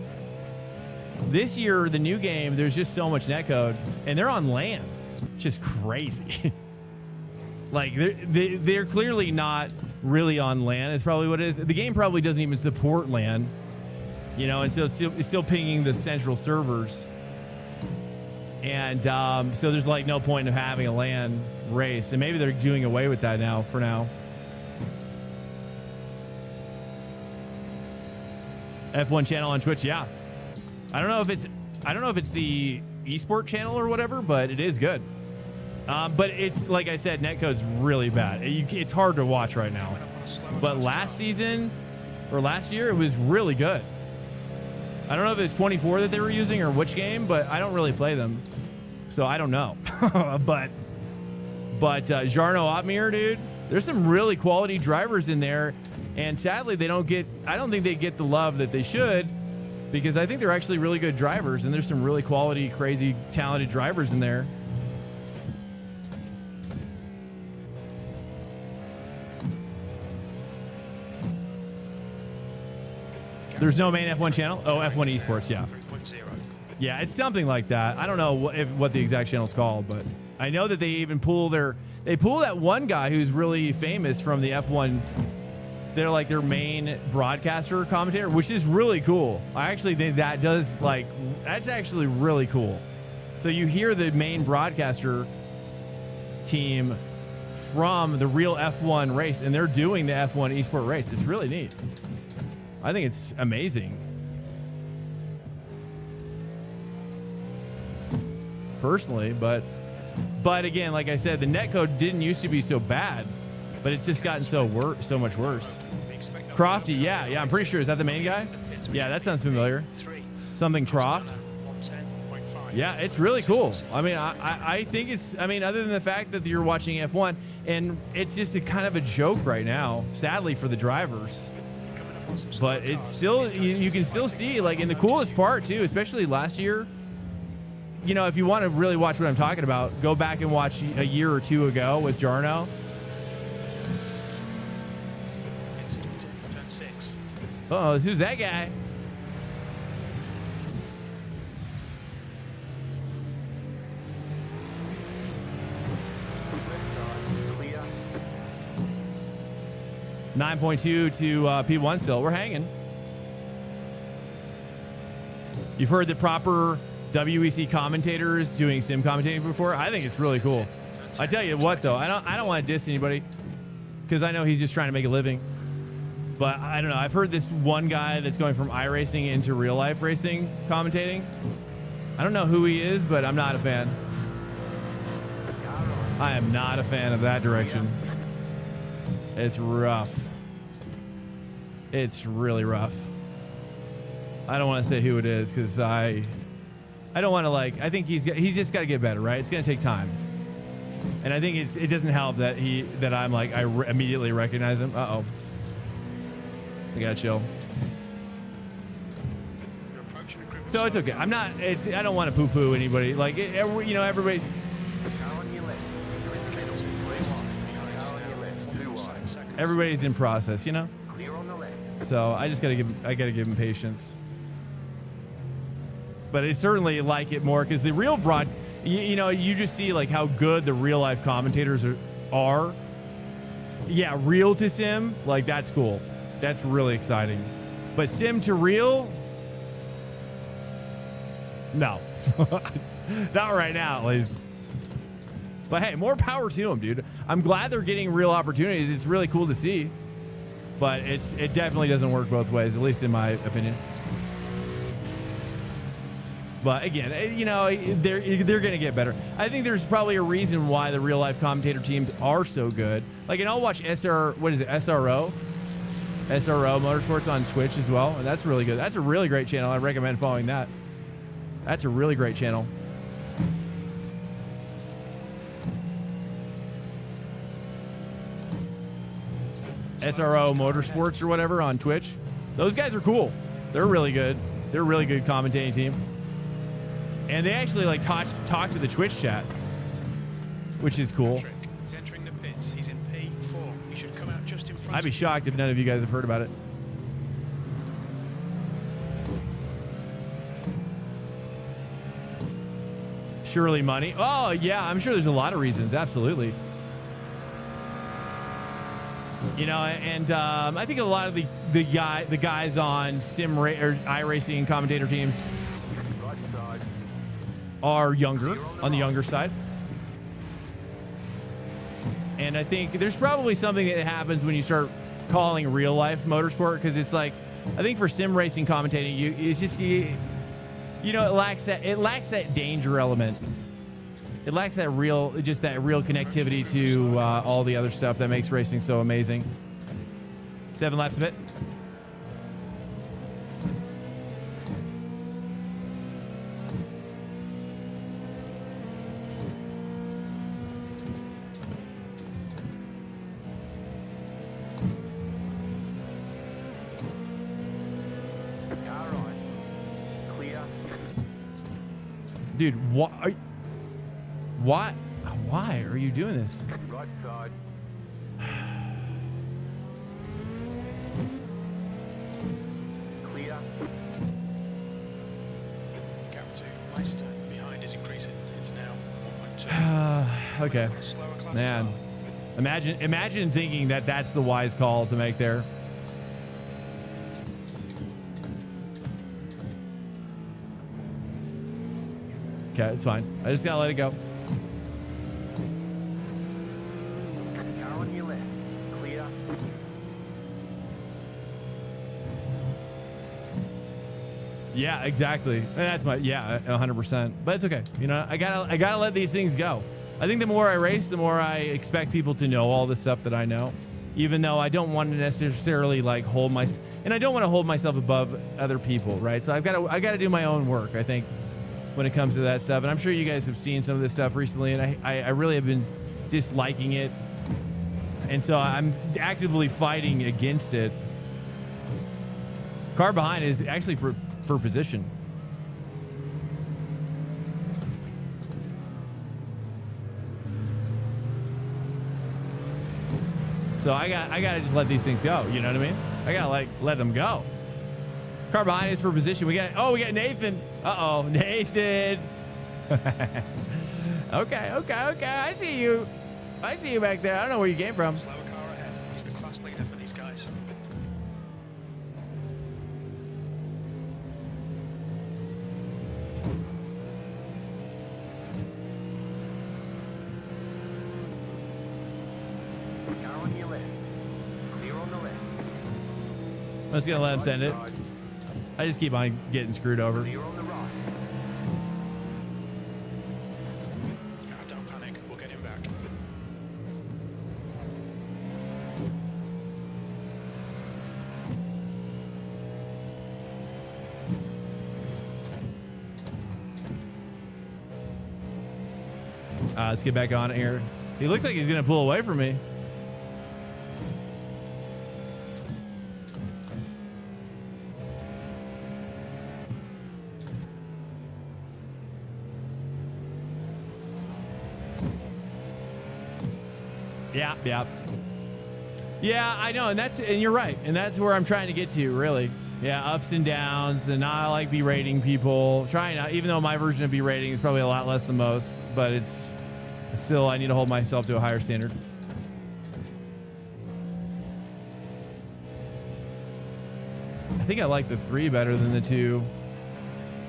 This year, the new game, there's just so much netcode, and they're on LAN, just crazy. Like they're clearly not really on LAN. It's probably what it is. The game probably doesn't even support LAN, you know, and so it's still pinging the central servers. And so there's like no point in having a LAN race, and maybe they're doing away with that now for now. F1 channel on Twitch, yeah. I don't know if it's the esport channel or whatever, but it is good. But it's like I said, netcode's really bad. It's hard to watch right now. But last season or last year, it was really good. I don't know if it's 24 that they were using or which game, but I don't really play them, so I don't know. but Jarno Otmir, dude, there's some really quality drivers in there, and sadly they don't get. I don't think they get the love that they should, because I think they're actually really good drivers, and there's some really quality, crazy, talented drivers in there. There's no main F1 channel? Oh, F1 Esports, yeah. 3.0. Yeah, it's something like that. I don't know what the exact channel's called, but I know that they even pull that one guy who's really famous from the F1. They're like their main broadcaster commentator, which is really cool. I actually think that's actually really cool. So you hear the main broadcaster team from the real F1 race, and they're doing the F1 Esport race. It's really neat. I think it's amazing. Personally, but again, like I said, the netcode didn't used to be so bad, but it's just gotten so much worse. Crofty, yeah, I'm pretty sure. Is that the main guy? Yeah, that sounds familiar. Something Croft. Yeah, it's really cool. I mean, I think it's, I mean, other than the fact that you're watching F1, and it's just a kind of a joke right now, sadly for the drivers. But it's still, you can still see, like, in the coolest part too, especially last year, you know, if you want to really watch what I'm talking about, go back and watch a year or two ago with Jarno. Uh-oh, who's that guy? Clear. 9.2 to P1 still. We're hanging. You've heard the proper WEC commentators doing sim commentating before. I think it's really cool. I tell you what, though, I don't want to diss anybody because I know he's just trying to make a living. But I don't know. I've heard this one guy that's going from iRacing into real life racing commentating. I don't know who he is, but I'm not a fan. I am not a fan of that direction. It's rough. It's really rough. I don't want to say who it is because I don't want to, like, I think he's just got to get better, right? It's going to take time. And I think it doesn't help that I'm like, immediately recognize him. Uh-oh. I got to chill. So it's okay. I don't want to poo-poo anybody. Like, you know, everybody. Car on your left. You're in the middle. 3 wide. Car on your left. 2 wide. Everybody's in process, you know? Clear on the left. So I just got to give him patience. But I certainly like it more because the real you know, you just see like how good the real life commentators are. Yeah, real to sim, like that's cool. That's really exciting. But sim to real, no. Not right now, at least. But hey, more power to them, dude. I'm glad they're getting real opportunities. It's really cool to see. But it definitely doesn't work both ways, at least in my opinion. But again, you know, they're going to get better. I think there's probably a reason why the real life commentator teams are so good. Like, and I'll watch SRO Motorsports on Twitch as well, and that's really good. That's a really great channel. I recommend following that. That's a really great channel. SRO Motorsports or whatever on Twitch. Those guys are cool. They're really good. They're a really good commentating team. And they actually like talk to the Twitch chat, which is cool. He's entering the pits. He's in P4. He should come out just in front. I'd be shocked if none of you guys have heard about it. Surely money. Oh yeah, I'm sure there's a lot of reasons. Absolutely. You know, and I think a lot of the guys on or iRacing commentator teams are younger, on the younger side. And I think there's probably something that happens when you start calling real life motorsport, because it's like, I think for sim racing commentating, it's just, you know, it lacks that danger element. it lacks that real connectivity to all the other stuff that makes racing so amazing. 7 laps of it. Car right. Clear. Dude, why are you doing this? Right side. Clear. Gap to Leicester behind is increasing. It's now 1.2. Okay, On a slower class man. car. Imagine thinking that that's the wise call to make there. Okay, it's fine. I just gotta let it go. Car on your left. Clear. Yeah, exactly. That's my 100%. But it's okay. You know, I gotta let these things go. I think the more I race, the more I expect people to know all the stuff that I know, even though I don't want to necessarily like and I don't want to hold myself above other people, right? So I gotta do my own work, I think, when it comes to that stuff. And I'm sure you guys have seen some of this stuff recently, and I really have been disliking it, and so I'm actively fighting against it. Car behind is actually for position. So I gotta just let these things go. You know what I mean? I gotta let them go. Car behind is for position. We got Nathan. Uh-oh, Nathan. Okay. I see you back there. I don't know where you came from. Slower car ahead. He's the class leader for these guys. Car on your left. Clear on the left. I'm just gonna let him send it. Right side. I just keep on getting screwed over. Clear on the right. Don't panic. We'll get him back. Let's get back on here. He looks like he's gonna pull away from me. Yeah, I know, and you're right, and that's where I'm trying to get to, really. Yeah, ups and downs, and I like berating people. Trying not, even though my version of berating is probably a lot less than most, but it's still, I need to hold myself to a higher standard. I think I like the 3 better than the 2.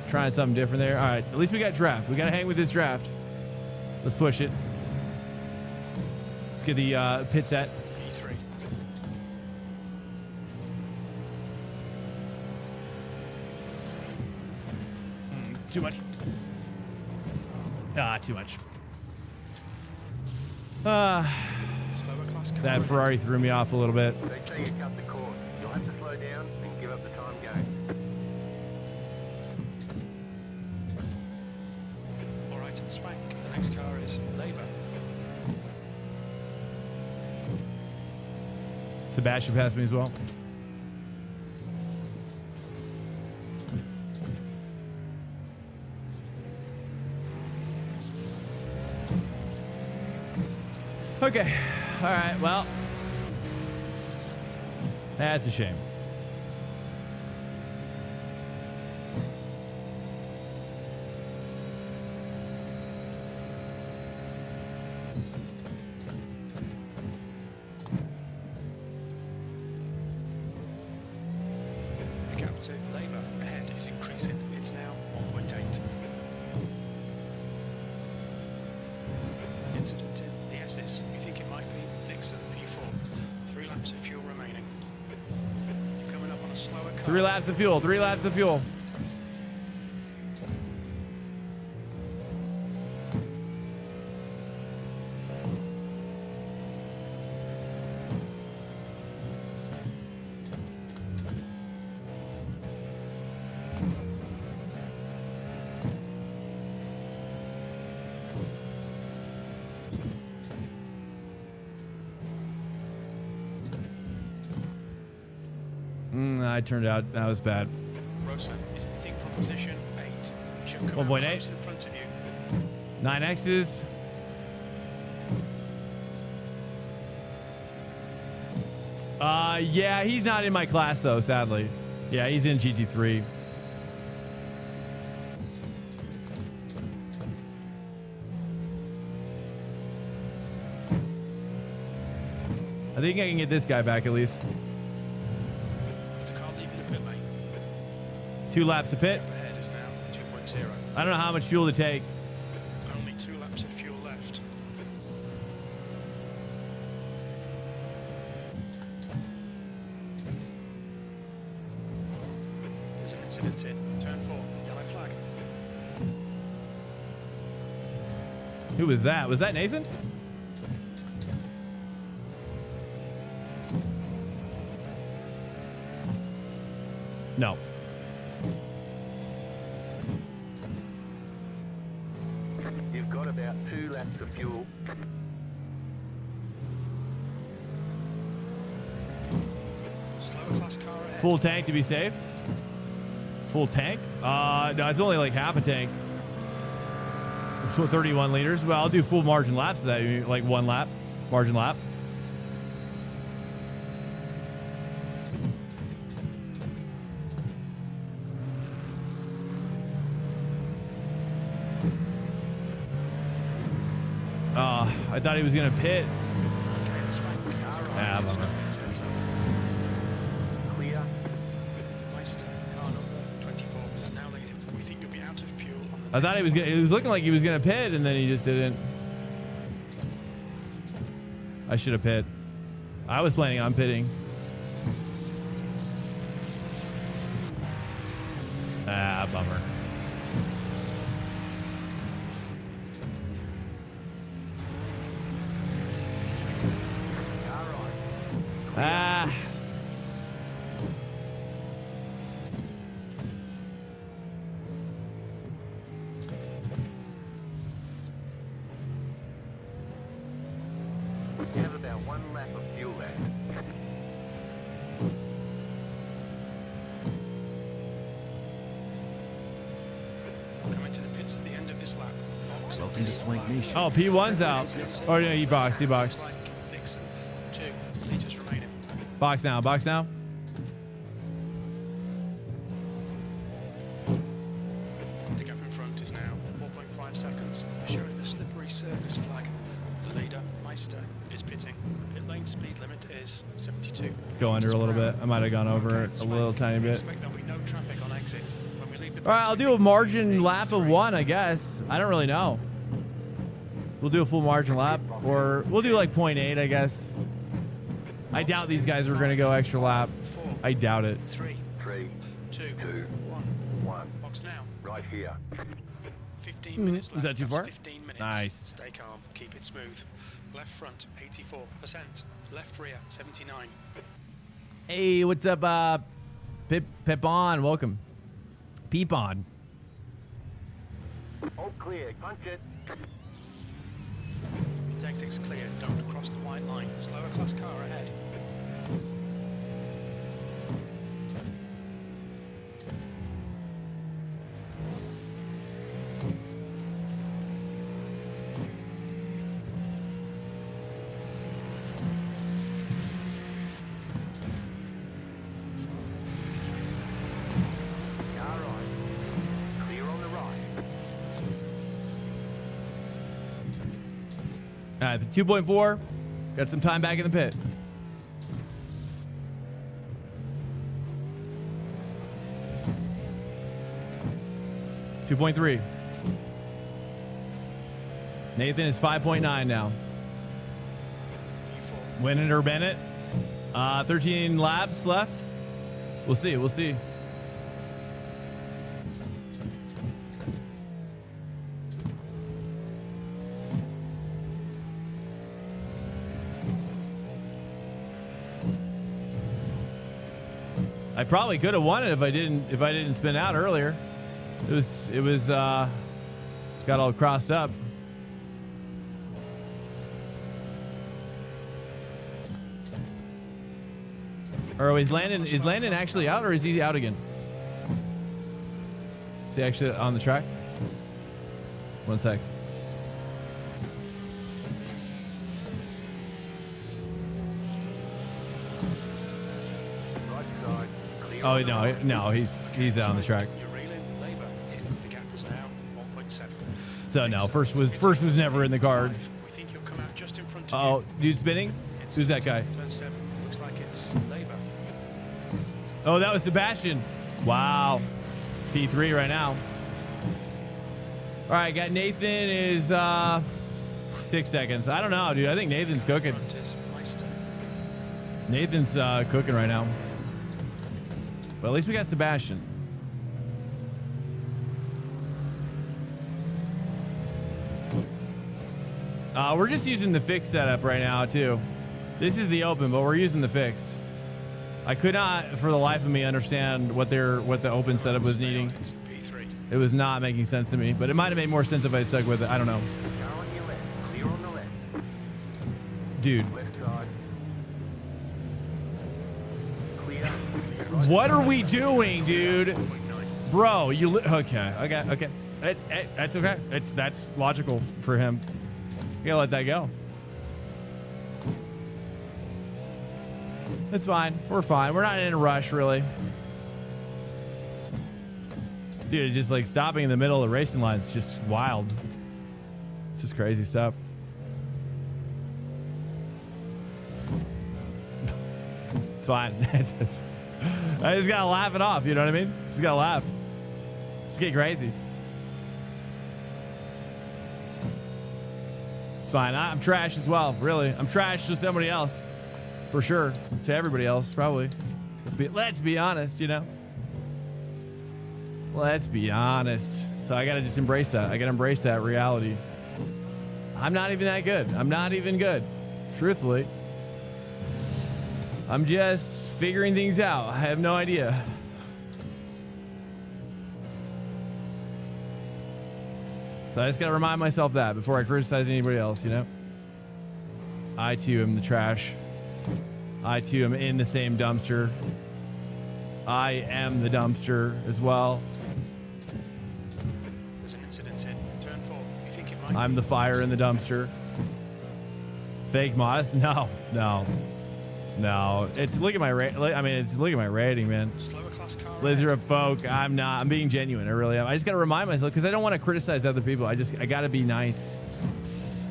Trying something different there. All right, at least we got draft. We got to hang with this draft. Let's push it. Let's get the pit set. P3. Too much. Too much. Slower class car. That Ferrari threw me off a little bit. They say you cut the course. You'll have to slow down and give up the time game. All right, Spank. The next car is Labour. Sebastian passed me as well. Okay. All right. Well, that's a shame. The gap to Labour ahead is increasing. It's now 1.8. Incident in the S's. You think it might be Nixon P4. 3 laps of fuel remaining. You're coming up on a slower car. 3 laps of fuel. 3 laps of fuel. I turned out. That was bad. Rosa is pitting from position 8. Should come 1.8. close in front of you. 9X's. Yeah, he's not in my class though, sadly. Yeah, he's in GT3. I think I can get this guy back at least. There's a car leaving the pit lane. 2 laps to pit. Ahead is now 2.0. I don't know how much fuel to take. Only 2 laps of fuel left. There's an incident in turn 4. Yellow flag. Who was that? Was that Nathan? No. You've got about 2 laps of fuel. Slower class car ahead. Full tank to be safe. Full tank? No, it's only like half a tank. So 31 liters. Well, I'll do full margin laps for that. Like 1 lap, margin lap. I thought he was gonna pit. Ah, bummer. Clear. Meister, car number 24 is now leading. We think you'll be out of fuel on the I thought he was gonna. It was looking like he was gonna pit, and then he just didn't. I should have pit. I was planning on pitting. Ah, bummer. Ah. You have about 1 lap of fuel left. Coming to the pits at the end of this lap. Box Welcome to Swank Nation. Oh, P1's out. Oh, no, he boxed. He boxed. like Nixon. 2 liters remaining. Box now. Box now. The gap in front is now 4.5 seconds, showing the slippery surface flag. The leader, Meister, is pitting. Pit lane speed limit is 72. Go under a little bit. I might have gone over it a little tiny We bit. expect there'll be no traffic on exit. When we leave the All right, I'll do a margin lap of 1, I guess. I don't really know. We'll do a full margin lap, or we'll do like 0.8, I guess. I doubt these guys are going to go extra lap. 4, I doubt it. 3, 3, 2, 2, 1. 1. Box now. Right here. 15 minutes left. Is that too That's far? 15 minutes. Nice. Stay calm. Keep it smooth. Left front, 84%. Left rear, 79. Hey, what's up, Pip on? Welcome. Peep on. All clear. Punch it. Exit's clear. Don't cross the white line. Slower class car ahead. Car right. Clear on the right. All right, 2.4. Got some time back in the pit. .3. Nathan is 5.9 now. Winning or Bennett. 13 laps left. We'll see. We'll see. I probably could have won it if I didn't spin out earlier. It was got all crossed up. Or is Landon actually out, or is he out again? Is he actually on the track? One sec. Right side. Clear Oh on the no, right. no, he's out on the track. You're reeling Labour. The gap is now 1.7. So no, first was never in the cards. We think you'll come out just in front of Oh, dude spinning? It's Who's that guy? Turn 7. Looks like it's Labour. Oh, that was Sebastian. Wow. P3 right now. All right, got Nathan is 6 seconds. I don't know, dude. I think Nathan's cooking. Front is Meister. Nathan's cooking right now. But at least we got Sebastian. We're just using the fixed setup right now, too. This is the open, but we're using the fixed. I could not, for the life of me, understand what the open setup was needing. It's P3. It was not making sense to me, but it might have made more sense if I stuck with it. I don't know. Car on your left. Clear on the left. Dude, Left side. Clear. Right what are side. we doing, dude? 1.9. Bro, okay. That's okay. That's logical for him. You gotta let that go. That's fine. We're fine. We're not in a rush, really. Dude, just like stopping in the middle of the racing line is just wild. It's just crazy stuff. It's fine. I just gotta laugh it off, you know what I mean? Just gotta laugh. Just get crazy. It's fine. I'm trash as well, really. I'm trash to somebody else. For sure. To everybody else, probably. Let's be honest, you know? Let's be honest. So I gotta just embrace that. I gotta embrace that reality. I'm not even that good. I'm not even good. Truthfully. I'm just figuring things out. I have no idea. So I just gotta remind myself that before I criticize anybody else, you know? I too am the trash. I too am in the same dumpster. I am the dumpster as well. There's an incident in turn 4. You think it might I'm be the fire in the dumpster. Fake modest? No. It's look at my it's look at my rating, man. slower class car? Lizard folk, I'm not. I'm being genuine. I really am. I just gotta remind myself because I don't want to criticize other people. I gotta be nice.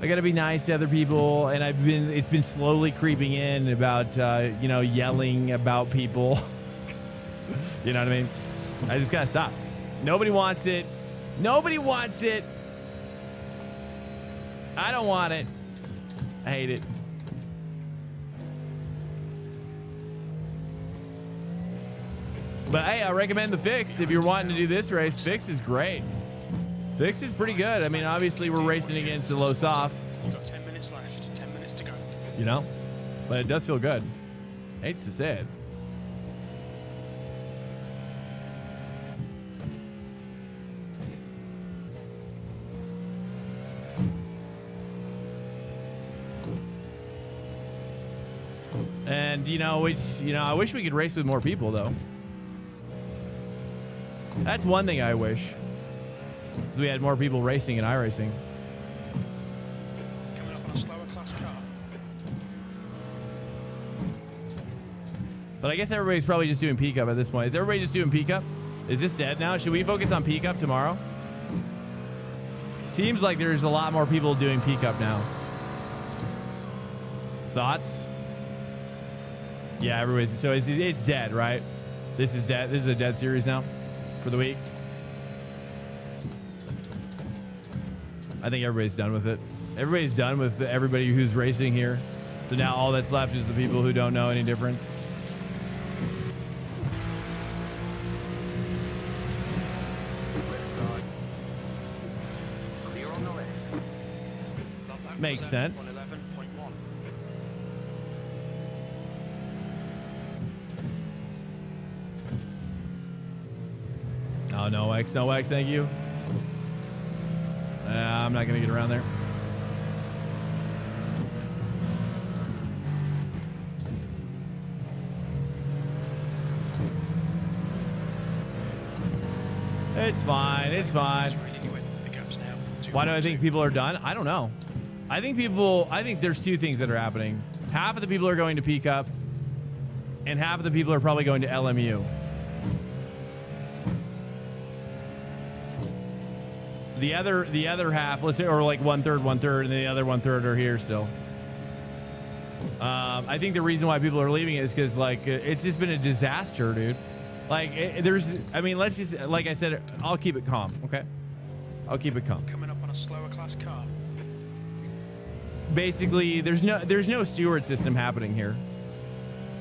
I gotta be nice to other people, and it's been slowly creeping in about yelling about people. You know what I mean? I just gotta stop. Nobody wants it. Nobody wants it. I don't want it. I hate it. But hey, I recommend the fix if you're wanting to do this race. Fix is great. Fix is pretty good. I mean, obviously we're racing against the low soft, You've got 10 minutes left. 10 minutes to go. you know, but it does feel good. Hates to say it. And I wish we could race with more people though. That's one thing I wish. Is we had more people racing in iRacing. Coming up on a slower class car. But I guess everybody's probably just doing peak up at this point. Is everybody just doing peak up? Is this dead now? Should we focus on peak up tomorrow? Seems like there's a lot more people doing peak up now. Thoughts? Yeah, everybody's. So it's dead, right? This is dead. This is a dead series now for the week. I think everybody's done with it. Everybody's done with everybody who's racing here. So now all that's left is the people who don't know any difference. Left side. Clear on the left. That lap Makes was sense. on 11.1. Oh, no X, thank you. I'm not going to get around there. It's fine. It's fine. Reining you in. The gap's now Why do I think 2.2. people are done? I don't know. I think there's two things that are happening. Half of the people are going to peak up, and half of the people are probably going to LMU. The other half, let's say, or like one third, and the other 1/3 are here still. I think the reason why people are leaving is because like it's just been a disaster, dude. Like let's just, like I said, I'll keep it calm, okay? I'll keep it calm. Coming up on a slower class car. Basically, there's no steward system happening here.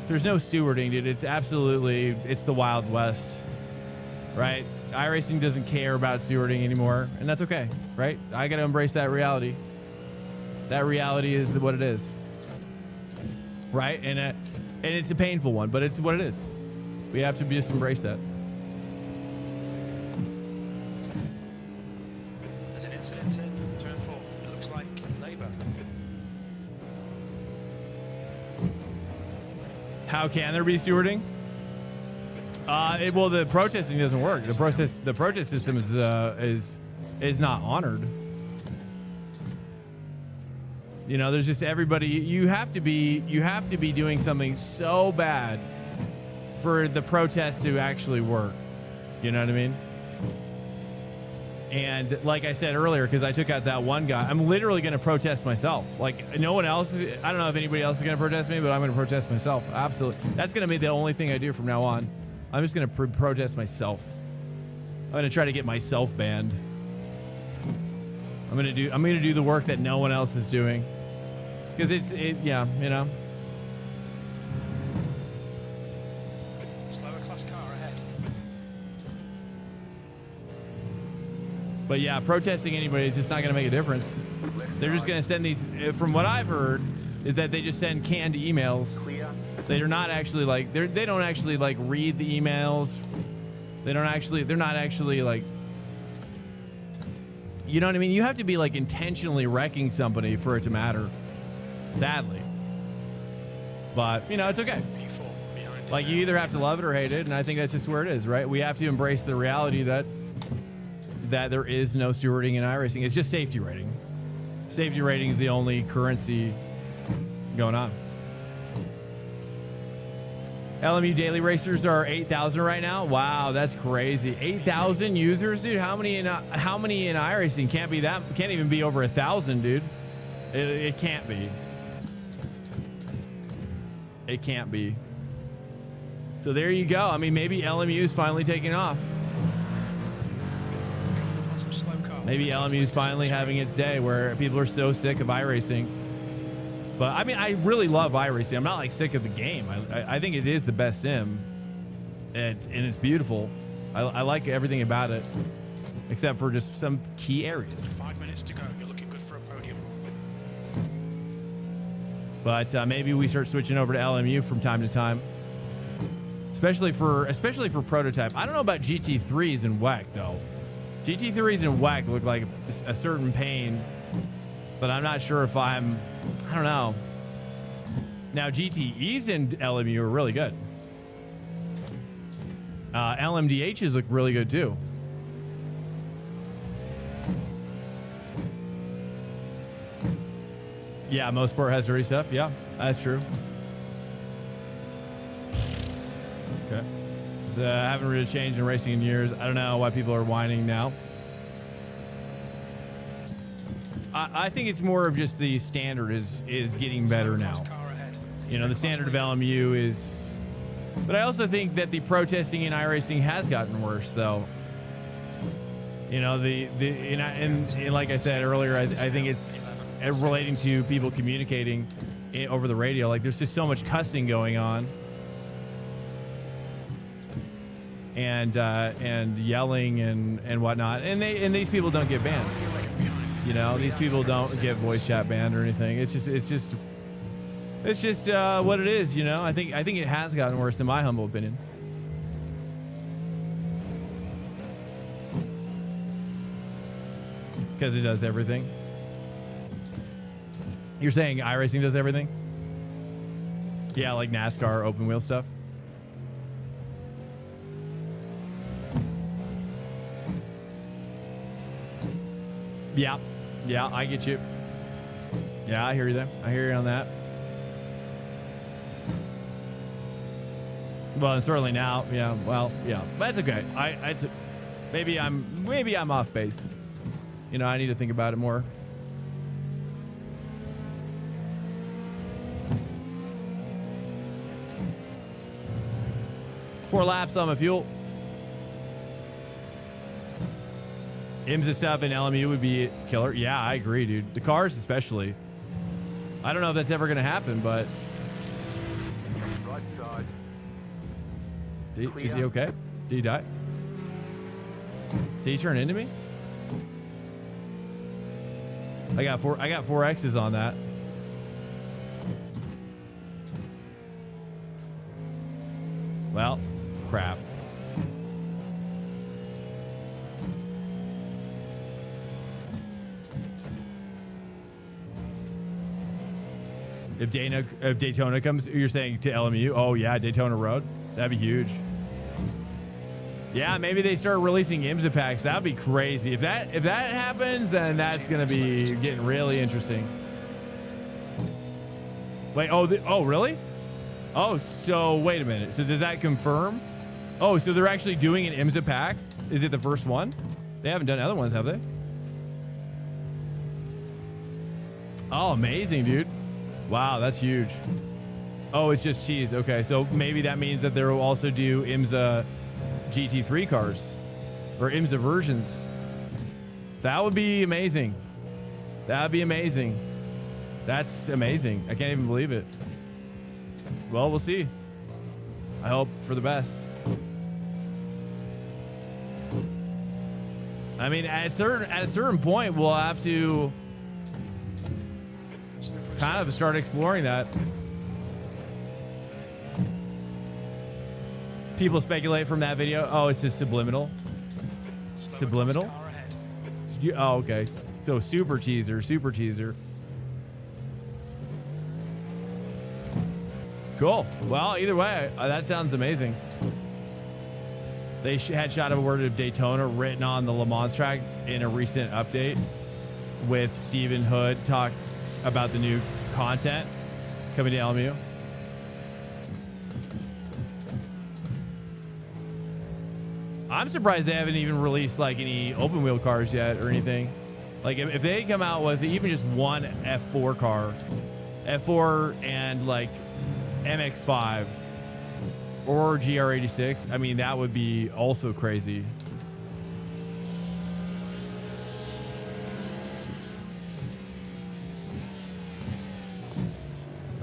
There's no stewarding, dude. It's the Wild West, right? iRacing doesn't care about stewarding anymore, and that's okay, right? I got to embrace that reality. That reality is what it is, right? And it's a painful one, but it's what it is. We have to just embrace that. There's an incident in turn 4. It looks like Labour. How can there be stewarding? Well, the protesting doesn't work. The protest system is not honored. You know, there's just everybody. You have to be doing something so bad for the protest to actually work. You know what I mean? And like I said earlier, because I took out that one guy, I'm literally going to protest myself. Like no one else. I don't know if anybody else is going to protest me, but I'm going to protest myself. Absolutely. That's going to be the only thing I do from now on. I'm just going to protest myself. I'm going to try to get myself banned. I'm going to do the work that no one else is doing. Because yeah, you know. Slower class car ahead. But yeah, protesting anybody is just not going to make a difference. They're just going to send these, from what I've heard, is that they just send canned emails. They're not actually like, they don't actually like read the emails. They're not actually like, you know what I mean? You have to be like intentionally wrecking somebody for it to matter. Sadly. But, you know, it's okay. P4 behind us Like, now. you either have to love it or hate it, and I think that's just where it is, right? We have to embrace the reality that there is no stewarding in iRacing. It's just safety rating. Safety rating is the only currency going on. LMU daily racers are 8,000 right now. Wow, that's crazy. 8,000 users, dude. How many in iRacing? Can't even be over 1,000, dude. It can't be. It can't be. So there you go. I mean, maybe LMU is finally taking off. Some slow cars. Maybe LMU is finally having its day where people are so sick of iRacing. But I mean, I really love iRacing. I'm not like sick of the game. I think it is the best sim. And it's beautiful. I like everything about it, except for just some key areas. 5 minutes to go. You're looking good for a podium. But maybe we start switching over to LMU from time to time, especially for prototype. I don't know about GT3s and WEC though. GT3s and WEC look like a certain pain, but I'm not sure if I don't know. Now GTEs and LMU are really good. LMDHs look really good too. Yeah, most sport has dirty stuff. Yeah, that's true. Okay. So, I haven't really changed in racing in years. I don't know why people are whining now. I think it's more of just the standard is getting better now. Car ahead. You know, the standard of LMU is... But I also think that the protesting in iRacing has gotten worse, though. You know, and like I said earlier, I think it's relating to people communicating over the radio. Like, there's just so much cussing going on. And yelling and whatnot. And these people don't get banned. You know, these people don't get voice chat banned or anything. It's just what it is, you know. I think it has gotten worse in my humble opinion. Because it does everything. You're saying iRacing does everything? Yeah, like NASCAR open wheel stuff. Yeah. Yeah, I get you. Yeah, I hear you there. I hear you on that. Well, and certainly now, yeah. Well, yeah, that's okay. Maybe I'm off base. You know, I need to think about it more. Four laps on my fuel. IMSA stuff and LMU would be killer. Yeah, I agree, dude. The cars especially. I don't know if that's ever going to happen, but... Right side. Is he okay? Did he die? Did he turn into me? I got four X's on that. Well, crap. If Daytona comes, you're saying to LMU? Oh yeah, Daytona Road. That'd be huge. Yeah, maybe they start releasing IMSA packs. That'd be crazy. If that happens, then that's gonna be getting really interesting. Wait, oh really? Oh, so wait a minute. So does that confirm? Oh, so they're actually doing an IMSA pack? Is it the first one? They haven't done other ones, have they? Oh, amazing, dude. Wow, that's huge. Oh, it's just cheese. Okay, so maybe that means that they'll also do IMSA GT3 cars or IMSA versions. That would be amazing. That would be amazing. That's amazing. I can't even believe it. Well, we'll see. I hope for the best. I mean, at a certain point, we'll have to kind of start exploring that. People speculate from that video. Oh, it's just subliminal. Subliminal? Oh, okay. So super teaser, super teaser. Cool. Well, either way, that sounds amazing. They had shot a word of Daytona written on the Le Mans track in a recent update with Stephen Hood talk about the new content coming to LMU. I'm surprised they haven't even released like any open wheel cars yet or anything. Like if they come out with even just one F4 car, F4 and like MX5 or GR86, I mean, that would be also crazy.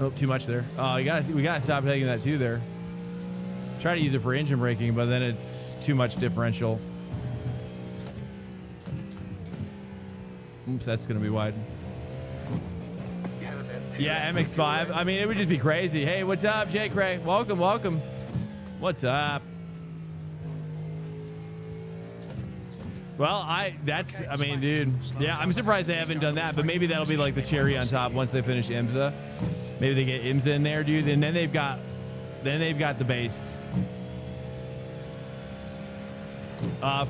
Oh, too much there. Oh, we gotta stop taking that too there. Try to use it for engine braking, but then it's too much differential. Oops, that's gonna be wide. Yeah, MX5. I mean, it would just be crazy. Hey, what's up, Jay Cray? Welcome, welcome. What's up? Well, I mean, dude. Yeah, I'm surprised they haven't done that, but maybe that'll be like the cherry on top once they finish IMSA. Maybe they get IMSA in there, dude, and then they've got the base.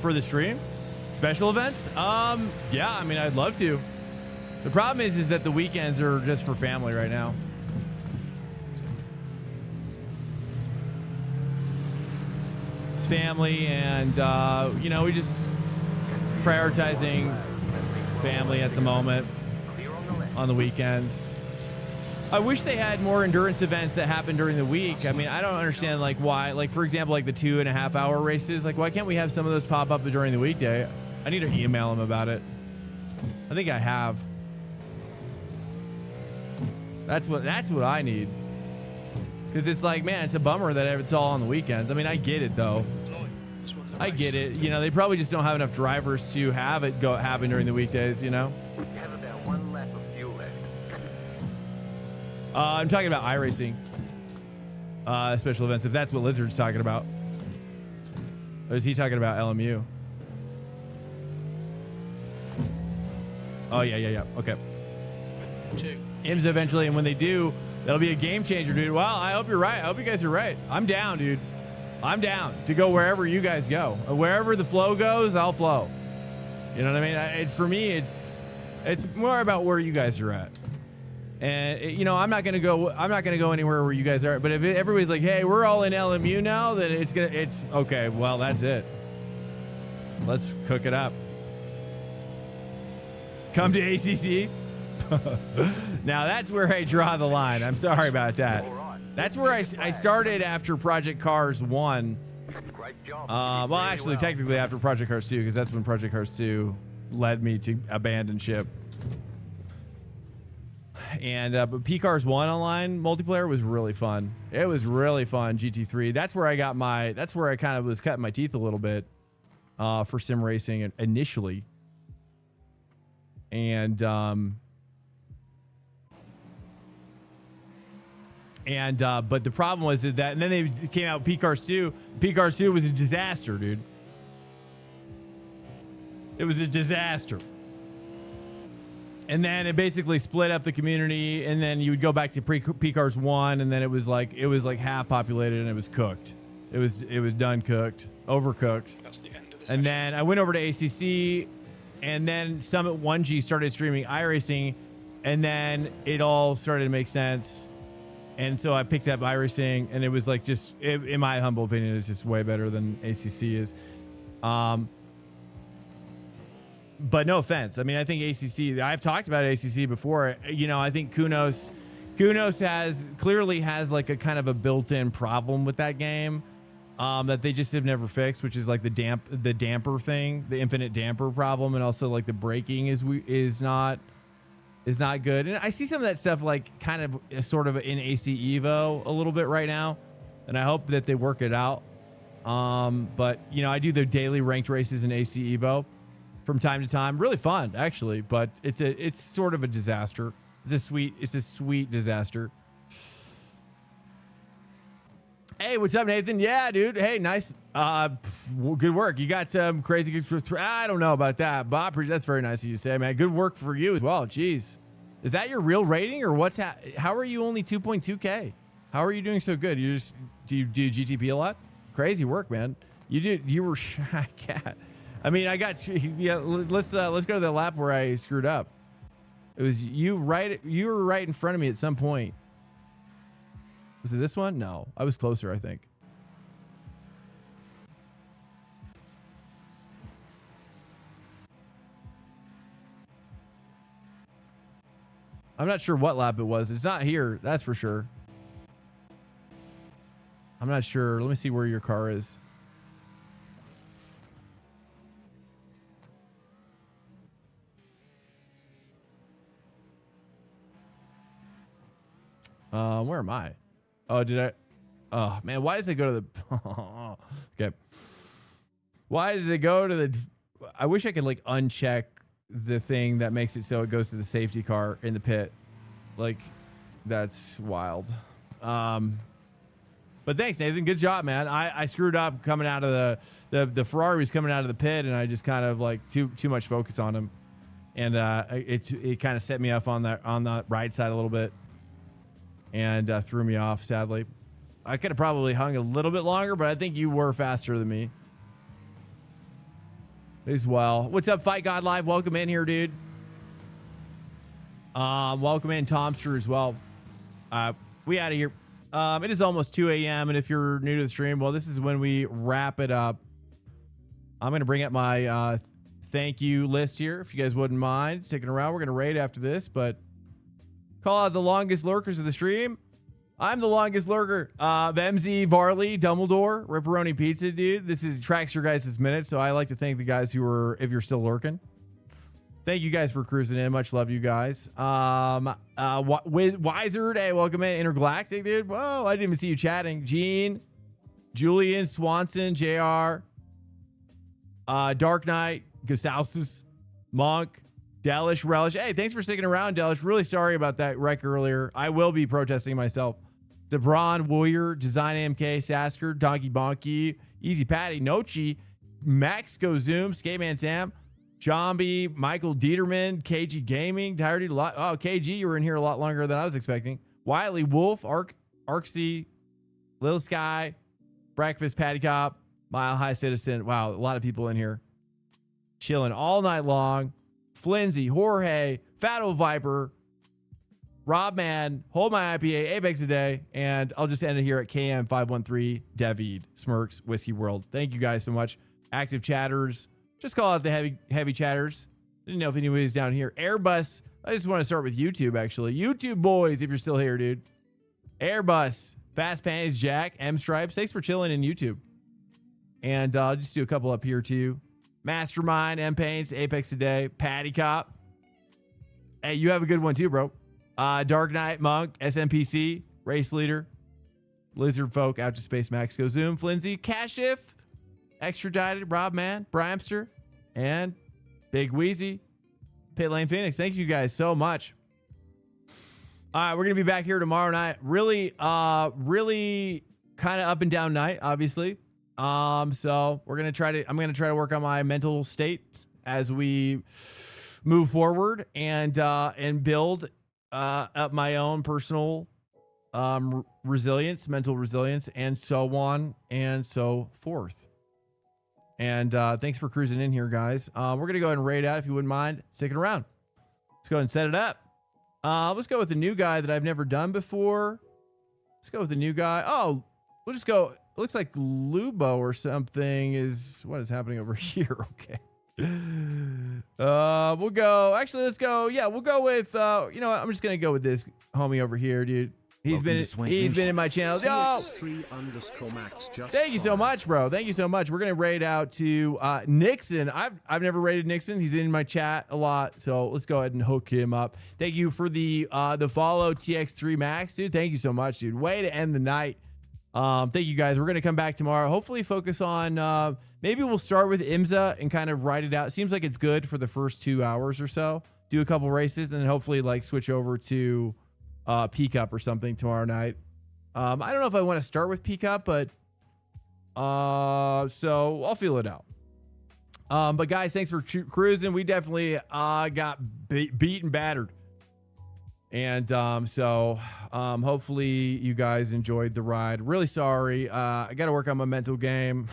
For the stream, special events. Yeah, I mean, I'd love to. The problem is that the weekends are just for family right now. It's family, and you know, we just prioritizing family at the moment on the weekends. I wish they had more endurance events that happen during the week. I mean, I don't understand like why, like for example, like the 2.5 hour races, like why can't we have some of those pop up during the weekday? I need to email them about it. I think I have. That's what I need. Cause it's like, man, it's a bummer that it's all on the weekends. I mean, I get it though. I get it. You know, they probably just don't have enough drivers to have it happen during the weekdays, you know? You have about 1 lap of fuel left. I'm talking about iRacing special events, if that's what Lizard's talking about. Or is he talking about LMU? Oh, yeah. Okay. IMSA eventually, and when they do, that'll be a game changer, dude. Well, I hope you're right. I hope you guys are right. I'm down, dude. I'm down to go wherever you guys go. Wherever the flow goes, I'll flow. You know what I mean? It's for me, it's It's more about where you guys are at. And you know, I'm not gonna go anywhere where you guys are. But if everybody's like, "Hey, we're all in LMU now," then it's okay. Well, that's it. Let's cook it up. Come to ACC. Now that's where I draw the line. I'm sorry about that. That's where I started after Project Cars 1. Great job. Well, actually, technically after Project Cars 2, because that's when Project Cars 2 led me to abandon ship. And but P-Cars 1 online multiplayer was really fun. It was really fun. GT3. That's where I kind of was cutting my teeth a little bit for sim racing initially. And but the problem was that and then they came out with P-Cars 2. P-Cars 2 was a disaster, dude. It was a disaster. And then it basically split up the community, and then you would go back to P-Cars 1, and then it was like half populated and it was cooked. It was done cooked, overcooked. That's the end of the And session. then I went over to ACC, and then Summit 1G started streaming iRacing, and then it all started to make sense. And so I picked up iRacing, and it was like in my humble opinion, it's just way better than ACC is. But no offense. I mean, I think ACC, I've talked about ACC before. You know, I think Kunos clearly has like a kind of a built-in problem with that game that they just have never fixed, which is like the damper thing, the infinite damper problem, and also like the braking is not good. And I see some of that stuff like kind of sort of in AC Evo a little bit right now, and I hope that they work it out. But you know, I do the daily ranked races in AC Evo from time to time. Really fun, actually, but it's sort of a disaster. It's a sweet disaster. Hey, what's up, Nathan? Yeah, dude. Hey, nice. Good work. You got some crazy good. I don't know about that, Bob. That's very nice of you to say, man. Good work for you as well. Jeez, is that your real rating, or what's how are you only 2.2K? How are you doing so good? Do you do GTP a lot? Crazy work, man. You were shy cat. I mean, I got, yeah, let's go to the lap where I screwed up. It was you were right in front of me at some point. Was it this one? No, I was closer, I think. I'm not sure what lap it was. It's not here, that's for sure. I'm not sure. Let me see where your car is. Where am I? Oh, did I? Oh man, why does it go to the? Okay. Why does it go to the? I wish I could like uncheck the thing that makes it so it goes to the safety car in the pit. Like, that's wild. But thanks, Nathan. Good job, man. I screwed up coming out of the Ferrari was coming out of the pit, and I just kind of like too much focus on him, and it kind of set me off on the right side a little bit. And threw me off, sadly. I could have probably hung a little bit longer, but I think you were faster than me as well. What's up, Fight God Live? Welcome in here, dude. Welcome in, Tomster, as well. We out of here. It is almost 2 a.m., and if you're new to the stream, well, this is when we wrap it up. I'm going to bring up my thank you list here, if you guys wouldn't mind sticking around. We're going to raid after this, but call out the longest lurkers of the stream. I'm the longest lurker. MZ, Varley, Dumbledore, Ripperoni Pizza, dude. This tracks your guys' minutes, so I like to thank the guys who are, if you're still lurking. Thank you guys for cruising in. Much love, you guys. Wizard, hey, welcome in. Intergalactic, dude. Whoa, I didn't even see you chatting. Gene, Julian, Swanson, JR, Dark Knight, Gasausis, Monk, Delish, Relish. Hey, thanks for sticking around, Delish. Really sorry about that wreck earlier. I will be protesting myself. DeBron, Warrior, Design MK, Sasker, Donkey Bonky, Easy Patty, Nochi, Max Go Zoom, Skateman Sam, Zombie, Michael Dieterman, KG Gaming, Tired. Oh, KG, you were in here a lot longer than I was expecting. Wiley Wolf, Arksy, Little Sky, Breakfast, Patty Cop, Mile High Citizen. Wow, a lot of people in here. Chilling all night long. Flinzy, Jorge, Fato Viper, Rob Man, Hold My IPA, Apex a Day, and I'll just end it here at KM513, David, Smirks, Whiskey World. Thank you guys so much. Active chatters. Just call out the heavy chatters. Didn't know if anybody's down here. Airbus. I just want to start with YouTube, actually. YouTube boys, if you're still here, dude. Airbus, Fast Panties, Jack, M Stripes. Thanks for chilling in YouTube. And I'll just do a couple up here, too. Mastermind, M Paints, Apex Today, Patty Cop. Hey, you have a good one, too, bro. Dark Knight, Monk, SMPC, Race Leader, Lizard Folk, Out to Space, Max Go Zoom, Flinzy, Cashif, Extradited, Rob Man, Brimester, and Big Wheezy, Pit Lane Phoenix. Thank you guys so much. All right, we're gonna be back here tomorrow night. Really kind of up and down night, obviously. So I'm gonna try to work on my mental state as we move forward and build up my own personal resilience, mental resilience, and so on and so forth. And thanks for cruising in here, guys. We're going to go ahead and raid out if you wouldn't mind sticking around. Let's go ahead and set it up. Let's go with the new guy that I've never done before. Let's go with the new guy. Oh, we'll just go. It looks like Lubo or something is what is happening over here. Okay. We'll go. Actually, let's go. Yeah, we'll go with, you know what? I'm just going to go with this homie over here, dude. He's been in my channel. Yo! Thank you so much, bro. Thank you so much. We're gonna raid out to Nixon. I've never raided Nixon. He's in my chat a lot, so let's go ahead and hook him up. Thank you for the follow, TX3 Max, dude. Thank you so much, dude. Way to end the night. Thank you guys. We're gonna come back tomorrow. Hopefully, focus on maybe we'll start with IMSA and kind of write it out. Seems like it's good for the first 2 hours or so. Do a couple races and then hopefully like switch over to Peak Up or something tomorrow night. I don't know if I want to start with Peak Up, but so I'll feel it out. But guys, thanks for cruising. We definitely got beat and battered. And hopefully you guys enjoyed the ride. Really sorry. I got to work on my mental game.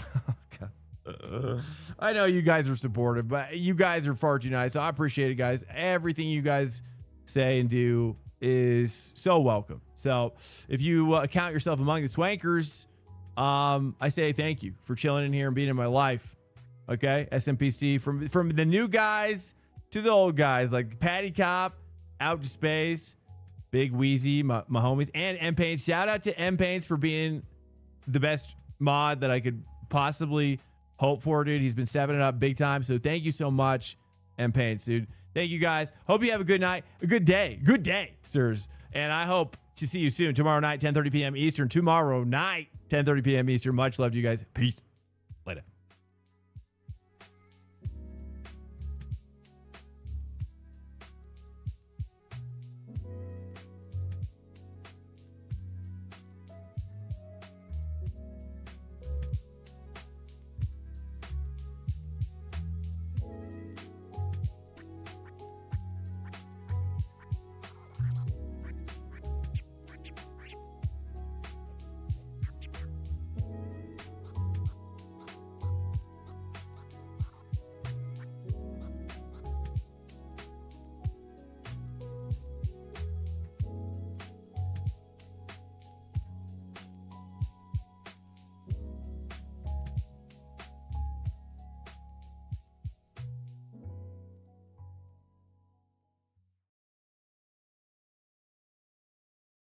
I know you guys are supportive, but you guys are far too nice. So I appreciate it, guys. Everything you guys say and do is so welcome. So if you count yourself among the swankers, I say thank you for chilling in here and being in my life. Okay, SMPC, from the new guys to the old guys like Patty Cop, Out to Space, Big Wheezy, my homies, and M Paints. Shout out to M Paints for being the best mod that I could possibly hope for, dude. He's been stepping it up big time. So thank you so much, M Paints, dude. Thank you guys. Hope you have a good night, a good day, sirs. And I hope to see you soon. Tomorrow night, 10:30 p.m. Eastern. Tomorrow night, 10:30 p.m. Eastern. Much love to you guys. Peace. Later.